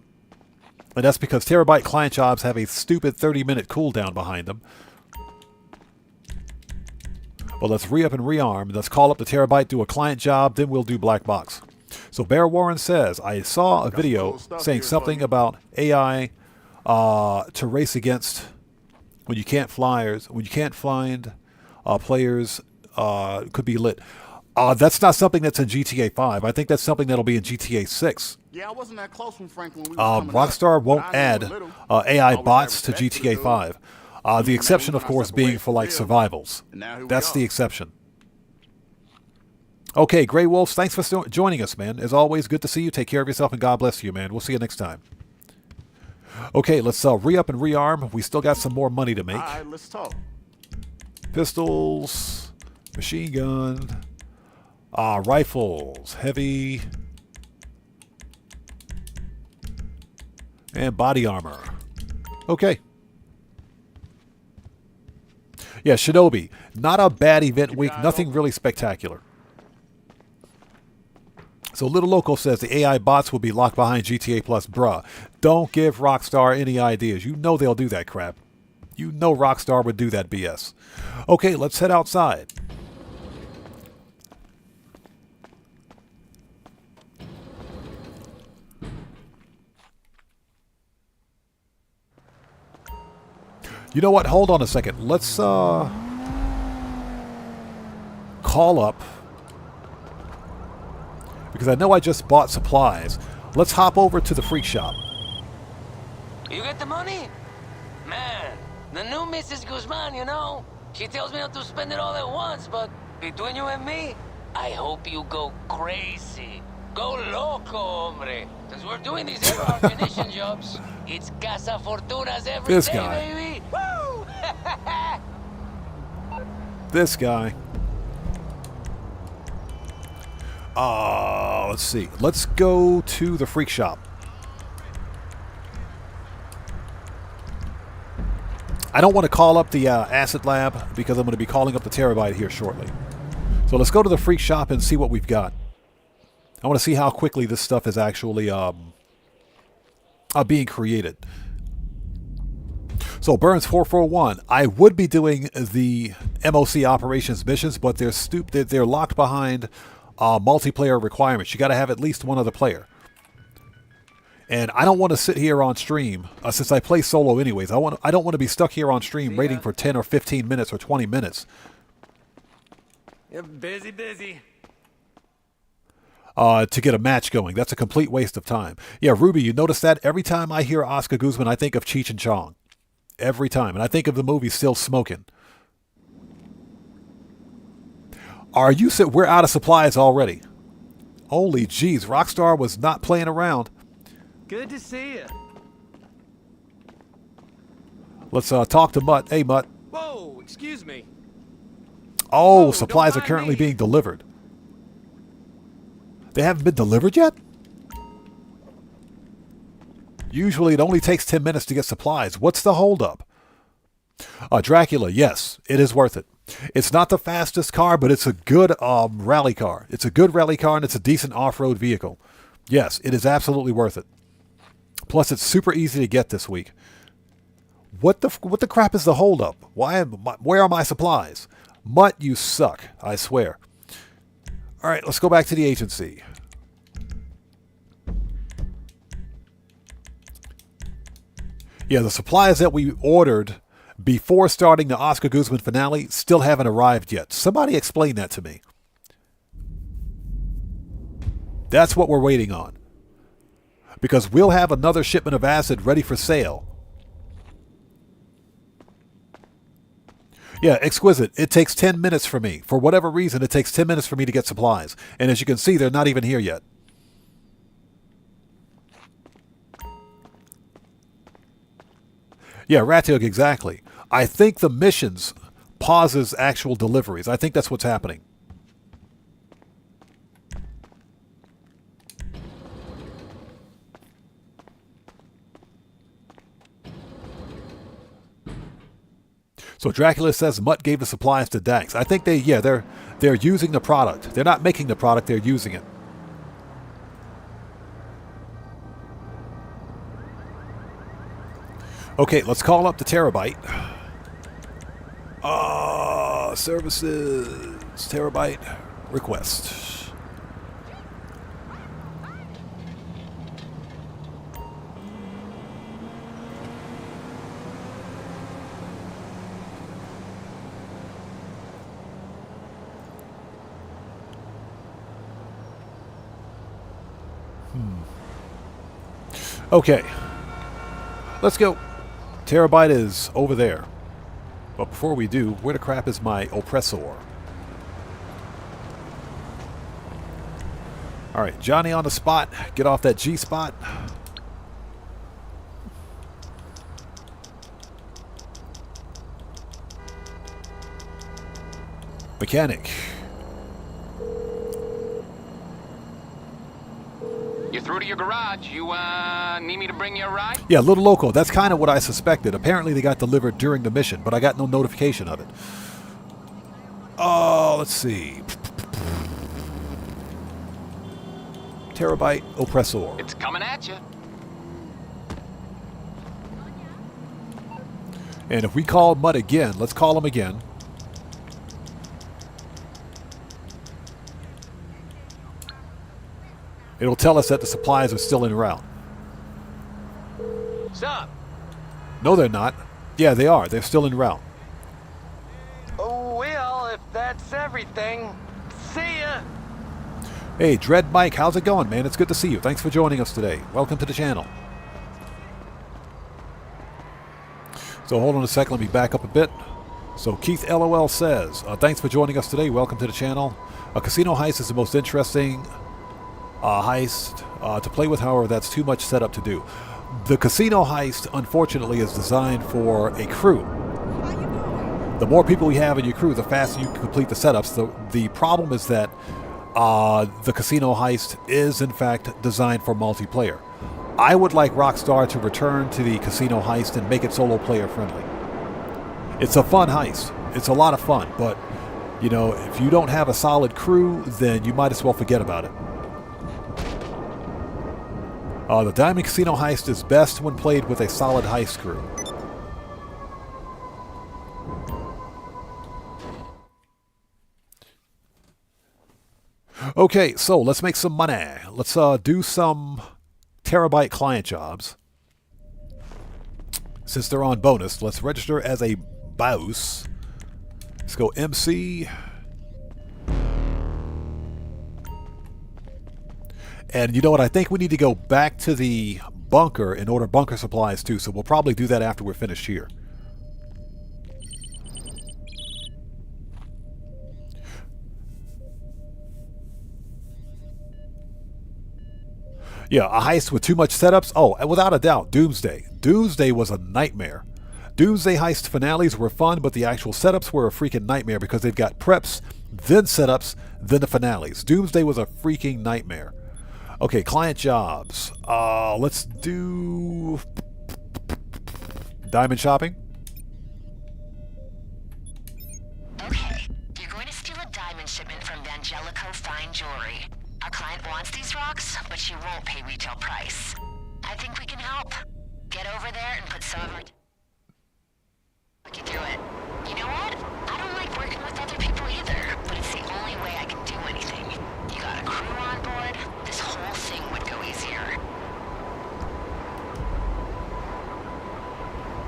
And that's because terabyte client jobs have a stupid 30-minute cooldown behind them. Well, let's re-up and rearm. Let's call up the terabyte, do a client job, then we'll do Black Box. So Bear Warren says, I saw a video saying something about AI to race against when you can't find players could be lit. That's not something that's in GTA 5. I think that's something that'll be in GTA 6. Yeah, I wasn't that close when Franklin. We was coming Rockstar up, won't but I knew add a little. AI Always bots had to respect for the GTA dude. 5. The exception, of course, being for like survivals. That's the exception. Okay, Grey Wolves, thanks for joining us, man. As always, good to see you. Take care of yourself, and God bless you, man. We'll see you next time. Okay, let's re-up and rearm. We still got some more money to make. All right, let's talk. Pistols, machine gun, rifles, heavy, and body armor. Okay. Yeah, Shinobi. Not a bad event week. Nothing really spectacular. So Little Loco says the AI bots will be locked behind GTA Plus. Bruh, don't give Rockstar any ideas. You know they'll do that crap. You know Rockstar would do that BS. Okay, let's head outside. You know what? Hold on a second. Let's call up, because I know I just bought supplies. Let's hop over to the freak shop. You get the money? Man, the new Mrs. Guzman, you know? She tells me not to spend it all at once, but between you and me, I hope you go crazy. Go loco, hombre. Because we're doing these air ammunition jobs. It's Casa Fortunas every This day, guy. baby. Woo! This guy. Let's see. Let's go to the freak shop. I don't want to call up the acid lab because I'm going to be calling up the terabyte here shortly. So let's go to the freak shop and see what we've got. I want to see how quickly this stuff is actually being created. So Burns 441, I would be doing the MOC operations missions, but they're locked behind multiplayer requirements. You got to have at least one other player. And I don't want to sit here on stream, since I play solo anyways. I don't want to be stuck here on stream waiting for 10 or 15 minutes or 20 minutes. You're busy. To get a match going. That's a complete waste of time. Yeah, Ruby, you notice that? Every time I hear Oscar Guzman, I think of Cheech and Chong. Every time. And I think of the movie Still Smoking. We're out of supplies already. Holy jeez, Rockstar was not playing around. Good to see you. Let's talk to Mutt. Hey, Mutt. Whoa, excuse me. Oh, Whoa, supplies are don't mind currently me. being delivered. They haven't been delivered yet? Usually it only takes 10 minutes to get supplies. What's the holdup? Dracula, yes, it is worth it. It's not the fastest car, but it's a good rally car. It's a good rally car, and it's a decent off-road vehicle. Yes, it is absolutely worth it. Plus, it's super easy to get this week. What the crap is the holdup? Where are my supplies? Mutt, you suck, I swear. All right, let's go back to the agency. Yeah, the supplies that we ordered before starting the Oscar Guzman finale still haven't arrived yet. Somebody explain that to me. That's what we're waiting on. Because we'll have another shipment of acid ready for sale. Yeah, Exquisite. It takes 10 minutes for me. For whatever reason, it takes 10 minutes for me to get supplies. And as you can see, they're not even here yet. Yeah, Rattiog, exactly. I think the missions pauses actual deliveries. I think that's what's happening. So Dracula says Mutt gave the supplies to Dax. I think they're using the product. They're not making the product, they're using it. Okay, let's call up the terabyte. Services, terabyte, request. Okay. Let's go. Terabyte is over there. But before we do, where the crap is my oppressor? Alright, Johnny on the spot. Get off that G spot. Mechanic. You're through to your garage. You, need me to bring you a ride? Yeah, Little Loco. That's kind of what I suspected. Apparently they got delivered during the mission, but I got no notification of it. Oh, let's see. Terabyte oppressor. It's coming at you. And if we call Mutt again, let's call him again. It'll tell us that the supplies are still en route. Sup? No, they're not. Yeah, they are. They're still en route. Oh, well, if that's everything, see ya. Hey, Dread Mike, how's it going, man? It's good to see you. Thanks for joining us today. Welcome to the channel. So hold on a second. Let me back up a bit. So Keith LOL says, thanks for joining us today. Welcome to the channel. A casino heist is the most interesting heist to play with. However, that's too much setup to do. The casino heist, unfortunately, is designed for a crew. The more people you have in your crew, the faster you can complete the setups. The problem is that the casino heist is, in fact, designed for multiplayer. I would like Rockstar to return to the casino heist and make it solo player friendly. It's a fun heist. It's a lot of fun, but, you know, if you don't have a solid crew, then you might as well forget about it. The Diamond Casino heist is best when played with a solid heist crew. Okay, so let's make some money. Let's do some Terabyte client jobs. Since they're on bonus, let's register as a boss. Let's go MC. And you know what? I think we need to go back to the bunker and order bunker supplies too. So we'll probably do that after we're finished here. Yeah, a heist with too much setups? Oh, without a doubt, Doomsday. Doomsday was a nightmare. Doomsday heist finales were fun, but the actual setups were a freaking nightmare because they've got preps, then setups, then the finales. Doomsday was a freaking nightmare. Okay, client jobs. Let's do diamond shopping. Okay, you're going to steal a diamond shipment from Angelico Fine Jewelry. Our client wants these rocks, but she won't pay retail price. I think we can help. Get over there and put some of our... Look you through it. You know what? I don't like working with other people either, but it's the only way I can do anything. You got a crew on board, this whole thing would go easier.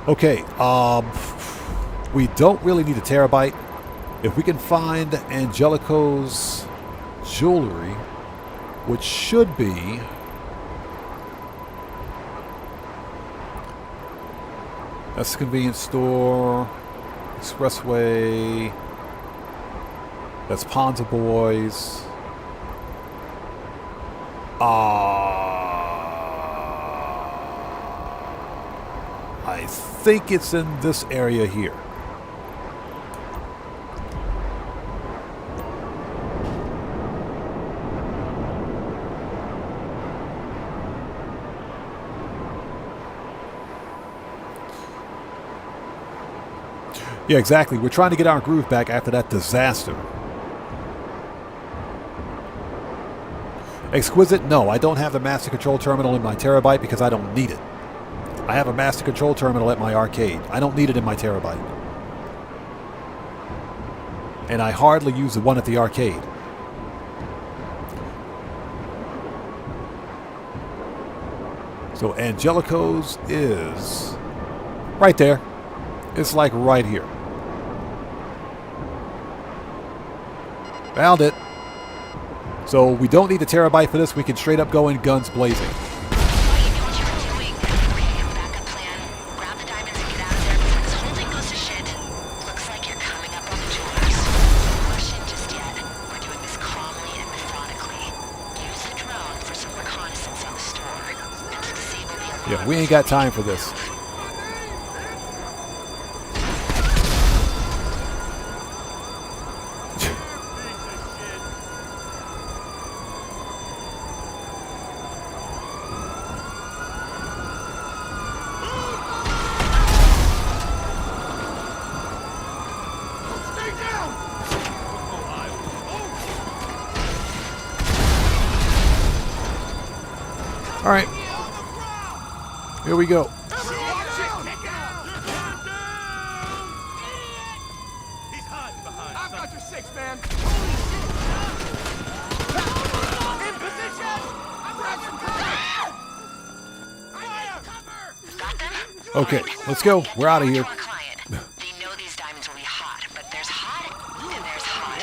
Okay, we don't really need a Terabyte. If we can find Angelico's jewelry, which should be... That's the convenience store, expressway, that's Ponza Boys. I think it's in this area here. Yeah, exactly. We're trying to get our groove back after that disaster. Exquisite? No, I don't have the master control terminal in my Terabyte because I don't need it. I have a master control terminal at my arcade. I don't need it in my Terabyte. And I hardly use the one at the arcade. So Angelico's is right there. It's like right here. Found it. So we don't need a terabyte for this. We can straight up go in guns blazing. While you do what you're doing, we need a backup plan. Grab the diamonds and get out of there before this whole thing goes to shit. Looks like you're coming up on the jewelers. Don't rush in just yet. We're doing this calmly and methodically. Use the drone for some reconnaissance on the store. And to disable the alarm. Yeah, we ain't got time for this. All right, here we go. He's hiding behind. I've got your 6, man. In position. Grab some cover. Got them? Okay, let's go. We're out of here. Our client. They know these diamonds will be hot, but there's hot and there's hot.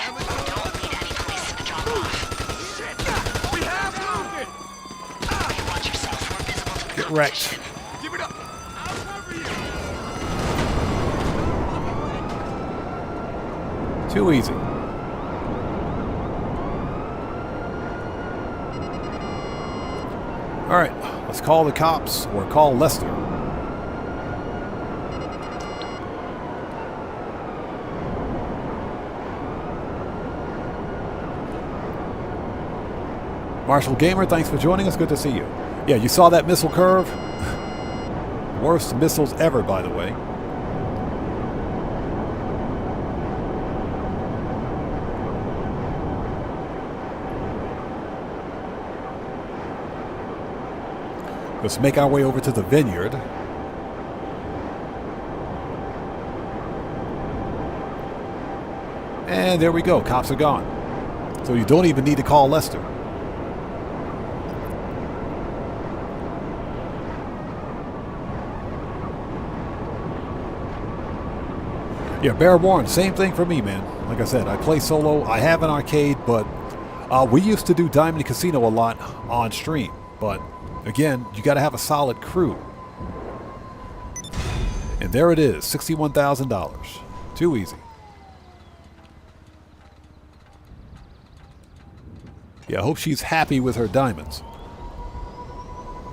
Don't lead any police to the drop off. We have moved it. Okay, watch yourself. We're visible to the Get wrecked. competition. Give it up. I'll cover you. Too easy. All right, let's call the cops or call Lester. Marshall Gamer, thanks for joining us. Good to see you. Yeah, you saw that missile curve? Worst missiles ever, by the way. Let's make our way over to the vineyard. And there we go. Cops are gone. So you don't even need to call Lester. Yeah, bear warned. Same thing for me, man. Like I said, I play solo. I have an arcade, but we used to do Diamond Casino a lot on stream. But again, you got to have a solid crew. And there it is, $61,000. Too easy. Yeah, I hope she's happy with her diamonds.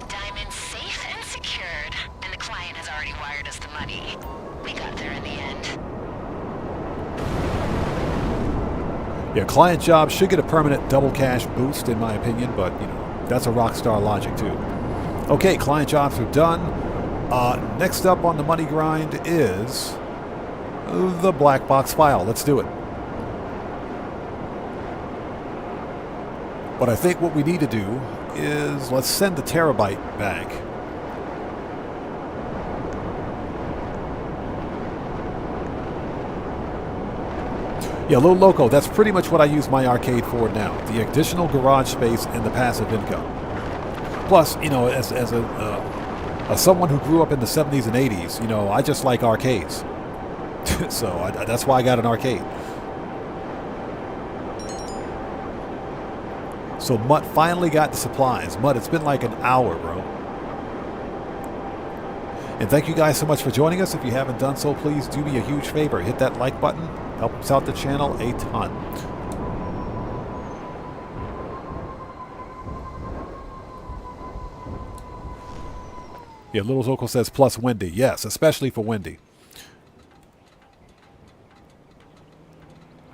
Diamonds safe and secured, and the client has already wired us the money. We got there in the end. Yeah, client job should get a permanent double cash boost, in my opinion, but, you know, that's a Rockstar logic, too. Okay, client jobs are done. Next up on the money grind is the black box file. Let's do it. But I think what we need to do is let's send the terabyte back. Yeah, Little Loco, that's pretty much what I use my arcade for now. The additional garage space and the passive income. Plus, you know, as someone who grew up in the 70s and 80s, you know, I just like arcades. So that's why I got an arcade. So Mutt finally got the supplies. Mutt, it's been like an hour, bro. And thank you guys so much for joining us. If you haven't done so, please do me a huge favor. Hit that like button. Helps out the channel a ton. Yeah, Little Zoco says plus Wendy. Yes, especially for Wendy.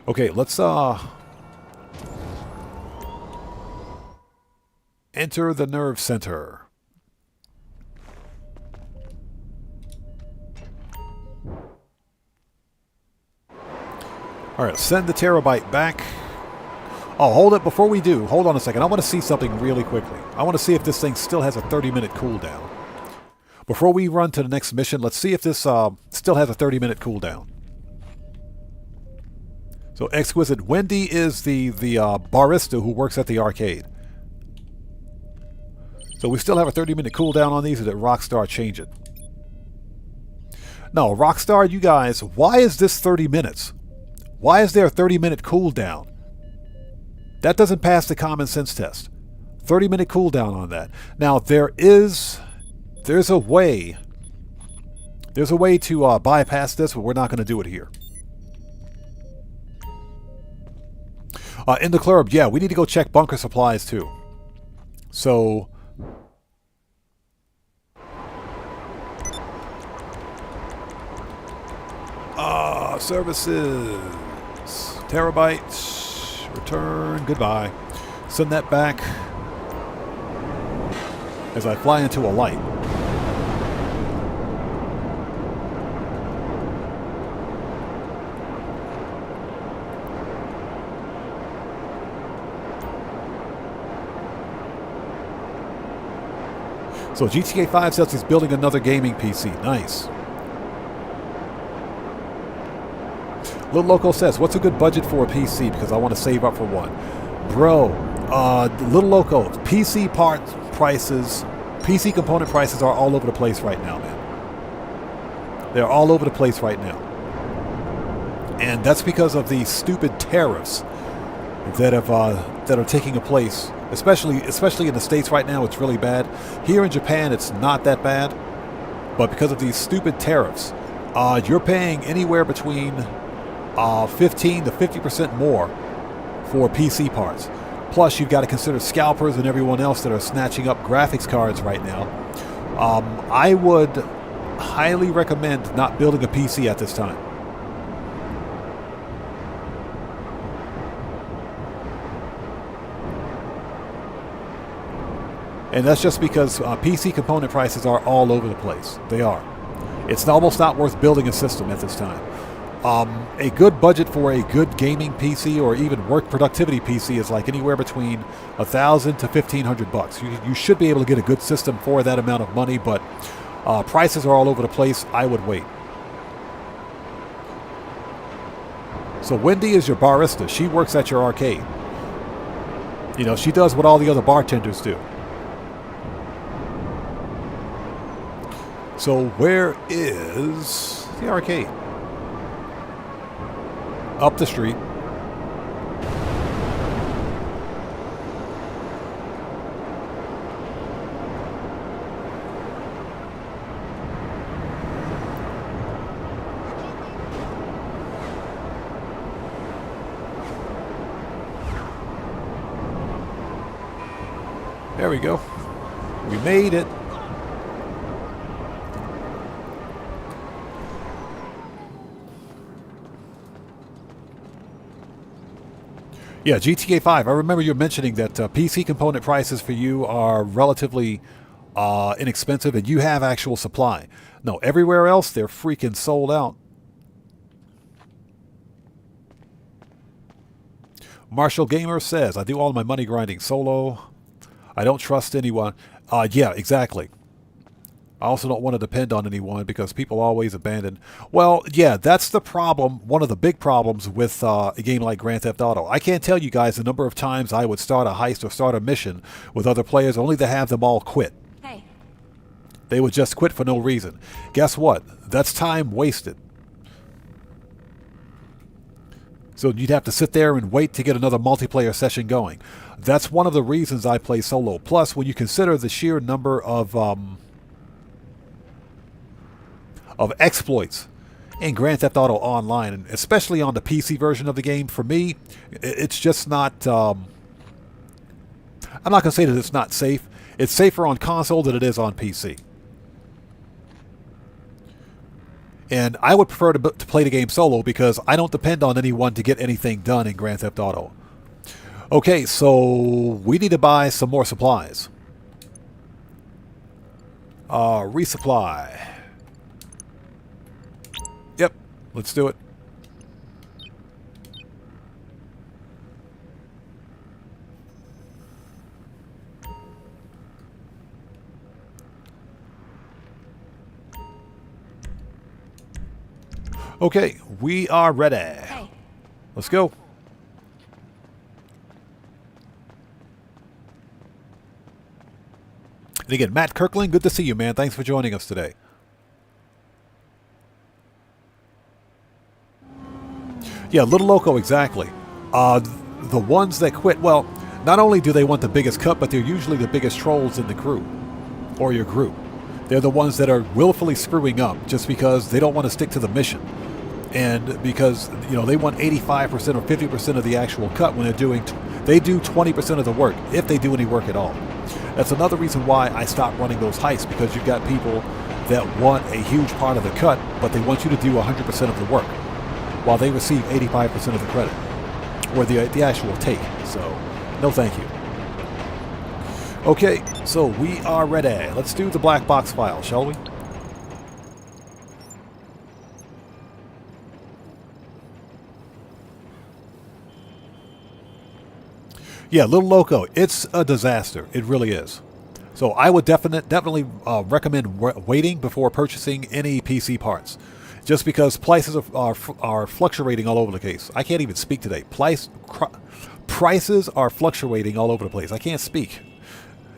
Okay, let's enter the nerve center. All right, send the terabyte back. Oh, hold it. Before we do, hold on a second. I want to see something really quickly. I want to see if this thing still has a 30-minute cooldown. Before we run to the next mission, let's see if this still has a 30-minute cooldown. So, Exquisite. Wendy is the barista who works at the arcade. So we still have a 30-minute cooldown on these, or did Rockstar change it? No, Rockstar, you guys, why is this 30 minutes? Why is there a 30-minute cooldown? That doesn't pass the common sense test. 30-minute cooldown on that. Now there's a way to bypass this, but we're not going to do it here. In the club, yeah, we need to go check bunker supplies too. So services, terabytes, return, goodbye. Send that back as I fly into a light. So GTA 5 says he's building another gaming PC. Nice. Little Loco says, what's a good budget for a PC? Because I want to save up for one. Bro, Little Loco, PC parts prices, PC component prices are all over the place right now, man. They're all over the place right now. And that's because of the stupid tariffs that are taking place. Especially in the States right now, it's really bad. Here in Japan, it's not that bad. But because of these stupid tariffs, you're paying anywhere between 15 to 50% more for PC parts. Plus, you've got to consider scalpers and everyone else that are snatching up graphics cards right now. I would highly recommend not building a PC at this time. And that's just because PC component prices are all over the place. They are. It's almost not worth building a system at this time. A good budget for a good gaming PC or even work productivity PC is like anywhere between $1,000 to $1,500. You should be able to get a good system for that amount of money, but prices are all over the place. I would wait. So Wendy is your barista. She works at your arcade. You know, she does what all the other bartenders do. So where is the arcade? Up the street. There we go. We made it. Yeah, GTA 5. I remember you mentioning that PC component prices for you are relatively inexpensive and you have actual supply. No, everywhere else, they're freaking sold out. Marshall Gamer says, I do all my money grinding solo. I don't trust anyone. Yeah, exactly. I also don't want to depend on anyone because people always abandon. Well, yeah, that's the problem. One of the big problems with a game like Grand Theft Auto. I can't tell you guys the number of times I would start a heist or start a mission with other players only to have them all quit. Hey. They would just quit for no reason. Guess what? That's time wasted. So you'd have to sit there and wait to get another multiplayer session going. That's one of the reasons I play solo. Plus, when you consider the sheer number of exploits in Grand Theft Auto Online, and especially on the PC version of the game, for me, it's just not... I'm not going to say that it's not safe. It's safer on console than it is on PC. And I would prefer to play the game solo because I don't depend on anyone to get anything done in Grand Theft Auto. Okay, so we need to buy some more supplies. Resupply. Yep, let's do it. Okay, we are ready. Hey. Let's go. And again, Matt Kirkland, good to see you, man. Thanks for joining us today. Yeah, Little Loco, exactly. the ones that quit, well, not only do they want the biggest cut, but they're usually the biggest trolls in the crew or your group. They're the ones that are willfully screwing up just because they don't want to stick to the mission. And because, you know, they want 85% or 50% of the actual cut when they do 20% of the work, if they do any work at all. That's another reason why I stopped running those heists, because you've got people that want a huge part of the cut, but they want you to do 100% of the work, while they receive 85% of the credit, or the actual take. So, no thank you. Okay, so we are ready. Let's do the black box file, shall we? Yeah, Little Loco, it's a disaster. It really is. So I would definitely recommend waiting before purchasing any PC parts, just because prices are fluctuating all over the place. I can't even speak today. Prices are fluctuating all over the place. I can't speak.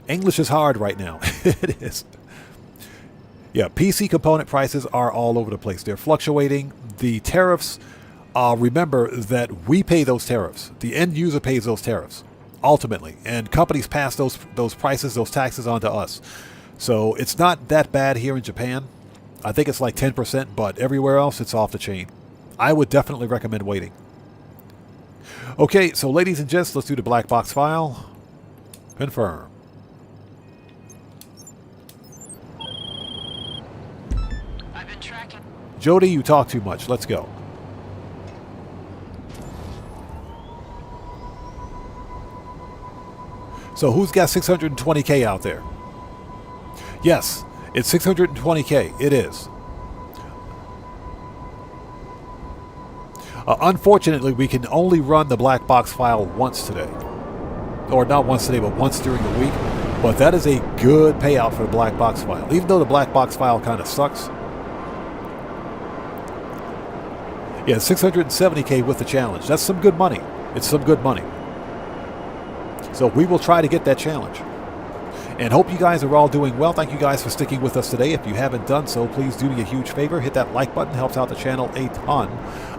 English is hard right now. It is. Yeah, PC component prices are all over the place. They're fluctuating. The tariffs, remember that we pay those tariffs. The end user pays those tariffs, ultimately. And companies pass those prices, those taxes on to us. So it's not that bad here in Japan. I think it's like 10%, but everywhere else it's off the chain. I would definitely recommend waiting. Okay, so ladies and gents, let's do the black box file. Confirm. I've been tracking. Jody, you talk too much. Let's go. So who's got 620K out there? Yes, it's 620K. It is. Unfortunately, we can only run the black box file once today. Or not once today, but once during the week. But that is a good payout for the black box file. Even though the black box file kind of sucks. Yeah, 670K with the challenge. That's some good money. It's some good money. So we will try to get that challenge. And hope you guys are all doing well. Thank you guys for sticking with us today. If you haven't done so, please do me a huge favor. Hit that like button. Helps out the channel a ton.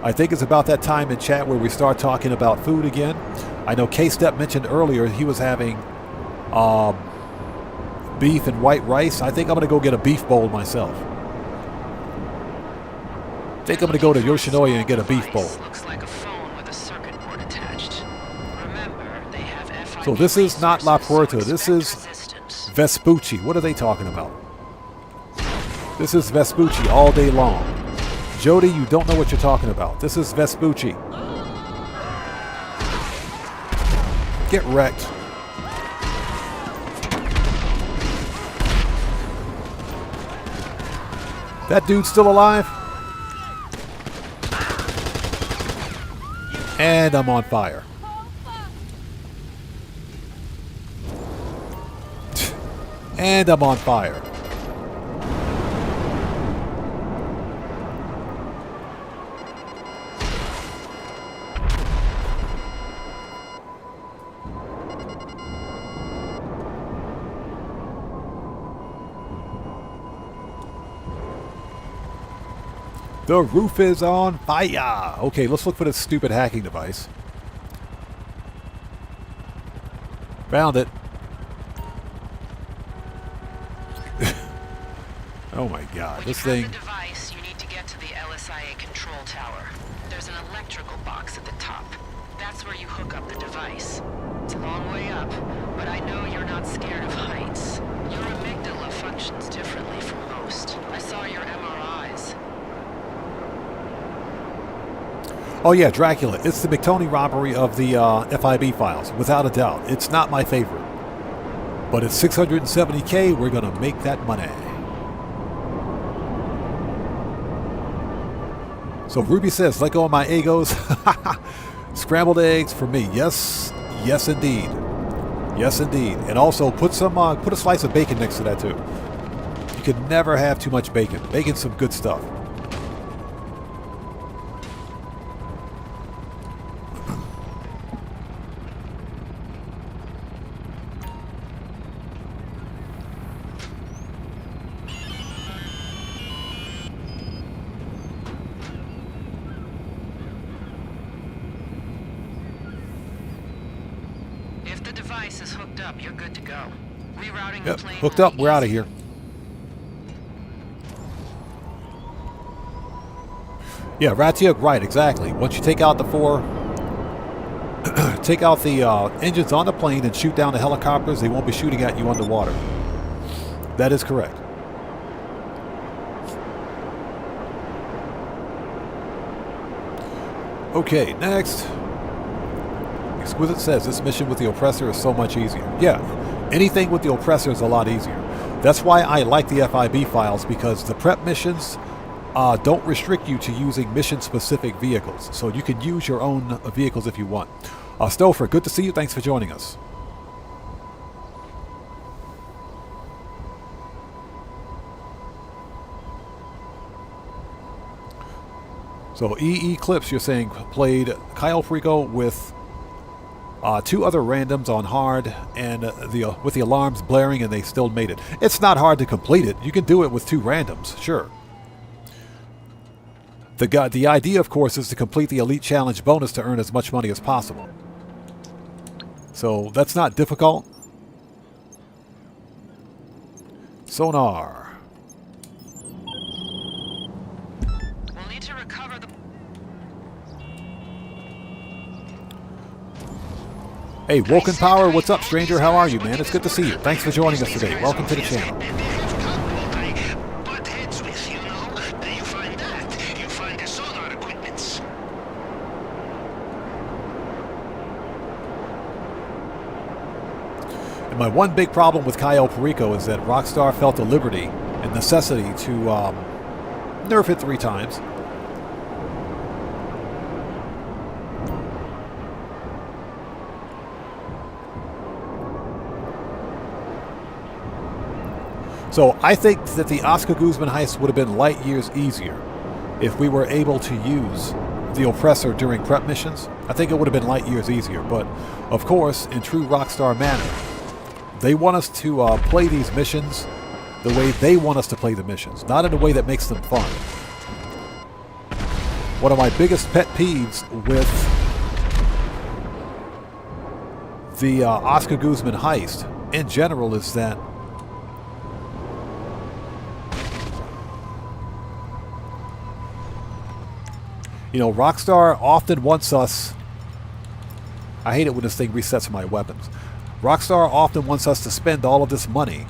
I think it's about that time in chat where we start talking about food again. I know K-Step mentioned earlier he was having beef and white rice. I think I'm going to go get a beef bowl myself. I think I'm going to go to Yoshinoya and get a beef bowl. Looks like a phone with a circuit board attached. Remember, they have FIB. So this is not La Puerta. This is Vespucci. What are they talking about? This is Vespucci all day long. Jody, you don't know what you're talking about. This is Vespucci. Get wrecked. That dude's still alive? And I'm on fire. And I'm on fire. The roof is on fire. Okay, let's look for this stupid hacking device. Found it. Oh my God, this thing. When you have the device, you need to get to the LSIA control tower. There's an electrical box at the top. That's where you hook up the device. It's a long way up, but I know you're not scared of heights. Your amygdala functions differently from most. I saw your MRIs. Oh yeah, Dracula. It's the McTony robbery of the FIB files, without a doubt. It's not my favorite. But it's 670K, we're gonna make that money. So Ruby says, let go of my egos. Scrambled eggs for me. Yes, yes indeed. Yes indeed. And also put a slice of bacon next to that too. You can never have too much bacon. Bacon's some good stuff. base is hooked up. You're good to go. Rerouting Yep, the plane. hooked up. We're out of here. Yeah, Ratiuk, right, exactly. Once you take out the take out the engines on the plane and shoot down the helicopters, they won't be shooting at you underwater. That is correct. Okay, next. Exquisite says this mission with the oppressor is so much easier. Yeah, anything with the oppressor is a lot easier. That's why I like the FIB files, because the prep missions don't restrict you to using mission-specific vehicles. So you can use your own vehicles if you want. Stouffer, good to see you. Thanks for joining us. So EE Clips, you're saying, played Cayo Perico with 2 other randoms on hard, and with the alarms blaring, and they still made it. It's not hard to complete it. You can do it with 2 randoms, sure. The idea, of course, is to complete the Elite Challenge bonus to earn as much money as possible. So that's not difficult. Sonar. We'll need to recover the... Hey, Woken Power, what's up, stranger? How are you, man? It's good to see you. Thanks for joining us today. Welcome to the channel. And my one big problem with Cayo Perico is that Rockstar felt the liberty and necessity to nerf it 3 times. So I think that the Oscar Guzman heist would have been light years easier if we were able to use the oppressor during prep missions. I think it would have been light years easier, but of course, in true Rockstar manner, they want us to play these missions the way they want us to play the missions, not in a way that makes them fun. One of my biggest pet peeves with the Oscar Guzman heist in general is that Rockstar often wants us... I hate it when this thing resets my weapons. Rockstar often wants us to spend all of this money.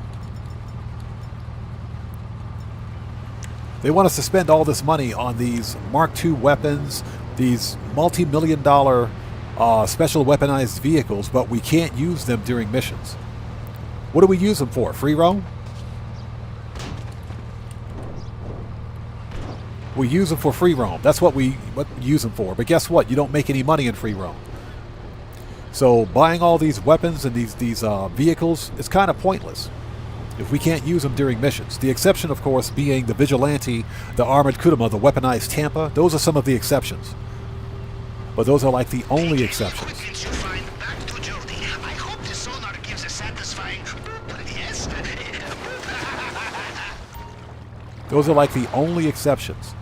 They want us to spend all this money on these Mark II weapons, these multi-million-dollar special weaponized vehicles, but we can't use them during missions. What do we use them for? Free roam? We use them for free roam. That's what we use them for. But guess what? You don't make any money in free roam. So buying all these weapons and these vehicles is kind of pointless if we can't use them during missions. The exception, of course, being the Vigilante, the Armored Kuruma, the weaponized Tampa. Those are some of the exceptions. But those are like the only exceptions. Those are like the only exceptions.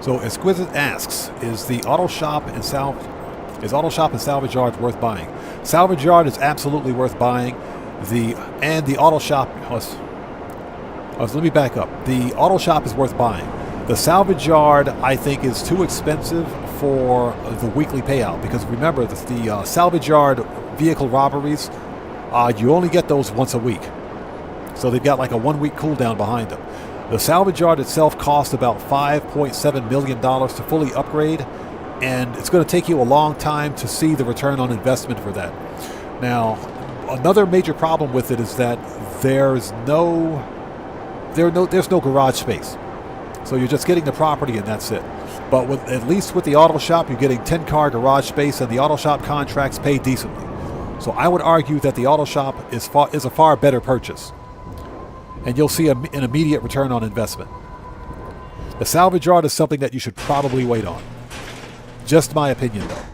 So Exquisite asks, is auto shop and salvage yard worth buying? Salvage yard is absolutely worth buying. The auto shop. Let me back up. The auto shop is worth buying. The salvage yard, I think, is too expensive for the weekly payout, because remember, the salvage yard vehicle robberies, you only get those once a week. So they've got like a 1-week cooldown behind them. The salvage yard itself costs about $5.7 million to fully upgrade, and it's going to take you a long time to see the return on investment for that. Now, another major problem with it is that there's no garage space. So you're just getting the property and that's it. But at least with the auto shop, you're getting 10-car garage space, and the auto shop contracts pay decently. So I would argue that the auto shop is a far better purchase. And you'll see an immediate return on investment. The salvage yard is something that you should probably wait on. Just my opinion, though.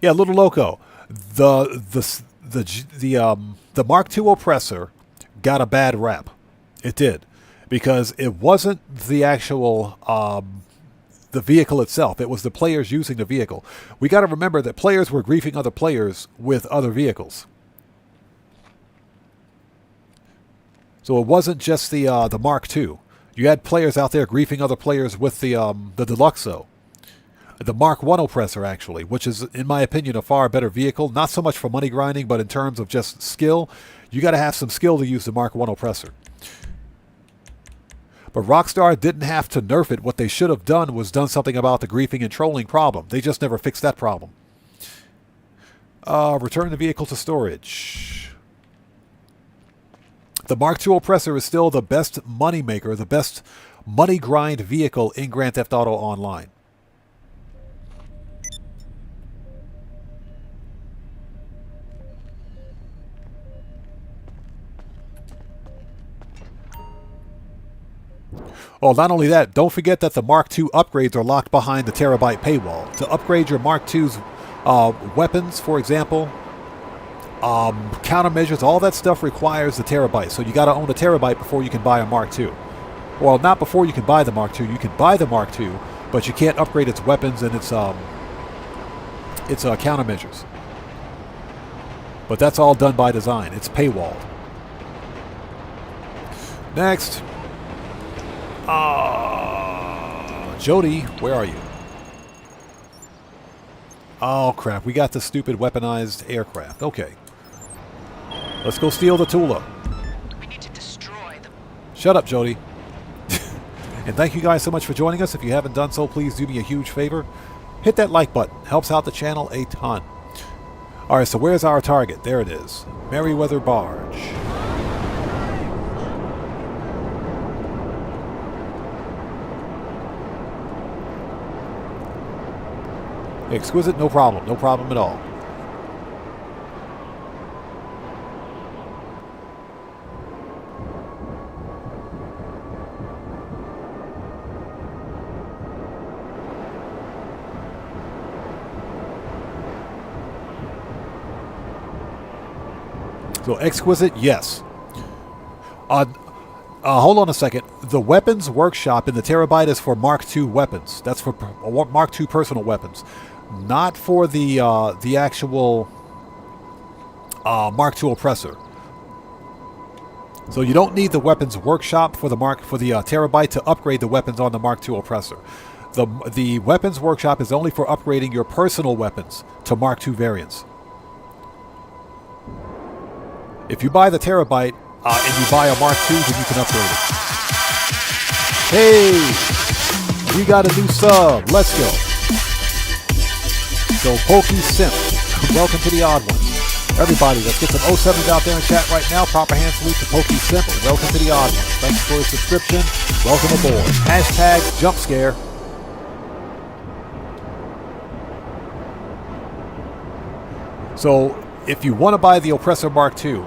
Yeah, Little Loco. The Mark II oppressor got a bad rap. It did, because it wasn't the actual the vehicle itself. It was the players using the vehicle. We got to remember that players were griefing other players with other vehicles. So it wasn't just the Mark II. You had players out there griefing other players with the Deluxo. The Mark I oppressor, actually, which is, in my opinion, a far better vehicle. Not so much for money grinding, but in terms of just skill. You got to have some skill to use the Mark I oppressor. But Rockstar didn't have to nerf it. What they should have done was done something about the griefing and trolling problem. They just never fixed that problem. Return the vehicle to storage. The Mark II oppressor is still the best money maker, the best money grind vehicle in Grand Theft Auto Online. Oh, not only that, don't forget that the Mark II upgrades are locked behind the terabyte paywall. To upgrade your Mark II's weapons, for example, countermeasures, all that stuff requires the terabyte. So you got to own a terabyte before you can buy a Mark II. Well, not before you can buy the Mark II. You can buy the Mark II, but you can't upgrade its weapons and its countermeasures. But that's all done by design. It's paywalled. Next. Jody, where are you? Oh, crap. We got the stupid weaponized aircraft. Okay. Let's go steal the Tula. We need to destroy them. Shut up, Jody. And thank you guys so much for joining us. If you haven't done so, please do me a huge favor. Hit that like button. Helps out the channel a ton. Alright, so where's our target? There it is. Merryweather Barge. Exquisite, no problem. No problem at all. So exquisite, yes. Hold on a second. The weapons workshop in the terabyte is for Mark II weapons. That's for Mark II personal weapons, not for the actual Mark II oppressor. So you don't need the weapons workshop for the terabyte to upgrade the weapons on the Mark II oppressor. The weapons workshop is only for upgrading your personal weapons to Mark II variants. If you buy the terabyte and you buy a Mark II, then you can upgrade it. Hey, we got a new sub. Let's go. So Pokey Simp, welcome to the Odd Ones. Everybody, let's get some 07s out there in chat right now. Proper hand salute to Pokey Simp. Welcome to the Odd Ones. Thanks for the subscription. Welcome aboard. Hashtag jump scare. So if you want to buy the Oppressor Mark II,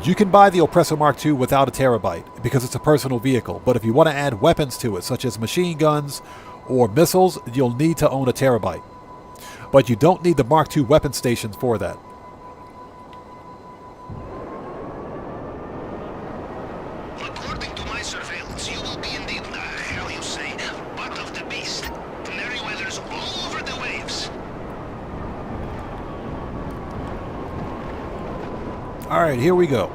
you can buy the Oppressor Mark II without a terabyte because it's a personal vehicle. But if you want to add weapons to it, such as machine guns or missiles, you'll need to own a terabyte. But you don't need the Mark II weapon stations for that. According to my surveillance, you will be in the, hell you say, butt of the beast. Merryweather's all over the waves. Alright, here we go.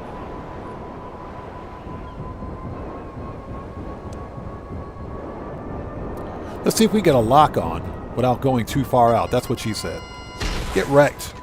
Let's see if we get a lock on without going too far out. That's what she said. Get wrecked.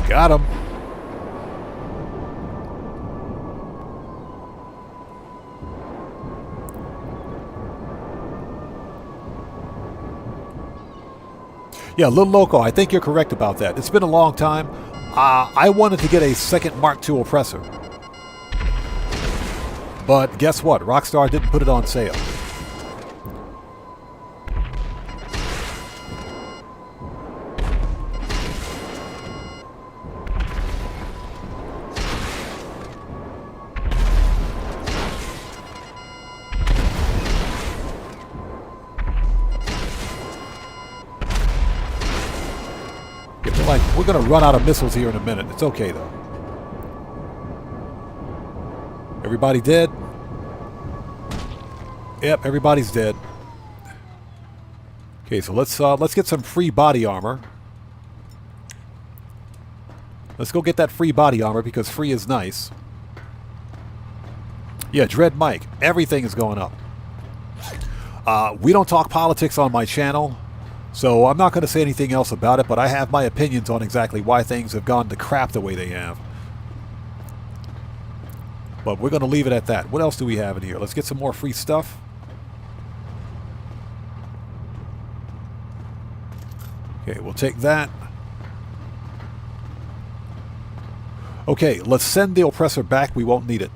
Got him. Yeah, Little Loco, I think you're correct about that. It's been a long time. I wanted to get a second Mark II oppressor. But guess what? Rockstar didn't put it on sale. We're going to run out of missiles here in a minute. It's okay, though. Everybody dead? Yep, everybody's dead. Okay, so let's get some free body armor. Let's go get that free body armor because free is nice. Yeah, Dread Mike. Everything is going up. We don't talk politics on my channel. So I'm not going to say anything else about it, but I have my opinions on exactly why things have gone to crap the way they have. But we're going to leave it at that. What else do we have in here? Let's get some more free stuff. Okay, we'll take that. Okay, let's send the oppressor back. We won't need it.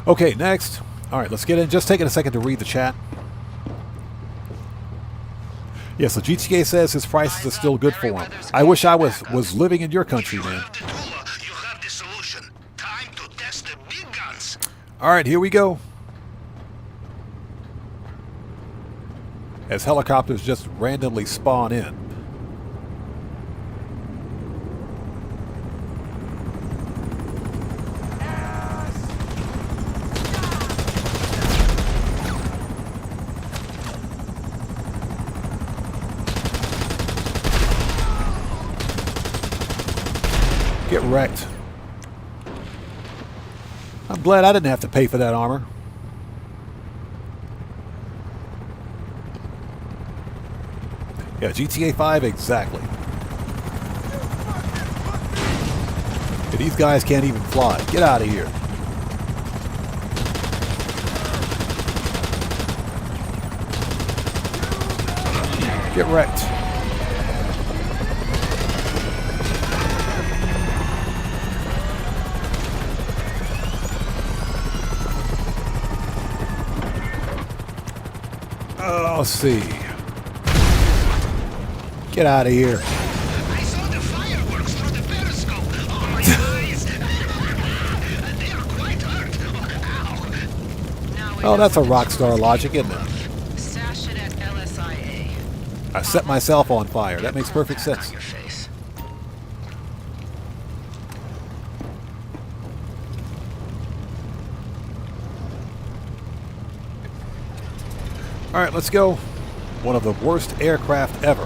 Okay, next. All right, let's get in. Just taking a second to read the chat. Yeah, so GTA says his prices are still good for him. I wish I was living in your country, man. All right, here we go. As helicopters just randomly spawn in. Get wrecked. I'm glad I didn't have to pay for that armor. Yeah, GTA 5, exactly. Yeah, these guys can't even fly. Get out of here. Get wrecked. Let's see. Get out of here. I saw the fireworks through the periscope. Oh, my eyes. They are quite hurt. Ow. Oh, that's a Rockstar logic, isn't it? Sash it at LSIA. I set myself on fire. That makes perfect sense. On your face. All right, let's go. One of the worst aircraft ever.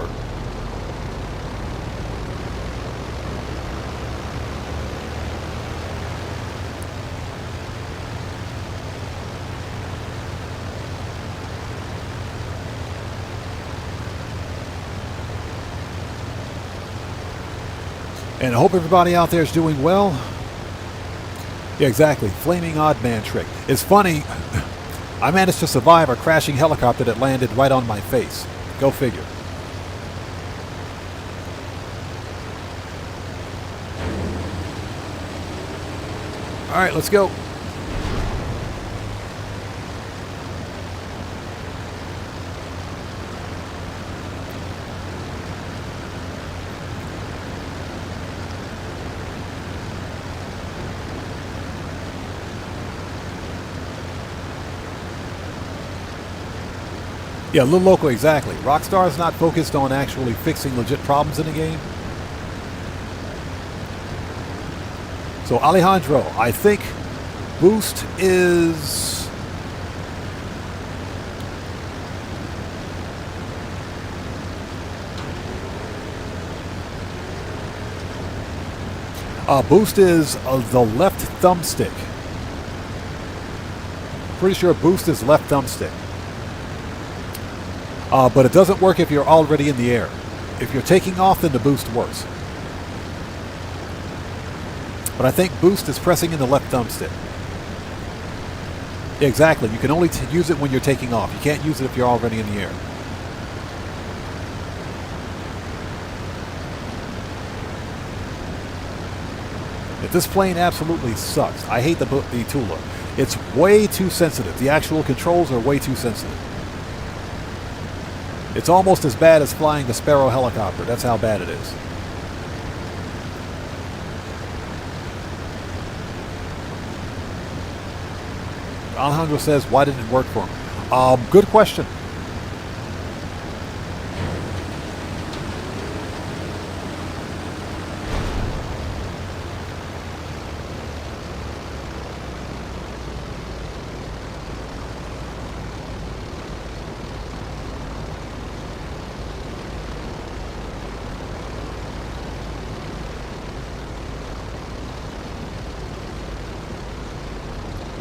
And I hope everybody out there is doing well. Yeah, exactly. Flaming odd man trick. It's funny. I managed to survive a crashing helicopter that landed right on my face. Go figure. All right, let's go. Yeah, a little local, exactly. Rockstar is not focused on actually fixing legit problems in the game. So Alejandro, I think boost is... boost is the left thumbstick. Pretty sure boost is left thumbstick. But it doesn't work if you're already in the air. If you're taking off, then the boost works. But I think boost is pressing in the left thumbstick. Yeah, exactly. You can only use it when you're taking off. You can't use it if you're already in the air. If this plane absolutely sucks. I hate the Tula. It's way too sensitive. The actual controls are way too sensitive. It's almost as bad as flying the Sparrow helicopter. That's how bad it is. Alejandro says, why didn't it work for him? Good question.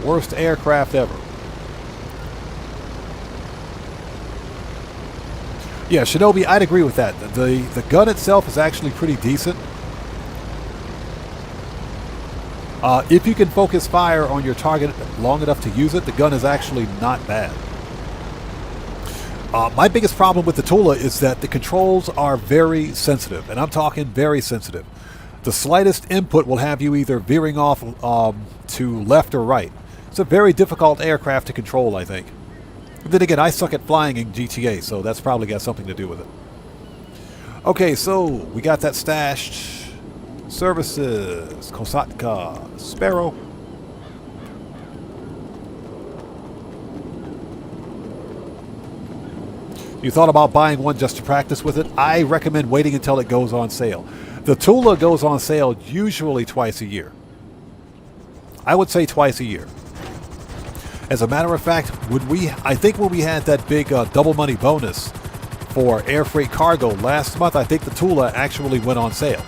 Worst aircraft ever. Yeah, Shinobi, I'd agree with that. The gun itself is actually pretty decent. If you can focus fire on your target long enough to use it, the gun is actually not bad. My biggest problem with the Tula is that the controls are very sensitive, and I'm talking very sensitive. The slightest input will have you either veering off to left or right. It's a very difficult aircraft to control, I think. But then again, I suck at flying in GTA, so that's probably got something to do with it. Okay, so we got that stashed. Services, Kosatka, Sparrow. You thought about buying one just to practice with it? I recommend waiting until it goes on sale. The Tula goes on sale usually twice a year. I would say twice a year. As a matter of fact, I think when we had that big double money bonus for air freight cargo last month, I think the Tula actually went on sale.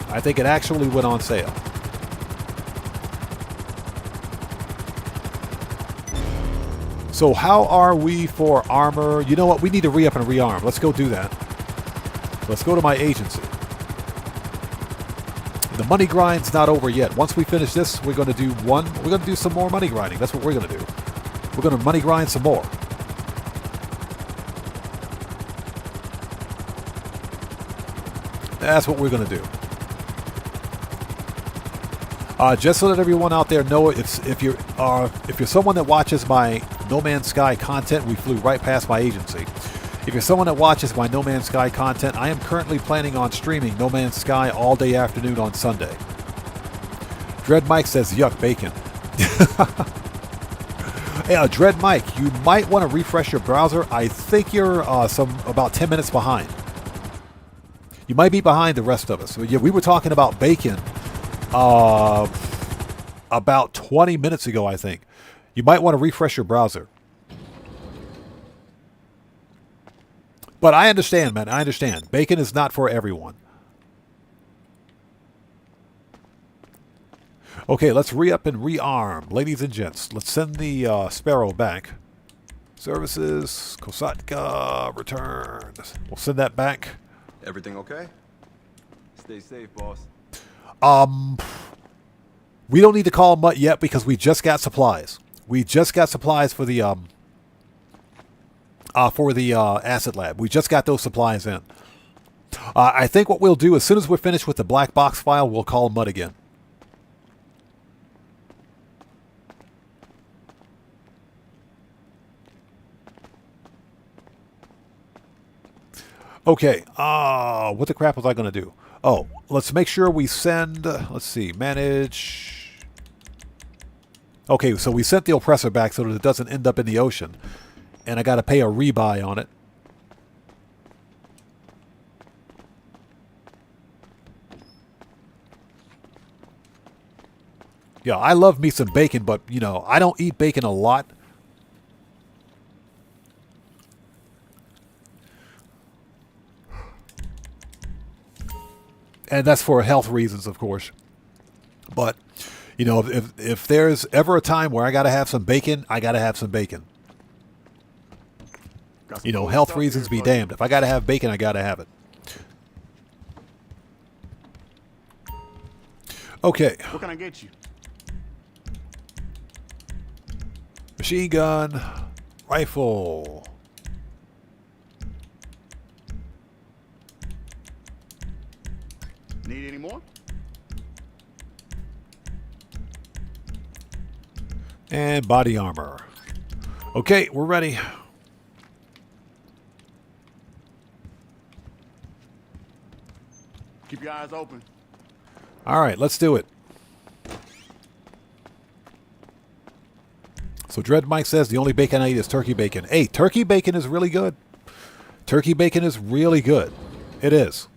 I think it actually went on sale. So how are we for armor? You know what? We need to re-up and rearm. Let's go do that. Let's go to my agency. The money grind's not over yet. Once we finish this, we're going to do some more money grinding. That's what we're going to do. We're going to money grind some more. That's what we're going to do. Just to let everyone out there know, if you're someone that watches my No Man's Sky content, we flew right past my agency. If you're someone that watches my No Man's Sky content, I am currently planning on streaming No Man's Sky all day afternoon on Sunday. Dread Mike says, yuck, bacon. Hey, Dread Mike, you might want to refresh your browser. I think you're about 10 minutes behind. You might be behind the rest of us. So, yeah, we were talking about bacon about 20 minutes ago, I think. You might want to refresh your browser. But I understand, man. I understand. Bacon is not for everyone. Okay, let's re-up and rearm. Ladies and gents, let's send the Sparrow back. Services, Kosatka, return. We'll send that back. Everything okay? Stay safe, boss. We don't need to call Mutt yet because we just got supplies. We just got supplies for the Asset Lab. We just got those supplies in. I think what we'll do, as soon as we're finished with the black box file, we'll call Mutt again. Okay, what the crap was I going to do? Oh, let's make sure we send, let's see, manage. Okay, so we sent the oppressor back so that it doesn't end up in the ocean. And I got to pay a rebuy on it. Yeah, I love me some bacon, but, you know, I don't eat bacon a lot. And that's for health reasons, of course. But, you know, if there's ever a time where I got to have some bacon, I got to have some bacon. You know, health reasons be damned. If I got to have bacon, I got to have it. Okay. What can I get you? Machine gun, rifle. Need any more? And body armor. Okay, we're ready. Keep your eyes open. All right, let's do it. So Dread Mike says the only bacon I eat is turkey bacon. Hey, turkey bacon is really good. Turkey bacon is really good. It is.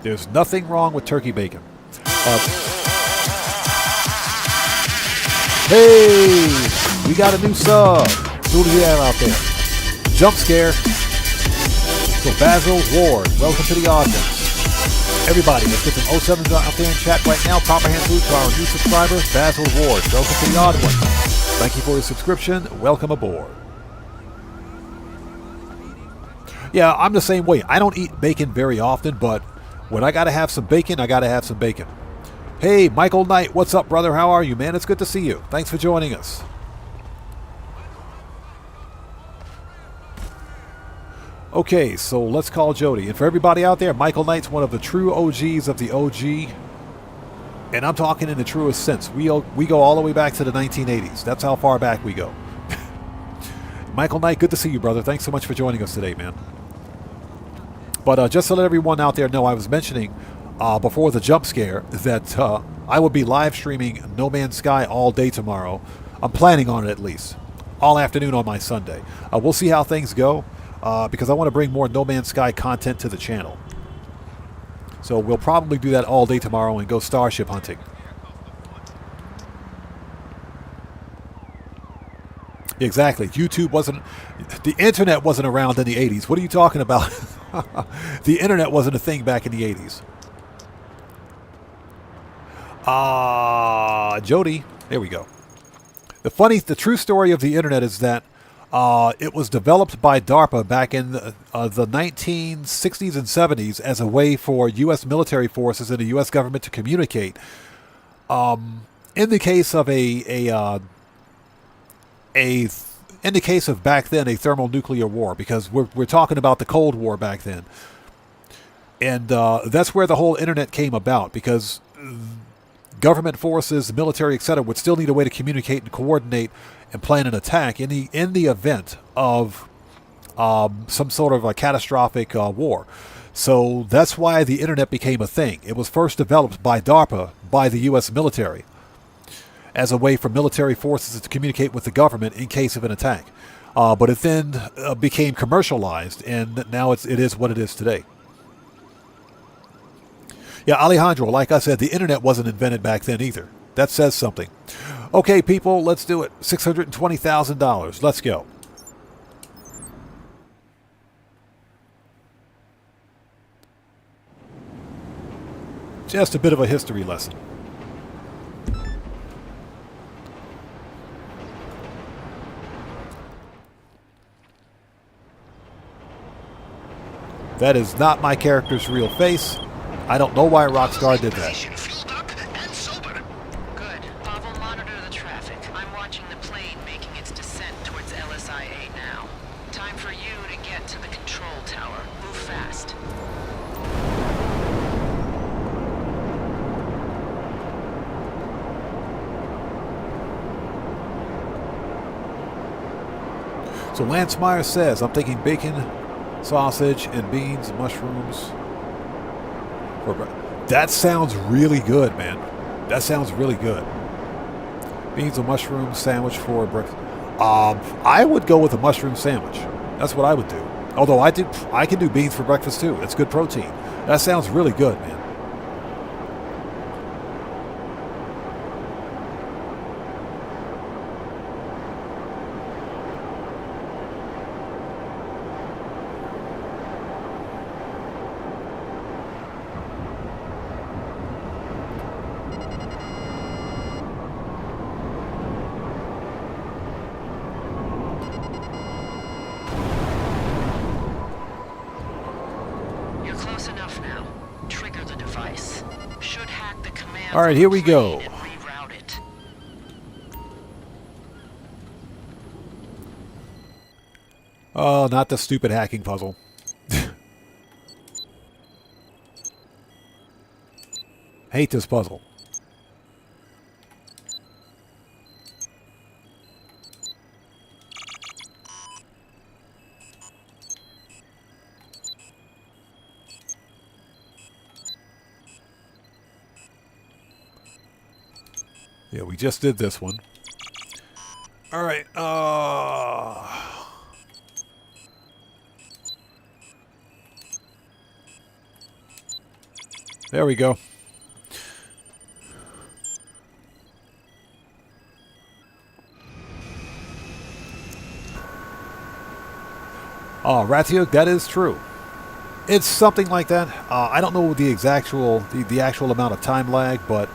There's nothing wrong with turkey bacon. Hey, we got a new sub. Who do you have out there? Jump scare. So Basil Ward, welcome to the audience. Everybody, let's get some 07s out there in chat right now. Proper hand salute to our new subscriber, Basil Ward. Welcome to the audience. Thank you for your subscription. Welcome aboard. Yeah, I'm the same way. I don't eat bacon very often, but when I gotta have some bacon, I gotta have some bacon. Hey, Michael Knight, what's up, brother? How are you, man? It's good to see you. Thanks for joining us. Okay, so let's call Jody. And for everybody out there, Michael Knight's one of the true OGs of the OG. And I'm talking in the truest sense. We go all the way back to the 1980s. That's how far back we go. Michael Knight, good to see you, brother. Thanks so much for joining us today, man. But just to let everyone out there know, I was mentioning before the jump scare that I will be live streaming No Man's Sky all day tomorrow. I'm planning on it at least. All afternoon on my Sunday. We'll see how things go. Because I want to bring more No Man's Sky content to the channel. So we'll probably do that all day tomorrow and go starship hunting. Exactly. YouTube wasn't... The internet wasn't around in the 80s. What are you talking about? The internet wasn't a thing back in the 80s. Jody. There we go. The true story of the internet is that it was developed by DARPA back in the 1960s and 70s as a way for U.S. military forces and the U.S. government to communicate. In the case of in the case of back then a thermonuclear war, because we're talking about the Cold War back then, and that's where the whole internet came about, because government forces, military, etc., would still need a way to communicate and coordinate and plan an attack in the event of some sort of a catastrophic war. So that's why the internet became a thing. It was first developed by DARPA, by the U.S. military, as a way for military forces to communicate with the government in case of an attack. But it then became commercialized, and now it is what it is today. Yeah, Alejandro, like I said, the internet wasn't invented back then either. That says something. Okay, people, let's do it. $620,000. Let's go. Just a bit of a history lesson. That is not my character's real face. I don't know why Rockstar did that. Good. Bob will monitor the traffic. I'm watching the plane making its descent towards LSI-8 now. Time for you to get to the control tower. Move fast. So Lance Meyer says, I'm thinking bacon, sausage, and beans, mushrooms. That sounds really good, man. That sounds really good. Beans and mushroom sandwich for breakfast. I would go with a mushroom sandwich. That's what I would do. Although I can do beans for breakfast too. It's good protein. That sounds really good, man. You're close All right, here we go. Oh, not the stupid hacking puzzle. Hate this puzzle. Yeah, we just did this one. All right. There we go. Oh, Ratiuk, that is true. It's something like that. I don't know the actual amount of time lag, but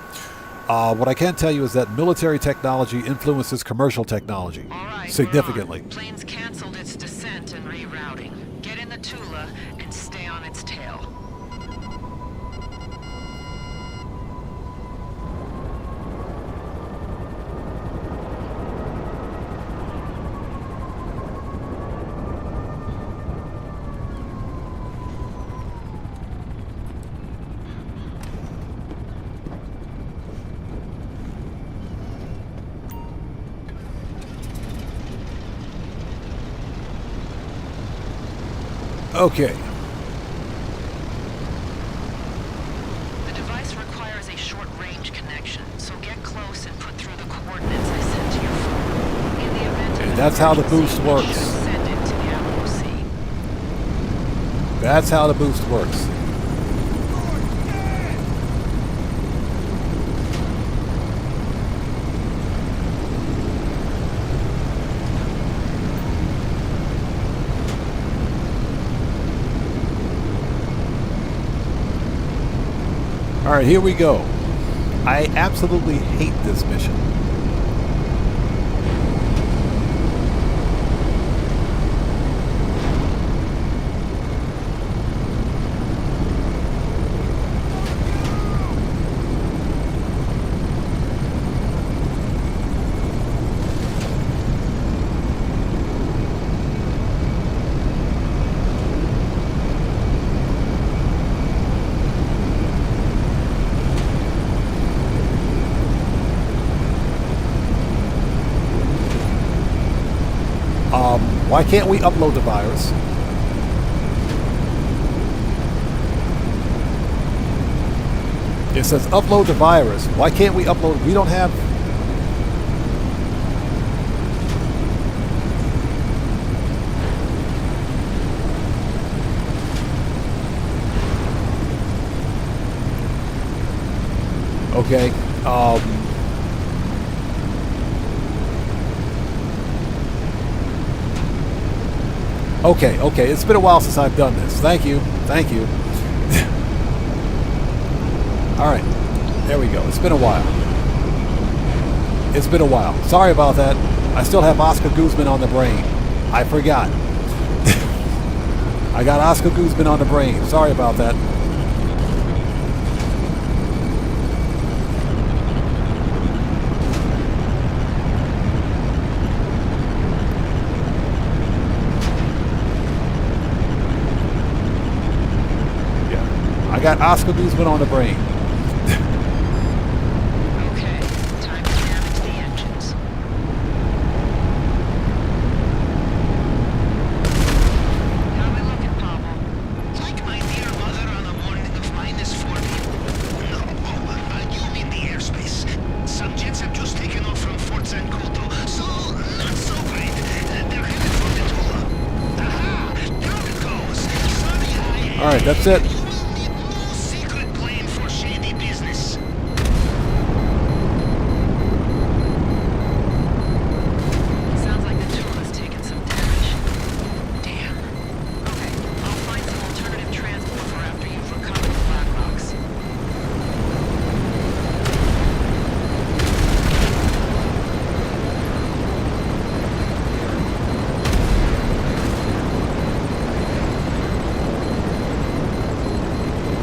what I can tell you is that military technology influences commercial technology significantly. Plane's canceled its descent and rerouting. Get in the Tula and stay on its tail. Okay. The device requires a short-range connection, so get close and put through the coordinates I sent to your phone. In the event And that's how the boost works. send it to the Admiralty. That's how the boost works. All right, here we go. I absolutely hate this mission. Why can't we upload the virus? It says upload the virus. Why can't we upload? We don't have... Okay. Okay. It's been a while since I've done this. Thank you. All right. There we go. It's been a while. Sorry about that. I still have Oscar Guzman on the brain. I forgot. I got Oscar Guzman on the brain. Sorry about that. I got Oscar Guzman on the brain. Okay, time to jam into the engines. How we looking, Pablo? Like my dear mother on a morning of -40. No, you mean the airspace. Some jets have just taken off from Fort Zancudo, so not so great. They're headed for the Tula. Aha! Down it goes. Sorry, All right, that's it.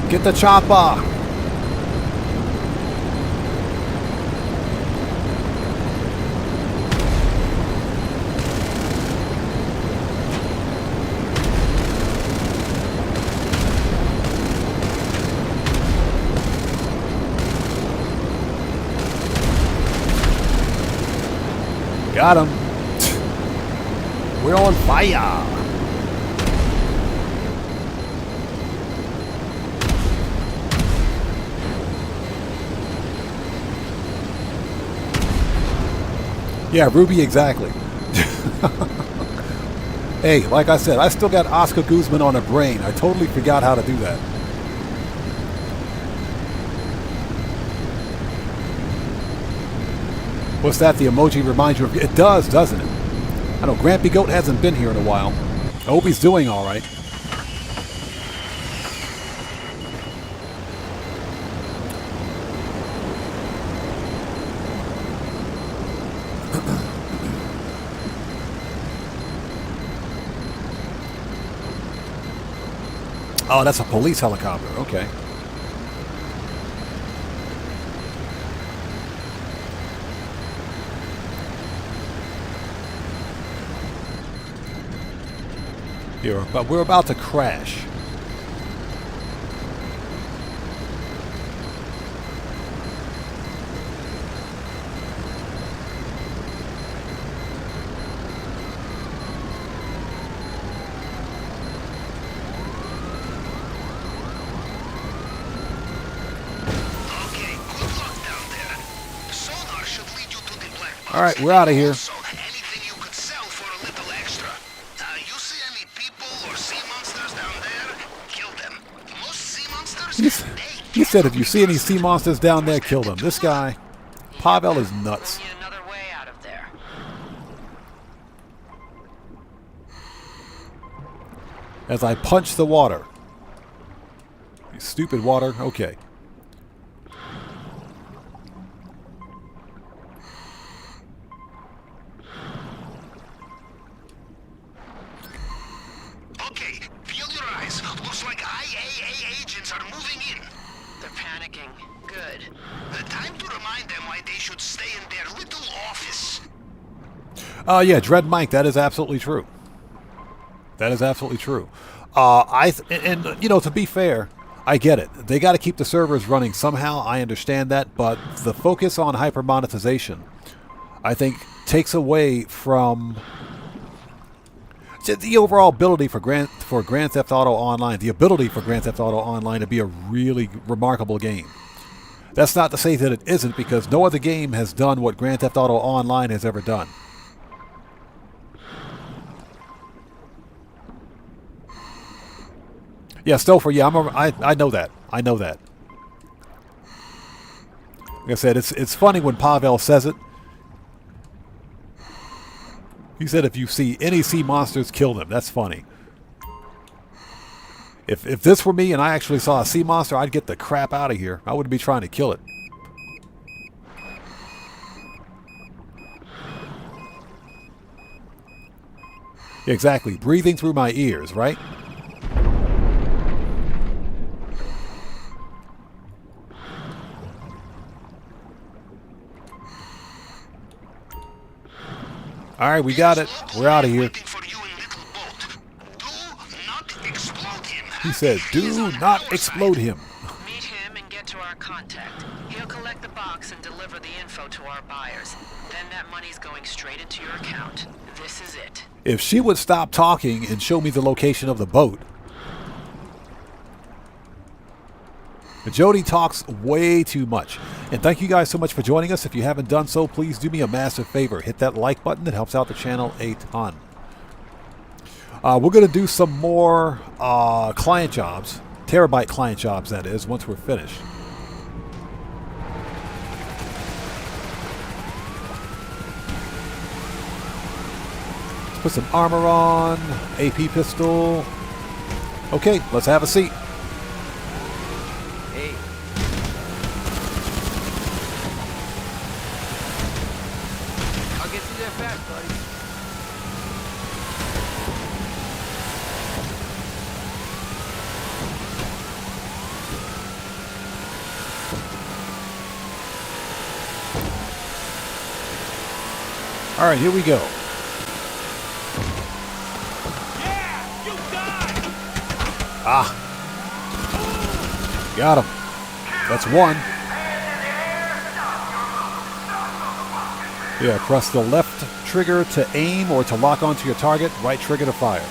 Get the chopper. Got him. We're on fire. Yeah, Ruby, exactly. Hey, like I said, I still got Oscar Guzman on a brain. I totally forgot how to do that. What's that? The emoji reminds you of... It does, doesn't it? I know Grampy Goat hasn't been here in a while. I hope he's doing all right. Oh, that's a police helicopter. Okay. Here, but we're about to crash. All right, we're out of here. So anything you could sell for a little extra. You see any people or sea monsters down there? Kill them. Most sea monsters. He said, if you see any sea monsters down there, kill them. This guy, Pavel, is nuts. Need another way out of there. As I punch the water. You stupid water. Okay. Okay, feel your eyes. Looks like IAA agents are moving in. They're panicking. Good. Time to remind them why they should stay in their little office. Yeah, Dread Mike, that is absolutely true. That is absolutely true. And you know, to be fair, I get it. They got to keep the servers running somehow. I understand that, but the focus on hyper monetization, I think, takes away from the overall ability for Grand Theft Auto Online, the ability for Grand Theft Auto Online to be a really remarkable game. That's not to say that it isn't, because no other game has done what Grand Theft Auto Online has ever done. Yeah, Stouffer, yeah, I know that. I know that. Like I said, it's funny when Pavel says it. He said, if you see any sea monsters, kill them. That's funny. If this were me and I actually saw a sea monster, I'd get the crap out of here. I wouldn't be trying to kill it. Exactly. Breathing through my ears, right? All right, we got it. We're out of here. He said, do not explode him. Meet him and get to our contact. He'll collect the box and deliver the info to our buyers. Then that money's going straight into your account. This is it. If she would stop talking and show me the location of the boat. Jody talks way too much. And thank you guys so much for joining us. If you haven't done so, please do me a massive favor. Hit that like button. It helps out the channel a ton. We're going to do some more client jobs. Terabyte client jobs, that is, once we're finished. Let's put some armor on. AP pistol. Okay, let's have a seat. All right, here we go. Yeah, you died. Ah. Got him. That's one. Yeah, press the left trigger to aim or to lock onto your target, right trigger to fire.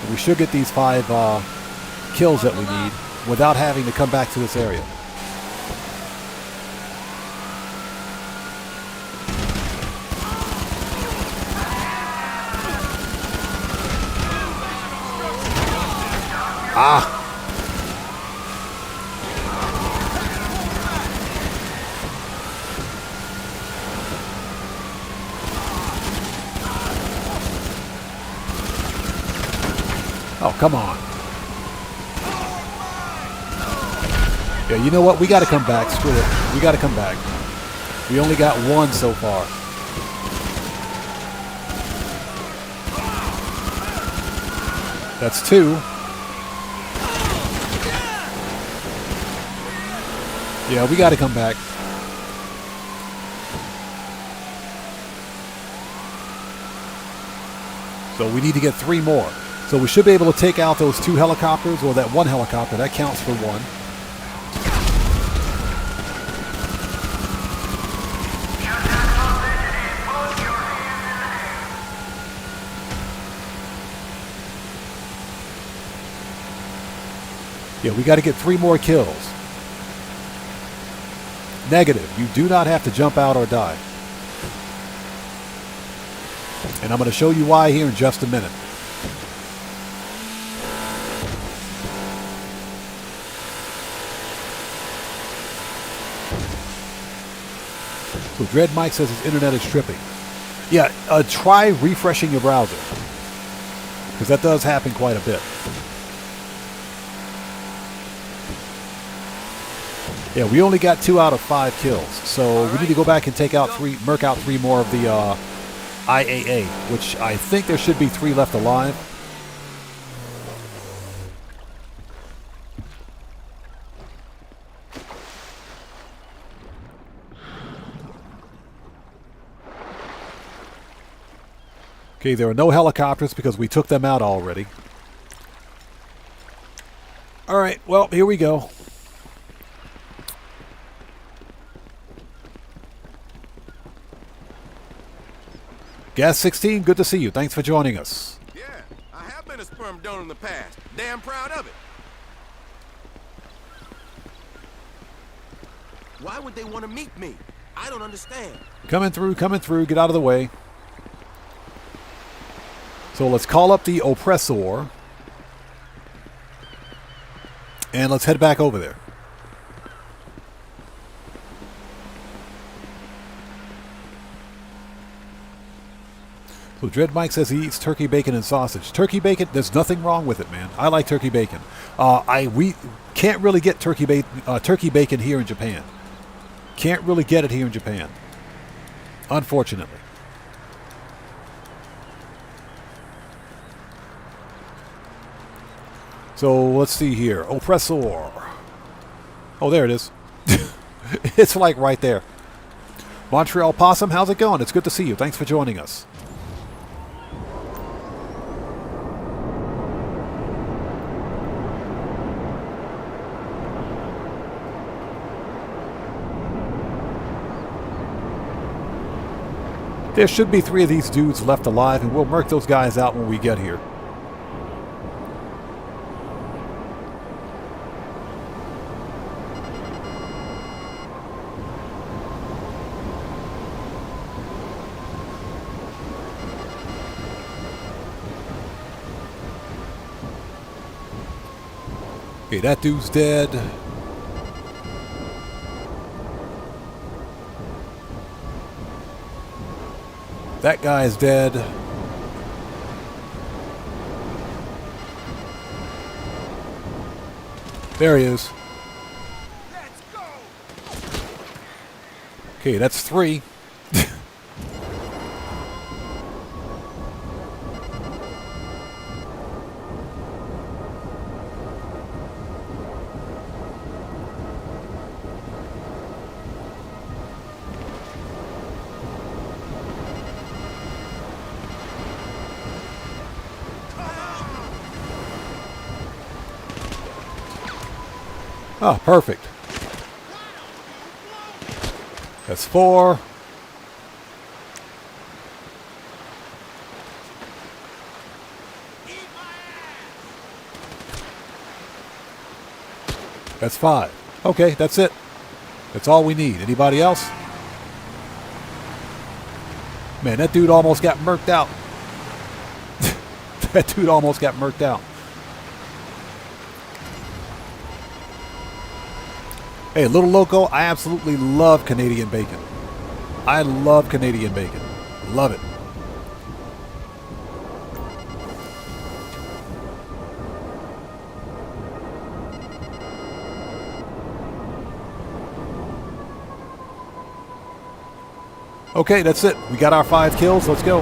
And we should get these 5 kills that we need without having to come back to this area. Ah! Oh, come on. Yeah, you know what? We got to come back. Screw it. We got to come back. We only got 1 so far. That's 2. Yeah, we got to come back. So we need to get 3 more. So we should be able to take out those 2 helicopters, or that 1 helicopter. That counts for 1. Yeah, we got to get 3 more kills. Negative. You do not have to jump out or die. And I'm going to show you why here in just a minute. So Dread Mike says his internet is tripping. Yeah, try refreshing your browser, because that does happen quite a bit. Yeah, we only got 2 out of 5 kills, so we need to go back and take out 3, murk out 3 more of the IAA, which I think there should be 3 left alive. Okay, there are no helicopters because we took them out already. Alright, well, here we go. Gas 16, good to see you. Thanks for joining us. Yeah, I have been a sperm donor in the past. Damn proud of it. Why would they want to meet me? I don't understand. Coming through, get out of the way. So let's call up the oppressor. And let's head back over there. So Dread Mike says he eats turkey bacon and sausage. Turkey bacon, there's nothing wrong with it, man. I like turkey bacon. We can't really get turkey bacon here in Japan. Can't really get it here in Japan, unfortunately. So let's see here. Oppressor. Oh, there it is. It's like right there. Montreal Possum, how's it going? It's good to see you. Thanks for joining us. There should be 3 of these dudes left alive, and we'll murk those guys out when we get here. Okay, that dude's dead. That guy's dead. There he is. Let's go. Okay, that's 3. Oh, perfect. That's 4. That's 5. Okay, that's it. That's all we need. Anybody else? Man, that dude almost got murked out. That dude almost got murked out. Hey, Little Loco, I absolutely love Canadian bacon. I love Canadian bacon. Love it. Okay, that's it. We got our 5 kills. Let's go.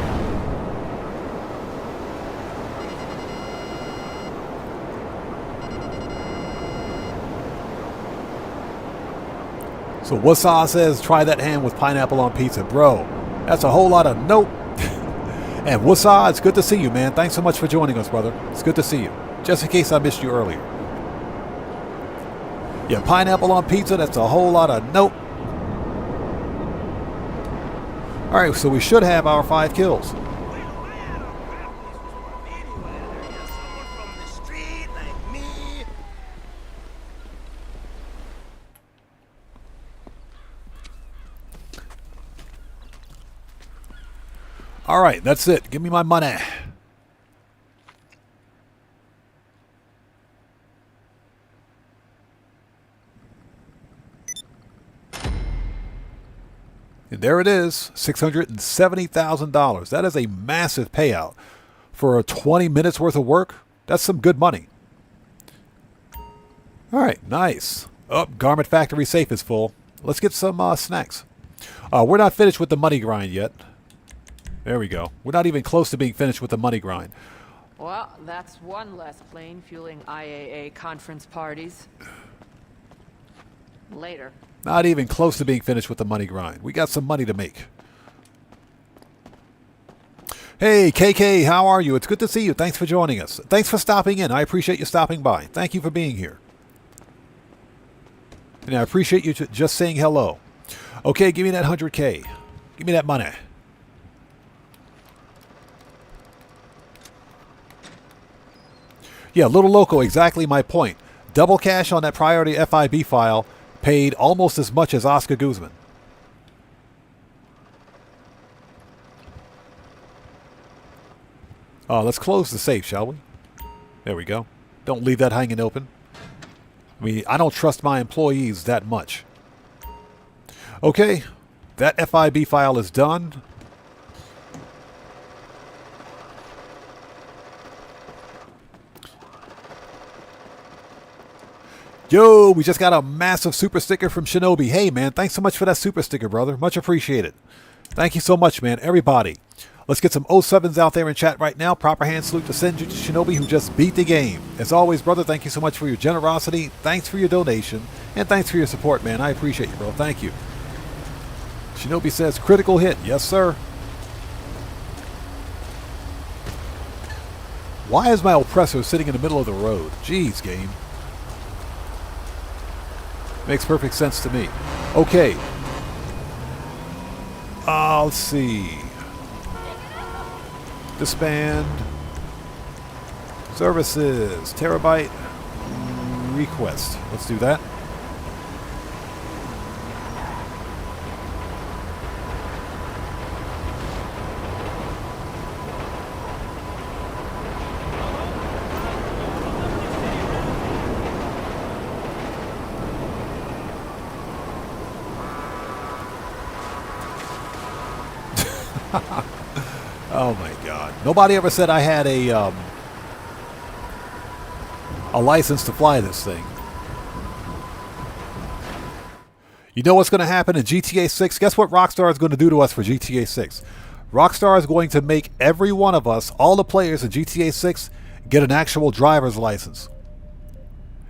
So Wassa says, try that ham with pineapple on pizza. Bro, that's a whole lot of nope. And Wassa, it's good to see you, man. Thanks so much for joining us, brother. It's good to see you. Just in case I missed you earlier. Yeah, pineapple on pizza, that's a whole lot of nope. Alright, so we should have our 5 kills. Alright, that's it. Give me my money. And there it is, $670,000. That is a massive payout. For 20 minutes worth of work, that's some good money. All right, nice. Oh, Garment Factory safe is full. Let's get some snacks. We're not finished with the money grind yet. There we go. We're not even close to being finished with the money grind. Well, that's one less plane fueling IAA conference parties. Later. Not even close to being finished with the money grind. We got some money to make. Hey, KK, how are you? It's good to see you. Thanks for joining us. Thanks for stopping in. I appreciate you stopping by. Thank you for being here. And I appreciate you just saying hello. Okay, give me that 100K. Give me that money. Yeah, Little Loco, exactly my point. Double cash on that priority FIB file paid almost as much as Oscar Guzman. Let's close the safe, shall we? There we go. Don't leave that hanging open. I mean, I don't trust my employees that much. Okay, that FIB file is done. Yo, we just got a massive super sticker from Shinobi. Hey, man, thanks so much for that super sticker, brother. Much appreciated. Thank you so much, man. Everybody, let's get some 07s out there in chat right now. Proper hand salute to Senju Shinobi, who just beat the game. As always, brother, thank you so much for your generosity. Thanks for your donation. And thanks for your support, man. I appreciate you, bro. Thank you. Shinobi says, critical hit. Yes, sir. Why is my oppressor sitting in the middle of the road? Jeez, game. Makes perfect sense to me. Okay. Let's see. Disband. Services. Terabyte. Request. Let's do that. Oh my God. Nobody ever said I had a license to fly this thing. You know what's going to happen in GTA 6? Guess what Rockstar is going to do to us for GTA 6? Rockstar is going to make every one of us, all the players in GTA 6, get an actual driver's license.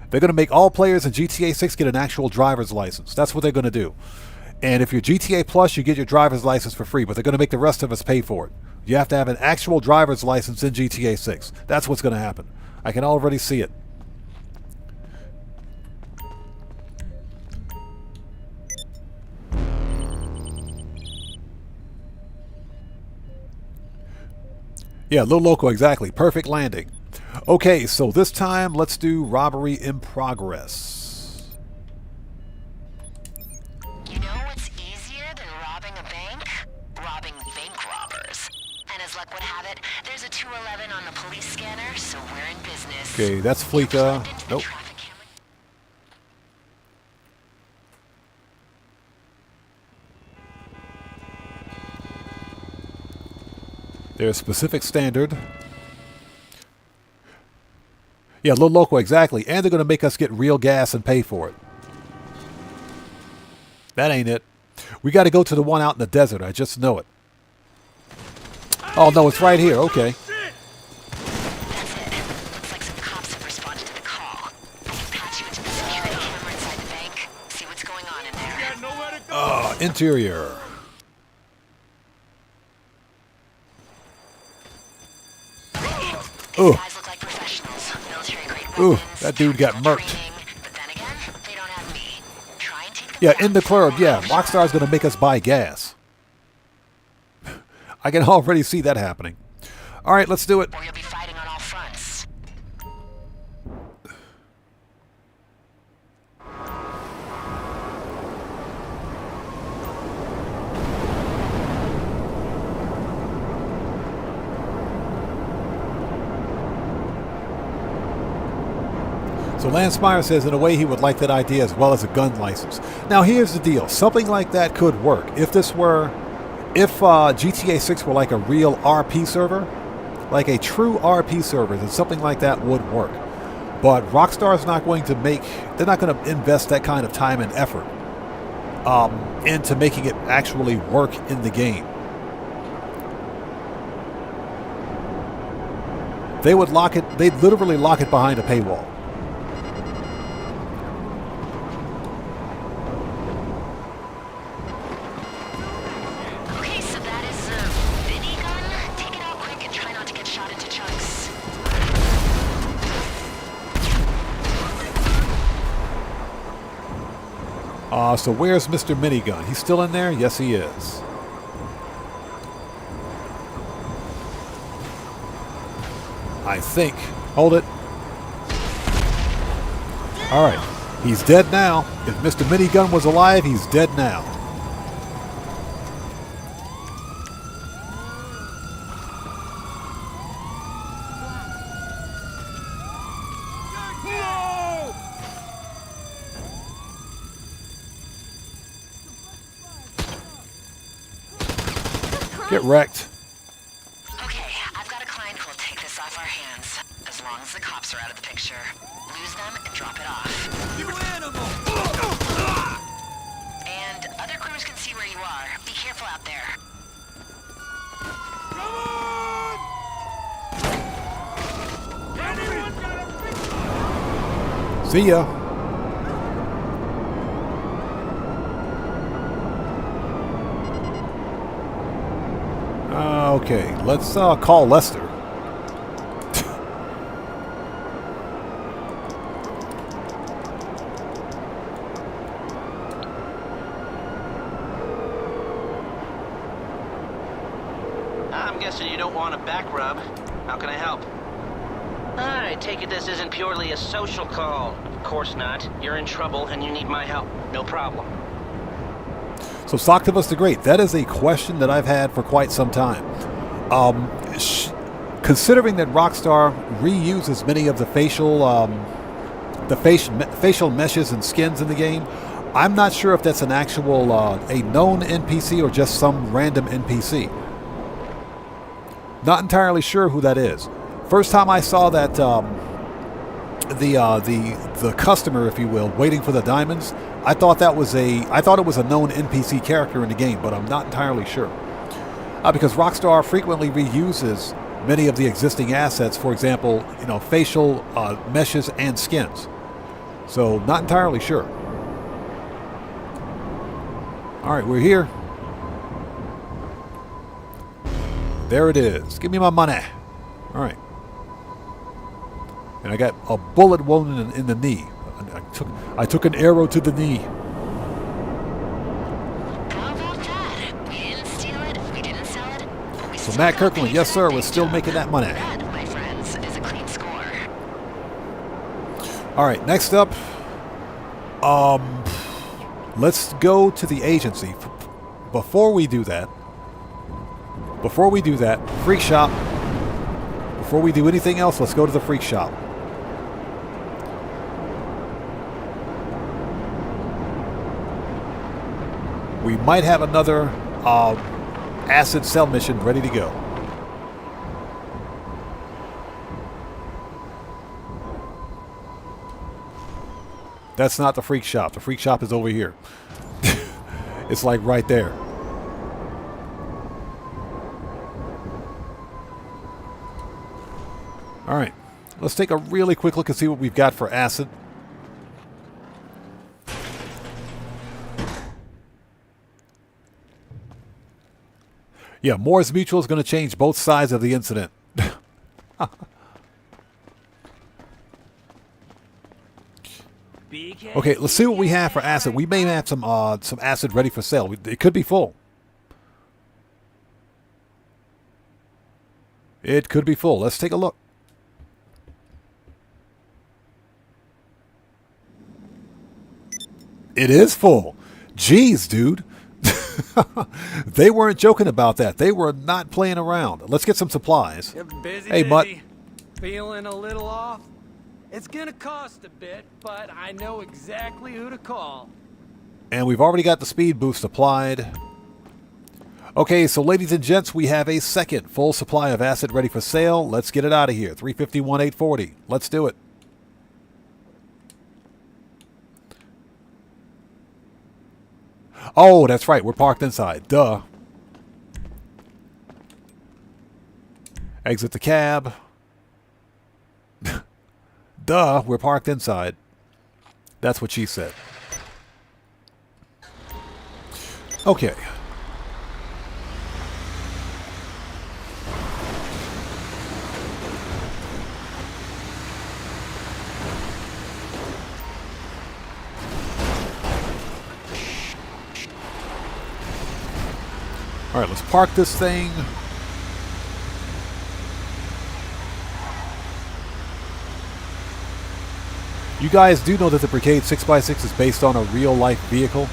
They're going to make all players in GTA 6 get an actual driver's license. That's what they're going to do. And if you're GTA Plus, you get your driver's license for free, but they're going to make the rest of us pay for it. You have to have an actual driver's license in GTA 6. That's what's going to happen. I can already see it. Yeah, Little Loco, exactly. Perfect landing. Okay, so this time let's do robbery in progress. luck would have it, there's a 211 on the police scanner, so we're in business. Okay, that's Fleeka. Nope. There's specific standard. Yeah, Little Loco, exactly. And they're going to make us get real gas and pay for it. That ain't it. We got to go to the one out in the desert. I just know it. Oh, no, it's right here. Okay. That's it. Looks like some cops have responded to the call. I can patch you into the security camera inside the bank. See what's going on in there. Interior. These guys look like professionals. Military-grade Ooh, weapons, that dude got murked. training, but then again, they don't have me. Try and take them Yeah, down in the club, before yeah. I'm Rockstar's going to make us buy gas. I can already see that happening. All right, let's do it. or you'll be fighting on all fronts. So Lance Meyer says in a way he would like that idea as well as a gun license. Now here's the deal. Something like that could work. If GTA 6 were like a real RP server, like a true RP server, then something like that would work. But Rockstar's not going to they're not going to invest that kind of time and effort into making it actually work in the game. They'd literally lock it behind a paywall. Okay, so that is a minigun. Take it out quick and try not to get shot into chunks. So where's Mr. Minigun? He's still in there? Yes, he is. I think. Hold it. All right. He's dead now. If Mr. Minigun was alive, he's dead now. Get wrecked. Okay, I've got a client who'll take this off our hands. As long as the cops are out of the picture. Lose them and drop it off. You animal! And other crews can see where you are. Be careful out there. Come on! Anyone got a See ya. Okay, let's call Lester. I'm guessing you don't want a back rub. How can I help? I take it this isn't purely a social call. Of course not. You're in trouble and you need my help. No problem. So Socktivus the Great, that is a question that I've had for quite some time. Considering that Rockstar reuses many of the facial meshes and skins in the game, I'm not sure if that's an actual a known NPC or just some random NPC. Not entirely sure who that is. First time I saw that the customer, if you will, waiting for the diamonds, I thought it was a known NPC character in the game, but I'm not entirely sure. Because Rockstar frequently reuses many of the existing assets, for example, facial meshes and skins. So not entirely sure. All right, we're here. There it is. Give me my money. All right. And I got a bullet wound in the knee. I took an arrow to the knee. How about that? We didn't steal it, we didn't sell it. But we So still Matt got Kirkland, paid yes for sir, that we're big still job. making that money. That, my friends, is a clean score. All right, next up, let's go to the agency. Before we do that, Before we do that, freak shop. Before we do anything else, let's go to the freak shop. We might have another acid cell mission ready to go. That's not the freak shop. The freak shop is over here. It's like right there. All right. Let's take a really quick look and see what we've got for acid. Yeah, Moore's Mutual is going to change both sides of the incident. Okay, let's see what we have for acid. We may have some acid ready for sale. It could be full. It could be full. Let's take a look. It is full. Jeez, dude. They weren't joking about that. They were not playing around. Let's get some supplies. Hey, Mutt. Feeling a little off? It's gonna cost a bit, but I know exactly who to call. And we've already got the speed boost applied. Okay, so ladies and gents, we have a second full supply of acid ready for sale. Let's get it out of here. 351,840. Let's do it. Oh, that's right. We're parked inside. Duh. Exit the cab. Duh, we're parked inside. That's what she said. Okay. All right, let's park this thing. You guys do know that the Brigade 6x6 is based on a real-life vehicle?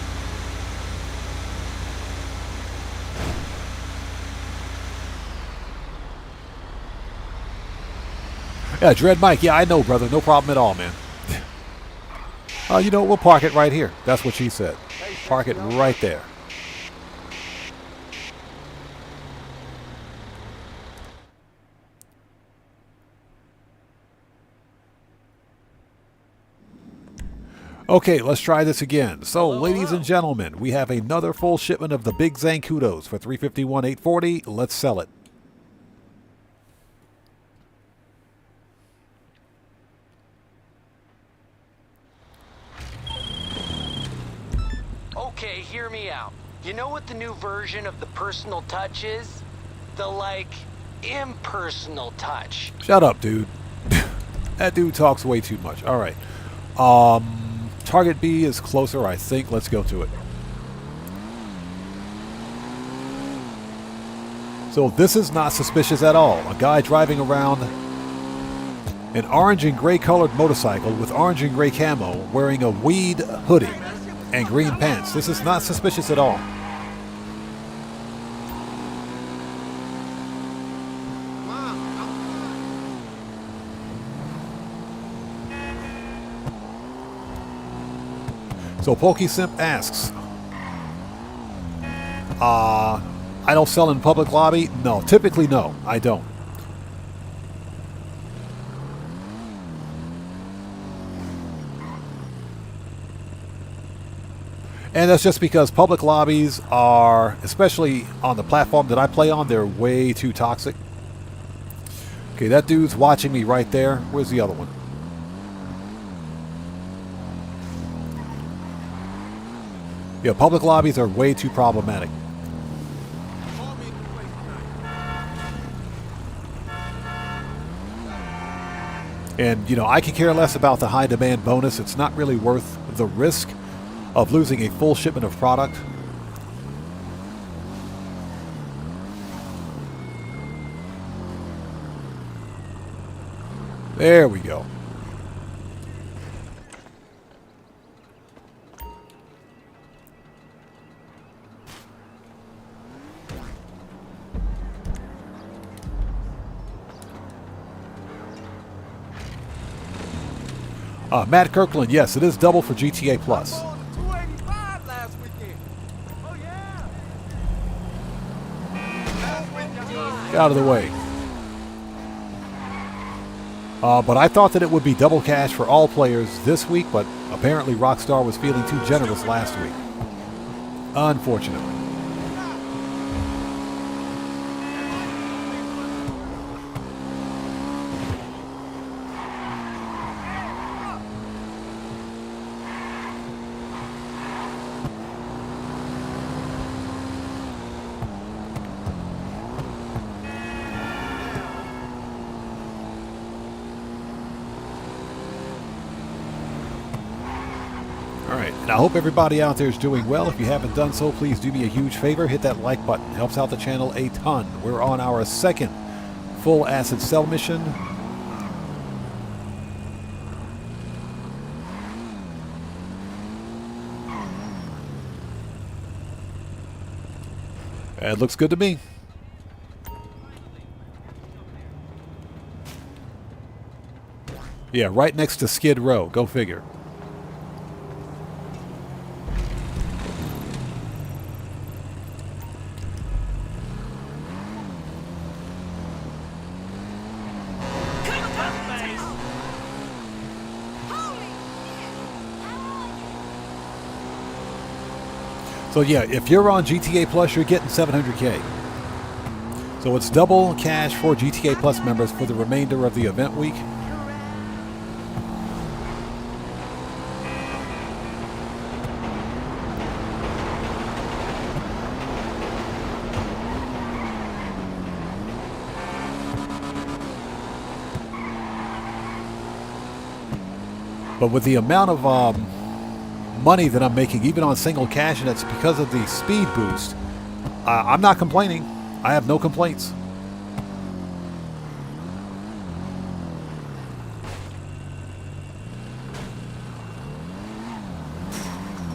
Yeah, Dread Mike. Yeah, I know, brother. No problem at all, man. You know, we'll park it right here. That's what she said. Park it right there. Okay, let's try this again. So, ladies and gentlemen, we have another full shipment of the Big Zancudos for $351,840. Let's sell it. Okay, hear me out. You know what the new version of the personal touch is? The, like, impersonal touch. Shut up, dude. That dude talks way too much. All right. Target B is closer, I think. Let's go to it. So this is not suspicious at all. A guy driving around an orange and gray colored motorcycle with orange and gray camo wearing a weed hoodie and green pants. This is not suspicious at all. So PokeSimp asks, I don't sell in public lobby? No, typically no, I don't. And that's just because public lobbies are, especially on the platform that I play on, they're way too toxic. Okay, that dude's watching me right there. Where's the other one? Yeah, public lobbies are way too problematic. And, you know, I can care less about the high demand bonus. It's not really worth the risk of losing a full shipment of product. There we go. Matt Kirkland, yes, it is double for GTA Plus. 285 last weekend. Oh yeah. Get out of the way. But I thought that it would be double cash for all players this week, but apparently Rockstar was feeling too generous last week. Unfortunately. Alright, and I hope everybody out there is doing well. If you haven't done so, please do me a huge favor. Hit that like button. Helps out the channel a ton. We're on our second full acid cell mission. It looks good to me. Yeah, right next to Skid Row. Go figure. So yeah, if you're on GTA Plus, you're getting 700K. So it's double cash for GTA Plus members for the remainder of the event week. But with the amount of money that I'm making, even on single cash, and it's because of the speed boost, I'm not complaining. I have no complaints.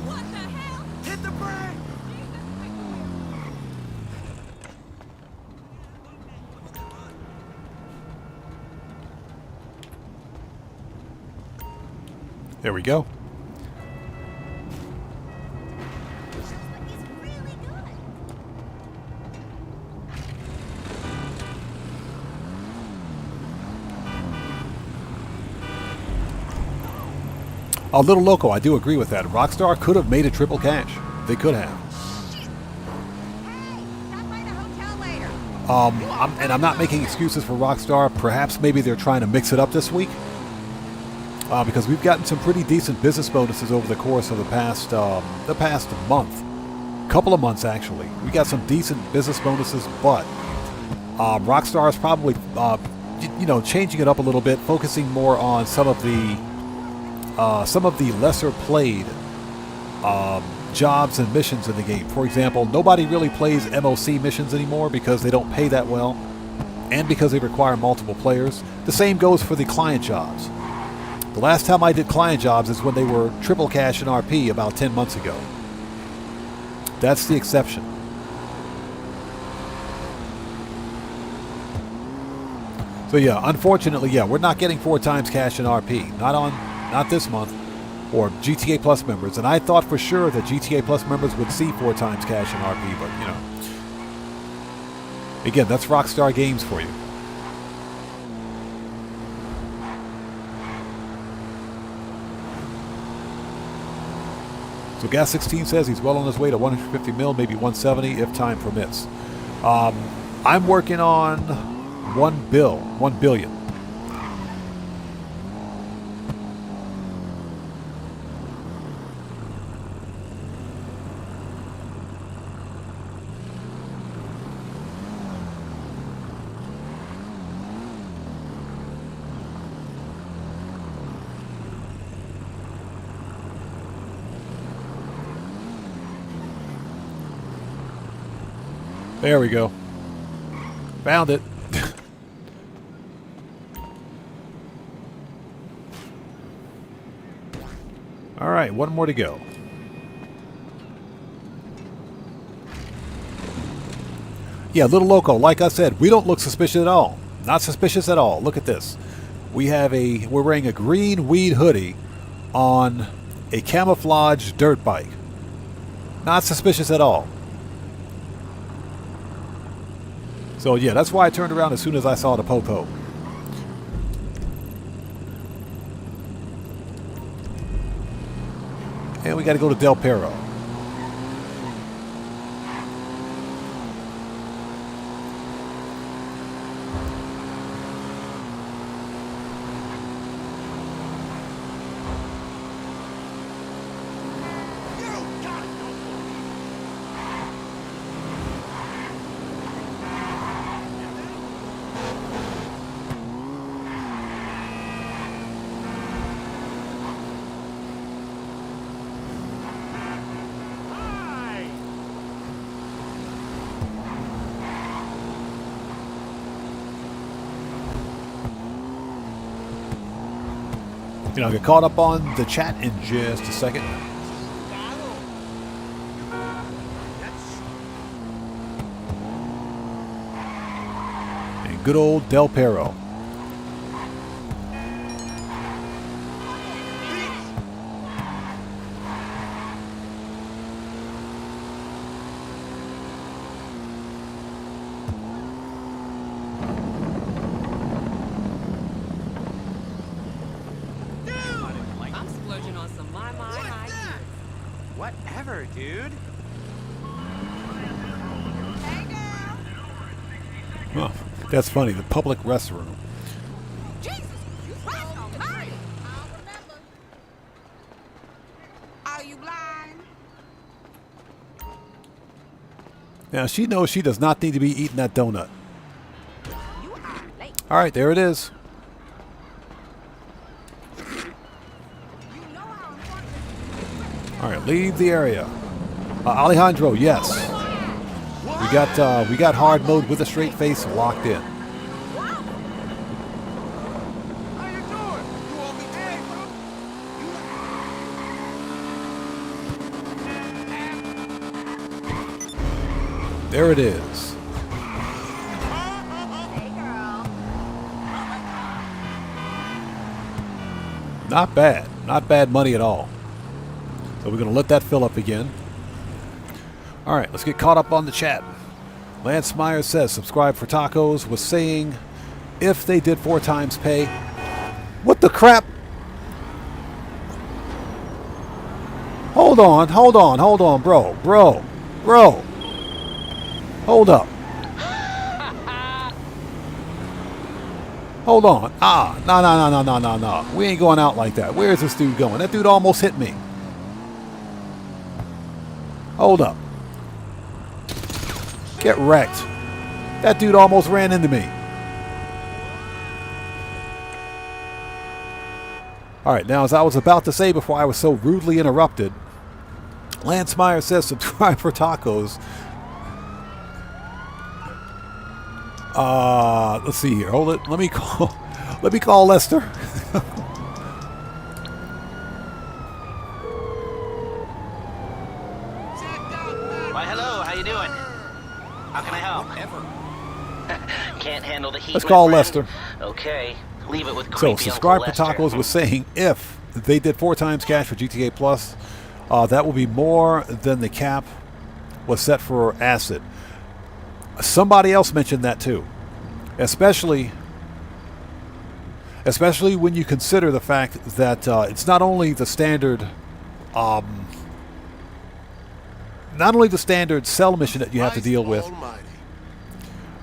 What the hell? Hit the brake! There we go. A little loco, I do agree with that. Rockstar could have made a triple cash. They could have. I'm not making excuses for Rockstar. Perhaps maybe they're trying to mix it up this week. Because we've gotten some pretty decent business bonuses over the course of the past month. Couple of months, actually. We got some decent business bonuses, but Rockstar is probably, changing it up a little bit, focusing more on some of the lesser played jobs and missions in the game. For example, nobody really plays MOC missions anymore because they don't pay that well and because they require multiple players. The same goes for the client jobs. The last time I did client jobs is when they were triple cash in RP about 10 months ago. That's the exception. So yeah, unfortunately, yeah, we're not getting 4 times cash in RP. Not this month, or GTA Plus members. And I thought for sure that GTA Plus members would see 4 times cash in RP, but again, that's Rockstar Games for you. So Gas16 says he's well on his way to 150 mil, maybe 170 if time permits. I'm working on 1 billion. There we go. Found it. All right, one more to go. Yeah, Little Loco, like I said, we don't look suspicious at all. Not suspicious at all. Look at this. we're wearing a green weed hoodie on a camouflage dirt bike. Not suspicious at all. So yeah, that's why I turned around as soon as I saw the popo. And we got to go to Del Perro. You know, get caught up on the chat in just a second. And good old Del Perro. Whatever, dude. Oh, that's funny. The public restroom. Jesus, you Christ almighty. I don't remember. Are you blind? Now, she knows she does not need to be eating that donut. All right, there it is. All right, leave the area. Alejandro, yes. We got hard mode with a straight face locked in. There it is. Not bad. Not bad money at all. So we're going to let that fill up again. All right, let's get caught up on the chat. Lance Myers says, subscribe for tacos, was saying if they did 4 times pay. What the crap? Hold on, bro. Hold up. Hold on. No. We ain't going out like that. Where is this dude going? That dude almost hit me. Hold up. Get wrecked. That dude almost ran into me. Alright, now as I was about to say before I was so rudely interrupted, Lance Meyer says subscribe for tacos. Let's see here. Hold it. Let me call Lester. Why, hello. How you doing? How can I help? Can't handle the heat. Let's call my Lester. friend? Okay. Leave it with So, creepy subscribe Uncle for Lester. tacos was saying if they did 4 times cash for GTA Plus, that will be more than the cap was set for Acid. Somebody else mentioned that too. Especially when you consider the fact that it's not only the standard sell mission that you have to deal with,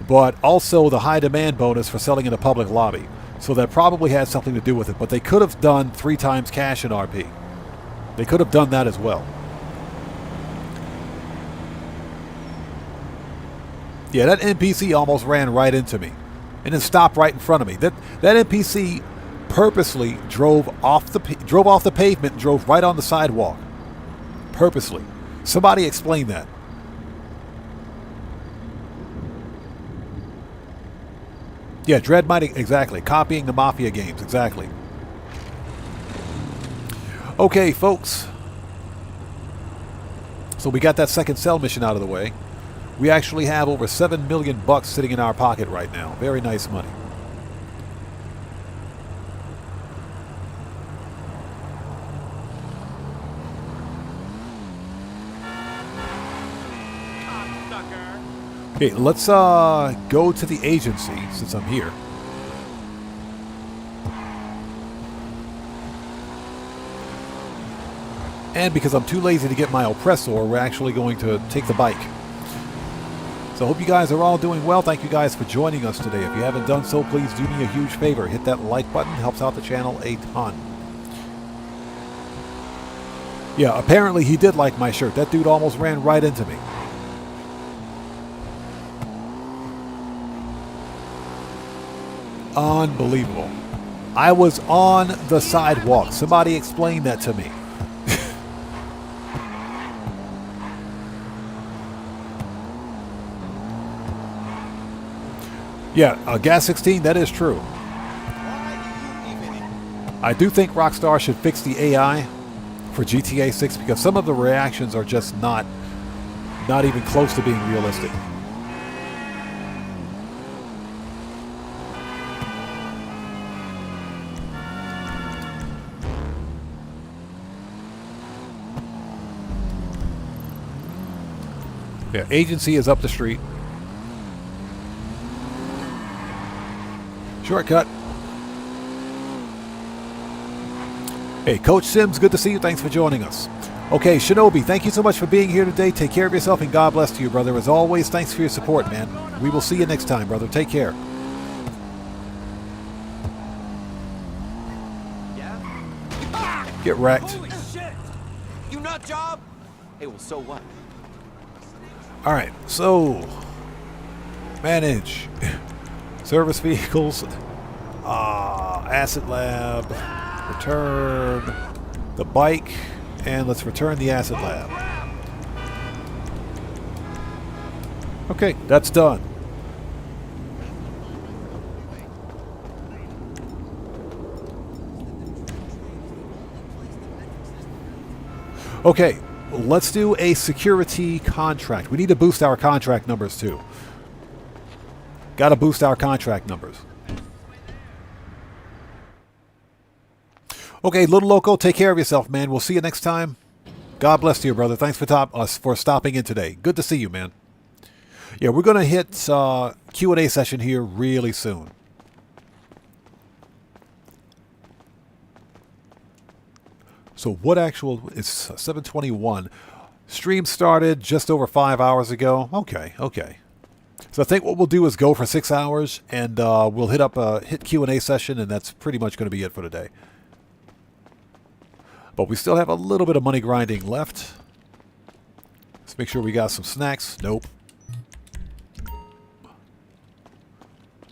but also the high demand bonus for selling in a public lobby. So that probably had something to do with it. But they could have done 3 times cash in RP. They could have done that as well. Yeah, that NPC almost ran right into me. And then stopped right in front of me. That NPC purposely drove off the pavement and drove right on the sidewalk. Purposely. Somebody explain that. Yeah, Dread might, exactly. Copying the Mafia games, exactly. Okay, folks. So we got that second cell mission out of the way. We actually have over $7 million sitting in our pocket right now. Very nice money. Okay, let's go to the agency since I'm here. And because I'm too lazy to get my oppressor, we're actually going to take the bike. So I hope you guys are all doing well. Thank you guys for joining us today. If you haven't done so, please do me a huge favor. Hit that like button. Helps out the channel a ton. Yeah, apparently he did like my shirt. That dude almost ran right into me. Unbelievable. I was on the sidewalk. Somebody explain that to me. Yeah, Gas 16, that is true. I do think Rockstar should fix the AI for GTA 6 because some of the reactions are just not even close to being realistic. Yeah, agency is up the street. Shortcut. Hey, Coach Sims, good to see you. Thanks for joining us. Okay, Shinobi, thank you so much for being here today. Take care of yourself and God bless to you, brother. As always, thanks for your support, man. We will see you next time, brother. Take care. Get wrecked. Holy shit! You nut job? Hey, well, so what? All right, so manage service vehicles, asset lab, return the bike, and let's return the asset lab. Okay, that's done. Okay, let's do a security contract. We need to boost our contract numbers too. Got to boost our contract numbers. Okay, Little Loco, take care of yourself, man. We'll see you next time. God bless you, brother. Thanks for stopping in today. Good to see you, man. Yeah, we're going to hit Q&A session here really soon. So what actual... It's 7:21. Stream started just over 5 hours ago. Okay. So I think what we'll do is go for 6 hours, and we'll hit Q&A session, and that's pretty much going to be it for today. But we still have a little bit of money grinding left. Let's make sure we got some snacks. Nope.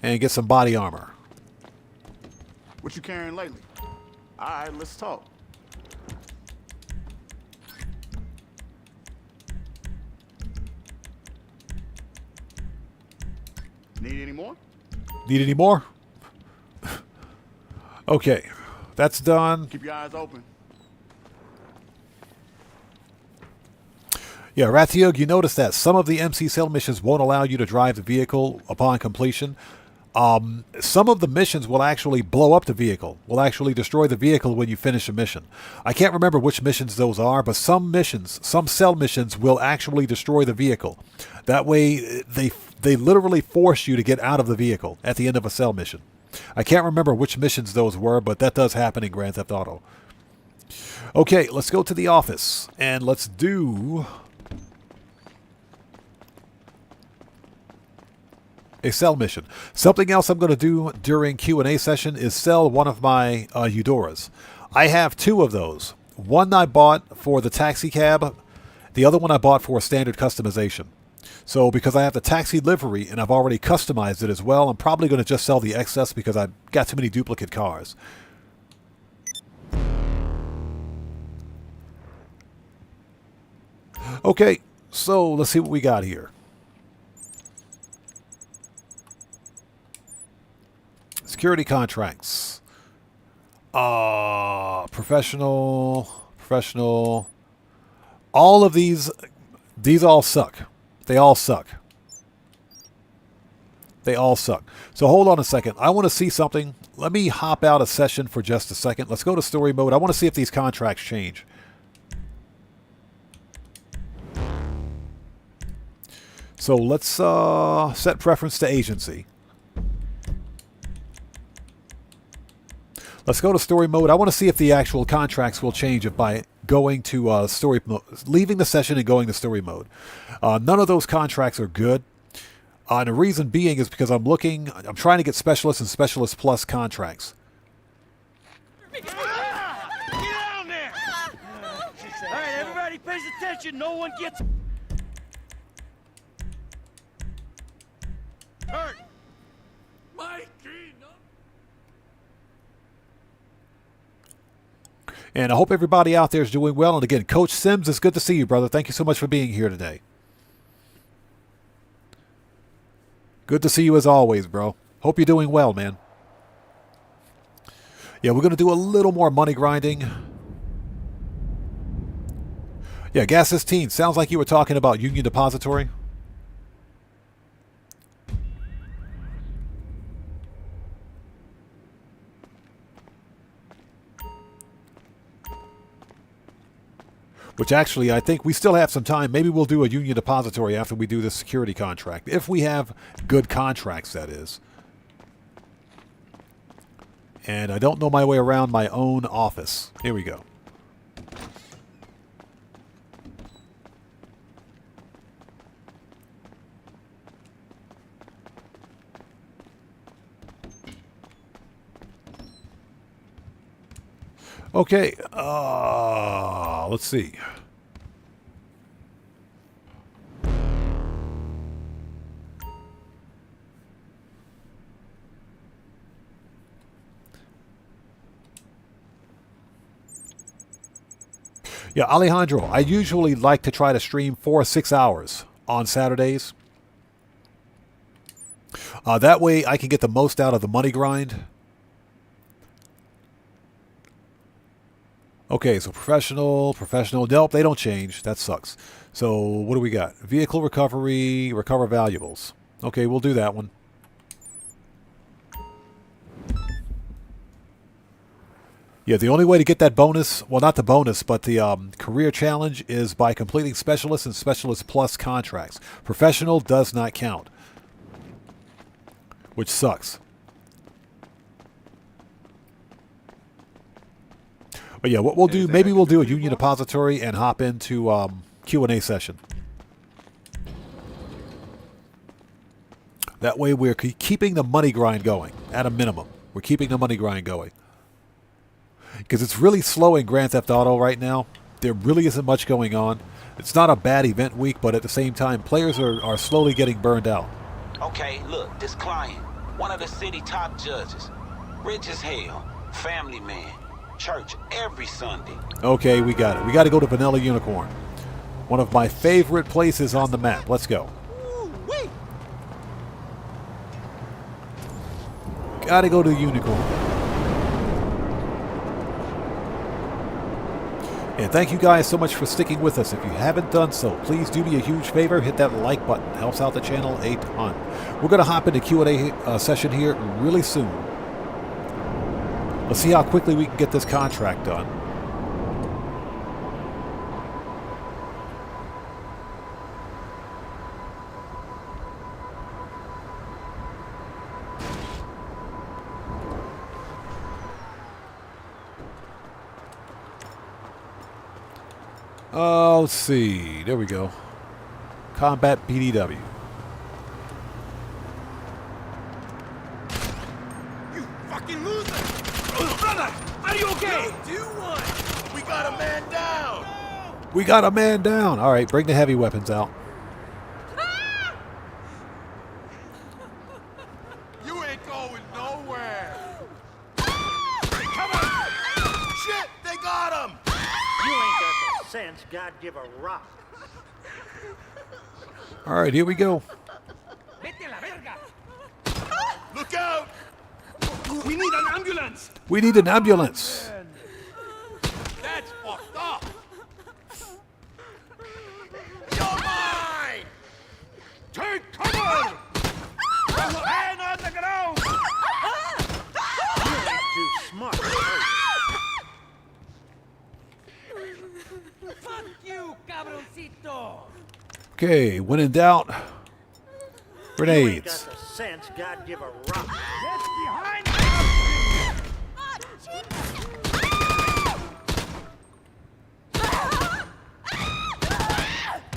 And get some body armor. What you carrying lately? All right, let's talk. Need any more? Need any more? Okay, that's done. Keep your eyes open. Yeah, Ratiog, you notice that some of the MC cell missions won't allow you to drive the vehicle upon completion. Some of the missions will actually blow up the vehicle, will actually destroy the vehicle when you finish a mission. I can't remember which missions those are, but some missions, some cell missions will actually destroy the vehicle. That way, they literally force you to get out of the vehicle at the end of a cell mission. I can't remember which missions those were, but that does happen in Grand Theft Auto. Okay, let's go to the office, and let's do... a sell mission. Something else I'm going to do during Q&A session is sell one of my Eudoras. I have two of those. One I bought for the taxi cab. The other one I bought for standard customization. So because I have the taxi livery and I've already customized it as well, I'm probably going to just sell the excess because I've got too many duplicate cars. Okay, so let's see what we got here. Security contracts. Professional. All of these all suck. They all suck. So hold on a second. I want to see something. Let me hop out of session for just a second. Let's go to story mode. I want to see if these contracts So let's set preference to agency. Let's go to story mode. I want to see if the actual contracts will change if by going to story mode, leaving the session and going to story mode. None of those contracts are good. And the reason being is because I'm trying to get specialist and specialist plus contracts. Get down there! All right, everybody pays attention. No one gets hurt. And I hope everybody out there is doing well. And again, Coach Sims, it's good to see you, brother. Thank you so much for being here today. Good to see you as always, bro. Hope you're doing well, man. Yeah, we're going to do a little more money grinding. Yeah, Gas 16. Sounds like you were talking about Union Depository. Which actually, I think we still have some time. Maybe we'll do a Union Depository after we do this security contract. If we have good contracts, that is. And I don't know my way around my own office. Here we go. Okay, let's see. Yeah, Alejandro, I usually like to try to stream 4 or 6 hours on Saturdays. That way I can get the most out of the money grind. Okay, so professional. Nope, they don't change. That sucks. So what do we got? Vehicle recovery, recover valuables. Okay, we'll do that one. Yeah, the only way to get that bonus, well, not the bonus, but the career challenge is by completing specialist and specialist plus contracts. Professional does not count, which sucks. But yeah, what we'll do, maybe we'll do a Union Depository and hop into Q&A session. That way we're keeping the money grind going, at a minimum. We're keeping the money grind going. Because it's really slow in Grand Theft Auto right now. There really isn't much going on. It's not a bad event week, but at the same time, players are slowly getting burned out. Okay, look, this client, one of the city top judges. Rich as hell, family man. Church every Sunday. Okay, we got it. We got to go to Vanilla Unicorn. One of my favorite places on the map. Let's go. Got to go to Unicorn. And thank you guys so much for sticking with us. If you haven't done so, please do me a huge favor. Hit that like button. It helps out the channel a ton. We're going to hop into Q&A session here really soon. Let's see how quickly we can get this contract done. Let's see. There we go. Combat BDW. You fucking loser! Brother, are you okay? Do one! We got a man down! We got a man down! Alright, bring the heavy weapons out. You ain't going nowhere! Come on! Shit, they got him! You ain't got the sense God give a rock. Alright, here we go. Look out! We need an ambulance! We need an ambulance! That's fucked up! You're mine! Take cover! Hand on the ground! You ain't too smart. Fuck you, cabroncito! Okay, when in doubt, Grenades. got the sense God give a rock. Get behind me!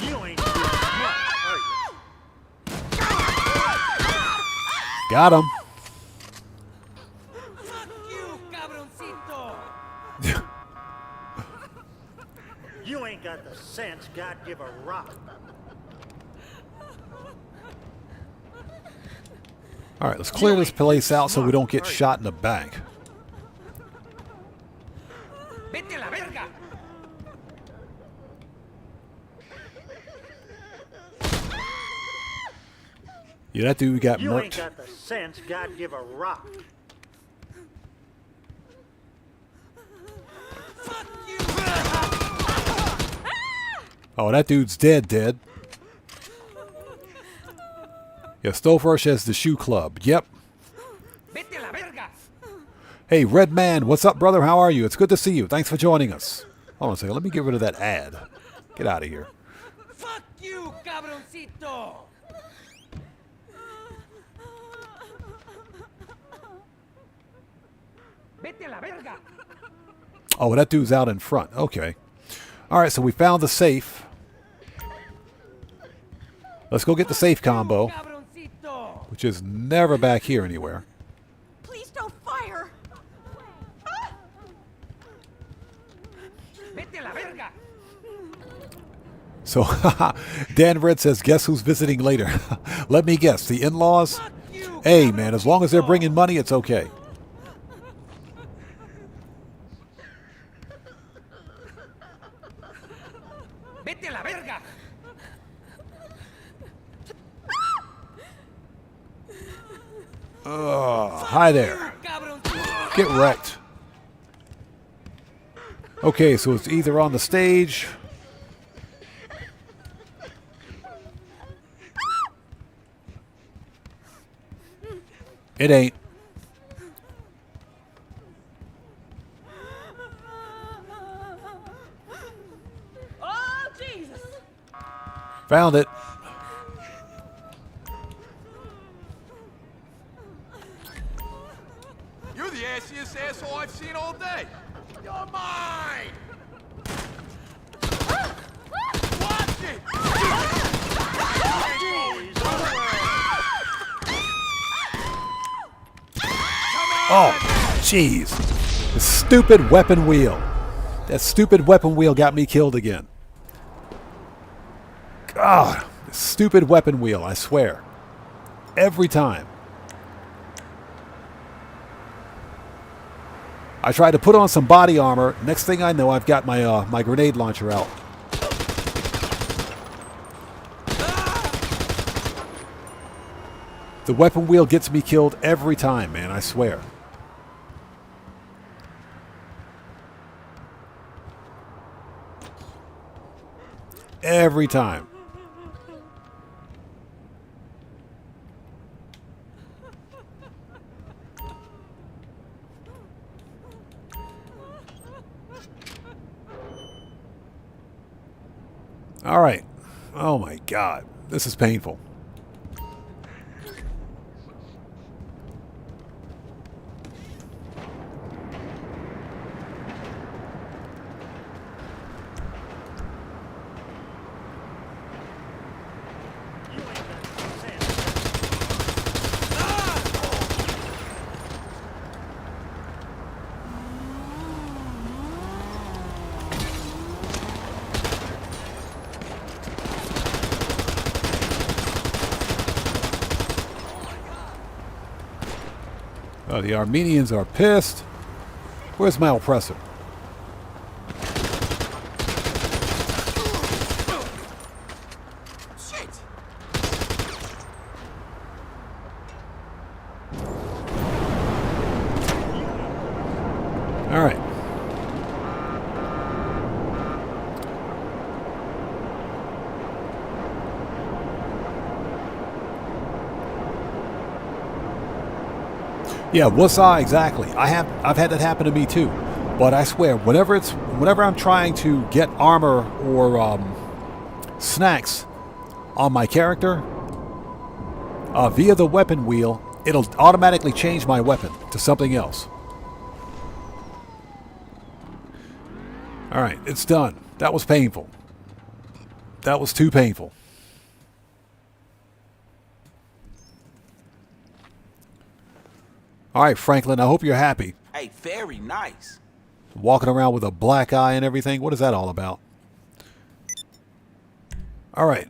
You ain't too smart, are you? Got him. You ain't got the sense God give a rock. All right, let's clear this place out so we don't get shot in the back. Vete a la verga. Yeah, that dude got You ain't murked. got the sense God give a rock. Oh, that dude's dead. Yeah, Stolfrush has the shoe club. Yep. Vete a la verga. Hey, Red Man, what's up, brother? How are you? It's good to see you. Thanks for joining us. Hold on a second. Let me get rid of that ad. Get out of here. Fuck you, cabroncito. Vete a la verga. Oh, that dude's out in front. Okay. All right, so we found the safe. Let's go get the safe combo, which is never back here anywhere. Please don't fire. Vete a la verga. So, Dan Red says, guess who's visiting later? Let me guess, the in-laws? Hey, man, as long as they're bringing money, it's okay. Vete a la verga. Hi there. Get wrecked. Okay, so it's either on the stage. It ain't. Oh, Jesus. Found it. You're the assiest asshole I've seen all day. You're mine. Watch it. Oh, jeez. The stupid weapon wheel. That stupid weapon wheel got me killed again. God, the stupid weapon wheel, I swear. Every time. I tried to put on some body armor. Next thing I know, I've got my my grenade launcher out. The weapon wheel gets me killed every time, man, I swear. Every time. All right. Oh my God. This is painful. The Armenians are pissed. Where's my oppressor? Shit. All right. Yeah, wussah, exactly. I've had that happen to me too. But I swear, whenever I'm trying to get armor or snacks on my character, via the weapon wheel, it'll automatically change my weapon to something else. Alright, it's done. That was painful. That was too painful. Alright, Franklin, I hope you're happy. Hey, very nice. Walking around with a black eye and everything. What is that all about? Alright,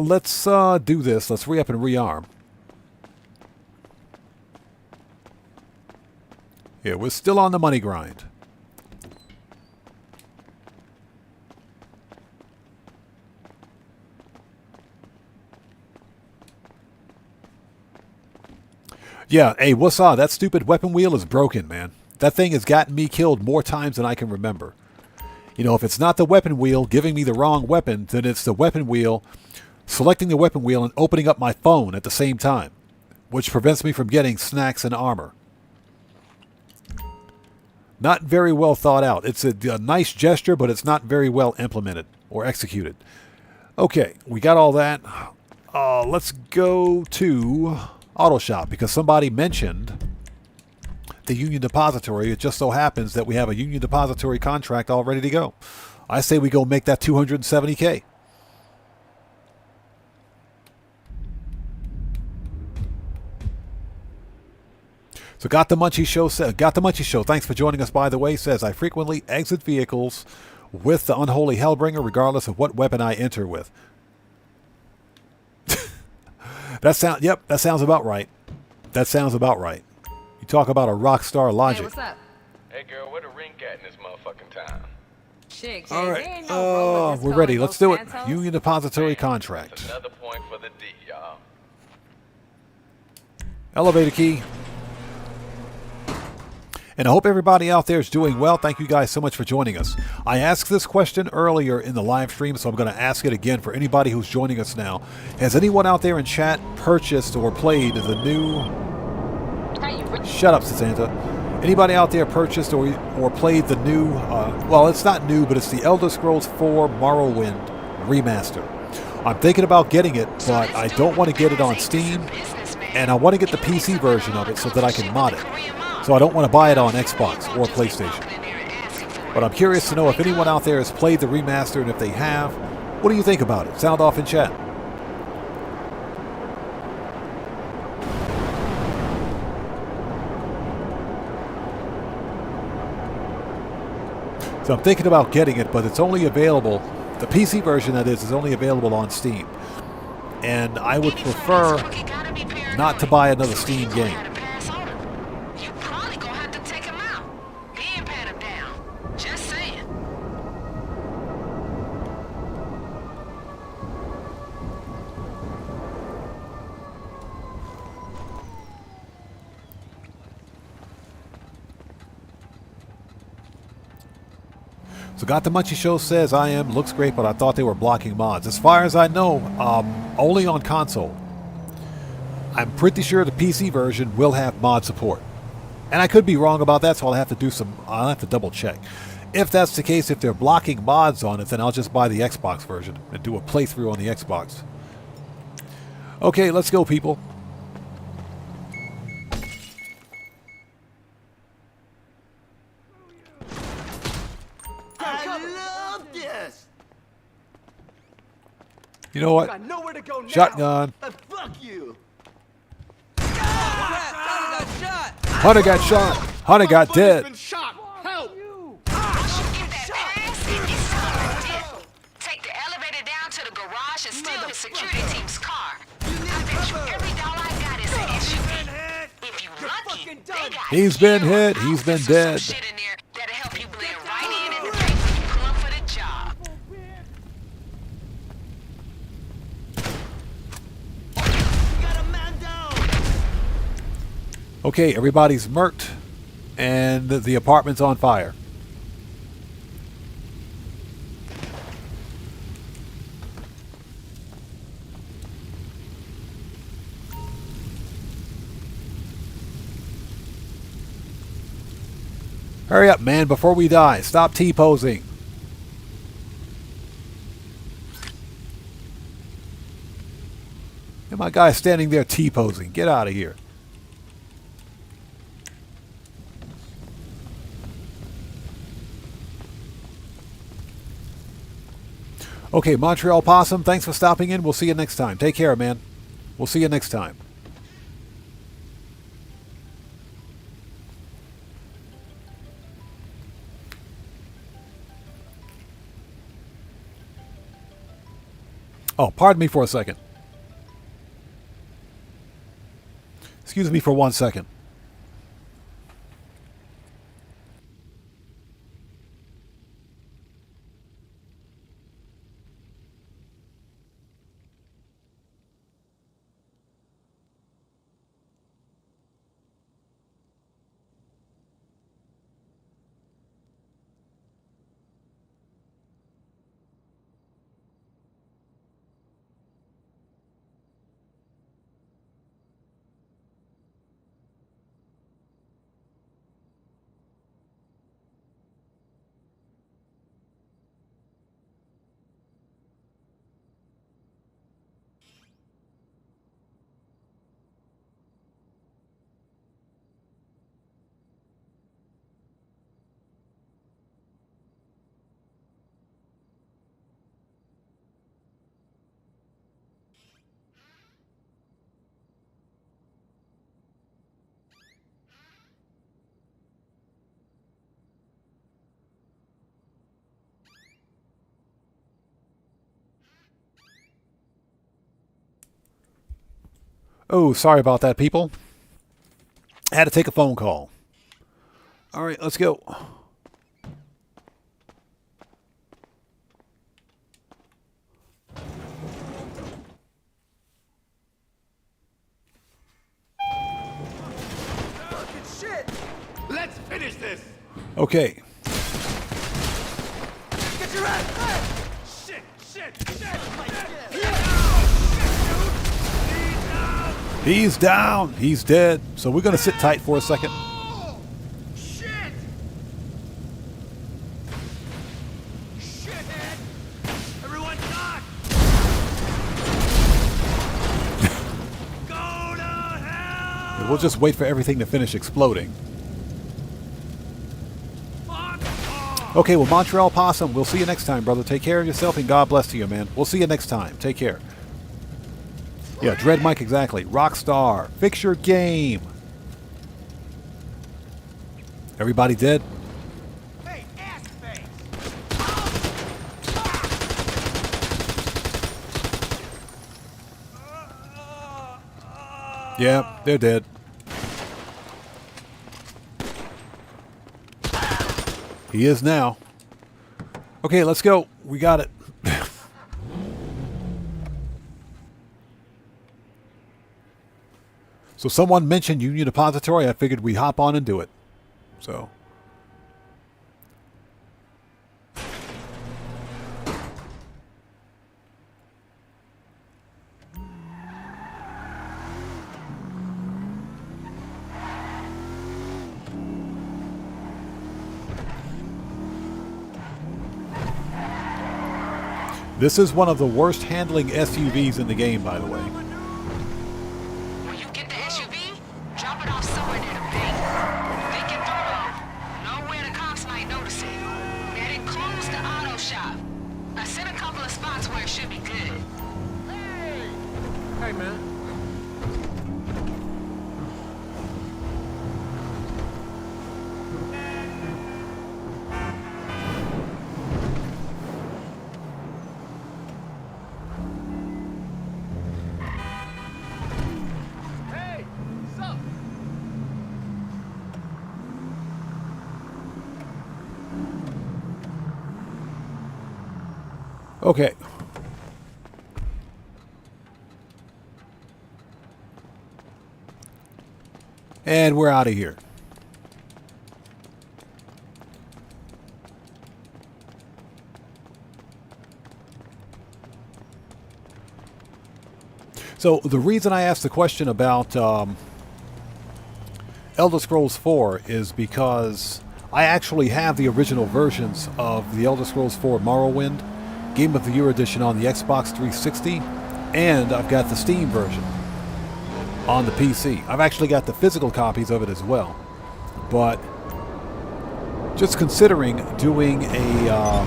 let's do this. Let's re-up and rearm. Yeah, we're still on the money grind. Yeah, hey, what's up? That stupid weapon wheel is broken, man. That thing has gotten me killed more times than I can remember. You know, if it's not the weapon wheel giving me the wrong weapon, then it's the weapon wheel selecting the weapon wheel and opening up my phone at the same time, which prevents me from getting snacks and armor. Not very well thought out. It's a nice gesture, but it's not very well implemented or executed. Okay, we got all that. Let's go to Auto Shop because somebody mentioned the Union Depository. It just so happens that we have a Union Depository contract all ready to go. I say we go make that 270K. So Got the Munchie Show, thanks for joining us, by the way, says, I frequently exit vehicles with the Unholy Hellbringer regardless of what weapon I enter with. That sounds about right. That sounds about right. You talk about a rock star logic. Hey, what's up? Hey, girl, where the rink at in this motherfucking town? Shit, All right. We're ready. Let's do it. Union Depository contract. That's another point for the D, y'all. Elevator key. And I hope everybody out there is doing well. Thank you guys so much for joining us. I asked this question earlier in the live stream, so I'm going to ask it again for anybody who's joining us now. Has anyone out there in chat purchased or played the new... Shut up, Santa. Anybody out there purchased or played the new... well, it's not new, but it's the Elder Scrolls 4 Morrowind remaster. I'm thinking about getting it, but I don't want to get it on Steam, and I want to get the PC version of it so that I can mod it. So I don't want to buy it on Xbox or PlayStation. But I'm curious to know if anyone out there has played the remaster, and if they have, what do you think about it? Sound off in chat. So I'm thinking about getting it, but it's only available, the PC version that is only available on Steam. And I would prefer not to buy another Steam game. So Got the Munchie Show says, looks great, but I thought they were blocking mods. As far as I know, only on console. I'm pretty sure the PC version will have mod support. And I could be wrong about that, so I'll have to double check. If that's the case, if they're blocking mods on it, then I'll just buy the Xbox version and do a playthrough on the Xbox. Okay, let's go, people. You know what? Shotgun. Fuck you. Hunter got shot. Hunter got dead. Help! Take the elevator down to the garage and steal the security team's car. I bet you every dollar I got is an SUV. If you lucky, they got He's been hit. He's been dead. shit in there that'll help you blend right in and pay when you pull up for the job. Okay, everybody's murked, and the apartment's on fire. Hurry up, man, before we die. Stop T-posing. at my guy standing there T-posing. Get out of here. Okay, Montreal Possum, thanks for stopping in. We'll see you next time. Take care, man. We'll see you next time. Oh, pardon me for a second. Excuse me for 1 second. Oh, sorry about that, people. I had to take a phone call. All right, let's go. Shit! Let's finish this! Okay. Get your ass back! Shit! He's down. He's dead. So we're going to sit tight for a second. Shit! Shithead! Everyone knock! Go to hell! We'll just wait for everything to finish exploding. Okay, well, Montreal Possum, we'll see you next time, brother. Take care of yourself, and God bless to you, man. We'll see you next time. Take care. Yeah, Dread Mike, exactly. Rockstar. Fix your game. Everybody dead? Hey, ass face! Yeah, they're dead. He is now. Okay, let's go. We got it. So someone mentioned Union Depository. I figured we'd hop on and do it. So. This is one of the worst handling SUVs in the game, by the way. When you get the SUV, drop it off somewhere near the bank. Think it through. Know where the cops might notice it. That includes the auto shop. I sent a couple of spots where it should be good. Hey, man. Okay. And we're out of here. So the reason I asked the question about Elder Scrolls 4 is because I actually have the original versions of the Elder Scrolls 4 Morrowind Game of the Year edition on the Xbox 360, and I've got the Steam version on the PC. I've actually got the physical copies of it as well. But just considering doing a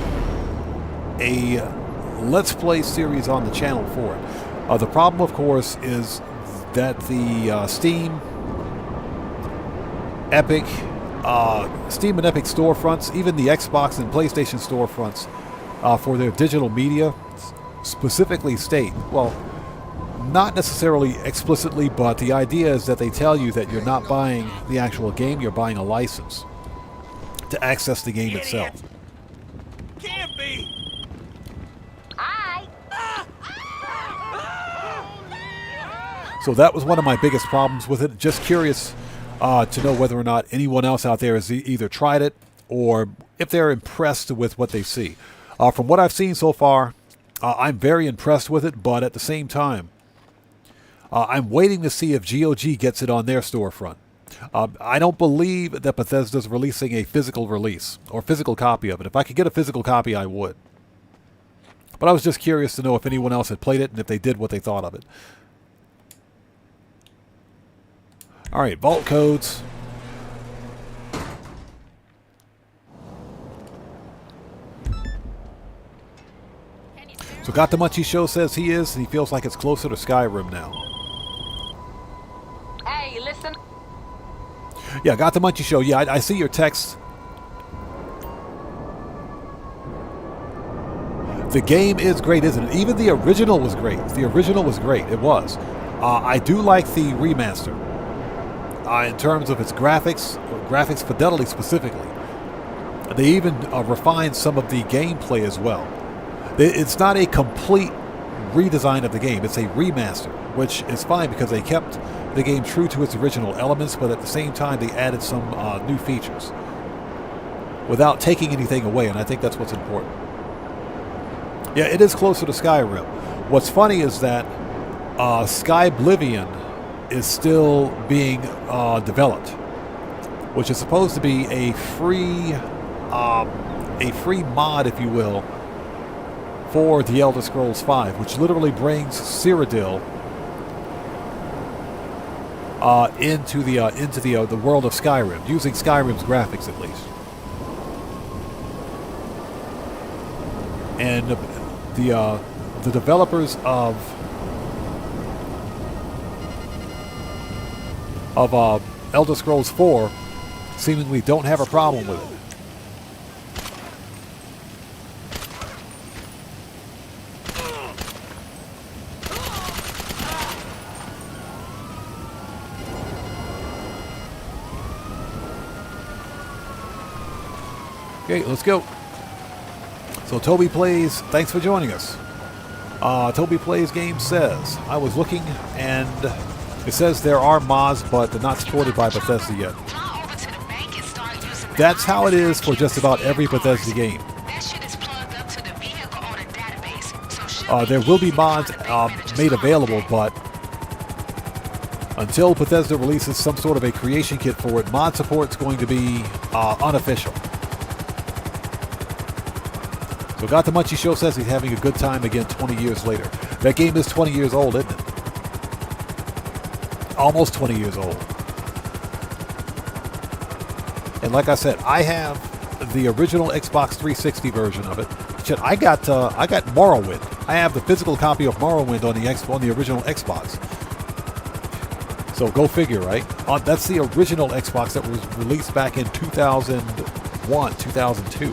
Let's Play series on the channel for it. The problem, of course, is that the Steam and Epic storefronts, even the Xbox and PlayStation storefronts, for their digital media, specifically state, well, not necessarily explicitly, but the idea is that they tell you that you're not buying the actual game, you're buying a license to access the game itself. Can't be. So that was one of my biggest problems with it. Just curious to know whether or not anyone else out there has either tried it or if they're impressed with what they see. From what I've seen so far, I'm very impressed with it, but at the same time, I'm waiting to see if GOG gets it on their storefront. I don't believe that Bethesda's releasing a physical release or physical copy of it. If I could get a physical copy, I would. But I was just curious to know if anyone else had played it and if they did, what they thought of it. Alright, vault codes. So Got the Munchie Show says he is, and he feels like it's closer to Skyrim now. Hey, listen. Yeah, Got the Munchie Show. Yeah, I see your text. The game is great, isn't it? Even the original was great. The original was great. It was. I do like the remaster. In terms of its graphics, or graphics fidelity specifically. They even refined some of the gameplay as well. It's not a complete redesign of the game. It's a remaster, which is fine because they kept the game true to its original elements, but at the same time they added some new features without taking anything away, and I think that's what's important. Yeah, it is closer to Skyrim. What's funny is that Skyblivion is still being developed, which is supposed to be a free mod, if you will, for The Elder Scrolls V, which literally brings Cyrodiil into the world of Skyrim, using Skyrim's graphics at least. And the developers of Elder Scrolls 4 seemingly don't have a problem with it. Okay, let's go. So Toby Plays, thanks for joining us. Toby Plays Game says, I was looking and it says there are mods, but they're not supported by Bethesda yet. That's how it is for just about every Bethesda game. There will be mods made available, but until Bethesda releases some sort of a creation kit for it, mod support is going to be unofficial. So Got the Munchie Show says he's having a good time again 20 years later. That game is 20 years old, isn't it? Almost 20 years old. And like I said, I have the original Xbox 360 version of it. Shit, I got Morrowind. I have the physical copy of Morrowind on the original Xbox. So go figure, right? That's the original Xbox that was released back in 2001, 2002.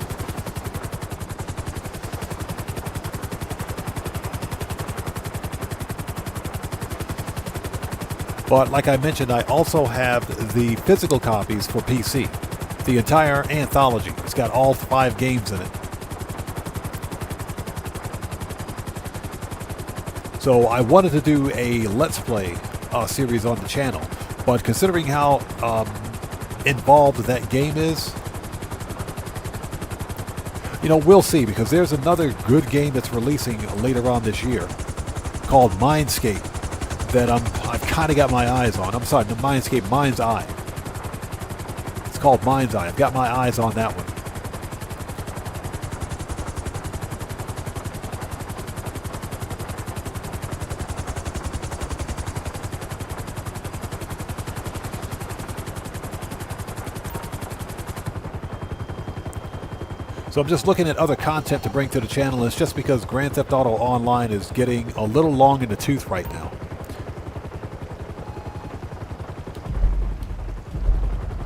But like I mentioned, I also have the physical copies for PC. The entire anthology. It's got all 5 games in it. So I wanted to do a Let's Play series on the channel. But considering how involved that game is, you know, we'll see. Because there's another good game that's releasing later on this year called Mindscape that I've kind of got my eyes on. I'm sorry, the Mindscape, Mind's Eye. It's called Mind's Eye. I've got my eyes on that one. So I'm just looking at other content to bring to the channel. It's just because Grand Theft Auto Online is getting a little long in the tooth right now.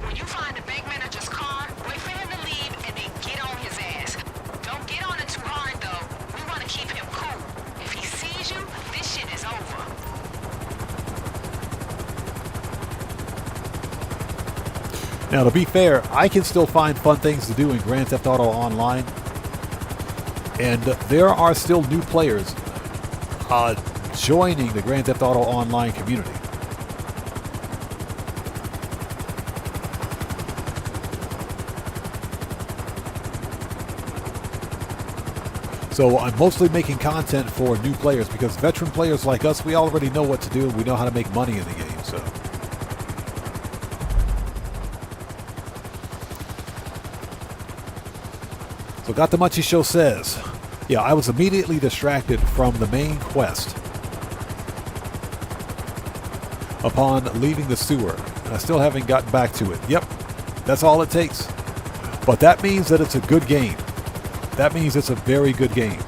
When you find the bank manager's car, wait for him to leave and then get on his ass. Don't get on it too hard though. We want to keep him cool. If he sees you, this shit is over. Now, to be fair, I can still find fun things to do in Grand Theft Auto Online. And there are still new players joining the Grand Theft Auto Online community. So I'm mostly making content for new players because veteran players like us, we already know what to do. We know how to make money in the game. So Got the Munchie Show says, yeah, I was immediately distracted from the main quest upon leaving the sewer. And I still haven't gotten back to it. Yep, that's all it takes. But that means that it's a good game. That means it's a very good game.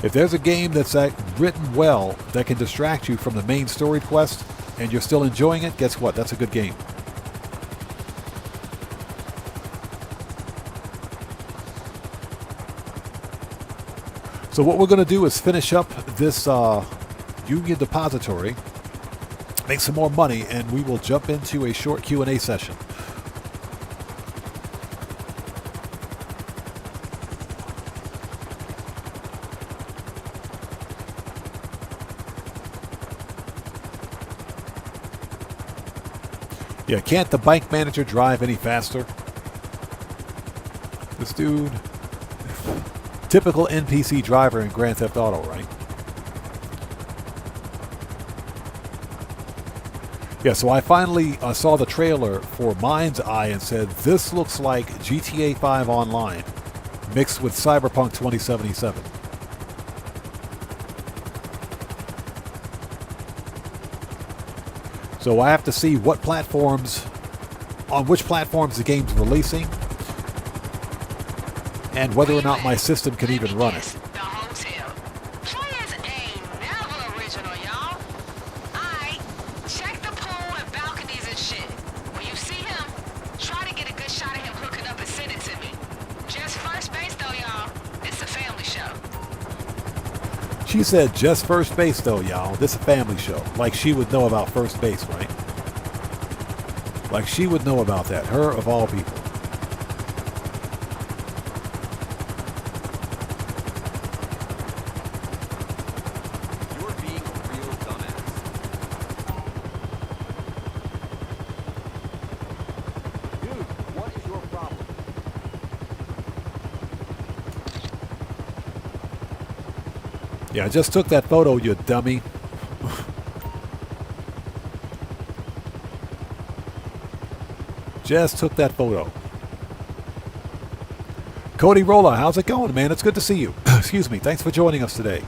If there's a game that's written well that can distract you from the main story quest and you're still enjoying it, guess what? That's a good game. So what we're going to do is finish up this Union Depository, make some more money, and we will jump into a short Q&A session. Yeah, can't the bank manager drive any faster? This dude, typical NPC driver in Grand Theft Auto, right? Yeah, so I finally saw the trailer for Mind's Eye and said, this looks like GTA 5 Online mixed with Cyberpunk 2077. So I have to see what platforms, on which platforms the game's releasing, and whether or not my system can even run it. The hotel. Players ain't never original, y'all. Alright, check the pool and balconies and shit. When you see him, try to get a good shot of him hooking up and send it to me. Just first base though, y'all. It's a family show. She said, just first base though, y'all. This a family show. Like she would know about first base, right? Like she would know about that. Her of all people. You're being a real dumbass. Dude, what is your problem? Yeah, I just took that photo, you dummy. Just took that photo. Cody Rolla, how's it going, man? It's good to see you. Excuse me. Thanks for joining us today.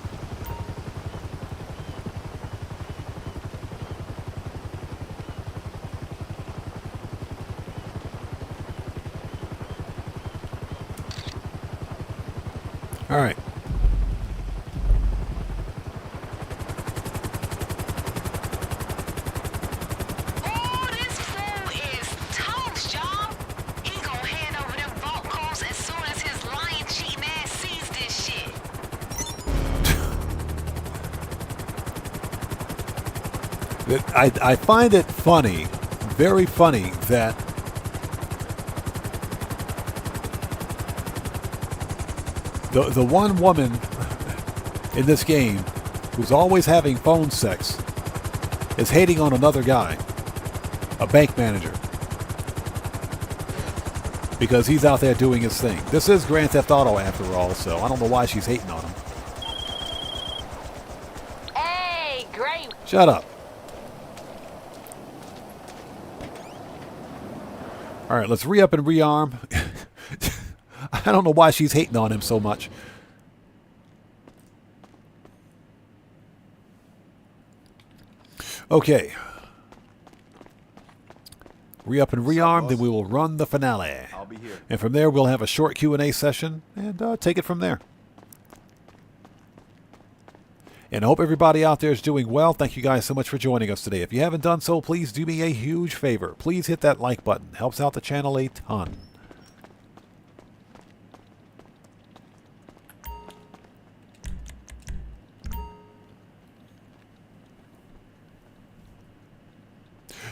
All right. I find it funny, very funny, that the one woman in this game who's always having phone sex is hating on another guy, a bank manager, because he's out there doing his thing. This is Grand Theft Auto after all, so I don't know why she's hating on him. Hey, great. Shut up. All right, let's re-up and rearm. I don't know why she's hating on him so much. Okay. Re-up and rearm, then we will run the finale. I'll be here. And from there, we'll have a short Q&A session and take it from there. And I hope everybody out there is doing well. Thank you guys so much for joining us today. If you haven't done so, please do me a huge favor. Please hit that like button. Helps out the channel a ton.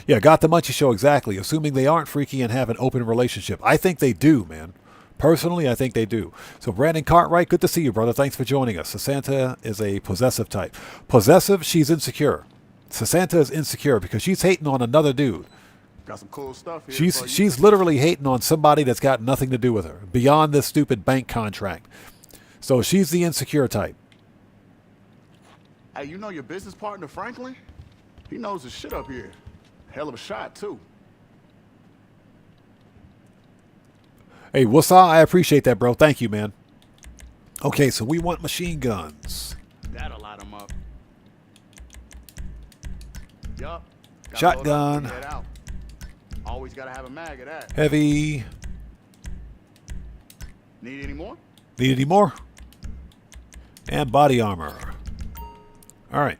Yeah, got the Munchie Show, exactly. Assuming they aren't freaky and have an open relationship. I think they do, man. Personally, I think they do. So Brandon Cartwright, good to see you, brother. Thanks for joining us. Sasanta is a possessive type. Possessive, she's insecure. Sasanta is insecure because she's hating on another dude. Got some cool stuff here. She's literally hating on somebody that's got nothing to do with her, beyond this stupid bank contract. So she's the insecure type. Hey, you know your business partner, Franklin? He knows his shit up here. Hell of a shot, too. Hey, Wusa, I appreciate that, bro. Thank you, man. Okay, so we want machine guns. That'll light him up. Yup. Shotgun. Head out. Always gotta have a mag of that. Heavy. Need any more? Need any more? And body armor. All right.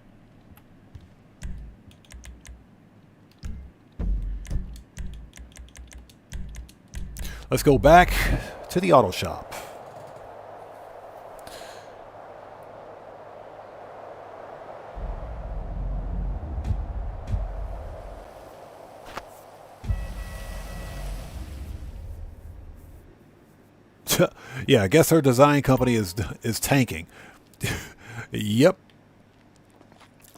Let's go back to the auto shop. Yeah, I guess her design company is tanking. Yep.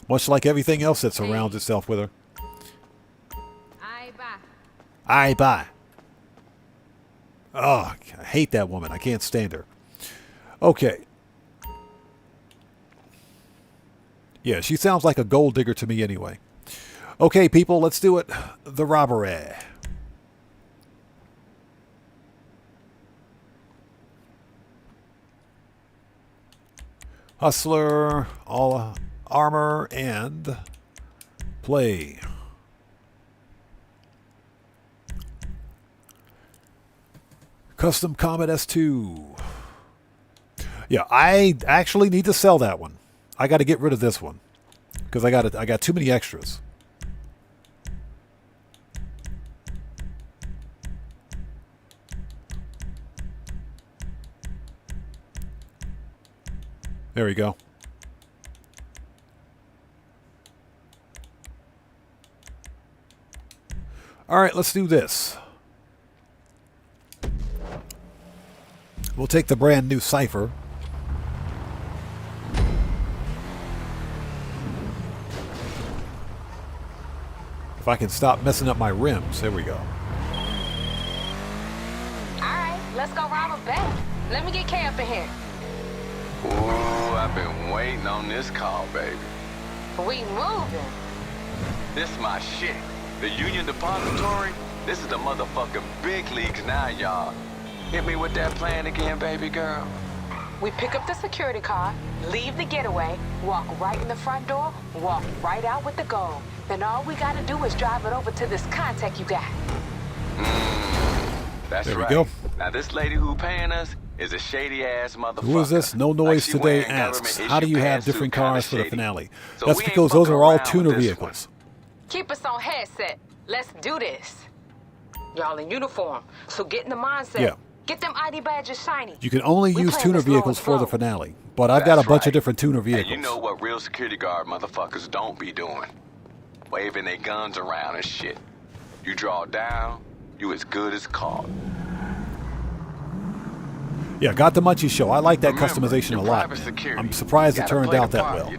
Much like everything else that surrounds itself with her. I buy. Oh, I hate that woman. I can't stand her. Okay. Yeah, she sounds like a gold digger to me anyway. Okay, people, let's do it. The robbery. Hustler, all armor, and play. Custom Combat S2. Yeah, I actually need to sell that one. I got to get rid of this one because I got too many extras. There we go. All right, let's do this. We'll take the brand new Cypher. If I can stop messing up my rims. There we go. Alright, let's go rob a bank. Let me get Cayo up in here. Ooh, I've been waiting on this call, baby. We moving. This my shit. The Union Depository, this is the motherfucking big leagues now, y'all. Hit me with that plan again, baby girl. We pick up the security car, leave the getaway, walk right in the front door, walk right out with the gold. Then all we gotta do is drive it over to this contact you got. That's there we right. go. Now this lady who paying us is a shady ass motherfucker. Who is this? No Noise like Today asks, how do you have different cars for the finale? That's because those are all tuner vehicles. Keep us on headset. Let's do this. Y'all in uniform, so get in the mindset. Yeah. Get them ID badges shiny. You can only use tuner vehicles for the finale, but I've got a bunch of different tuner vehicles. And you know what real security guard motherfuckers don't be doing? Waving their guns around and shit. You draw down, you as good as caught. Yeah, got the Munchie Show. I like that customization a lot. I'm surprised it turned out that well.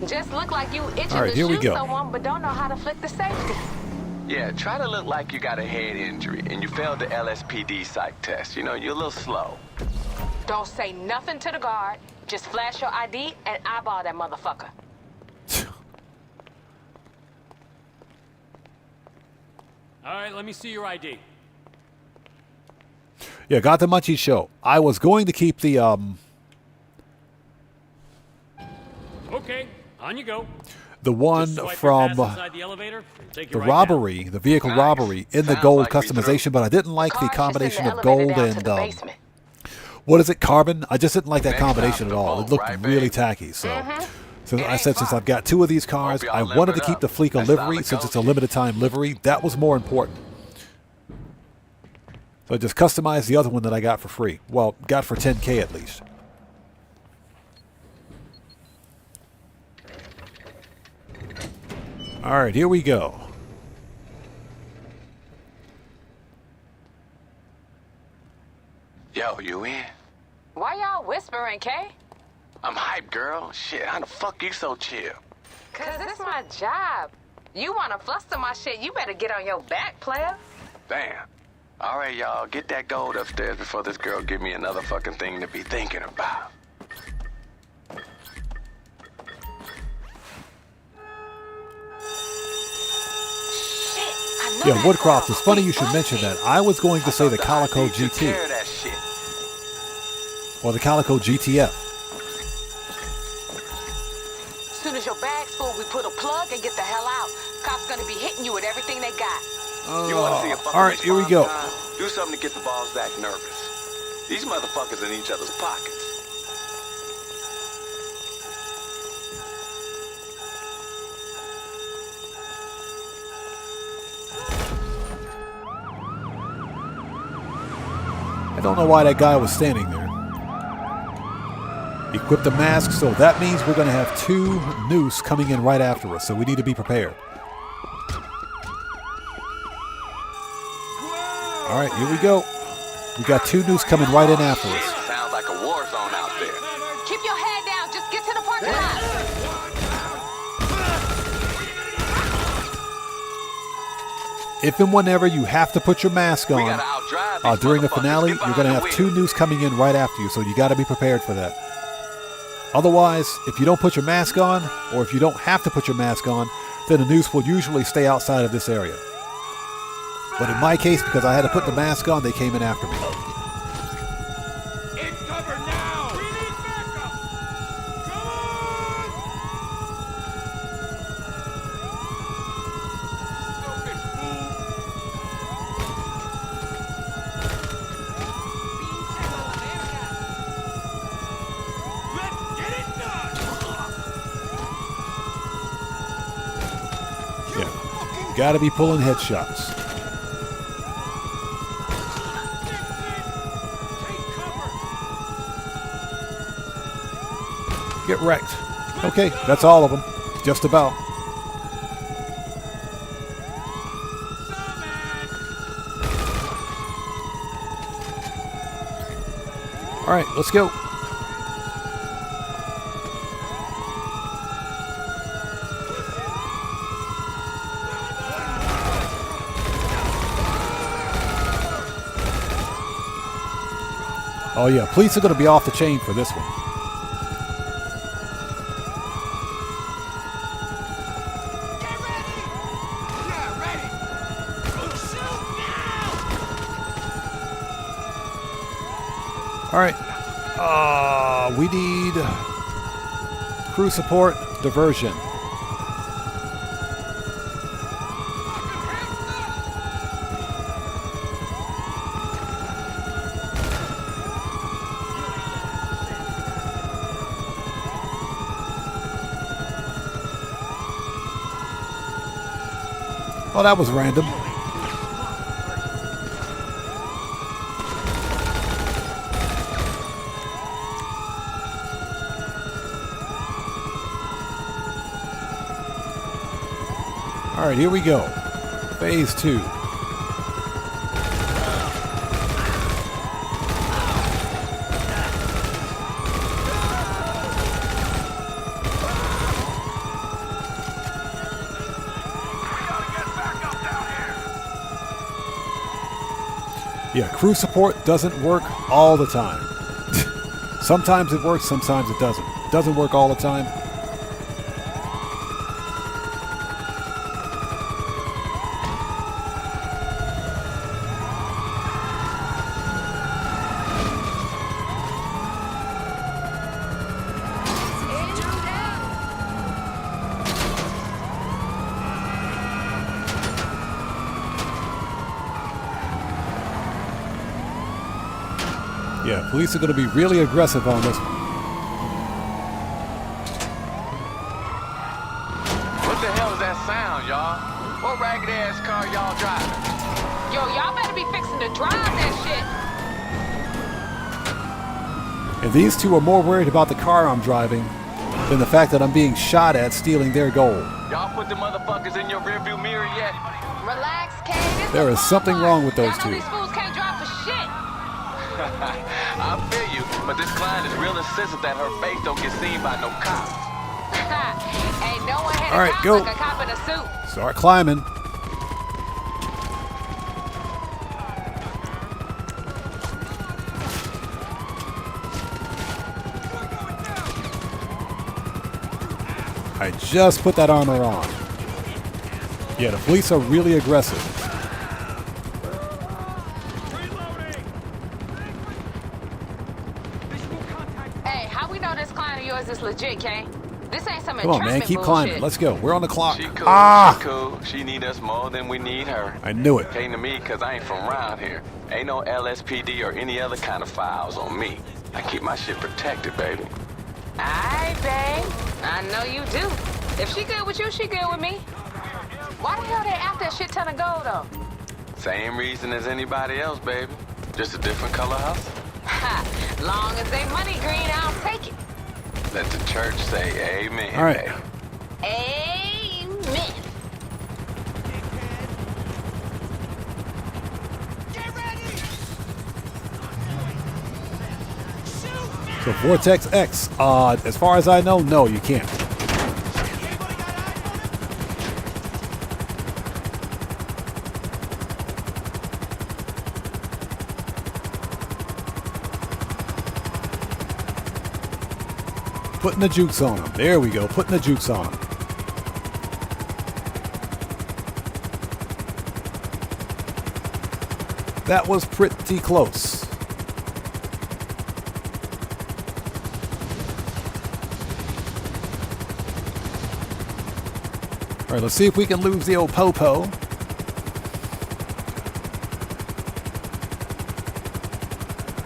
Just look like you itching All right, to here we shoot go. someone, but don't know how to flick the safety. Yeah, try to look like you got a head injury and you failed the LSPD psych test. You know, you're a little slow. Don't say nothing to the guard. Just flash your ID and eyeball that motherfucker. All right, let me see your ID. Yeah, got the Munchie Show. I was going to keep the the one from the robbery, the vehicle robbery in the gold customization, but I didn't like the combination of gold and what is it, carbon? I just didn't like that combination at all. It looked really tacky. So I said, since I've got 2 of these cars, I wanted to keep the Fleeca livery since it's a limited time livery. That was more important. So I just customized the other one that I got for free. Well, got for 10K at least. All right, here we go. Yo, you in? Why y'all whispering, Kay? I'm hyped, girl. Shit, how the fuck you so chill? Cause it's my job. You wanna fluster my shit, you better get on your back, player. Damn. All right, y'all, get that gold upstairs before this girl give me another fucking thing to be thinking about. Yeah, Woodcroft, it's funny you should mention that. I was going to say the Calico GT. Or the Calico GTF. Soon as your bag's full, we put a plug and get the hell out. Cops gonna be hitting you with everything they got. You wanna see a fucking all right, here we go. time? Do something to get the balls back nervous. These motherfuckers in each other's pockets. I don't know why that guy was standing there. Equip the mask, so that means we're going to have 2 noose coming in right after us, so we need to be prepared. All right, here we go. We got 2 noose coming right in after us. Sounds like a war zone out there. Keep your head down, just get to the parking lot. If and whenever you have to put your mask on during the finale, you're going to have 2 noose coming in right after you, so you got to be prepared for that. Otherwise, if you don't put your mask on, or if you don't have to put your mask on, then the noose will usually stay outside of this area. But in my case, because I had to put the mask on, they came in after me. In cover now! We need backup! Come on! Stupid Let's get it done! Yeah, gotta be pulling headshots. Get wrecked. Okay, that's all of them. Just about. All right, let's go. Oh yeah, police are going to be off the chain for this one. All right, we need crew support, diversion. Oh, that was random. All right, here we go. Phase 2. Yeah, crew support doesn't work all the time. Sometimes it works, sometimes it doesn't. It doesn't work all the time. Yeah, police are going to be really aggressive on this one. What the hell is that sound, y'all? What ragged ass car y'all driving? Yo, y'all better be fixing to drive that shit. And these two are more worried about the car I'm driving than the fact that I'm being shot at stealing their gold. Y'all put the motherfuckers in your rearview mirror yet? Relax, Kay. There is something wrong with those two. These fools can't drive for shit. I feel you, but this client is real insistent that her face don't get seen by no cops. Ain't no one hit All right, a cop go. like a cop in a suit. Start climbing. I just put that armor on. Yeah, the police are really aggressive. Hey, how we know this client of yours is legit, Kay? This ain't some Come on, man, keep bullshit. climbing. Let's go. We're on the clock. She cool, Ah! she cool. She need us more than we need her. I knew it. Came to me because I ain't from around here. Ain't no LSPD or any other kind of files on me. I keep my shit protected, baby. Aye, babe. I know you do. If she good with you, she good with me. Why the hell they after a shit ton of gold, though? Same reason as anybody else, baby. Just a different color hustle. Ha! Long as they money green, I'll take it. Let the church say amen, All right. baby. Amen. So Vortex X, as far as I know, no, you can't. Putting the jukes on them. There we go. Putting the jukes on them. That was pretty close. All right, let's see if we can lose the old Popo.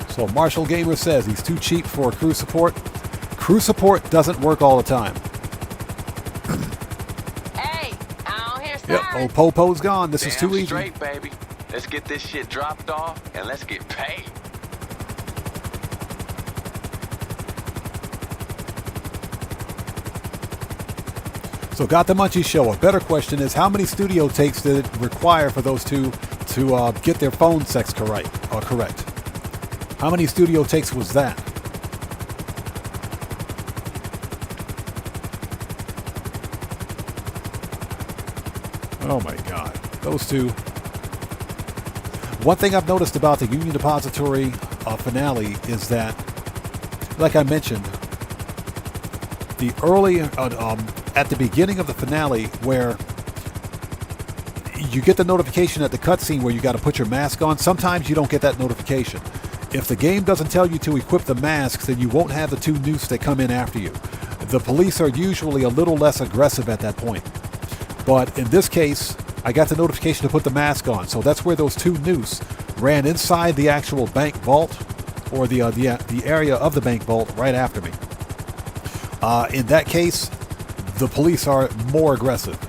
So Marshall Gamer says he's too cheap for crew support. Crew support doesn't work all the time. Hey, I don't hear Yep, old Popo's gone. This is too easy. Straight, baby. Let's get this shit dropped off and let's get paid. So got the Munchie Show. A better question is, how many studio takes did it require for those two to get their phone sex correct? How many studio takes was that? Oh my God, those two. One thing I've noticed about the Union Depository finale is that, like I mentioned, the early, at the beginning of the finale, where you get the notification at the cutscene where you got to put your mask on, sometimes you don't get that notification. If the game doesn't tell you to equip the masks, then you won't have the two nukes that come in after you. The police are usually a little less aggressive at that point. But in this case, I got the notification to put the mask on, so that's where those two nukes ran inside the actual bank vault, or the area of the bank vault right after me. In that case, the police are more aggressive.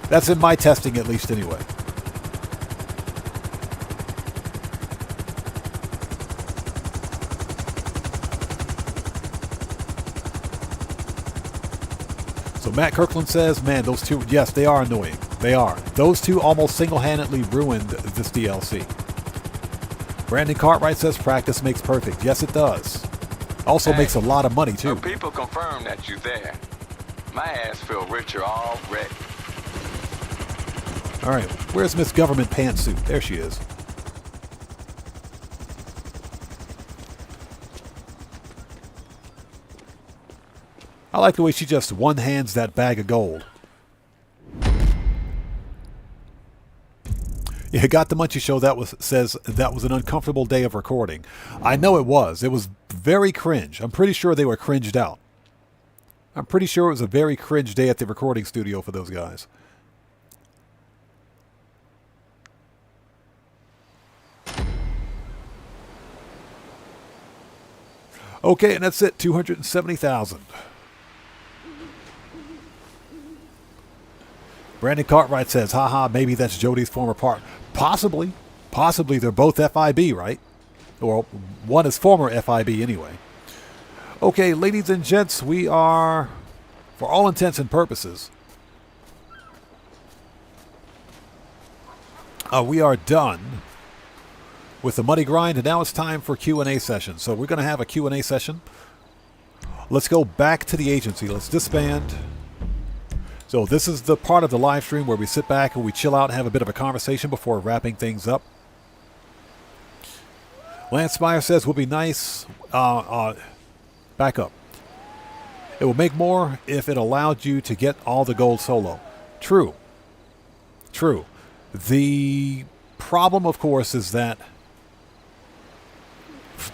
That's in my testing, at least, anyway. So Matt Kirkland says, man, those two, yes, they are annoying. They are. Those two almost single-handedly ruined this DLC. Brandon Cartwright says, practice makes perfect. Yes, it does. Also makes a lot of money, too. People confirm that you're there. My ass feel richer already. All right, where's Miss Government Pantsuit? There she is. I like the way she just one-hands that bag of gold. Yeah, got the Munchie Show. Says that was an uncomfortable day of recording. I know it was. It was very cringe. I'm pretty sure they were cringed out. I'm pretty sure it was a very cringe day at the recording studio for those guys. Okay, and that's it. 270,000. Brandon Cartwright says, haha, maybe that's Jody's former partner. Possibly. Possibly they're both FIB, right? Or one is former FIB anyway. Okay, ladies and gents, we are, for all intents and purposes, we are done with the money grind, and now it's time for Q&A session. So we're going to have a Q&A session. Let's go back to the agency. Let's disband. So this is the part of the live stream where we sit back and we chill out and have a bit of a conversation before wrapping things up. Lance Meyer says, will be nice. Back up. It will make more if it allowed you to get all the gold solo. True. True. The problem, of course, is that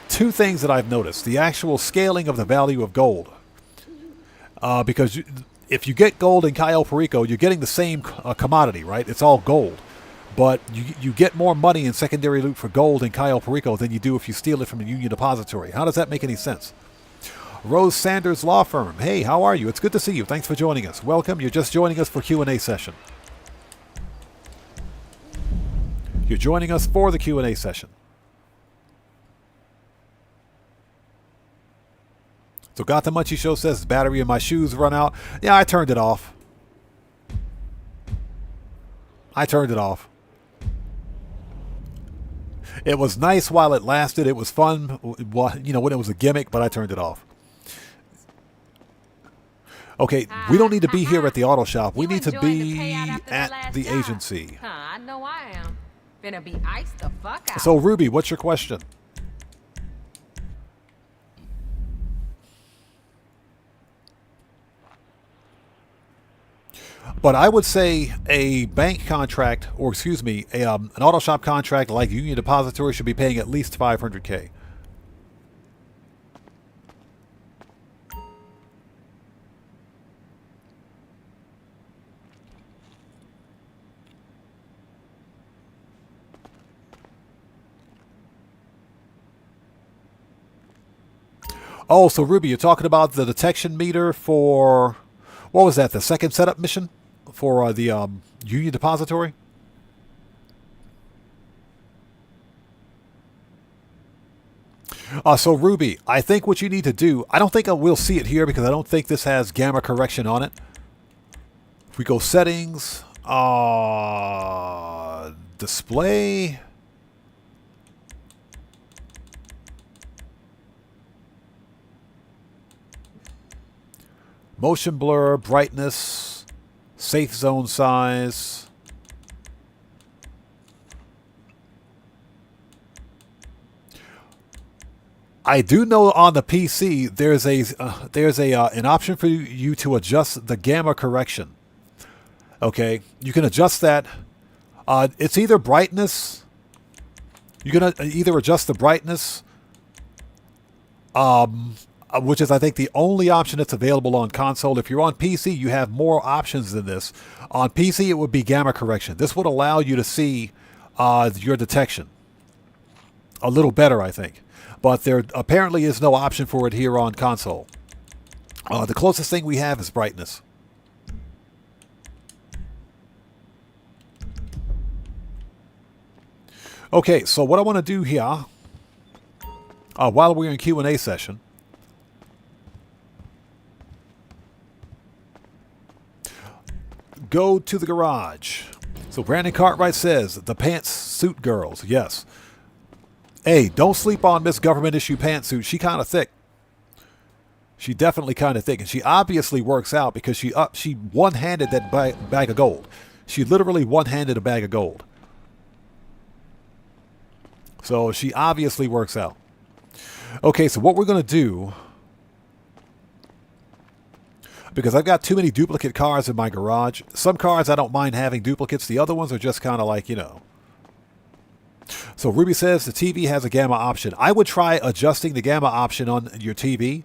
two things that I've noticed. The actual scaling of the value of gold. Because if you get gold in Cayo Perico, you're getting the same commodity, right? It's all gold. But you get more money in secondary loot for gold in Cayo Perico than you do if you steal it from the Union Depository. How does that make any sense? Rose Sanders Law Firm. Hey, how are you? It's good to see you. Thanks for joining us. Welcome. You're just joining us for Q&A session. You're joining us for the Q&A session. So Got the Munchie Show says, battery in my shoes run out. Yeah, I turned it off. I turned it off. It was nice while it lasted. It was fun, you know, when it was a gimmick, but I turned it off. Okay, we don't need to be here at the auto shop. We need to be at the agency. I know I am. Finna be iced the fuck out. So, Ruby, what's your question? But I would say a bank contract, or excuse me, an auto shop contract like Union Depository should be paying at least $500K. Oh, so Ruby, you're talking about the detection meter for, what was that, the second setup mission for the Union Depository? So Ruby, I think what you need to do, I don't think we'll see it here because I don't think this has gamma correction on it. If we go settings, display. Motion blur, brightness, safe zone size. I do know on the PC there's an option for you to adjust the gamma correction. Okay, you can adjust that. It's either brightness. You can either adjust the brightness. Which is, I think, the only option that's available on console. If you're on PC, you have more options than this. On PC, it would be gamma correction. This would allow you to see your detection a little better, I think. But there apparently is no option for it here on console. The closest thing we have is brightness. Okay, so what I want to do here, while we're in Q&A session, go to the garage. So Brandon Cartwright says, the pantsuit girls. Yes. Hey, don't sleep on Miss Government Issue Pantsuit. She kind of thick. She definitely kind of thick. And she obviously works out because she one-handed that bag of gold. She literally one-handed a bag of gold. So she obviously works out. Okay, so what we're going to do, because I've got too many duplicate cars in my garage. Some cars I don't mind having duplicates. The other ones are just kind of like, you know. So Ruby says the TV has a gamma option. I would try adjusting the gamma option on your TV.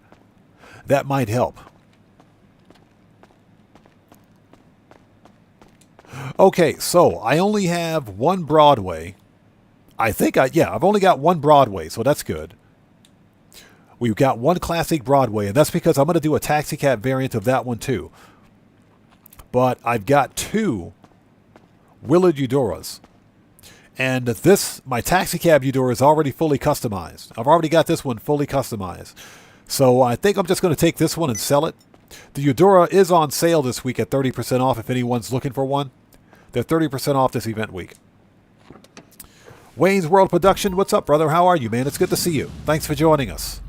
That might help. Okay, so I only have one Broadway. I've only got one Broadway, so that's good. We've got one classic Broadway, and that's because I'm going to do a taxicab variant of that one too. But I've got 2 Willard Eudoras. And this, my taxicab Eudora is already fully customized. I've already got this one fully customized. So I think I'm just going to take this one and sell it. The Eudora is on sale this week at 30% off if anyone's looking for one. They're 30% off this event week. Wayne's World Production, what's up, brother? How are you, man? It's good to see you. Thanks for joining us.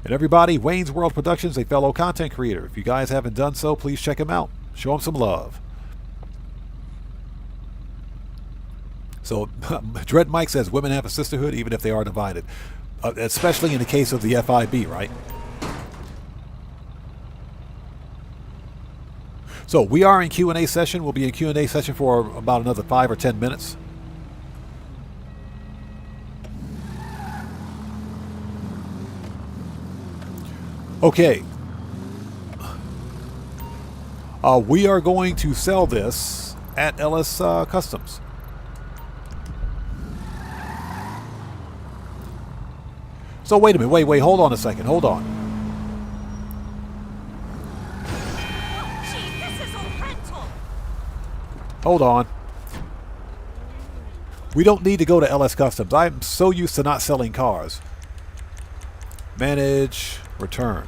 And everybody, Wayne's World Productions, a fellow content creator. If you guys haven't done so, please check him out. Show him some love. So, Dread Mike says women have a sisterhood even if they are divided. Especially in the case of the FIB, right? So, we are in Q&A session. We'll be in Q&A session for about another 5 or 10 minutes. Okay. We are going to sell this at LS Customs. So wait a minute, wait, hold on a second, hold on. Gee, this is a rental. Hold on. We don't need to go to LS Customs. I'm so used to not selling cars. Manage, return.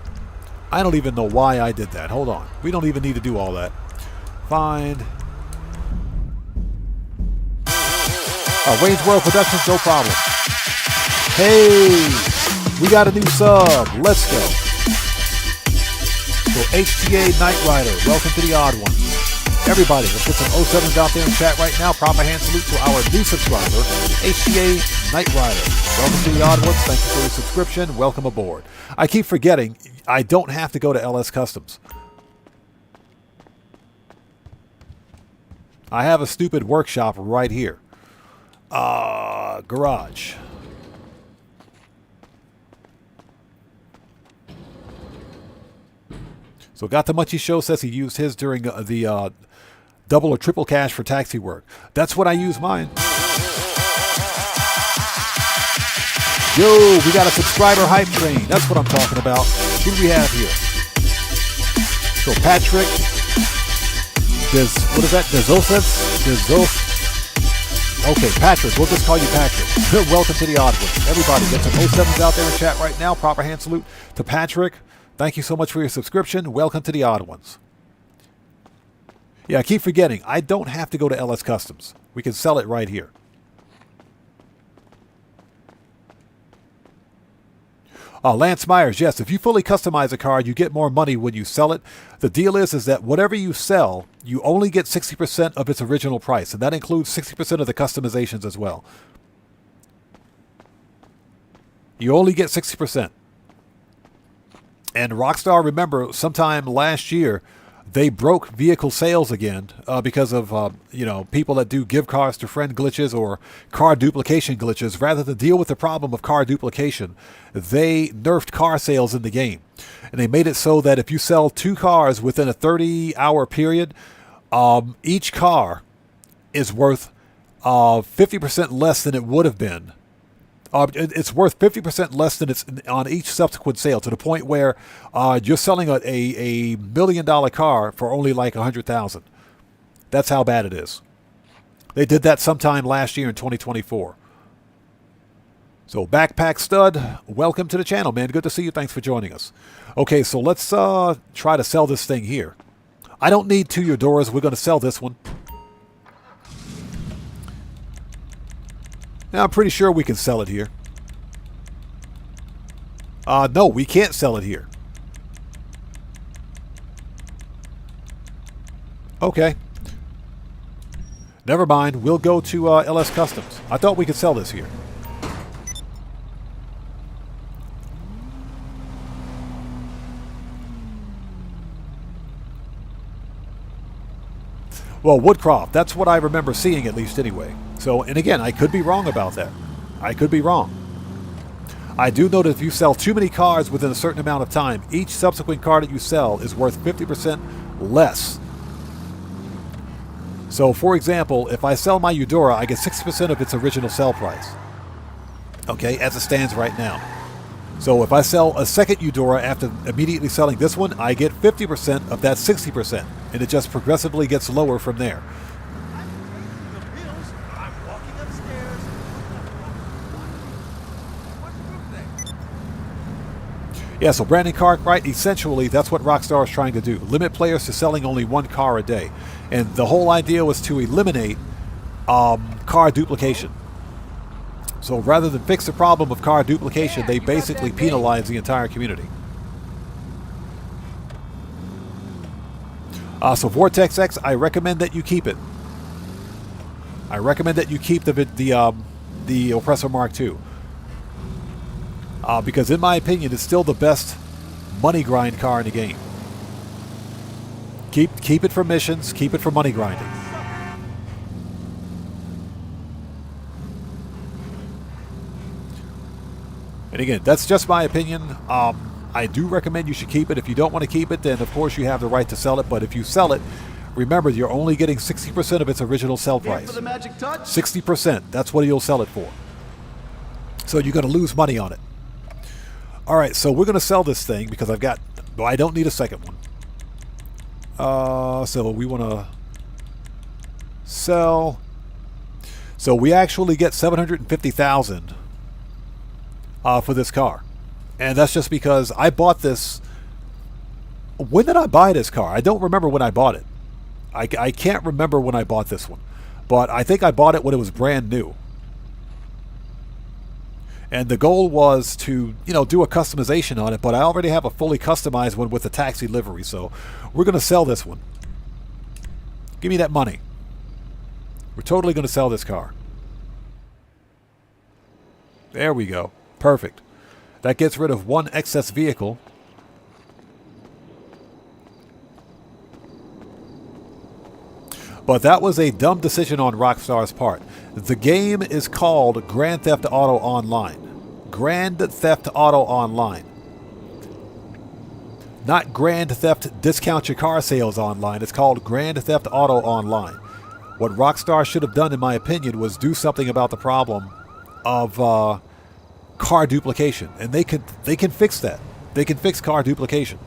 I don't even know why I did that. Hold on. We don't even need to do all that. Find. Wayne's World Productions, no problem. Hey! We got a new sub. Let's go. So HTA Knight Rider, welcome to the Odd One. Everybody, let's get some 07s out there in chat right now. Proper hand salute to our new subscriber, HTA Knight Rider. Welcome to the Odd Ones. Thank you for your subscription. Welcome aboard. I keep forgetting I don't have to go to LS Customs. I have a stupid workshop right here. Garage. So Got the Munchie Show says he used his during the double or triple cash for taxi work. That's what I use mine. Yo, we got a subscriber hype train. That's what I'm talking about. Who do we have here? So Patrick. What is that? Okay, Patrick. We'll just call you Patrick. Welcome to the Odd One. Everybody, get some 07s out there in chat right now. Proper hand salute to Patrick. Thank you so much for your subscription. Welcome to the Odd Ones. Yeah, I keep forgetting. I don't have to go to LS Customs. We can sell it right here. Lance Myers, yes, if you fully customize a car, you get more money when you sell it. The deal is that whatever you sell, you only get 60% of its original price, and that includes 60% of the customizations as well. You only get 60%. And Rockstar, remember, sometime last year, they broke vehicle sales again because of, people that do give cars to friend glitches or car duplication glitches. Rather than deal with the problem of car duplication, they nerfed car sales in the game. And they made it so that if you sell 2 cars within a 30-hour period, each car is worth 50% less than it would have been. It's worth 50% less than it's on each subsequent sale, to the point where you're selling a $1 million car for only like $100,000. That's how bad it is. They did that sometime last year in 2024. So Backpack Stud, welcome to the channel, man. Good to see you. Thanks for joining us. Okay, so let's try to sell this thing here. I don't need 2 Eudoras. We're going to sell this one. Now, I'm pretty sure we can sell it here. No, we can't sell it here. Okay. Never mind. We'll go to LS Customs. I thought we could sell this here. Well, Woodcroft, that's what I remember seeing, at least anyway. So, and again, I could be wrong about that. I could be wrong. I do know that if you sell too many cars within a certain amount of time, each subsequent car that you sell is worth 50% less. So, for example, if I sell my Eudora, I get 60% of its original sell price. Okay, as it stands right now. So if I sell a second Eudora after immediately selling this one, I get 50% of that 60%, and it just progressively gets lower from there. Yeah, so Brandon Cartwright, essentially, that's what Rockstar is trying to do. Limit players to selling only one car a day. And the whole idea was to eliminate car duplication. So rather than fix the problem of car duplication, they basically penalize the entire community. So Vortex X, I recommend that you keep it. I recommend that you keep the Oppressor Mark II. Because in my opinion, it's still the best money grind car in the game. Keep it for missions, keep it for money grinding. And again, that's just my opinion. I do recommend you should keep it. If you don't want to keep it, then of course you have the right to sell it. But if you sell it, remember you're only getting 60% of its original sell price. 60%, that's what you'll sell it for. So you're going to lose money on it. Alright, so we're going to sell this thing because I don't need a second one. So we want to sell. So we actually get $750,000 for this car. And that's just because I bought this. When did I buy this car? I don't remember when I bought it. I can't remember when I bought this one. But I think I bought it when it was brand new. And the goal was to, do a customization on it, but I already have a fully customized one with a taxi livery, so we're going to sell this one. Give me that money. We're totally going to sell this car. There we go. Perfect. That gets rid of one excess vehicle. But that was a dumb decision on Rockstar's part. The game is called Grand Theft Auto Online. Grand Theft Auto Online. Not Grand Theft Discount Your Car Sales Online. It's called Grand Theft Auto Online. What Rockstar should have done, in my opinion, was do something about the problem of car duplication. And they can fix that. They can fix car duplication.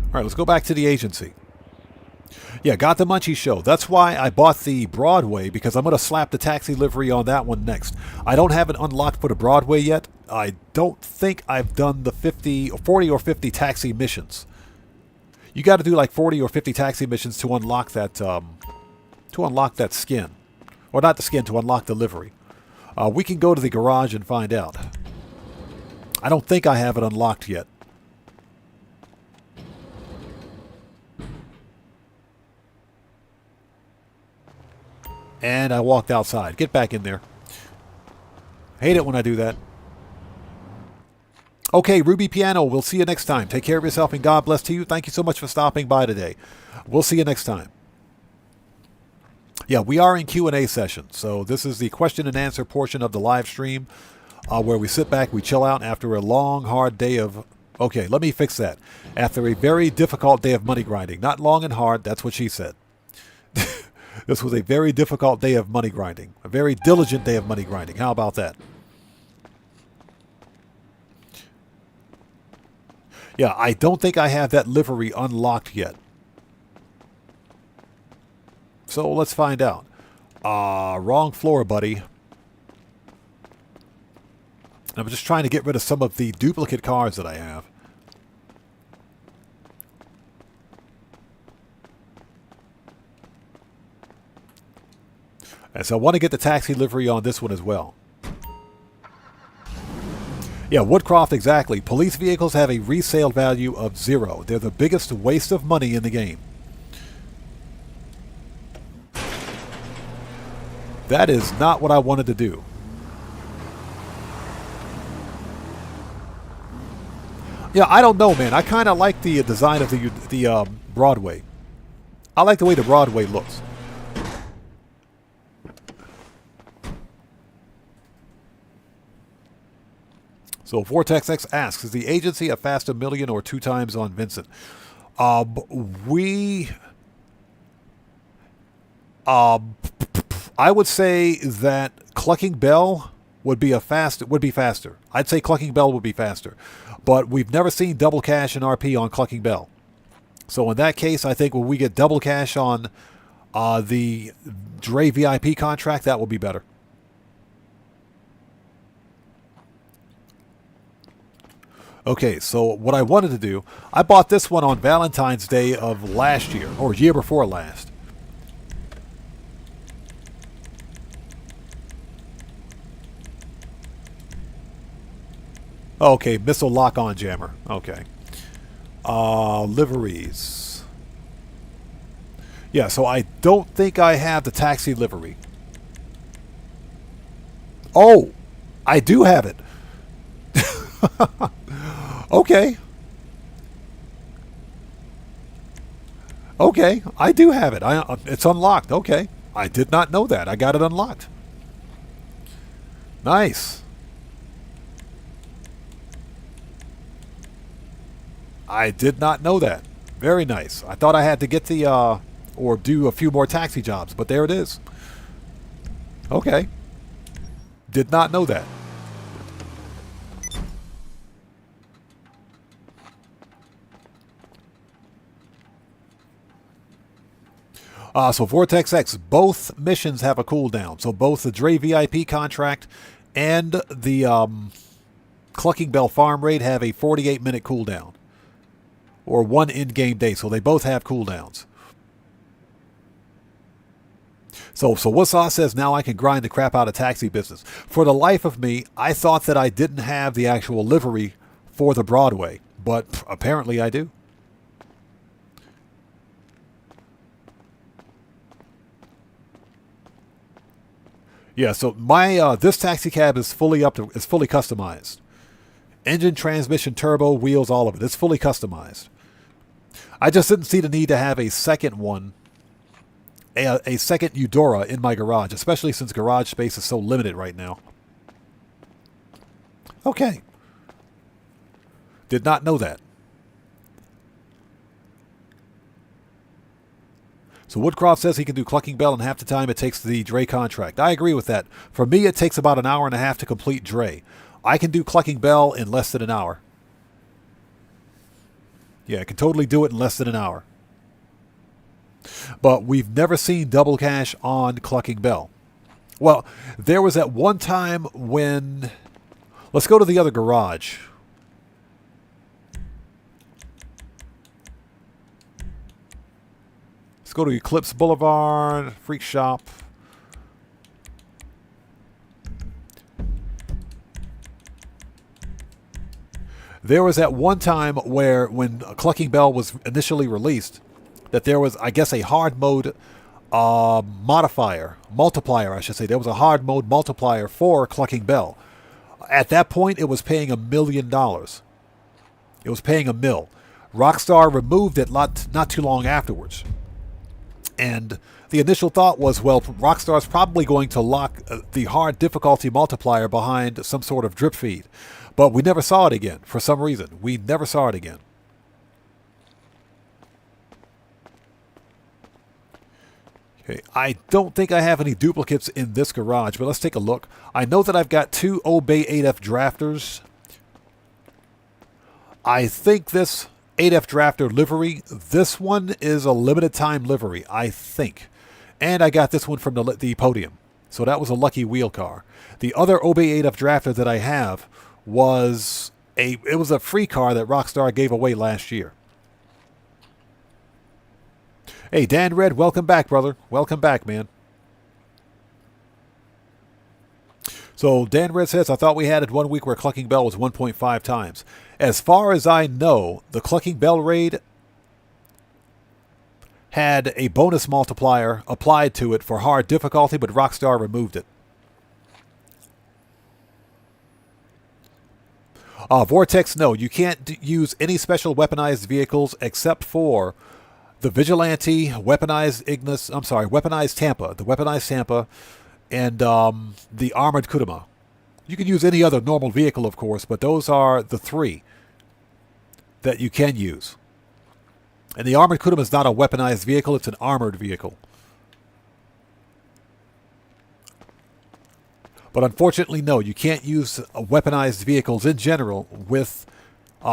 All right, let's go back to the agency. Yeah, got the Munchie Show. That's why I bought the Broadway, because I'm going to slap the taxi livery on that one next. I don't have it unlocked for the Broadway yet. I don't think I've done the 40 or 50 taxi missions. You got to do like 40 or 50 taxi missions to unlock that skin. Or not the skin, to unlock the livery. We can go to the garage and find out. I don't think I have it unlocked yet. And I walked outside. Get back in there. Hate it when I do that. Okay, Ruby Piano, we'll see you next time. Take care of yourself and God bless to you. Thank you so much for stopping by today. We'll see you next time. Yeah, we are in Q&A session. So this is the question and answer portion of the live stream where we sit back, we chill out after a long, hard day of... Okay, let me fix that. After a very difficult day of money grinding. Not long and hard, that's what she said. This was a very difficult day of money grinding. A very diligent day of money grinding. How about that? Yeah, I don't think I have that livery unlocked yet. So let's find out. Wrong floor, buddy. I'm just trying to get rid of some of the duplicate cars that I have. And so I want to get the taxi livery on this one as well. Yeah, Woodcroft, exactly. Police vehicles have a resale value of 0. They're the biggest waste of money in the game. That is not what I wanted to do. Yeah, I don't know, man. I kind of like the design of the Broadway. I like the way the Broadway looks. So Vortex X asks, is the agency a fast $1 million or 2 times on Vincent? We... I would say that Clucking Bell would be faster. I'd say Clucking Bell would be faster. But we've never seen double cash and RP on Clucking Bell. So in that case, I think when we get double cash on the Dre VIP contract, that will be better. Okay, so what I wanted to do, I bought this one on Valentine's Day of last year, or year before last. Okay, missile lock-on jammer. Okay. Liveries. Yeah, so I don't think I have the taxi livery. Oh, I do have it. Okay. Okay, I do have it. It's unlocked. Okay. I did not know that. I got it unlocked. Nice. I did not know that. Very nice. I thought I had to get the, or do a few more taxi jobs, but there it is. Okay. Did not know that. So Vortex X, both missions have a cooldown. So both the Dre VIP contract and the Clucking Bell Farm Raid have a 48-minute cooldown. Or one in-game day, so they both have cooldowns. So Wasaw says, now I can grind the crap out of taxi business. For the life of me, I thought that I didn't have the actual livery for the Broadway, but apparently I do. Yeah, so my this taxi cab is fully customized. Engine, transmission, turbo, wheels, all of it. It's fully customized. I just didn't see the need to have a second one, a second Eudora in my garage, especially since garage space is so limited right now. Okay. Did not know that. So Woodcroft says he can do Clucking Bell in half the time it takes the Dre contract. I agree with that. For me, it takes about an hour and a half to complete Dre. I can do Clucking Bell in less than an hour. Yeah, I can totally do it in less than an hour. But we've never seen double cash on Clucking Bell. Well, there was at one time when... Let's go to the other garage. Let's go to Eclipse Boulevard, Freak Shop. There was at one time where, when Clucking Bell was initially released, that there was, I guess, a hard mode multiplier, I should say. There was a hard mode multiplier for Clucking Bell. At that point, it was paying $1 million. It was paying $1 million. Rockstar removed it not too long afterwards. And the initial thought was, well, Rockstar's probably going to lock the hard difficulty multiplier behind some sort of drip feed. But we never saw it again, for some reason. We never saw it again. Okay, I don't think I have any duplicates in this garage, but let's take a look. I know that I've got 2 Obey 8F drafters. I think this 8F drafter livery, this one is a limited time livery, I think. And I got this one from the podium. So that was a lucky wheel car. The other Obey 8F drafter that I have was a free car that Rockstar gave away last year. Hey, Dan Red, welcome back, brother. Welcome back, man. So Dan Red says, I thought we had it one week where Clucking Bell was 1.5 times. As far as I know, the Clucking Bell raid had a bonus multiplier applied to it for hard difficulty, but Rockstar removed it. Vortex, no, you can't use any special weaponized vehicles except for the Vigilante, weaponized Tampa, the weaponized Tampa, and the armored Kuruma. You can use any other normal vehicle, of course, but those are the 3 that you can use. And the armored Kudum is not a weaponized vehicle, it's an armored vehicle. But unfortunately, no, you can't use weaponized vehicles in general with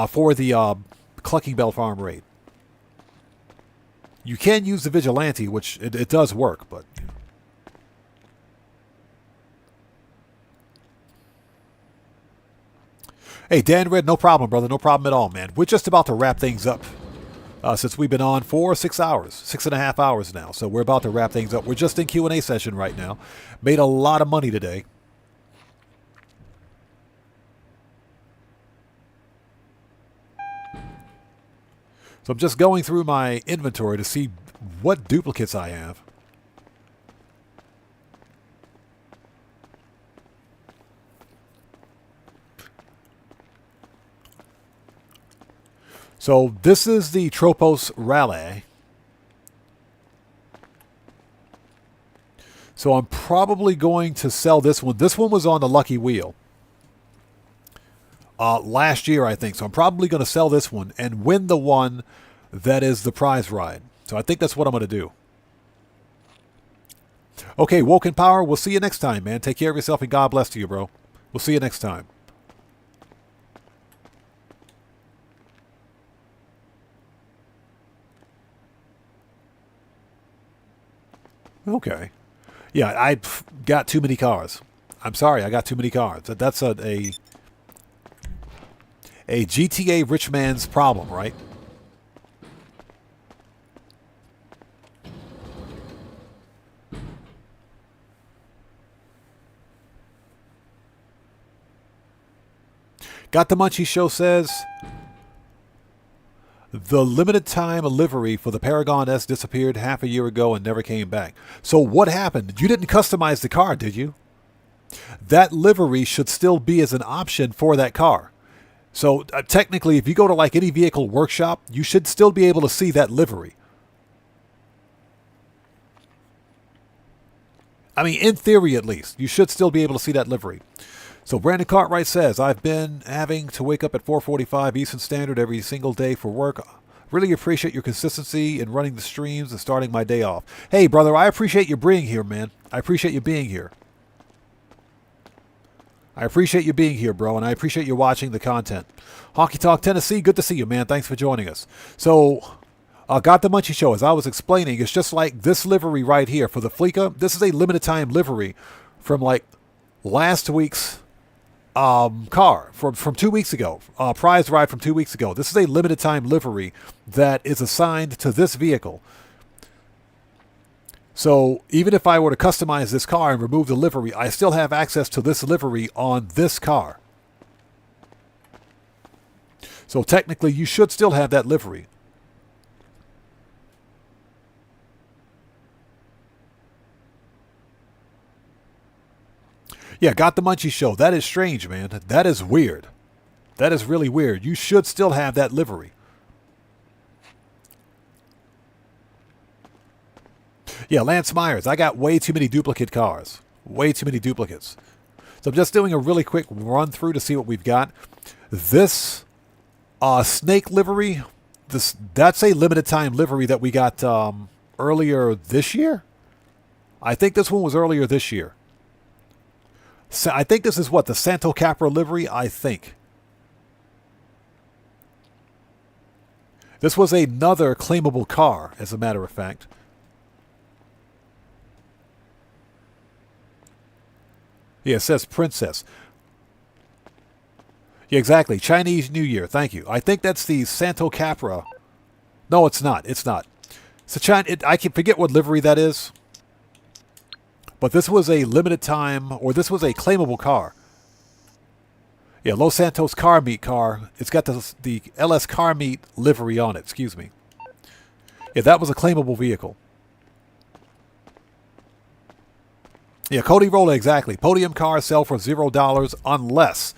for the Clucking Bell Farm raid. You can use the Vigilante, which it does work, but... Hey, Dan Red, no problem, brother. No problem at all, man. We're just about to wrap things up. Since we've been on for 6 hours, 6.5 hours now. So we're about to wrap things up. We're just in Q&A session right now. Made a lot of money today. So I'm just going through my inventory to see what duplicates I have. So this is the Tropos Raleigh. So I'm probably going to sell this one. This one was on the Lucky Wheel last year, I think. So I'm probably going to sell this one and win the one that is the prize ride. So I think that's what I'm going to do. Okay, Woken Power, we'll see you next time, man. Take care of yourself and God bless to you, bro. We'll see you next time. Okay. Yeah, I got too many cars. I'm sorry, I got too many cars. That's a GTA rich man's problem, right? Got the Munchie Show says... The limited time livery for the Paragon S disappeared half a year ago and never came back. So what happened? You didn't customize the car, did you? That livery should still be as an option for that car. So technically, if you go to like any vehicle workshop, you should still be able to see that livery. I mean, in theory at least, you should still be able to see that livery. So Brandon Cartwright says, I've been having to wake up at 4:45 Eastern Standard every single day for work. Really appreciate your consistency in running the streams and starting my day off. Hey, brother, I appreciate you being here, man. I appreciate you being here. I appreciate you being here, bro, and I appreciate you watching the content. Honky Talk Tennessee, good to see you, man. Thanks for joining us. So, Got the Munchie Show, as I was explaining, it's just like this livery right here for the Fleeca. This is a limited time livery from like last week's car from 2 weeks ago, prize ride from 2 weeks ago. This is a limited time livery that is assigned to this vehicle. So even if I were to customize this car and remove the livery, I still have access to this livery on this car. So technically you should still have that livery. Yeah, Got the Munchie Show. That is strange, man. That is weird. That is really weird. You should still have that livery. Yeah, Lance Myers. I got way too many duplicate cars. Way too many duplicates. So I'm just doing a really quick run through to see what we've got. This snake livery, that's a limited time livery that we got earlier this year. I think this one was earlier this year. So I think this is what, the Santo Capra livery, I think. This was another claimable car, as a matter of fact. Yeah, it says Princess. Yeah, exactly. Chinese New Year. Thank you. I think that's the Santo Capra. No, it's not. It's not. I can forget what livery that is. But this was a limited time, or this was a claimable car. Yeah, Los Santos Car Meet car. It's got the LS Car Meet livery on it. Excuse me. Yeah, that was a claimable vehicle. Yeah, Cody Rolla, exactly. Podium cars sell for $0 unless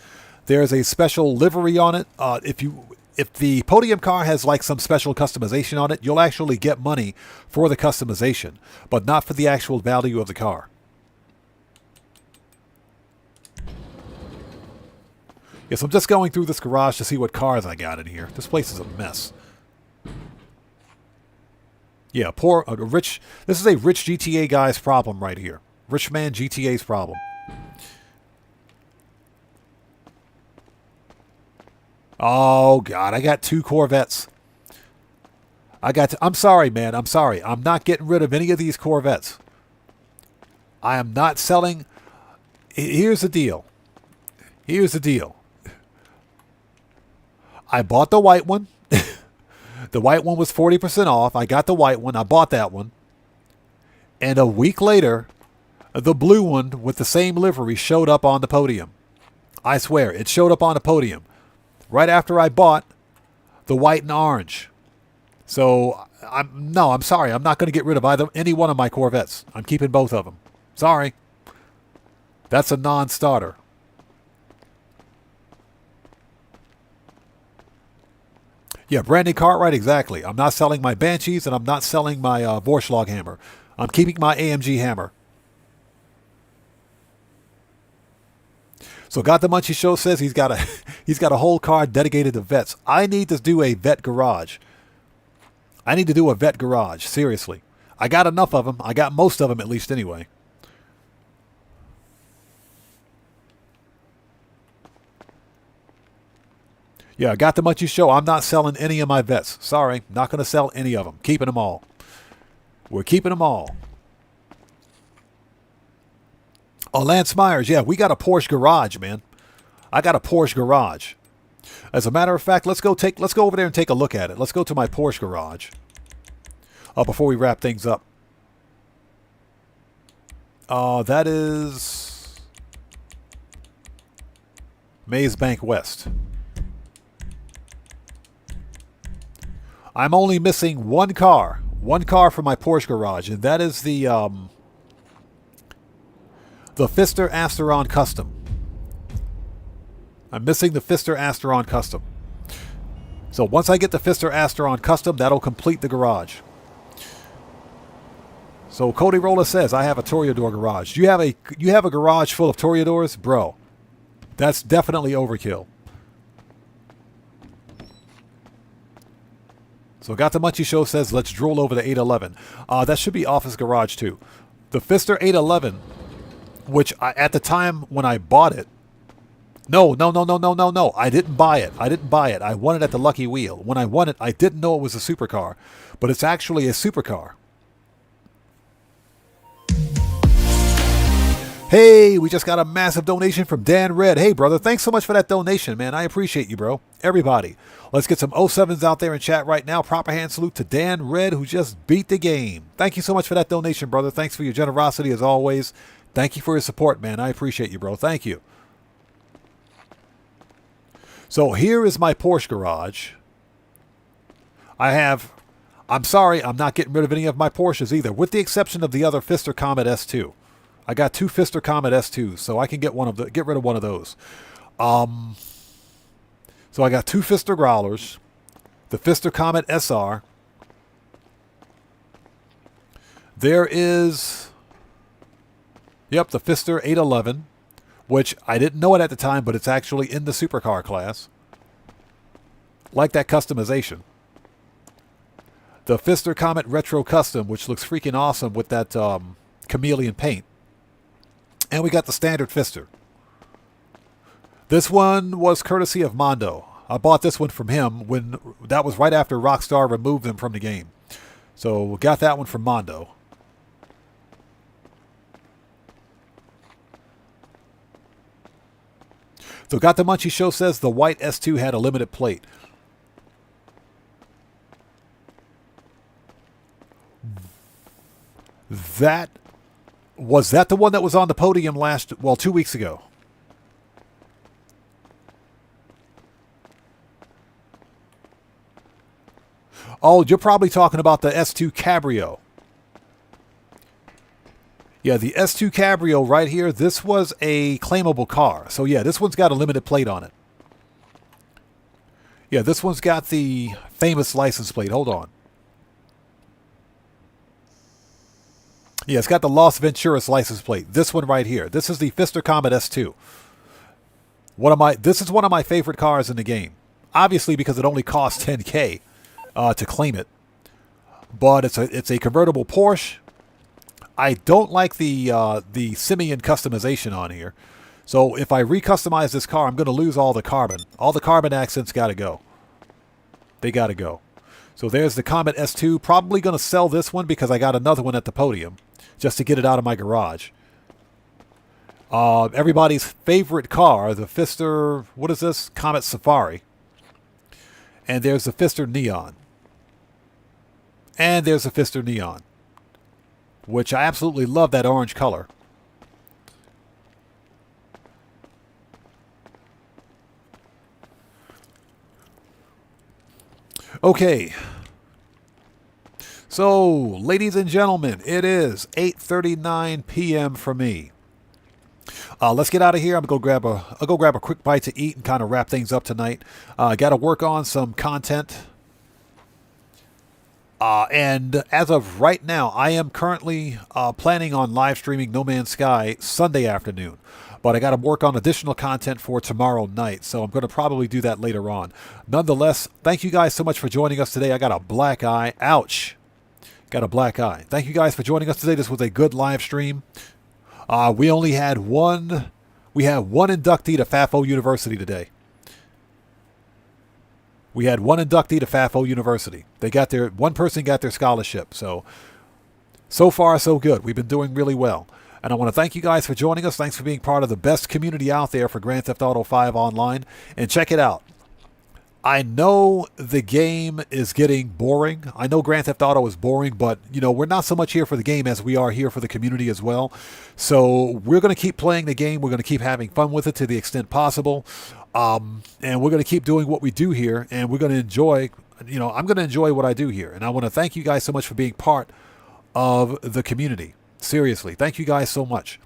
there's a special livery on it. If the Podium car has like some special customization on it, you'll actually get money for the customization, but not for the actual value of the car. Yes, I'm just going through this garage to see what cars I got in here. This place is a mess. Yeah, poor, rich. This is a rich GTA guy's problem right here. Rich man GTA's problem. Oh, God, I got 2 Corvettes. I'm sorry, man. I'm sorry. I'm not getting rid of any of these Corvettes. I am not selling. Here's the deal. Here's the deal. I bought the white one. The white one was 40% off. I got the white one. I bought that one. And a week later, the blue one with the same livery showed up on the podium. I swear, it showed up on the podium right after I bought the white and orange. So, I'm sorry. I'm not going to get rid of any one of my Corvettes. I'm keeping both of them. Sorry. That's a non-starter. Yeah, Brandon Cartwright, exactly. I'm not selling my Banshees, and I'm not selling my Vorschlag hammer. I'm keeping my AMG hammer. So Got the Munchie Show says he's got a whole card dedicated to vets. I need to do a vet garage. I need to do a vet garage, seriously. I got enough of them. I got most of them at least anyway. Yeah, Got the Munchie Show. I'm not selling any of my vets. Sorry, not going to sell any of them. Keeping them all. We're keeping them all. Oh, Lance Myers. Yeah, we got a Porsche garage, man. I got a Porsche garage. As a matter of fact, let's go over there and take a look at it. Let's go to my Porsche garage. Before we wrap things up. That is Maze Bank West. I'm only missing one car for my Porsche garage, and that is the Pfister Asteron Custom. I'm missing the Pfister Asteron Custom. So once I get the Pfister Asteron Custom, that'll complete the garage. So Cody Rolla says, I have a Toreador garage. You have a garage full of Toreadors? Bro, that's definitely overkill. So Got the Munchie Show says, let's drool over the 811. That should be Office Garage too. The Pfister 811, which at the time when I bought it, no. I didn't buy it. I won it at the Lucky Wheel. When I won it, I didn't know it was a supercar, but it's actually a supercar. Hey, we just got a massive donation from Dan Red. Hey, brother, thanks so much for that donation, man. I appreciate you, bro. Everybody, let's get some 07s out there in chat right now. Proper hand salute to Dan Red, who just beat the game. Thank you so much for that donation, brother. Thanks for your generosity, as always. Thank you for your support, man. I appreciate you, bro. Thank you. So here is my Porsche garage. I'm sorry, I'm not getting rid of any of my Porsches either, with the exception of the other Pfister Comet S2. I got 2 Pfister Comet S2s, so I can get rid of one of those. So I got 2 Pfister Growlers, the Pfister Comet SR. There is, the Pfister 811, which I didn't know it at the time, but it's actually in the supercar class. Like that customization. The Pfister Comet Retro Custom, which looks freaking awesome with that chameleon paint. And we got the standard Pfister. This one was courtesy of Mondo. I bought this one from him when that was right after Rockstar removed them from the game. So we got that one from Mondo. So Got the Munchie Show says the white S2 had a limited plate. Was that the one that was on the podium 2 weeks ago? Oh, you're probably talking about the S2 Cabrio. Yeah, the S2 Cabrio right here, this was a claimable car. So yeah, this one's got a limited plate on it. Yeah, this one's got the famous license plate. Hold on. Yeah, it's got the Las Venturas license plate. This one right here. This is the Pfister Comet S2. This is one of my favorite cars in the game. Obviously because it only costs $10K to claim it. but it's a convertible Porsche. I don't like the simian customization on here. So if I recustomize this car, I'm going to lose all the carbon. All the carbon accents got to go. They got to go. So there's the Comet S2. Probably going to sell this one because I got another one at the podium just to get it out of my garage. Everybody's favorite car, the Pfister, what is this? Comet Safari. And there's the Pfister Neon. And there's the Pfister Neon, which I absolutely love that orange color. Okay. So, ladies and gentlemen, it is 8:39 p.m. for me. Let's get out of here. I'll go grab a quick bite to eat and kind of wrap things up tonight. Got to work on some content. And as of right now, I am currently planning on live streaming No Man's Sky Sunday afternoon. But I got to work on additional content for tomorrow night, so I'm going to probably do that later on. Nonetheless, thank you guys so much for joining us today. I got a black eye. Ouch. Got a black eye. Thank you guys for joining us today. This was a good live stream. We only had one inductee to FAFO University today. We had one inductee to FAFO University. One person got their scholarship. So far, so good. We've been doing really well. And I want to thank you guys for joining us. Thanks for being part of the best community out there for Grand Theft Auto 5 Online. And check it out. I know the game is getting boring. I know Grand Theft Auto is boring, but, we're not so much here for the game as we are here for the community as well. So we're going to keep playing the game. We're going to keep having fun with it to the extent possible. And we're going to keep doing what we do here. And we're going to enjoy, I'm going to enjoy what I do here. And I want to thank you guys so much for being part of the community. Seriously, thank you guys so much.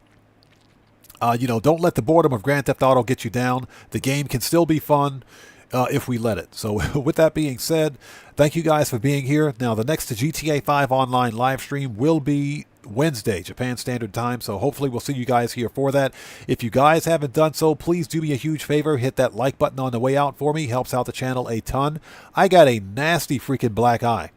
Don't let the boredom of Grand Theft Auto get you down. The game can still be fun if we let it. So with that being said, thank you guys for being here. Now, the next GTA 5 Online live stream will be Wednesday, Japan Standard Time. So hopefully we'll see you guys here for that. If you guys haven't done so, please do me a huge favor. Hit that like button on the way out for me. Helps out the channel a ton. I got a nasty freaking black eye.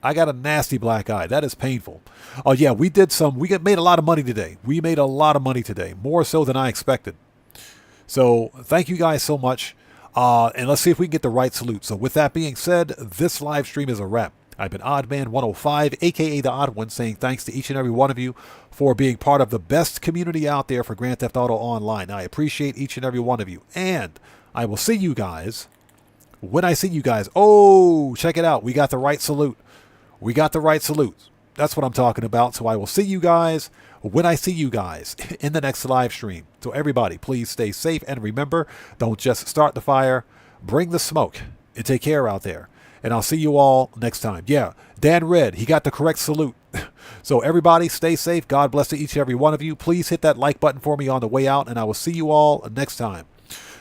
I got a nasty black eye. That is painful. Oh, yeah, we made a lot of money today. We made a lot of money today, more so than I expected. So thank you guys so much. And let's see if we can get the right salute. So with that being said, this live stream is a wrap. I've been Oddman105, a.k.a. The Odd One, saying thanks to each and every one of you for being part of the best community out there for Grand Theft Auto Online. I appreciate each and every one of you. And I will see you guys when I see you guys. Oh, check it out. We got the right salute. We got the right salutes. That's what I'm talking about. So I will see you guys when I see you guys in the next live stream. So everybody, please stay safe. And remember, don't just start the fire. Bring the smoke. And take care out there. And I'll see you all next time. Yeah, Dan Red, he got the correct salute. So everybody, stay safe. God bless to each and every one of you. Please hit that like button for me on the way out. And I will see you all next time.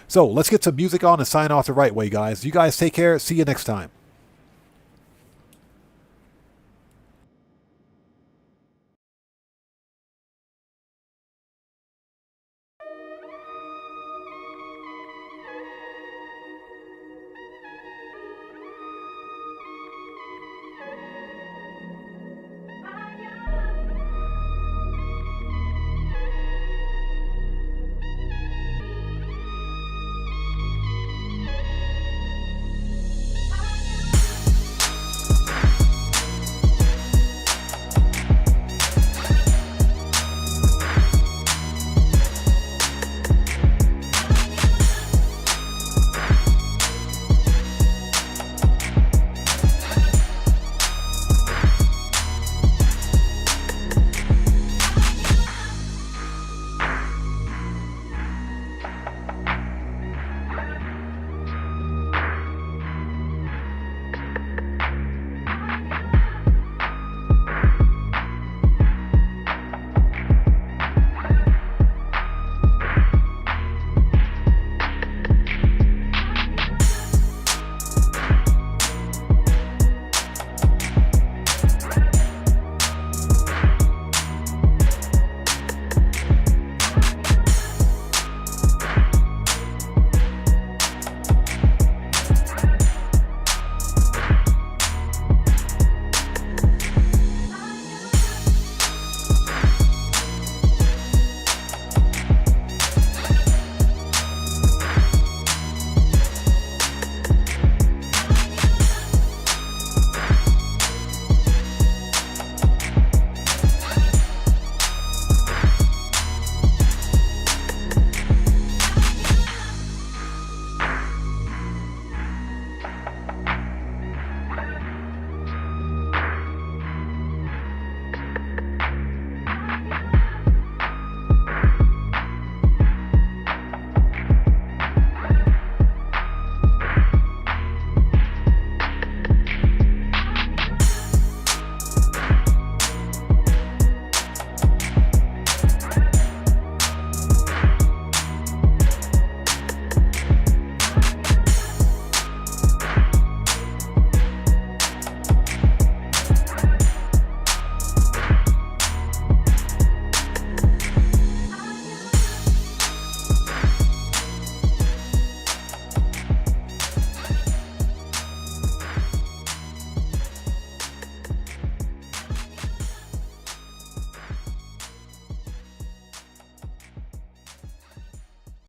So let's get some music on and sign off the right way, guys. You guys take care. See you next time.